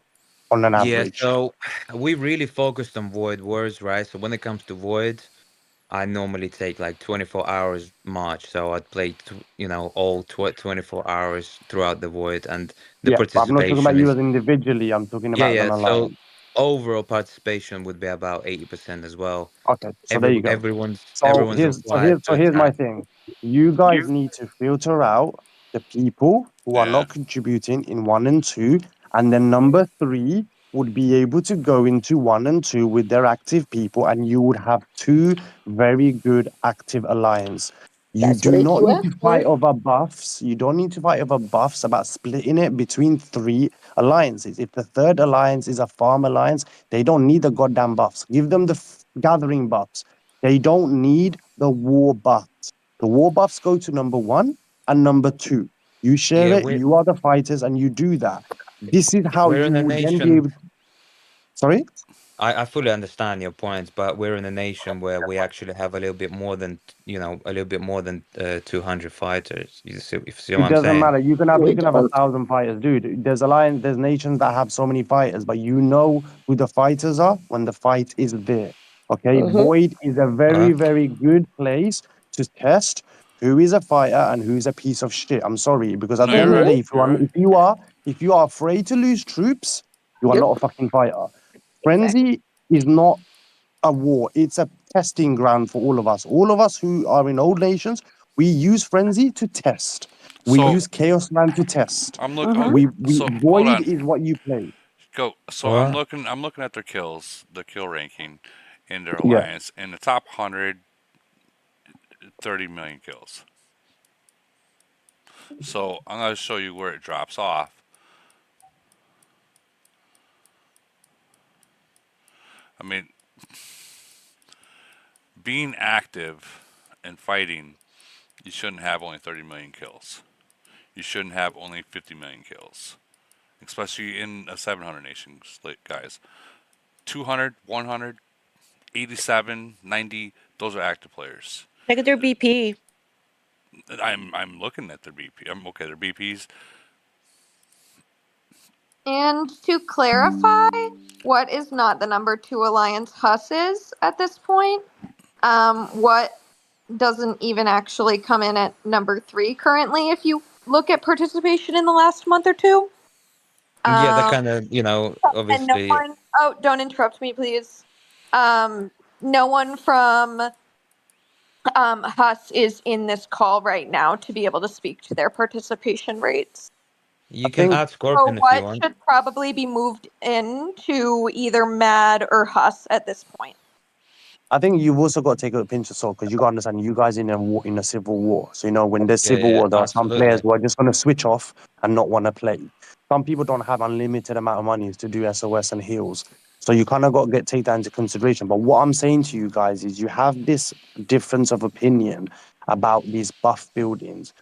on an Yeah, average? so we really focused on void wars, right? So when it comes to void, I normally take like 24 hours march. So I'd play, all 24 hours throughout the void, and the Yeah, but I'm not talking about participation you is, as individually. I'm talking yeah, about as an yeah. So alliance. overall participation would be about 80% as well. Okay, so there you go. So Everyone's here's so required here's to so here's my attack. thing. You guys need to filter out the people who are not contributing in 1 and 2, and then number 3 would be able to go into 1 and 2 with their active people, and you would have 2 very good active alliance. You That's what do I not queue need up to for. fight over buffs. You don't need to fight over buffs about splitting it between 3 alliances. If the third alliance is a farm alliance, they don't need the goddamn buffs. Give them the gathering buffs. They don't need the war buffs. The war buffs go to number 1 and number 2. You share Yeah, it, we're you are the fighters, and you do that. This is how we're you in a would then be nation. able to. Sorry? I fully understand your points, but we're in a nation where we actually have a little bit more than, a little bit more than 200 fighters. If you see what It I'm doesn't saying? matter. You can We have don't. 1,000 fighters, dude. There's nations that have so many fighters, but you know who the fighters are when the fight is there. Okay, Mm-hmm. Void is a very, Uh, very good place to test who is a fighter and who's a piece of shit. I'm sorry, because at No, the you're end of the right. day, Mm-hmm. if you You're are right. if you are afraid to lose troops, you are Yep. not a fucking fighter. Exactly. Frenzy is not a war. It's a testing ground for all of us. All of us who are in old nations, we use frenzy to test. We So use chaos land to test. Mm-hmm. We so hold void on. is what you play. Go. So I'm what? looking. I'm looking at their kills, the kill ranking in their Yeah. alliance. In the top 100, 30 million kills. So I'm gonna show you where it drops off. I mean, being active and fighting, you shouldn't have only 30 million kills. You shouldn't have only 50 million kills, especially in a 700 nation split, guys. 200, 100, 87, 90, those are active players. Check out their BP. I'm looking at their BP. I'm okay. Their BPs. And to clarify, what is not the number 2 alliance Huss is at this point? What doesn't even actually come in at number 3 currently if you look at participation in the last month or two? Yeah, that Um, kind of, and no obviously. one. Oh, don't interrupt me, please. No one from Huss is in this call right now to be able to speak to their participation rates. I You can think add So Scorpion if you what want. should probably be moved into either Mad or Huss at this point? you've also got to take a pinch of salt because you got to understand you guys in a war, in a civil war. So when there's Yeah, civil yeah, war, there are some players absolutely. who are just going to switch off and not want to play. Some people don't have unlimited amount of money to do SOS and heals. So you kind of got to take that into consideration. But what I'm saying to you guys is you have this difference of opinion about these buff buildings.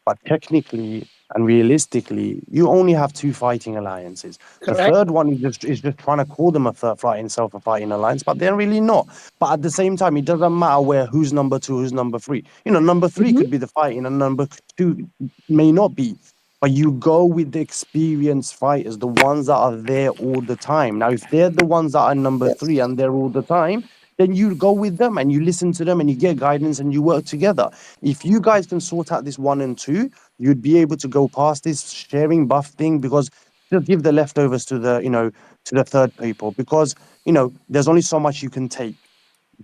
But technically and realistically, you only have 2 fighting alliances. The Correct. third one is just trying to call them a third fighting self a fighting alliance, but they're really not. But at the same time, it doesn't matter who's number 2, who's number 3. Number 3 Mm-hmm. could be the fighting, and number 2 may not be. But you go with the experienced fighters, the ones that are there all the time. Now, if they're the ones that are number Yes. 3 and they're all the time, then you go with them and you listen to them and you get guidance and you work together. If you guys can sort out this 1 and 2, you'd be able to go past this sharing buff thing because just give the leftovers to the to the third people, because there's only so much you can take.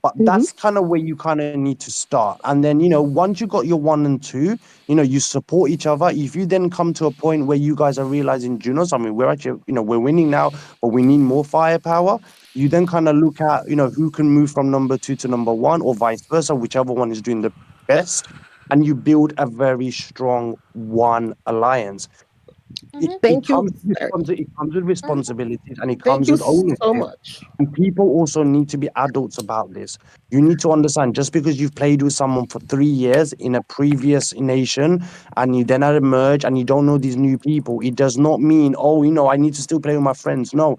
But that's kind of where you kind of need to start. And then, once you got your 1 and 2, you support each other. If you then come to a point where you guys are realizing, do you know something, we're actually, we're winning now, but we need more firepower. You then kind of look at, who can move from number 2 to number 1, or vice versa, whichever one is doing the best. And you build a very strong one alliance. It Thank you. comes with it comes with responsibilities, and it Thank comes you with so ownership. much. And people also need to be adults about this. You need to understand, just because you've played with someone for 3 years in a previous nation, and you then emerge and you don't know these new people, it does not mean, oh, I need to still play with my friends. No,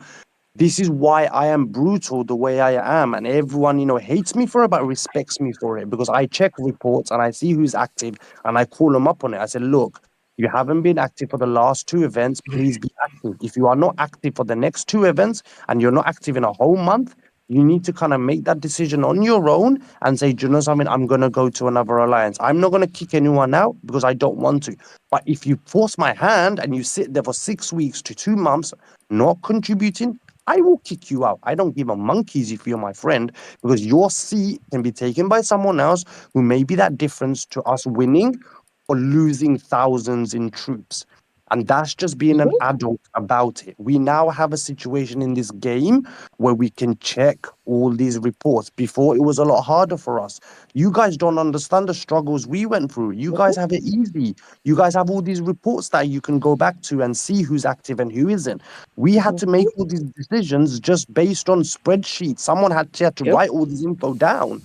this is why I am brutal the way I am, and everyone, hates me for it, but respects me for it, because I check reports and I see who's active and I call them up on it. I said, look, you haven't been active for the last 2 events. Please be active. If you are not active for the next 2 events and you're not active in a whole month, you need to kind of make that decision on your own and say, do you know something? I'm going to go to another alliance. I'm not going to kick anyone out because I don't want to. But if you force my hand and you sit there for 6 weeks to 2 months not contributing, I will kick you out. I don't give a monkeys if you're my friend, because your seat can be taken by someone else who may be that difference to us winning or losing thousands in troops. And that's just being an adult about it. We now have a situation in this game where we can check all these reports. Before, it was a lot harder for us. You guys don't understand the struggles we went through. You guys have it easy. You guys have all these reports that you can go back to and see who's active and who isn't. We had to make all these decisions just based on spreadsheets. Someone had to write all this info down.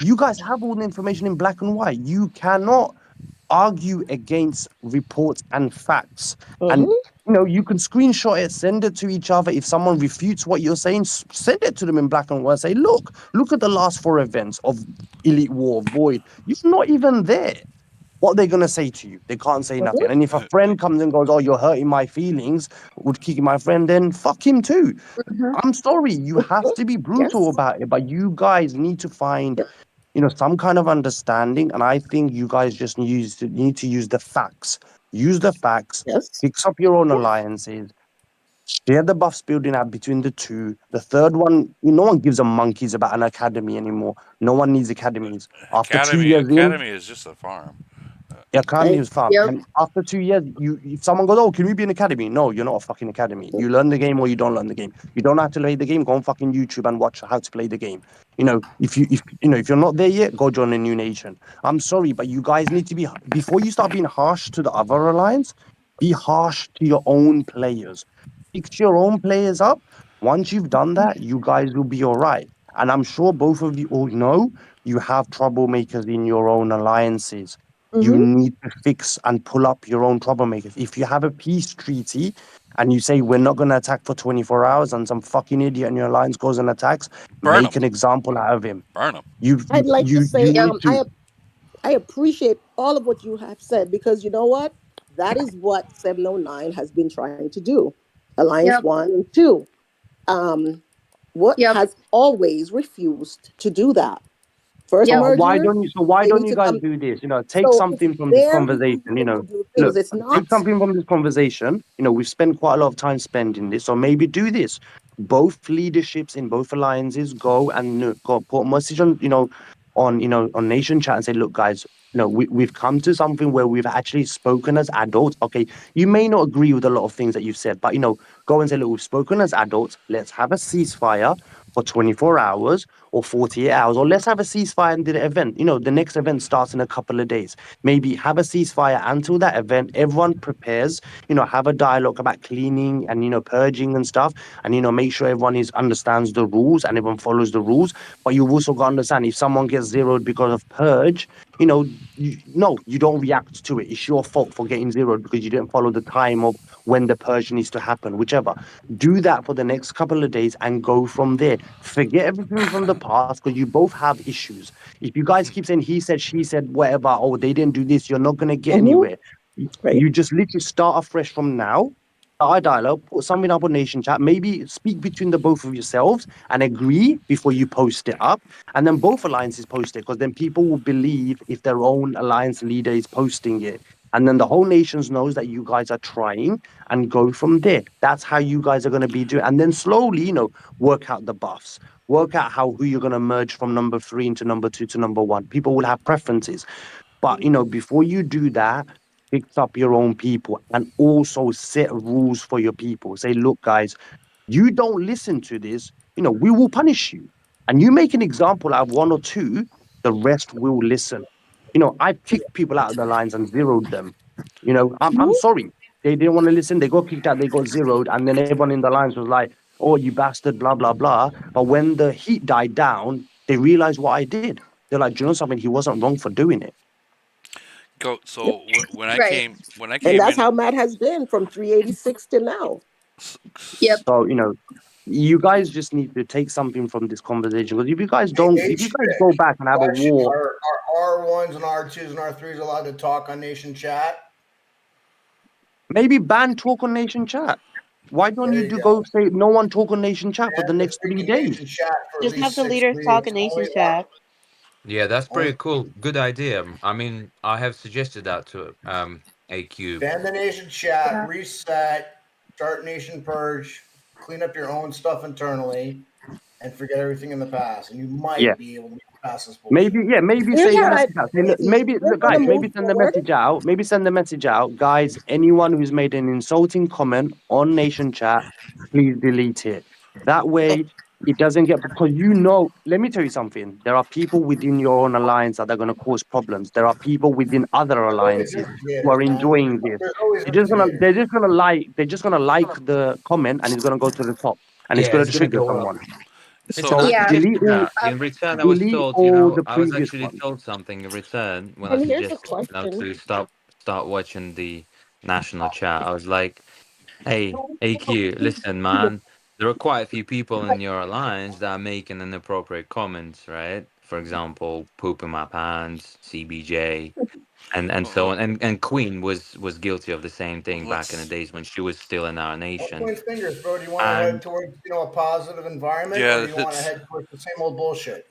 You guys have all the information in black and white. You cannot argue against reports and facts. And you can screenshot it, send it to each other. If someone refutes what you're saying, send it to them in black and white. Say, look at the last 4 events of Elite War, Void. You're not even there. What are they going to say to you? They can't say nothing. And if a friend comes and goes, oh, you're hurting my feelings, would kick my friend, then fuck him too. I'm sorry. You have to be brutal about it, but you guys need to find some kind of understanding. And I think you guys just need to use the facts. Use the facts. Fix up your own alliances. Share the buffs building out between the two. The third one, no one gives a monkeys about an academy anymore. No one needs academies. After 2 Academy years in, Academy is just a farm. academy is fun. And after 2 years, if someone goes, oh, can we be an academy? No, you're not a fucking academy. You learn the game or you don't learn the game. You don't have to play the game. Go on fucking YouTube and watch how to play the game. If you're not there yet, go join a new nation. I'm sorry, but you guys need to be, before you start being harsh to the other alliance, be harsh to your own players. Fix your own players up. Once you've done that, you guys will be all right. And I'm sure both of you all know you have troublemakers in your own alliances. You need to fix and pull up your own troublemakers. If you have a peace treaty and you say we're not going to attack for 24 hours and some fucking idiot in your alliance goes and attacks, Burn make them. an example out of him. Burn them. I'd like to say, need to. I appreciate all of what you have said, because you know what? That is what 709 has been trying to do. Alliance 1 and 2. What has always refused to do that. First Why merger. don't you? So why they don't need you to guys come. do this? Take So it's something from this their conversation. refusal to do Look, things. It's take not. something from this conversation. We've spent quite a lot of time spending this, so maybe do this. Both leaderships in both alliances go and go put a message on, on nation chat and say, look, guys, we've come to something where we've actually spoken as adults. Okay, you may not agree with a lot of things that you've said, but go and say, look, we've spoken as adults. Let's have a ceasefire for 24 hours or 48 hours, or let's have a ceasefire and do the event. The next event starts in a couple of days. Maybe have a ceasefire until that event. Everyone prepares, have a dialogue about cleaning and, purging and stuff. And, make sure everyone understands the rules and everyone follows the rules. But you've also got to understand, if someone gets zeroed because of purge, no, you don't react to it. It's your fault for getting zeroed because you didn't follow the time of when the purge needs to happen, whichever. Do that for the next couple of days and go from there. Forget everything from the past, because you both have issues. If you guys keep saying he said, she said, whatever, oh, they didn't do this, you're not going to get anywhere. You just literally start afresh from now. Start a dialogue, put something up on Nation Chat, maybe speak between the both of yourselves and agree before you post it up. And then both alliances post it, because then people will believe if their own alliance leader is posting it. And then the whole nations knows that you guys are trying and go from there. That's how you guys are going to be doing. And then slowly, work out the buffs, work out who you're going to merge from number 3 into number 2 to number 1. People will have preferences. But, before you do that, fix up your own people and also set rules for your people. Say, look, guys, you don't listen to this, we will punish you. And you make an example out of 1 or 2, the rest will listen. I've kicked people out of the lines and zeroed them. I'm sorry. They didn't want to listen. They got kicked out. They got zeroed. And then everyone in the lines was like, oh, you bastard, blah, blah, blah. But when the heat died down, they realized what I did. They're like, do you know something? He wasn't wrong for doing it. So when I Right. came And that's in, how Matt has been from 386 to now. So, you guys just need to take something from this conversation. Because if you guys go back and have a Question, war. are R1s and R2s and R3s allowed to talk on Nation Chat? Maybe ban talk on Nation Chat. Why don't you go say no one talk on Nation Chat for the next 3 days? Just have the leaders talk in Nation Chat. Yeah, that's pretty cool. Good idea. I mean, I have suggested that to AQ. Ban the Nation Chat, reset, start Nation Purge, clean up your own stuff internally, and forget everything in the past. And you might be able to get past this bullshit. Maybe say the message out. Say, look, look, guys, maybe send the message out. Maybe send the message out, guys. Anyone who's made an insulting comment on Nation Chat, please delete it. That way, it doesn't get because Let me tell you something. There are people within your own alliance that are going to cause problems. There are people within other alliances who are enjoying this. They're just gonna like the comment and it's gonna go to the top and it's Yeah, gonna it's gonna trigger go up. someone. So in return, I was delete told, all the I was previous actually ones. told something in return when I And here's a suggested, question. to start watching the national chat. I was like, hey, AQ, listen, man, there are quite a few people in your alliance that are making inappropriate comments, right? For example, pooping my pants, CBJ, and so on. And Queen was guilty of the same thing back in the days when she was still in our nation. Point fingers, bro. Do you want to And head towards a positive environment, or do you want to head towards the same old bullshit?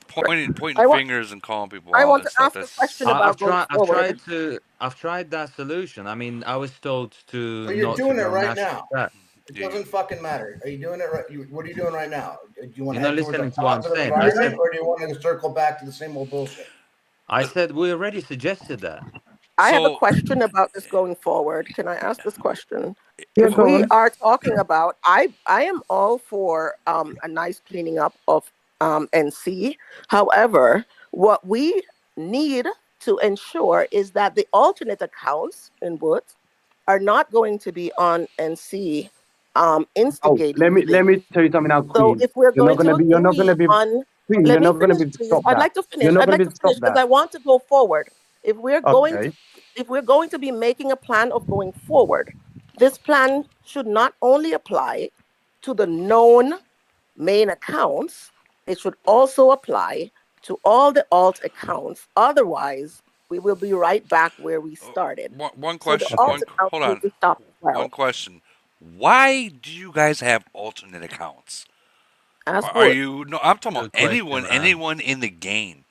Pointing I want- fingers and calling people I out want and to stuff. ask a question I've about going tried. forward. I've tried that solution. I mean, I was told to So you're not to doing it go right national now. chat. It doesn't fucking matter. Are you doing it right? What are you doing right now? Do you want You're to not head towards a listening to what I'm positive saying. I environment, said, or do you want to circle back to the same old bullshit? we already suggested that. I have a question about this going forward. Can I ask this question? Yeah, If go we on. are talking about, I am all for a nice cleaning up of NC. However, what we need to ensure is that the alternate accounts in Woods are not going to be on NC instigating Let things. me tell you something now, So Queen. if we're You're not going to gonna be Queen. let You're me not gonna finish, be please. stop I'd that. like to You're finish. not I'd gonna like be to stop finish because that. I want to go forward. If we're going Okay. to if we're going to be making a plan of going forward, this plan should not only apply to the known main accounts, it should also apply to all the alt accounts. Otherwise, we will be right back where we started. One So the question. alt accounts Hold need on. to stop as One well. question. Why do you guys have alternate accounts? Ask Are Wood. you? No, I'm talking about Good question, man. anyone in the game.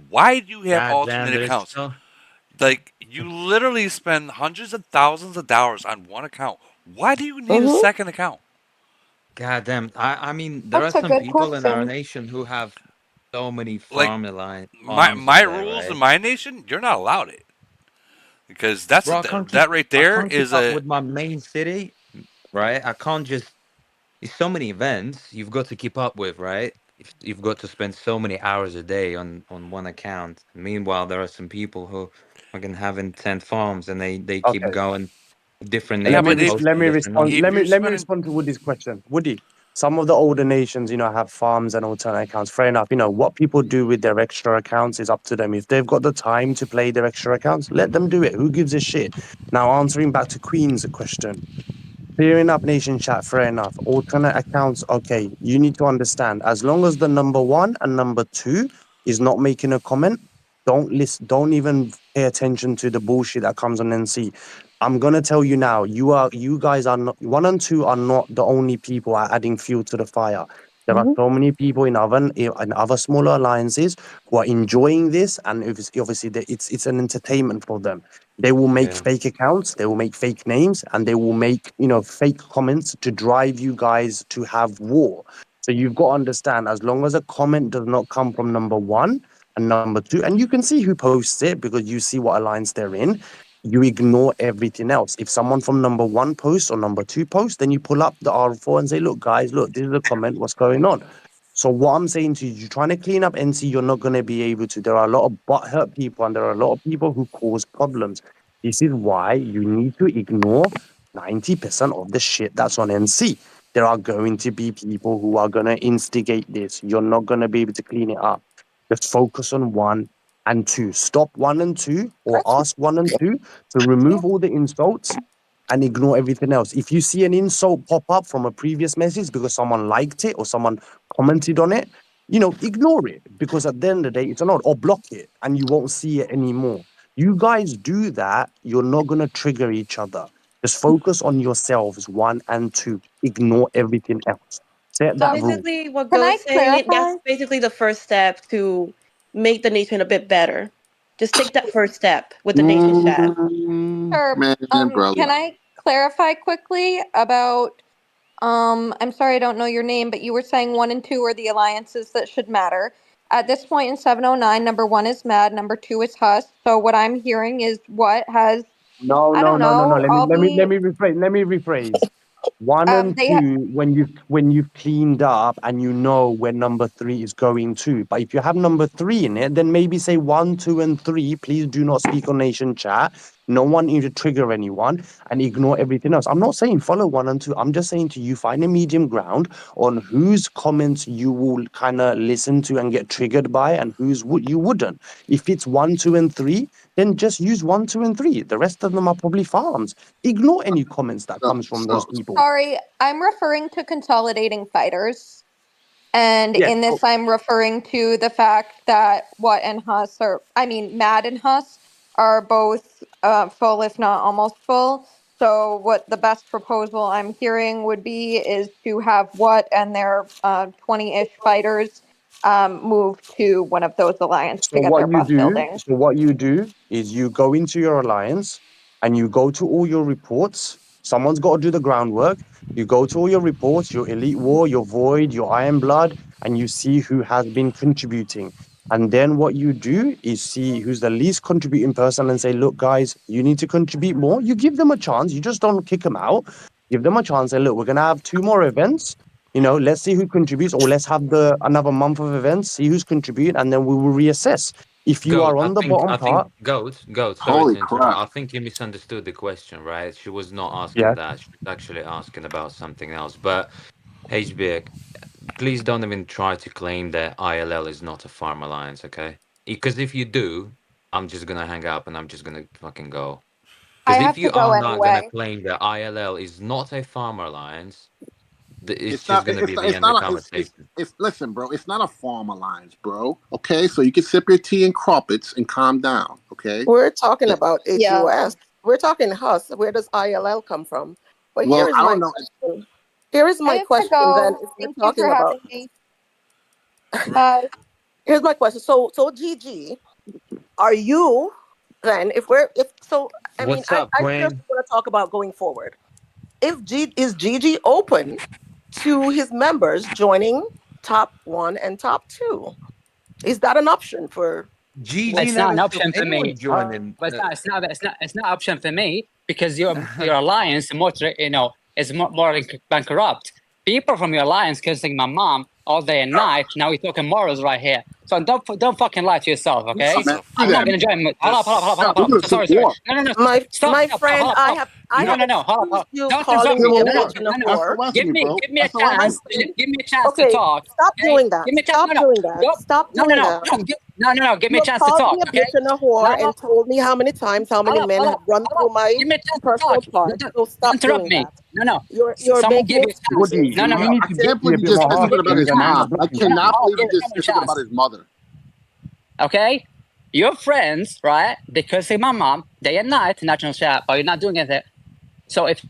Why do you have God damn, alternate there's accounts? so. Like you literally spend hundreds of thousands of dollars on one account. Why do you need a second account? God damn. I mean, there are That's a some good people in our question. nation who have so many Like farms my in there, rules in right? my nation, you're not allowed it because that's Bro, I can't keep. that right I there can't keep is up a with my main city, right? I can't just. It's so many events you've got to keep up with, right? You've got to spend so many hours a day on one account. Meanwhile, there are some people who are gonna having 10 farms and they keep Okay. going different yeah. names, But hosting different nations. if you're Let me spending respond to Woody's question. Woody, some of the older nations, have farms and alternate accounts. Fair enough. What people do with their extra accounts is up to them. If they've got the time to play their extra accounts, let them do it. Who gives a shit? Now, answering back to Queen's question. Clearing up nation chat, fair enough. Alternate accounts, okay. You need to understand, as long as the number 1 and number 2 is not making a comment, don't listen, don't even pay attention to the bullshit that comes on NC. I'm gonna tell you now, you guys are not 1 and 2 are not the only people are adding fuel to the fire. There are so many people in other smaller alliances who are enjoying this, and obviously it's an entertainment for them. They will make fake accounts, they will make fake names, and they will make fake comments to drive you guys to have war. So you've got to understand, as long as a comment does not come from number one and number two, and you can see who posts it because you see what alliance they're in. You ignore everything else. If someone from number one posts or number two posts, then you pull up the R4 and say, look, guys, look, this is a comment, what's going on? So what I'm saying to you, you're trying to clean up NC, you're not going to be able to. There are a lot of butthurt people and there are a lot of people who cause problems. This is why you need to ignore 90% of the shit that's on NC. There are going to be people who are going to instigate this. You're not going to be able to clean it up. Just focus on 1 and 2. Stop 1 and 2 or ask 1 and 2 to remove all the insults and ignore everything else. If you see an insult pop up from a previous message because someone liked it or someone commented on it, ignore it, because at the end of the day, it's an odd, or block it and you won't see it anymore. You guys do that, you're not going to trigger each other. Just focus on yourselves, 1 and 2. Ignore everything else. Set So that rule. basically, what Can I Go's saying, clarify? that's basically the first step to make the nation a bit better. Just take that first step with the nation chat. Sure. Can I clarify quickly about I'm sorry I don't know your name, but you were saying 1 and 2 are the alliances that should matter. At this point in 709, number 1 is Mad, number 2 is Huss. So what I'm hearing is what has No. I don't know. Let me rephrase. 1 and They 2, when you've cleaned up and you know where number 3 is going to. But if you have number 3 in it, then maybe say 1, 2, and 3. Please do not speak on nation chat. No one need to trigger anyone and ignore everything else. I'm not saying follow 1 and 2. I'm just saying to you, find a medium ground on whose comments you will kind of listen to and get triggered by, and whose you wouldn't. If it's 1, 2, and 3, then just use 1, 2, and 3. The rest of them are probably farms. Ignore any comments that comes from those people. Sorry, I'm referring to consolidating fighters. And Yeah. in this, I'm referring to the fact that Mad and Huss are both full, if not almost full. So what the best proposal I'm hearing would be is to have What and their 20-ish fighters move to one of those alliances to get their bus building. So what you do is you go into your alliance and you go to all your reports. Someone's got to do the groundwork. You go to all your reports, your Elite War, your Void, your Iron Blood, and you see who has been contributing. And then what you do is see who's the least contributing person and say, look, guys, you need to contribute more. You give them a chance. You just don't kick them out. Give them a chance and look, we're going to have 2 more events. Let's see who contributes, or let's have another month of events, see who's contributing, and then we will reassess. If you are on the bottom part, Goat, sorry Holy to interrupt. crap. I think you misunderstood the question, right? She was not asking Yeah. that. She was actually asking about something else. But HBX, please don't even try to claim that ILL is not a farm alliance, okay? Because if you do, I'm just gonna hang up and I'm just gonna fucking go. I Because have if you to go are not gonna anyway. claim that ILL is not a farmer alliance, it's It's just not. gonna be the It's end of not. the conversation. It's. Listen, bro. It's not a farm alliance, bro. Okay, so you can sip your tea and crumpets and calm down. Okay. We're talking about Yeah. HUS. We're talking Huss. Where does ILL come from? But Well, here is I my don't know. question. Here is I my have to question go. then. If we're Thank you talking for about, having me. Bye. here's my question. So GG, are you then? I mean, What's up, I just Queen? want to talk about going forward. Is GG open to his members joining top 1 and top 2? Is that an option for? GG It's not never an stopped option for anyone me. joining. But it's not an option for me because your alliance, is more bankrupt. People from your alliance cursing my mom all day and night. Now we're talking morals right here. So don't fucking lie to yourself, okay? I'm not gonna join. Hold up. Sorry. No. Stop. My Stop. friend, Hold I up. have No. Hold up. you Don't calling interrupt me. me a No. bitch and a whore. Give me a chance. Give me a chance to Okay, talk. stop Okay? doing that. Give me a chance. Stop doing that. Stop doing that. No. Give me You a have chance to called talk. me a Okay? bitch and a whore and told me how many times, how many men have run through my Give me a chance to personal talk. part. So Don't stop interrupt doing me. that. No. You're Someone making give you a chance. excuses. No. I can't believe he just said something about his mom. I cannot believe he just said something about his mother. Okay? Your friends, right? They cursing my mom day and night, national chat, but you're not doing anything. So if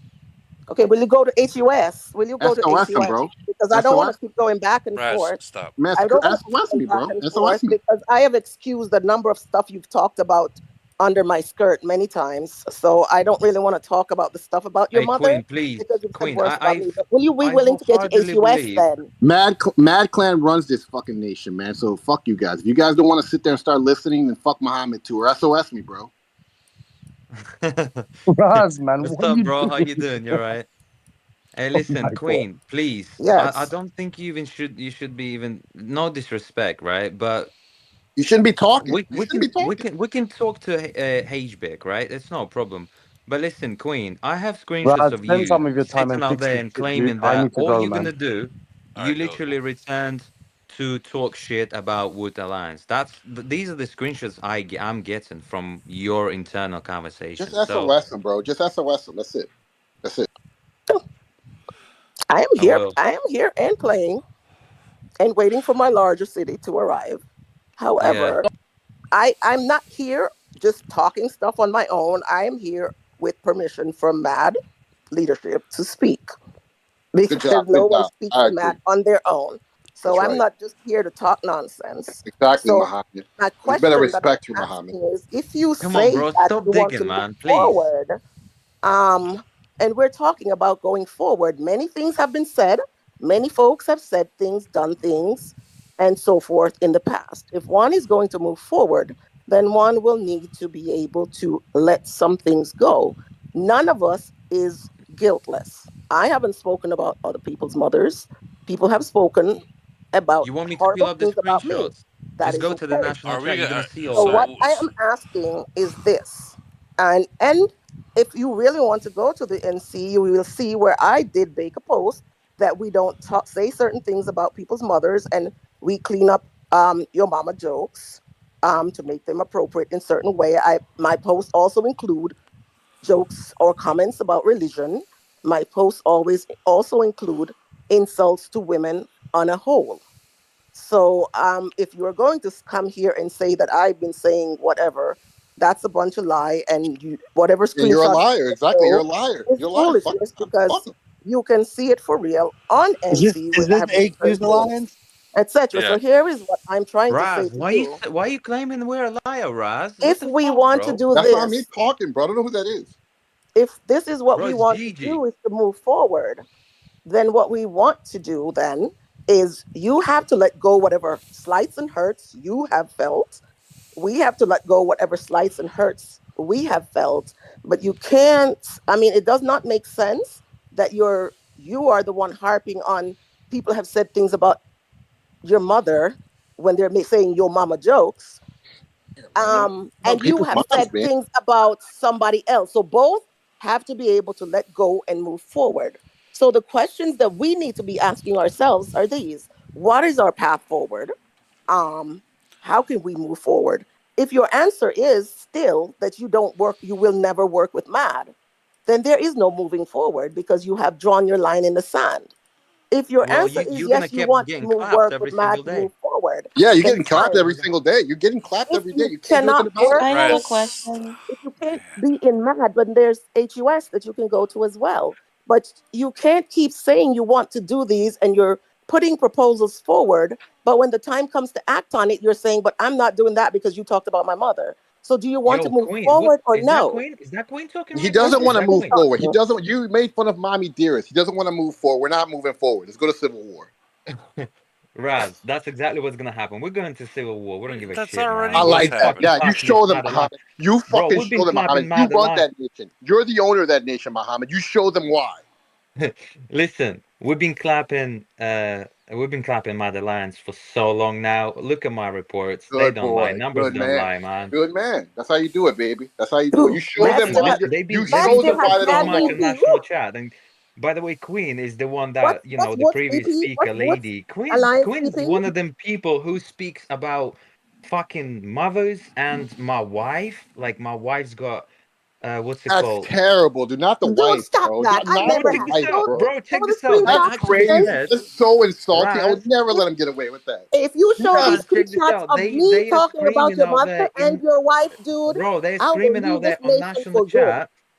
Okay, will you go to HUS? Will you go to SOS him, HUS? bro. Because I don't want to SOS. keep going back and Raz, forth. stop. Man, I don't want to keep SOS me, going back bro. and SOS forth me. because I have excused a number of stuff you've talked about under my skirt many times. So I don't really want to talk about the stuff about your Hey, mother Queen, please, because you've said Queen. worse about me. But will you be I willing to get to wholeheartedly HUS believe. then? Mad Clan runs this fucking nation, man. So fuck you guys. If you guys don't want to sit there and start listening, then fuck Muhammad too, or SOS me, bro. Raz, man, What's what are up, you bro? How you doing? doing? You're right. Hey, Oh my listen, god. Queen, please. I Yes. don't think you should be even no disrespect, right? But You shouldn't be talking. we You we shouldn't be can we talking. can we can talk to Hbek, right? It's no problem. But listen, Queen, I have screenshots Raz, of spend you some of your time sitting and out fix there this and shit, dude. claiming I that need to all go, you're man. gonna do, you Alright, go. literally returned to talk shit about Wood Alliance. These are the screenshots I'm getting from your internal Just conversation. So SOS him, bro. Just SOS him. That's it. That's it. I am I here. will. I am here and playing and waiting for my larger city to arrive. Yeah. However, I'm not here just talking stuff on my own. I am here with permission from Mad leadership to speak Good because job. no Good one job. speaks I to agree. Mad on their own. That's So I'm right. not just here to talk nonsense. Exactly, So Muhammad. my We better question that respect you, I'm Muhammad. asking is, if you Come on, say bro. that Stop you want to digging, move man. Please. forward, um, and we're talking about going forward. Many things have been said. Many folks have said things, done things, and so forth in the past. If one is going to move forward, then one will need to be able to let some things go. None of us is guiltless. I haven't spoken about other people's mothers. People have spoken about You want me to pull horrible up the things about me. screenshots? That Just is go to the okay. national chat. You're gonna see So all what that. I am asking is this, and if you really want to go to the NC, you will see where I did make a post that we don't say certain things about people's mothers, and we clean up your mama jokes to make them appropriate in certain way. My posts also include jokes or comments about religion. My posts always also include insults to women on a whole. So if you're going to come here and say that I've been saying whatever, that's a bunch of lie, and whatever And you're a screenshots liar. you Exactly. You're show a liar. is You're a liar. Fuck foolishness him. Fuck because him. you can see it for real on NC Is where I this have the different Accused links, Alliance? etc. Yeah. So here is what I'm trying to say Raz, to you. why are you claiming we're a liar, Raz? What If the we fuck, want to bro? do That's not me this, talking, bro. I don't know who that is. if this is what Bro, we it's want to Gigi. do is to move forward, then what we want to do then is you have to let go whatever slights and hurts you have felt. We have to let go whatever slights and hurts we have felt. But you can't, I mean, it does not make sense that you are the one harping on people have said things about your mother when they're saying your mama jokes, About and you people's have mothers, said man. things about somebody else. So both have to be able to let go and move forward. So the questions that we need to be asking ourselves are these: what is our path forward? um how can we move forward? If your answer is still that you don't work, you will never work with Mad, then there is no moving forward because you have drawn your line in the sand. If your Well, answer is you're gonna yes, you keep want to getting move clapped work with every Mad single to move day. forward, Yeah, you're then getting clapped fine. every single day. You're getting clapped If every day. you You can't do anything cannot about work it. I have a with, question. if you can't be in Mad, but there's HUS that you can go to as well. But you can't keep saying you want to do these and you're putting proposals forward, but when the time comes to act on it, you're saying, but I'm not doing that because you talked about my mother. So do you want to Yo, move Queen, what forward or is that? no? Queen? Is that Queen talking He right now? doesn't Is want to that move Queen? forward. He doesn't. You made fun of Mommy Dearest. He doesn't want to move forward. We're not moving forward. Let's go to Civil War. Raz, that's exactly what's gonna happen. We're going to civil war. We don't give a That's shit, already I man. what's We've like been that. fucking happening. Yeah, you clapping show them, Mad Alliance. Muhammad. You Bro, fucking we've been show them, Muhammad. clapping You Mad run Alliance. that nation. You're the owner of that nation, Muhammad. You show them why. Listen, we've been clapping Mad Alliance for so long now. Look at my reports. They Good don't lie. boy. Numbers Good don't man. lie, man. Good man. That's how you do it, baby. That's how you do it. You Who? show Mad them Listen, still why. has, they've You been Mad they've been show them still has talking why they so Mad don't much like on you. VP. national chat. And by the way, Queen is the one that, the What's previous VP? speaker What's lady. Alliance Queen's VP? one of them people who speaks about fucking mothers and my wife. Like my wife's got what's it That's called? terrible, dude. Not the Dude, wife, stop bro. that. I Bro, never The check have. this wife, out, Show, bro. bro. Check show the this out. That That's screenshots actually crazy. again. says, That's so insulting. I would Raz, never If, let him get away with that. if you show me Raz, check this screenshots out. of me They are talking about screaming your out mother there and in your wife, dude, bro, they're I will screaming out leave this there on nation national for good. chat.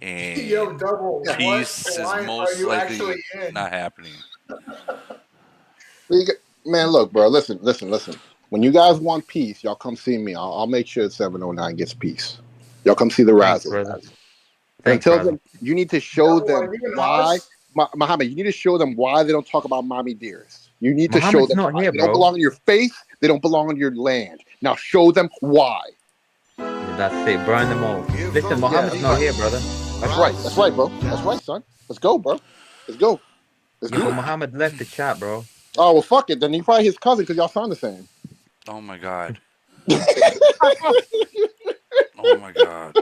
happen, and Yo, Double, what peace is alliance are most you likely actually in? not happening. Man, look, bro. Listen. When you guys want peace, y'all come see me. I'll make sure 709 gets peace. Y'all come see the Thanks, razzle brother. dads. And Thanks, until brother. then, you need to show Are them you in why, Haas? Muhammad. You need to show them why they don't talk about mommy dearest. You need to show Mohammed's them not why here, they don't bro. belong in your face. They don't belong on your land. Now show them why. Yeah, that's it. Burn them all. Listen, Yeah, Mohammed's that's not right. here, brother. That's right. That's right, bro. That's right, son. Let's go, bro. Let's go. Let's Yeah, do but it. Mohammed left the chat, bro. Oh well, fuck it. Then he probably his cousin because y'all sound the same. Oh my god. Oh my god.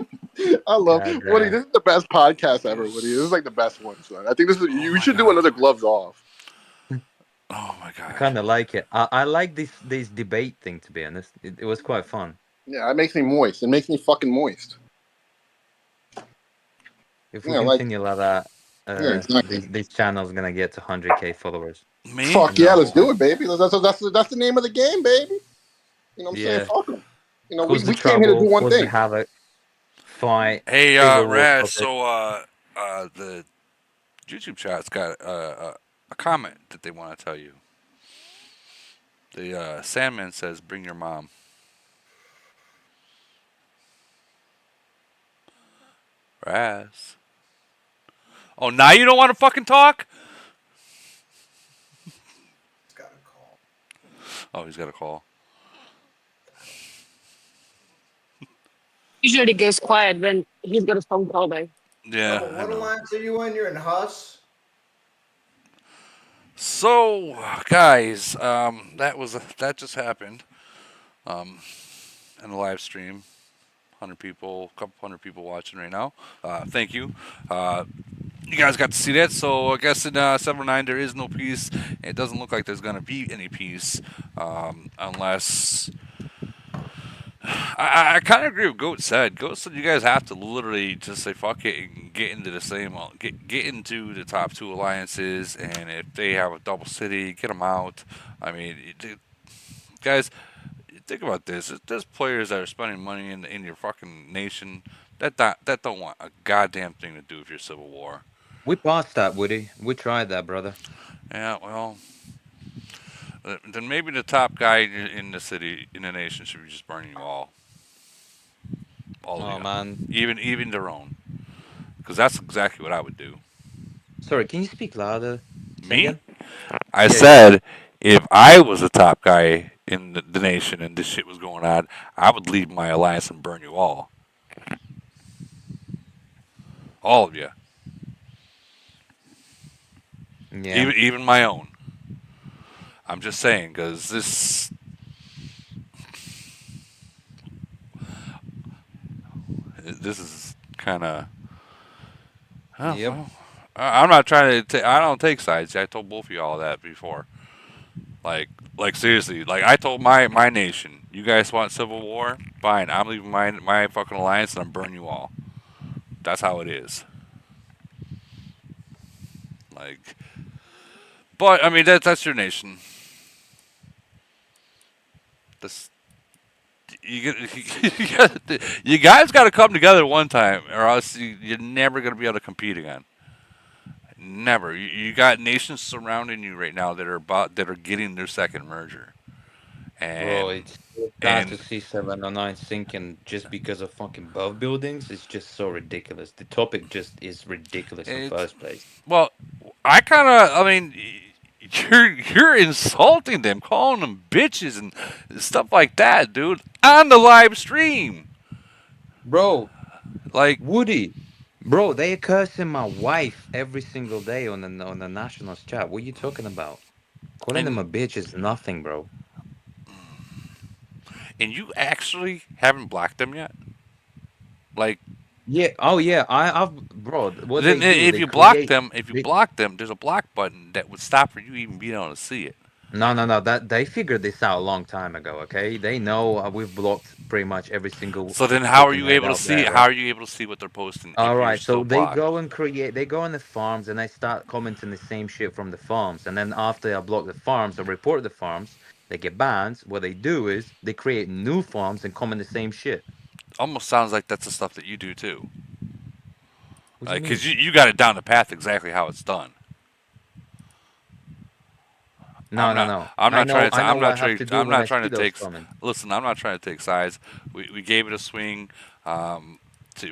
I love God Woody. damn. This is the best podcast ever, Woody. This is like the best one, son. I think this is. You should do another gloves off. Oh my I god. kind of like it. I like this debate thing, to be honest. It was quite fun. Yeah, it makes me moist. It makes me fucking moist. If we Yeah, like continue like that, yeah, exactly. this channel's gonna get to 100K followers. Me? Fuck yeah, let's No. do it, baby. That's the name of the game, baby. You know what I'm saying? Yeah. Fuck them. You know, Cause the we came here to do trouble, one cause the thing. havoc, fight, Hey, civil war Raz. topic. So, the YouTube chat's got a comment that they want to tell you. The Sandman says, "Bring your mom." Raz. Oh, now you don't want to fucking talk? Oh, he's got a call. Usually goes quiet when he's got a phone call though. Yeah. Oh, what alliance are you in? You're in Huss? So, guys, that just happened. In the live stream. 100 people, couple hundred people watching right now. Thank you. You guys got to see that, so I guess in 709 there is no peace. It doesn't look like there's going to be any peace unless... I kind of agree with Goat said. Goat said you guys have to literally just say fuck it and get into the same, get into the top two alliances, and if they have a double city, get them out. I mean, guys, think about this. There's players that are spending money in your fucking nation that don't want a goddamn thing to do with your civil war. We passed that, Woody. We tried that, brother. Yeah, well, then maybe the top guy in the city, in the nation, should be just burning you all. All of Oh you. man. Even their own. Because that's exactly what I would do. Sorry, can you speak louder? Say Me? again? I Yeah, said if I was the top guy in the nation and this shit was going on, I would leave my alliance and burn you all. All of you. Yeah. Even my own. I'm just saying, because this is kind of... Yep. Well, I'm not trying to... I don't take sides. I told both of you all that before. Like seriously. Like, I told my nation, you guys want civil war? Fine. I'm leaving my fucking alliance and I'm burning you all. That's how it is. Like... But, I mean, that's your nation. This... You guys got to come together one time, or else you're never going to be able to compete again. Never. You got nations surrounding you right now that are getting their second merger, Bro, and it's so sad to see 709 sinking just because of fucking above buildings. It's just so ridiculous. The topic just is ridiculous in first place. well, I kind of, I mean, you're insulting them, calling them bitches and stuff like that, dude, on the live stream, bro. Like Woody, bro, they are cursing my wife every single day on the nationals chat. What are you talking about? Calling them a bitch is nothing, bro. And you actually haven't blocked them yet? Like, yeah, oh yeah, I've bro. What then they do? if They you block create. them, there's a block button that would stop for you even being able to see it. No. That they figured this out a long time ago. Okay, they know we've blocked pretty much every single. So then, how are fucking you head able to out see? there, How right? are you able to see what they're posting? All if you're right, still so they blocked? go and create. They go on the farms and they start commenting the same shit from the farms. And then after I block the farms or report the farms, they get banned. What they do is they create new farms and comment the same shit. Almost sounds like that's the stuff that you do too. What do you Because mean? you got it down the path exactly how it's done. No. I'm I not know. trying to. I know I'm what I not have trying. to do I'm when I not see trying to those take. comments. Listen, I'm not trying to take sides. We gave it a swing.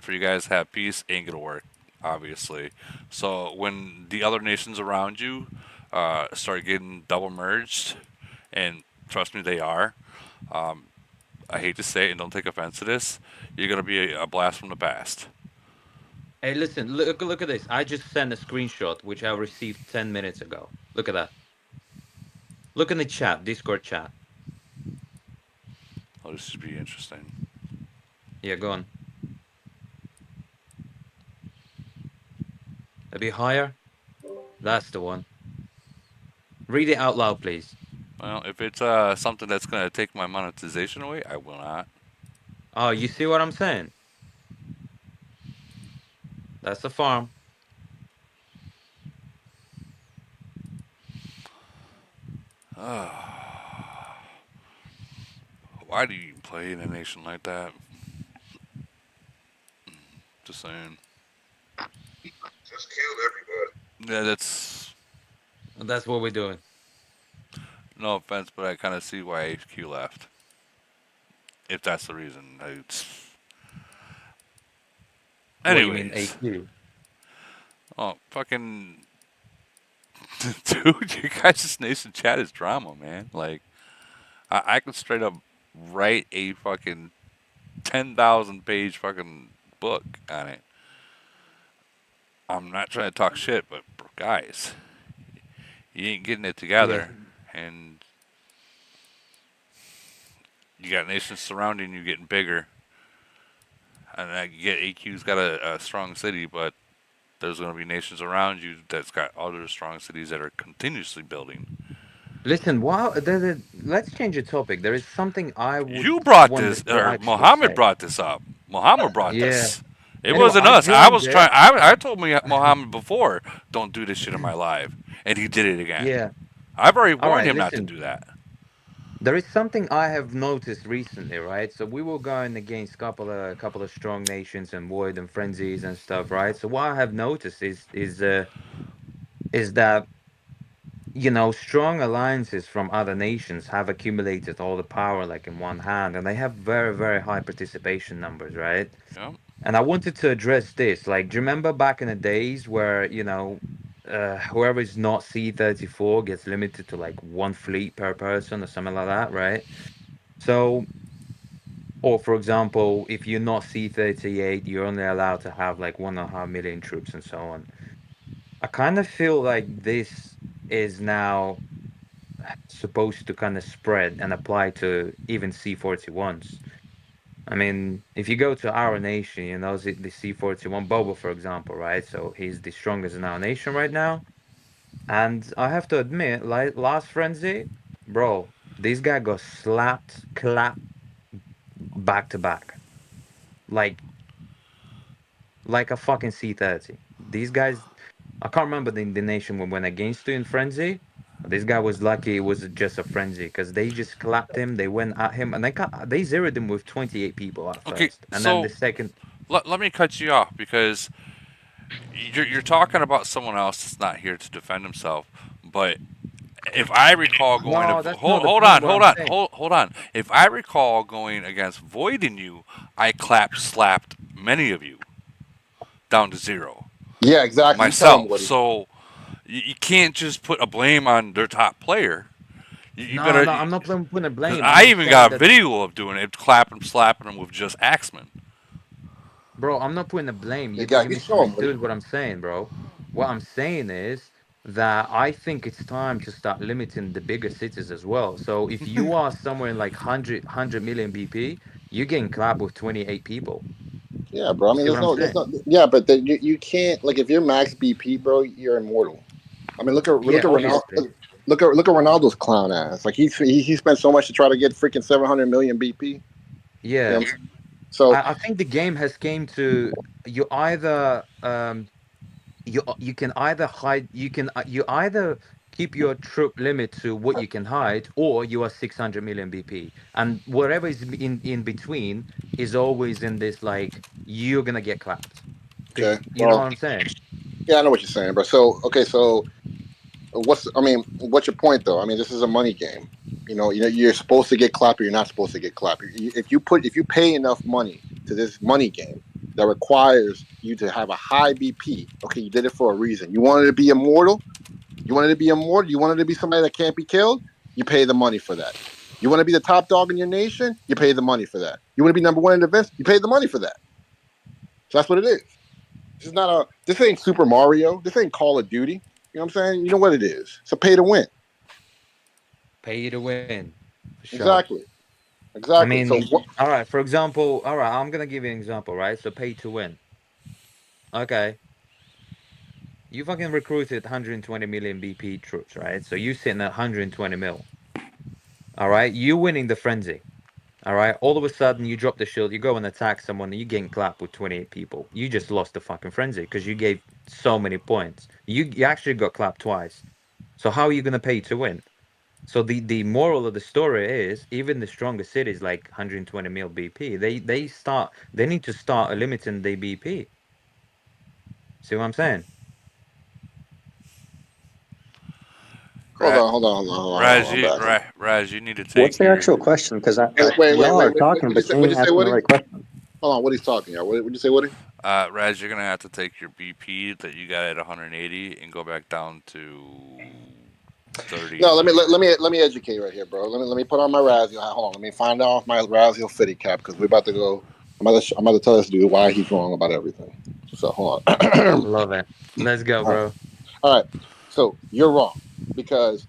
for you guys to have peace ain't gonna work, obviously. So when the other nations around you start getting double merged, and trust me, they are. Um, I hate to say it, and don't take offense to this. You're gonna be a blast from the past. Hey, listen, look at this. I just sent a screenshot which I received 10 minutes ago. Look at that. Look in the chat, Discord chat. Oh, this should be interesting. Yeah, go on. A bit higher. That's the one. Read it out loud, please. Well, if it's something that's gonna take my monetization away, I will not. Oh, you see what I'm saying? That's the farm. Why do you play in a nation like that? Just saying. Just killed everybody. Yeah, That's what we're doing. No offense, but I kind of see why HQ left. If that's the reason. What do you mean Anyways. AQ? Oh, fucking. Dude, you guys' nation chat is drama, man. Like, I could straight up write a fucking 10,000 page fucking book on it. I'm not trying to talk shit, but guys, you ain't getting it together, and you got nations surrounding you getting bigger. And I get AQ's got a strong city, but there's going to be nations around you that's got other strong cities that are continuously building. Listen, let's change the topic. There is something I would You brought want this, to or actually Mohammed say. brought this up. Mohammed brought Yeah. this. It Anyway, wasn't I us. I joined was it. trying. I told Mohammed before, don't do this shit in my live, and he did it again. Yeah. I've already All warned right, him not to listen. do that. There is something I have noticed recently, right? So we were going against couple of strong nations and void and frenzies and stuff, right? So what I have noticed is that strong alliances from other nations have accumulated all the power like in one hand, and they have very, very high participation numbers, right? Yep. And I wanted to address this. Like, do you remember back in the days where, whoever is not C-34 gets limited to like one fleet per person or something like that, right? So, or for example, if you're not C-38, you're only allowed to have like 1.5 million troops and so on. I kind of feel like this is now supposed to kind of spread and apply to even C-41s. I mean, if you go to our nation, the C-41 Boba, for example, right? So he's the strongest in our nation right now. And I have to admit, like last frenzy, bro, this guy got clapped back to back. Like a fucking C-30. These guys, I can't remember the nation we went against to in frenzy. This guy was lucky it was just a frenzy because they just clapped him. They went at him and they zeroed him with 28 people at Okay, first, and then the so second. let me cut you off because you're talking about someone else that's not here to defend himself. But if I recall going No, to that's not hold, the hold point. on, What hold I'm on, saying. hold on. If I recall going against Void and you, I slapped many of you down to zero. Yeah, exactly. You tell him Myself. what he. So you can't just put a blame on their top player. You No, better, no, I'm not putting a because blame. I'm I just even saying got a that, video of doing it, slapping them with just Axeman. bro. I'm not putting a blame. You You got. You show him what he. misunderstood what I'm saying, bro. What I'm saying is that I think it's time to start limiting the bigger cities as well. So if you are somewhere in like 100 million BP, you're getting clapped with 28 people. Yeah, bro. I You mean, see what I'm there's saying? no. Yeah, but you can't like if you're max BP, bro, you're immortal. I mean, look Yeah, at Ronaldo. obviously. Look at Ronaldo's clown ass. Like he spent so much to try to get freaking 700 million BP. You know Yeah. what I'm saying? So I think the game has came to you either you can either hide you either keep your troop limit to what you can hide, or you are 600 million BP, and whatever is in between is always in this, like, you're gonna get clapped because okay, you know what well, I'm saying. yeah, I know what you're saying, bro. So okay, so what's your point though? I mean, this is a money game. You're supposed to get clapped or you're not supposed to get clapped. If you pay enough money to this money game, that requires you to have a high BP. Okay, you did it for a reason. You wanted to be immortal. You wanted to be immortal. You wanted to be somebody that can't be killed. You pay the money for that. You want to be the top dog in your nation. You pay the money for that. You want to be number one in events. You pay the money for that. So that's what it is. This is not a. This ain't Super Mario. This ain't Call of Duty. You know what I'm saying? You know what it is. It's a pay to win. Pay to win. For sure. Exactly. Exactly. I mean, So what? all right. For example, all right. I'm gonna give you an example, right? So pay to win. Okay. You fucking recruited 120 million BP troops, right? So you sitting at 120 mil. All right. You winning the frenzy. All right. All of a sudden, you drop the shield. You go and attack someone, and you getting clapped with 28 people. You just lost the fucking frenzy because you gave so many points. You actually got clapped twice. So how are you gonna pay to win? So the moral of the story is even the strongest cities like 120 mil BP, they need to start limiting their BP. See what I'm saying? Raz, Raz, you need to What's take the your. actual question? Because Wait. y'all are What'd talking, but you what'd ain't you say, asking the Woody? right question. Hold on. Woody's talking. What'd you say, Woody? Raz, you're gonna have to take your BP that you got at 180 and go back down to 30. No, let me educate right here, bro. Let me put on my Razzie. Hold on, let me find out my Razzie fitty cap because we're about to go. I'm about to tell this dude why he's wrong about everything. So hold on. Love it. Let's go, All right. bro. All right. So you're wrong because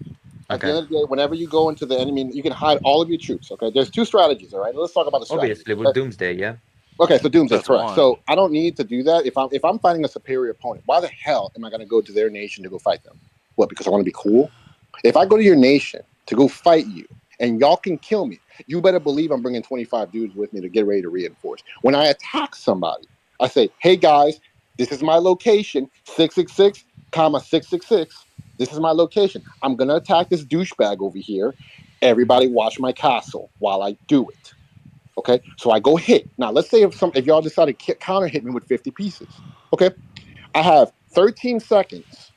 at the Okay. end of the day, whenever you go into the enemy, you can hide all of your troops. Okay. There's two strategies. All right. Let's talk about the strategies. Obviously, with Doomsday, yeah. Okay, so Doomsday is That's correct. one. So I don't need to do that if I'm fighting a superior opponent. Why the hell am I going to go to their nation to go fight them? What? Because I want to be cool? If I go to your nation to go fight you and y'all can kill me, you better believe I'm bringing 25 dudes with me to get ready to reinforce. When I attack somebody, I say, "Hey guys, this is my location, 666, comma 666. This is my location. I'm gonna attack this douchebag over here. Everybody watch my castle while I do it." Okay, so I go hit. Now, let's say if y'all decide to counter hit me with 50 pieces. Okay, I have 13 seconds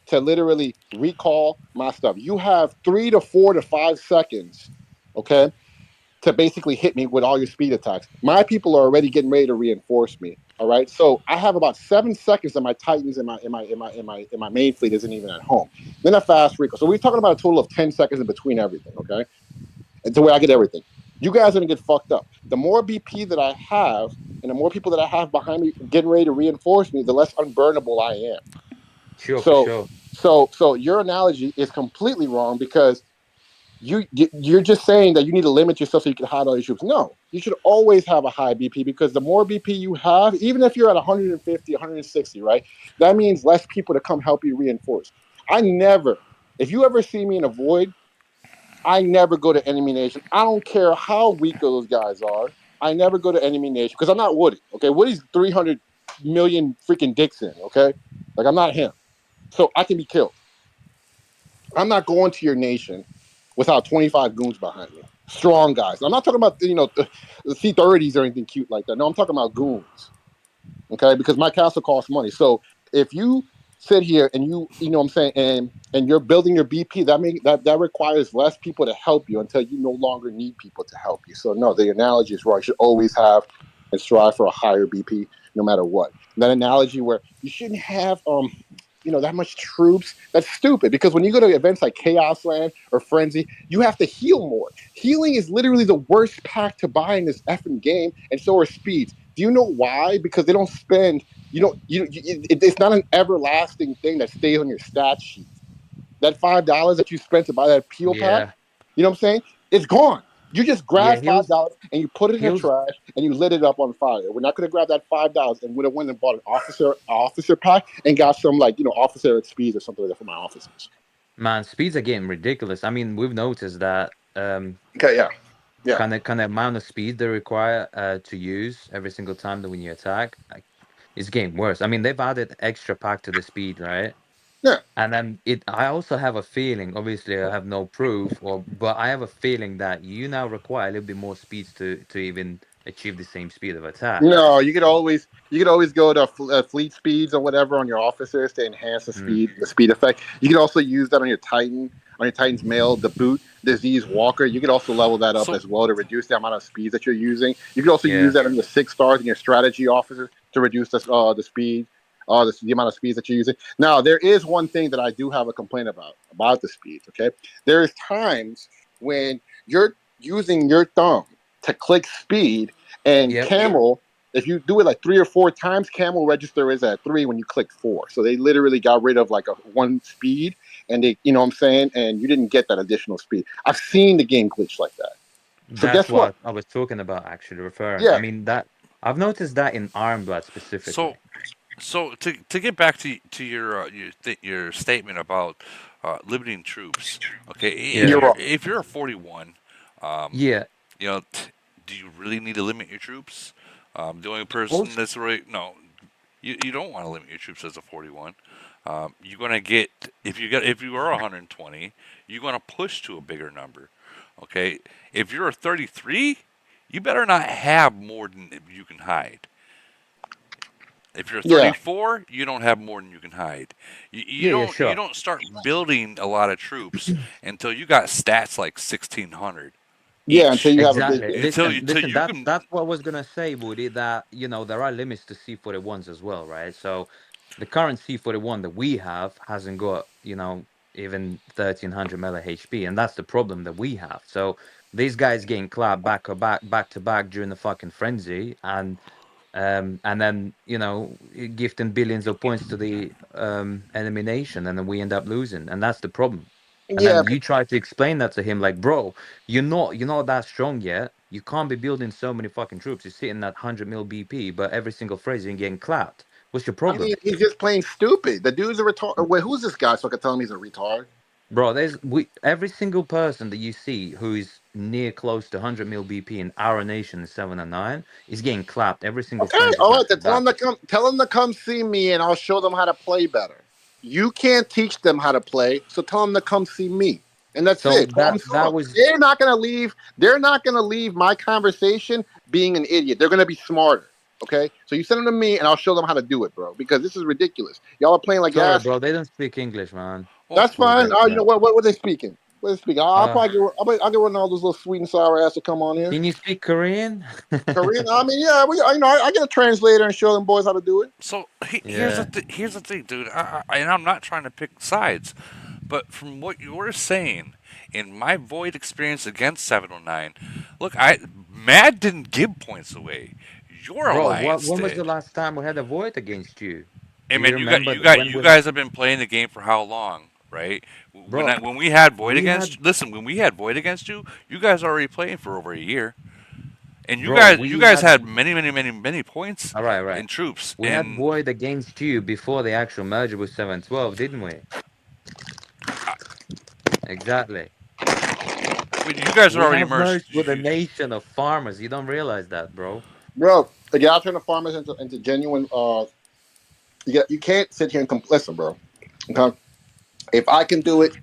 to literally recall my stuff. You have 3 to 4 to 5 seconds, okay, to basically hit me with all your speed attacks. My people are already getting ready to reinforce me. All right, so I have about 7 seconds that my Titans in my main fleet isn't even at home. Then I fast recall. So we're talking about a total of 10 seconds in between everything. Okay, and to where I get everything. You guys are gonna get fucked up. The more BP that I have, and the more people that I have behind me getting ready to reinforce me, the less unburnable I am. Sure, for So, sure. so your analogy is completely wrong because you're just saying that you need to limit yourself so you can hide all your troops. No, you should always have a high BP because the more BP you have, even if you're at 150, 160, right? That means less people to come help you reinforce. I never, if you ever see me in a void, I never go to enemy nation. I don't care how weak those guys are. I never go to enemy nation because I'm not Woody. Okay, Woody's 300 million freaking dicks in. Okay, like I'm not him, so I can be killed. I'm not going to your nation without 25 goons behind me. Strong guys. I'm not talking about the C30s or anything cute like that. No, I'm talking about goons. Okay, because my castle costs money. So if you sit here and you know what I'm saying, and you're building your BP, that requires less people to help you until you no longer need people to help you. So no, the analogy is right. You should always have and strive for a higher BP no matter what. That analogy where you shouldn't have that much troops, that's stupid because when you go to events like Chaos Land or Frenzy, you have to heal more. Healing is literally the worst pack to buy in this effing game, and so are speeds. Do you know why? Because they don't spend. You don't. It's not an everlasting thing that stays on your stat sheet. That $5 that you spent to buy that peel pack, Yeah. you know what I'm saying? It's gone. You just Yeah, grabbed $5 and you put it in the heals. trash and you lit it up on fire. We're not going to grab that $5 and would have went and bought an officer pack and got some officer XPs or something like that for my officers. Man, speeds are getting ridiculous. I mean, we've noticed that Okay, yeah. kind of amount of speed they require to use every single time that when you attack, like, it's getting worse. I mean, they've added extra pack to the speed, right? Yeah. And then I also have a feeling, obviously I have no proof, but I have a feeling that you now require a little bit more speeds to even achieve the same speed of attack. No, you could always go to fleet speeds or whatever on your officers to enhance the speed effect. You could also use that on your Titan's mail, the boot, disease walker. You could also level that up as well to reduce the amount of speeds that you're using. You could also use that on your 6 stars and your strategy officers to reduce the speed, the amount of speeds that you're using. Now, there is one thing that I do have a complaint about the speeds. Okay, there is times when you're using your thumb to click speed, and Camel, if you do it like 3 or 4 times, Camel register is at 3 when you click 4. So they literally got rid of like a 1 speed, and they, you know what I'm saying, and you didn't get that additional speed. I've seen the game glitch like that. So That's guess what? I was talking about, actually referring. Yeah. I mean, that I've noticed that in Ironblood specifically. So to get back to your statement about limiting troops, okay? If you're a 41, you know, do you really need to limit your troops? The only person that's you don't want to limit your troops as a 41. You're gonna get if you are 120, you're gonna push to a bigger number. Okay, if you're a 33, you better not have more than you can hide. If you're 34, you don't have more than you can hide. You don't start building a lot of troops until you got stats like 1600. Yeah, until you have exactly. a big. Listen, that's what I was gonna say, Woody. That there are limits to C41s as well, right? So the current C41 that we have hasn't got even 1300 melee HP, and that's the problem that we have. So these guys getting clapped back to back during the fucking frenzy, and then gifting billions of points to the enemy nation, and then we end up losing, and that's the problem. And then you try to explain that to him, like, bro, you're not that strong yet. You can't be building so many fucking troops. You're sitting at 100 mil BP, but every single phrase you're getting clapped. What's your problem? I mean, he's just playing stupid. The dude's a retard. Wait, who's this guy so I can tell him he's a retard? Bro, every single person that you see who is near close to 100 mil BP in our nation in 7 and 9 is getting clapped every single Okay, frenzy. all right. Then tell them to come see me, and I'll show them how to play better. You can't teach them how to play, so tell them to come see me, and that's it. They're not gonna leave. They're not gonna leave my conversation being an idiot. They're gonna be smarter. Okay, so you send them to me, and I'll show them how to do it, bro. Because this is ridiculous. Y'all are playing like Sorry, ass. bro. They don't speak English, man. That's fine. Oh, you know what? What are they speaking? What are they speaking? I'll get one of all those little sweet and sour ass to come on here. Can you speak Korean? Korean? I mean, yeah. I get a translator and show them boys how to do it. So here's the thing, dude. And I'm not trying to pick sides, but from what you're saying, in my Void experience against 709, look, Mad didn't give points away. Your alliance when was did. the last time we had a Void against you? Hey man, you guys have been playing the game for how long, right? When we had Void against you, you guys are already playing for over a year. And you guys had many points in troops. We had Void against you before the actual merger with 712, didn't we? Exactly. You guys are already merged with a nation of farmers. You don't realize that, bro. Bro, you gotta turn the farmers into genuine. You can't sit here and listen, bro. Okay? If I can do it,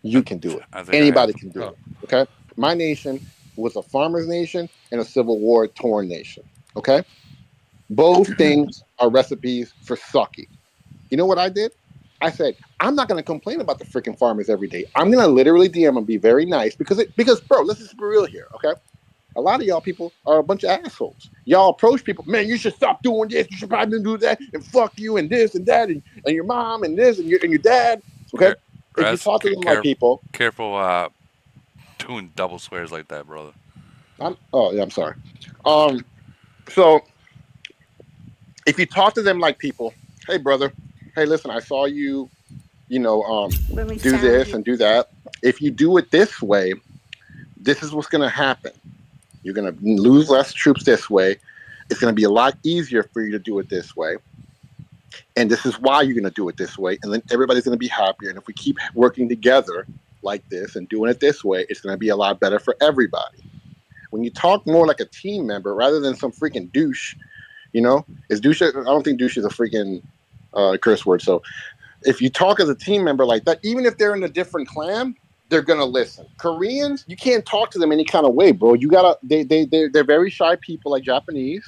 you can do it. Anybody can do it. Okay? My nation was a farmers' nation and a Civil War torn nation. Okay? Both things are recipes for sucky. You know what I did? I said, I'm not going to complain about the freaking farmers every day. I'm going to literally DM and be very nice because, bro, let's just be real here, okay? A lot of y'all people are a bunch of assholes. Y'all approach people, man, you should stop doing this. You should probably do that, and fuck you, and this, and that, and your mom, and this, and your dad, okay? If you talk to them like people... Careful doing double swears like that, brother. I'm sorry. So, if you talk to them like people, hey, brother, hey, listen, I saw you, do this and do that. If you do it this way, this is what's going to happen. You're going to lose less troops this way. It's going to be a lot easier for you to do it this way. And this is why you're going to do it this way. And then everybody's going to be happier. And if we keep working together like this and doing it this way, it's going to be a lot better for everybody. When you talk more like a team member rather than some freaking douche, is douche? I don't think douche is a freaking curse word. So if you talk as a team member like that, even if they're in a different clan, they're gonna listen. Koreans, you can't talk to them any kind of way, bro. You gotta they're very shy people like Japanese.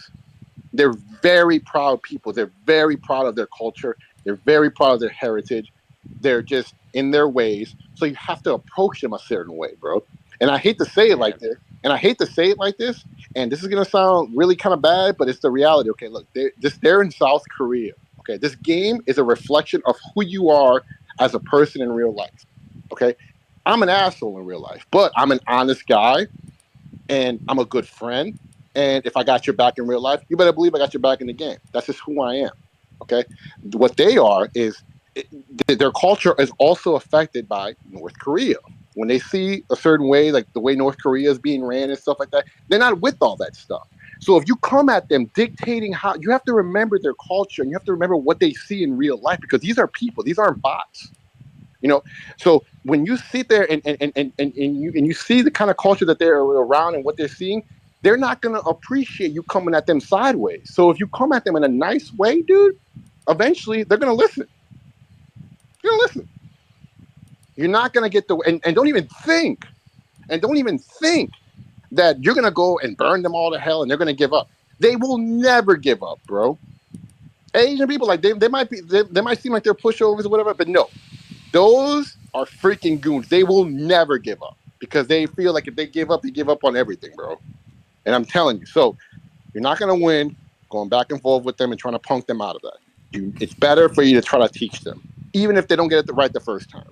They're very proud people. They're very proud of their culture. They're very proud of their heritage. They're just in their ways. So you have to approach them a certain way, bro. And I hate to say it like this. And I hate to say it like this. And this is gonna sound really kind of bad, but it's the reality. Okay, look, they're in South Korea. Okay, this game is a reflection of who you are as a person in real life. Okay, I'm an asshole in real life, but I'm an honest guy and I'm a good friend. And if I got your back in real life, you better believe I got your back in the game. That's just who I am. Okay. What they are is their culture is also affected by North Korea. When they see a certain way, like the way North Korea is being ran and stuff like that, they're not with all that stuff. So if you come at them dictating how, you have to remember their culture and you have to remember what they see in real life, because these are people, these aren't bots. You know, so when you sit there and you see the kind of culture that they're around and what they're seeing, they're not going to appreciate you coming at them sideways. So if you come at them in a nice way, dude, eventually they're going to listen. You're going to listen. You're not going to get the and don't even think that you're going to go and burn them all to hell and they're going to give up. They will never give up, bro. Asian people, like they might seem like they're pushovers or whatever, but no. Those are freaking goons. They will never give up because they feel like if they give up, they give up on everything, bro. And I'm telling you, so you're not going to win going back and forth with them and trying to punk them out of that. It's better for you to try to teach them, even if they don't get it right the first time.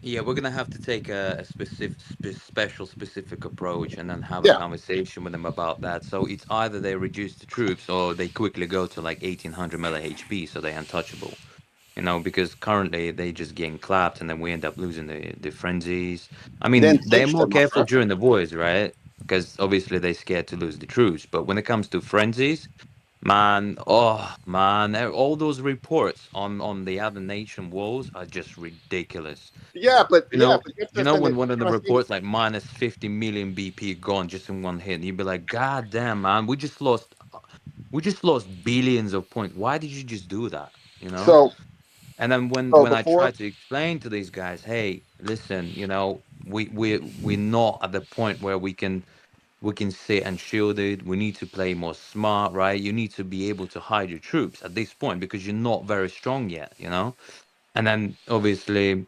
Yeah, we're gonna have to take a specific approach and then have a Yeah. conversation with them about that. So it's either they reduce the troops or they quickly go to like 1800 mele HP, so they're untouchable. You know, because currently they just getting clapped and then we end up losing the frenzies. I mean, Then they're teach more them, my careful friend. during the wars, right? Because obviously they're scared to lose the troops. But when it comes to frenzies, man, oh man, all those reports on the other nation walls are just ridiculous. Yeah, but You know, you have to you know understand when that one of the trust me. reports like minus 50 million BP gone just in one hit, and you'd be like, God damn, man, we just lost billions of points. Why did you just do that? You know? So And then when I try before to explain to these guys, hey, listen, you know, we're not at the point where we can sit and shield it. We need to play more smart, right? You need to be able to hide your troops at this point because you're not very strong yet, you know. And then obviously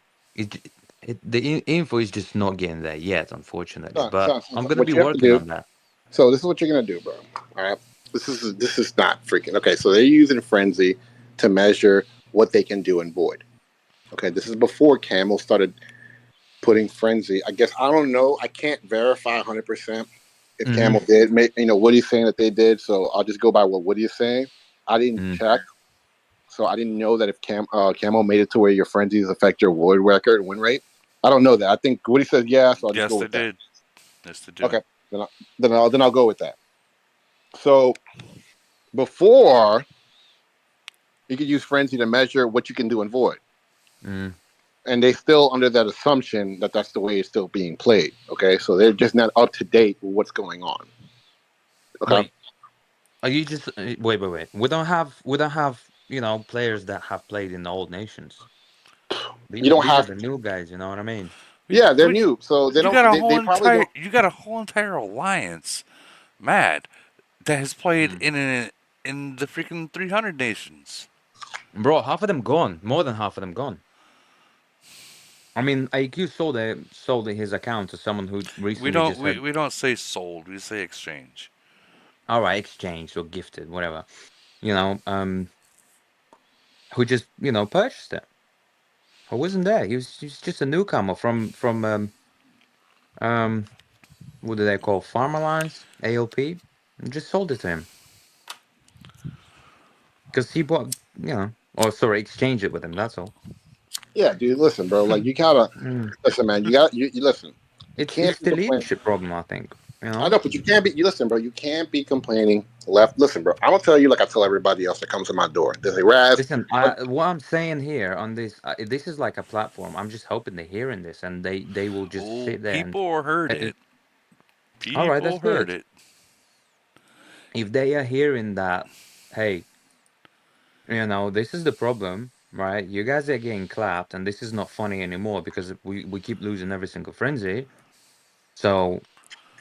the info is just not getting there yet, unfortunately. But I'm gonna what be you have to working do. on that. So this is what you're gonna do, bro. All right. This is not freaking okay. So they're using frenzy to measure what they can do in void. Okay, this is before Camel started putting frenzy. I guess I don't know. I can't verify 100% if Mm-hmm. Camel did make. You know, Woody's saying that they did, so I'll just go by what Woody is saying. I didn't check, so I didn't know that if Camel made it to where your frenzies affect your void record and win rate. I don't know that. I think Woody says yeah, so I'll just Yes, go they with that. did. Yes, they do. Okay, then I'll go with that. So before you could use frenzy to measure what you can do in void. Mm. And they still under that assumption that that's the way it's still being played. Okay, so they're just not up to date with what's going on. Okay, Wait, are you just wait? We don't have players that have played in the old nations. you don't These are have. the new guys. You know what I mean? Yeah, they're new, so they You don't. got a They whole probably entire don't. alliance, Mad, that has played Mm. in the freaking 300 nations. Bro, half of them gone. More than half of them gone. I mean, IQ sold his account to someone who We recently don't just we, had. we don't say sold, we say exchange. All right, exchanged or gifted, whatever. You know, who just purchased it. Who wasn't there? He's just a newcomer from what do they call Farm Alliance AOP, and just sold it to him because he bought or sorry, exchanged it with him. That's all. Yeah, dude. Listen, bro. Like you gotta Mm. listen, man. You listen. You can't It's be the complaining. leadership problem, I think. I know, but you can't be. You listen, bro. You can't be complaining. Left. Listen, bro. I'm gonna tell you like I tell everybody else that comes to my door. They say, Raz. Listen, what I'm saying here on this is like a platform. I'm just hoping they're hearing this and they will just Oh, sit there and. people heard Uh, it. all right, that's People heard good. it. If they are hearing that, hey, this is the problem. right? You guys are getting clapped, and this is not funny anymore because we keep losing every single frenzy. So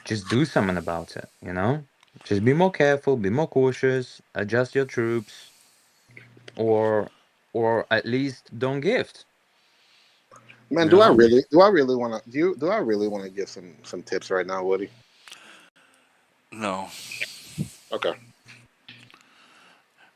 just do something about it, you know? Just be more careful, be more cautious, adjust your troops, or at least don't gift. Man, You know? do I really want to do I really want to give some tips right now, Woody? No. Okay.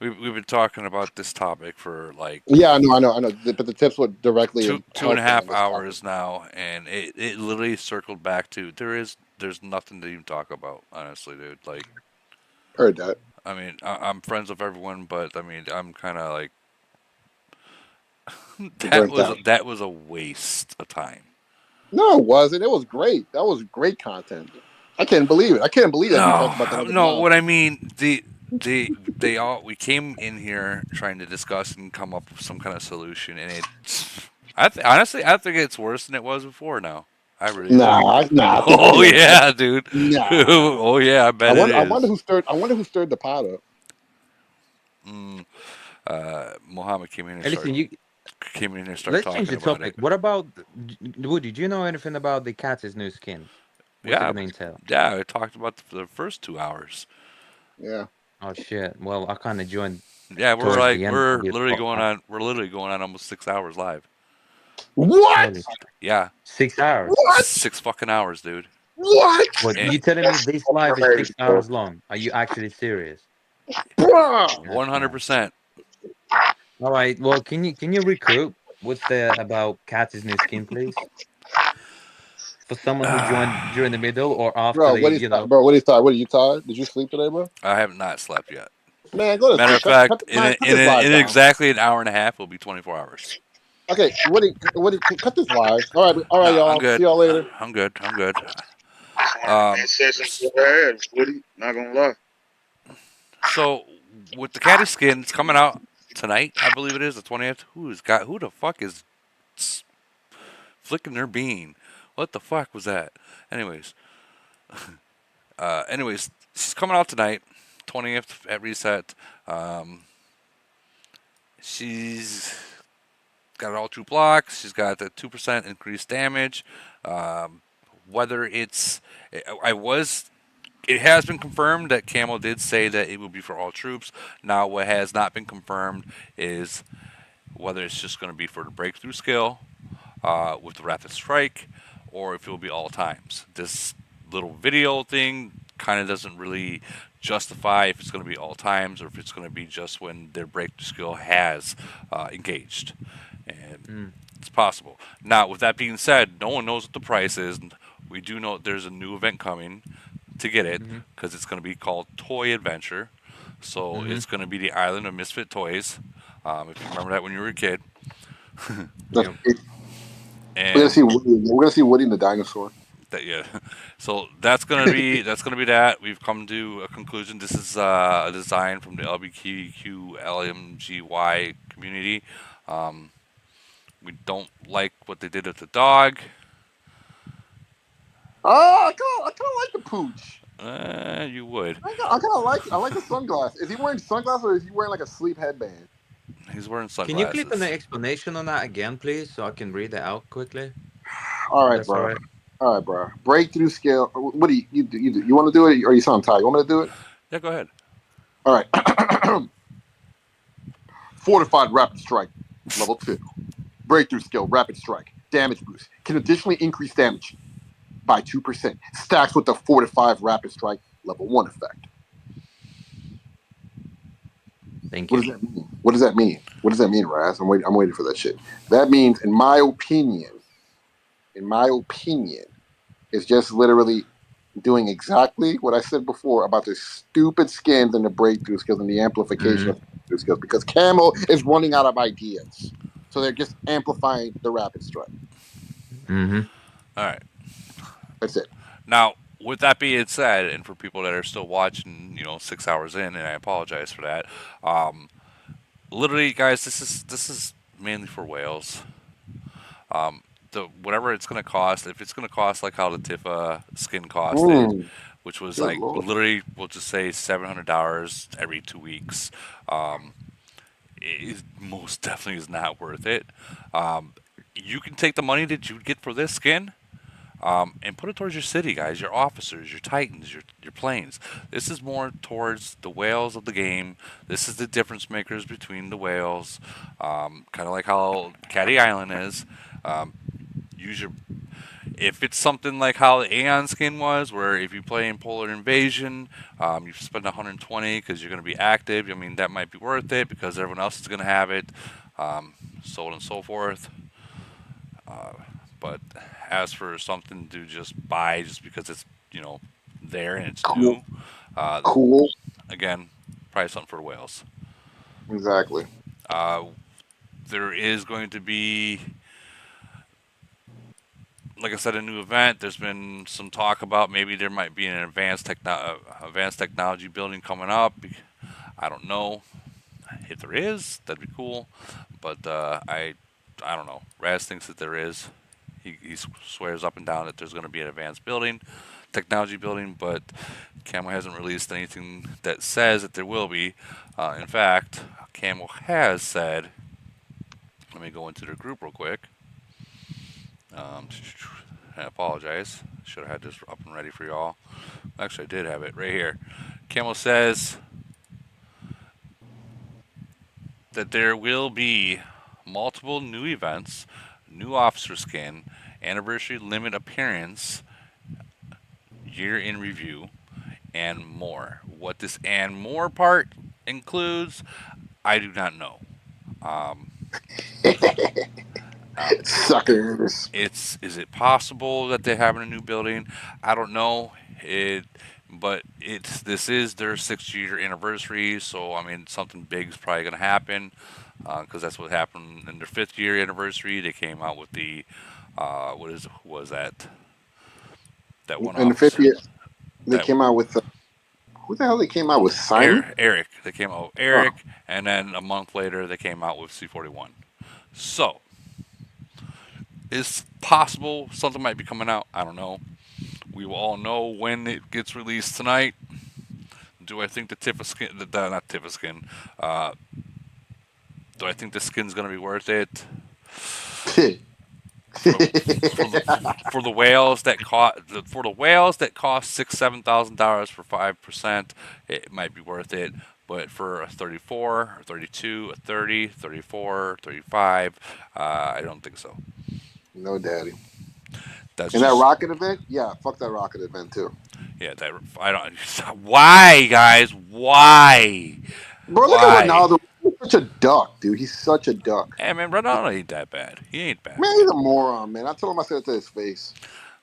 We've been talking about this topic for like Yeah, I know. But the tips would directly two and a help them on half this topic. hours now, and it literally circled back to there's nothing to even talk about, honestly, dude. Like, Heard that. I mean, I'm friends with everyone, but I mean, I'm kind of like You're burnt out. that was a waste of time. No, it wasn't. It was great. That was great content. I can't believe it. I can't believe that we No, talked about that every no. month. What I mean, they all we came in here trying to discuss and come up with some kind of solution, and honestly, I think it's worse than it was before. Now, I really do. Nah. I think Oh everyone. yeah, dude. Nah. Oh yeah, I bet it I wonder is. who stirred. I wonder who stirred the pot up. Mohammed came in and Hey, started listen, you started let's change talking the about topic. it. What about Woody? Do you know anything about the Cattie's new skin? What's it Yeah, gonna entail? yeah. I talked about the first 2 hours. Yeah. Oh shit! Well, I kind of joined Yeah, towards the end of we're the literally going podcast. on. We're literally going on almost 6 hours live. What? Holy shit. Yeah, 6 hours. What? 6 fucking hours, dude. What? What? And You telling me this live is 6 hours long? Are you actually serious? Bruh. 100%. All right. Well, can you recruit? What's the about Cattie's new skin, please? For someone who joined during the middle or after Bro, the, you know. what is tired? What are you tired? Did you sleep today, bro? I have not slept yet. Man, go to Matter sleep. of fact, Cut this live in down. exactly an hour and a half will be 24 hours. Okay, cut this live. All right, No, I'm y'all. good. See y'all later. I'm good. I'm good. Man, sessions with her ass, Woody. Not gonna lie. So with the Caddy skin, it's coming out tonight. I believe it is the 20th. Who the fuck is flicking their bean? What the fuck was that? Anyways, she's coming out tonight, 20th at reset. She's got all true blocks. She's got the 2% increased damage. Whether it's, it has been confirmed that Camel did say that it will be for all troops. Now, what has not been confirmed is whether it's just going to be for the breakthrough skill with the rapid strike, or if it will be all times. This little video thing kind of doesn't really justify if it's going to be all times or if it's going to be just when their breakthrough skill has engaged. And it's possible. Now, with that being said, no one knows what the price is. We do know there's a new event coming to get it because it's going to be called Toy Adventure. So it's going to be the island of misfit toys. If you remember that when you were a kid. We're And gonna see Woody and the dinosaur. yeah. So that's gonna be that. We've come to a conclusion. This is a design from the LBQQ LMGY community. We don't like what they did with the dog. Oh, I kind of like the pooch. You would. I kind of like it. I like the sunglasses. Is he wearing sunglasses or is he wearing like a sleep headband? He's wearing sunglasses. Can you click on the explanation on that again, please, so I can read it out quickly? All right, bro. All right, bro. Breakthrough skill. What do you do? You want to do it, or you sound tired? You want me to do it? Yeah, go ahead. All right. Fortified rapid strike, level 2. Breakthrough skill, rapid strike, damage boost. Can additionally increase damage by 2%. Stacks with the fortified rapid strike, level 1 effect. Thank you. What does that mean? What does that mean, Raz? I'm waiting for that shit. That means, in my opinion, it's just literally doing exactly what I said before about the stupid skins and the breakthrough skills and the amplification of breakthrough skills, because Camel is running out of ideas. So they're just amplifying the rapid strike. All right. That's it. Now, with that being said, and for people that are still watching, 6 hours in, and I apologize for that. Literally, guys, this is mainly for whales. Whatever it's going to cost, if it's going to cost like how the Tifa skin costed, which was Good like Lord. literally, we'll just say $700 every 2 weeks. it most definitely is not worth it. Um, you can take the money that you get for this skin, and put it towards your city, guys, your officers, your titans, your planes. This is more towards the whales of the game. This is the difference makers between the whales, kind of like how Cattie Island is. Um, use your If it's something like how the Aeon skin was, where if you play in Polar Invasion, you spend 120 because you're going to be active. I mean, that might be worth it because everyone else is going to have it, so on and so forth. But as for something to just buy just because it's there and it's Cool. new, Cool. again, probably something for whales. Exactly. There is going to be, like I said, a new event. There's been some talk about maybe there might be an advanced technology building coming up. I don't know. If there is, that'd be cool. But I don't know. Raz thinks that there is. He swears up and down that there's going to be an advanced building, technology building, but Camel hasn't released anything that says that there will be. In fact, Camel has said, let me go into their group real quick. I apologize. Should have had this up and ready for y'all. Actually, I did have it right here. Camel says that there will be multiple new events, new officer skin, anniversary limit appearance, year in review, and more. What this and more part includes, I do not know. Suckers. Is it possible that they're having a new building? I don't know. But this is their 6-year anniversary, so I mean something big is probably going to happen, because that's what happened in their 5th-year anniversary. They came out with the was that one In the fifth officer? year, they That came out with who the hell they came out with? Simon? Eric. They came out with Eric, and then a month later they came out with C41. So it's possible something might be coming out. I don't know. We will all know when it gets released tonight. Do I think the Tifa skin, not Tifa skin, do I think the skin's going to be worth it? For the whales that cost $6,000-$7,000 for 5%, it might be worth it. But for a 34, a 32, a 30, 34, 35, I don't think so. No, daddy. That's that rocket event? Yeah, fuck that rocket event too. Yeah, I don't. Why, guys? Why? Bro, look at Ronaldo. He's such a duck, dude. He's such a duck. Hey, man, Ronaldo ain't that bad. He ain't bad. Man, he's a moron, man. I told him I said it to his face.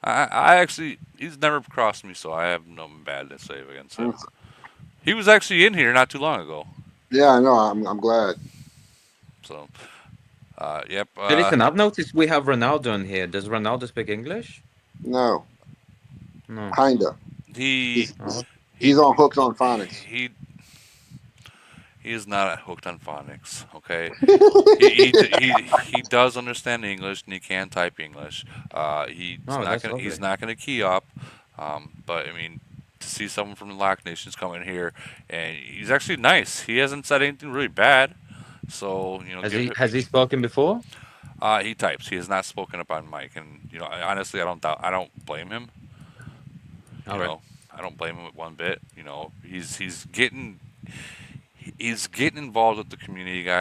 I actually, he's never crossed me, so I have no bad to say against him. He was actually in here not too long ago. Yeah, I know. I'm glad. So, yep. Hey, listen, I've noticed we have Ronaldo in here. Does Ronaldo speak English? No. No. Kinda. He's on hooked on phonics. He is not hooked on phonics. Okay. he does understand English and he can type English. He's not gonna key up. But I mean, to see someone from the Lock Nations come in here and he's actually nice. He hasn't said anything really bad. So has he spoken before? He types. He has not spoken up on mic, and honestly, I don't blame him. I don't blame him one bit. He's getting involved with the community, guys.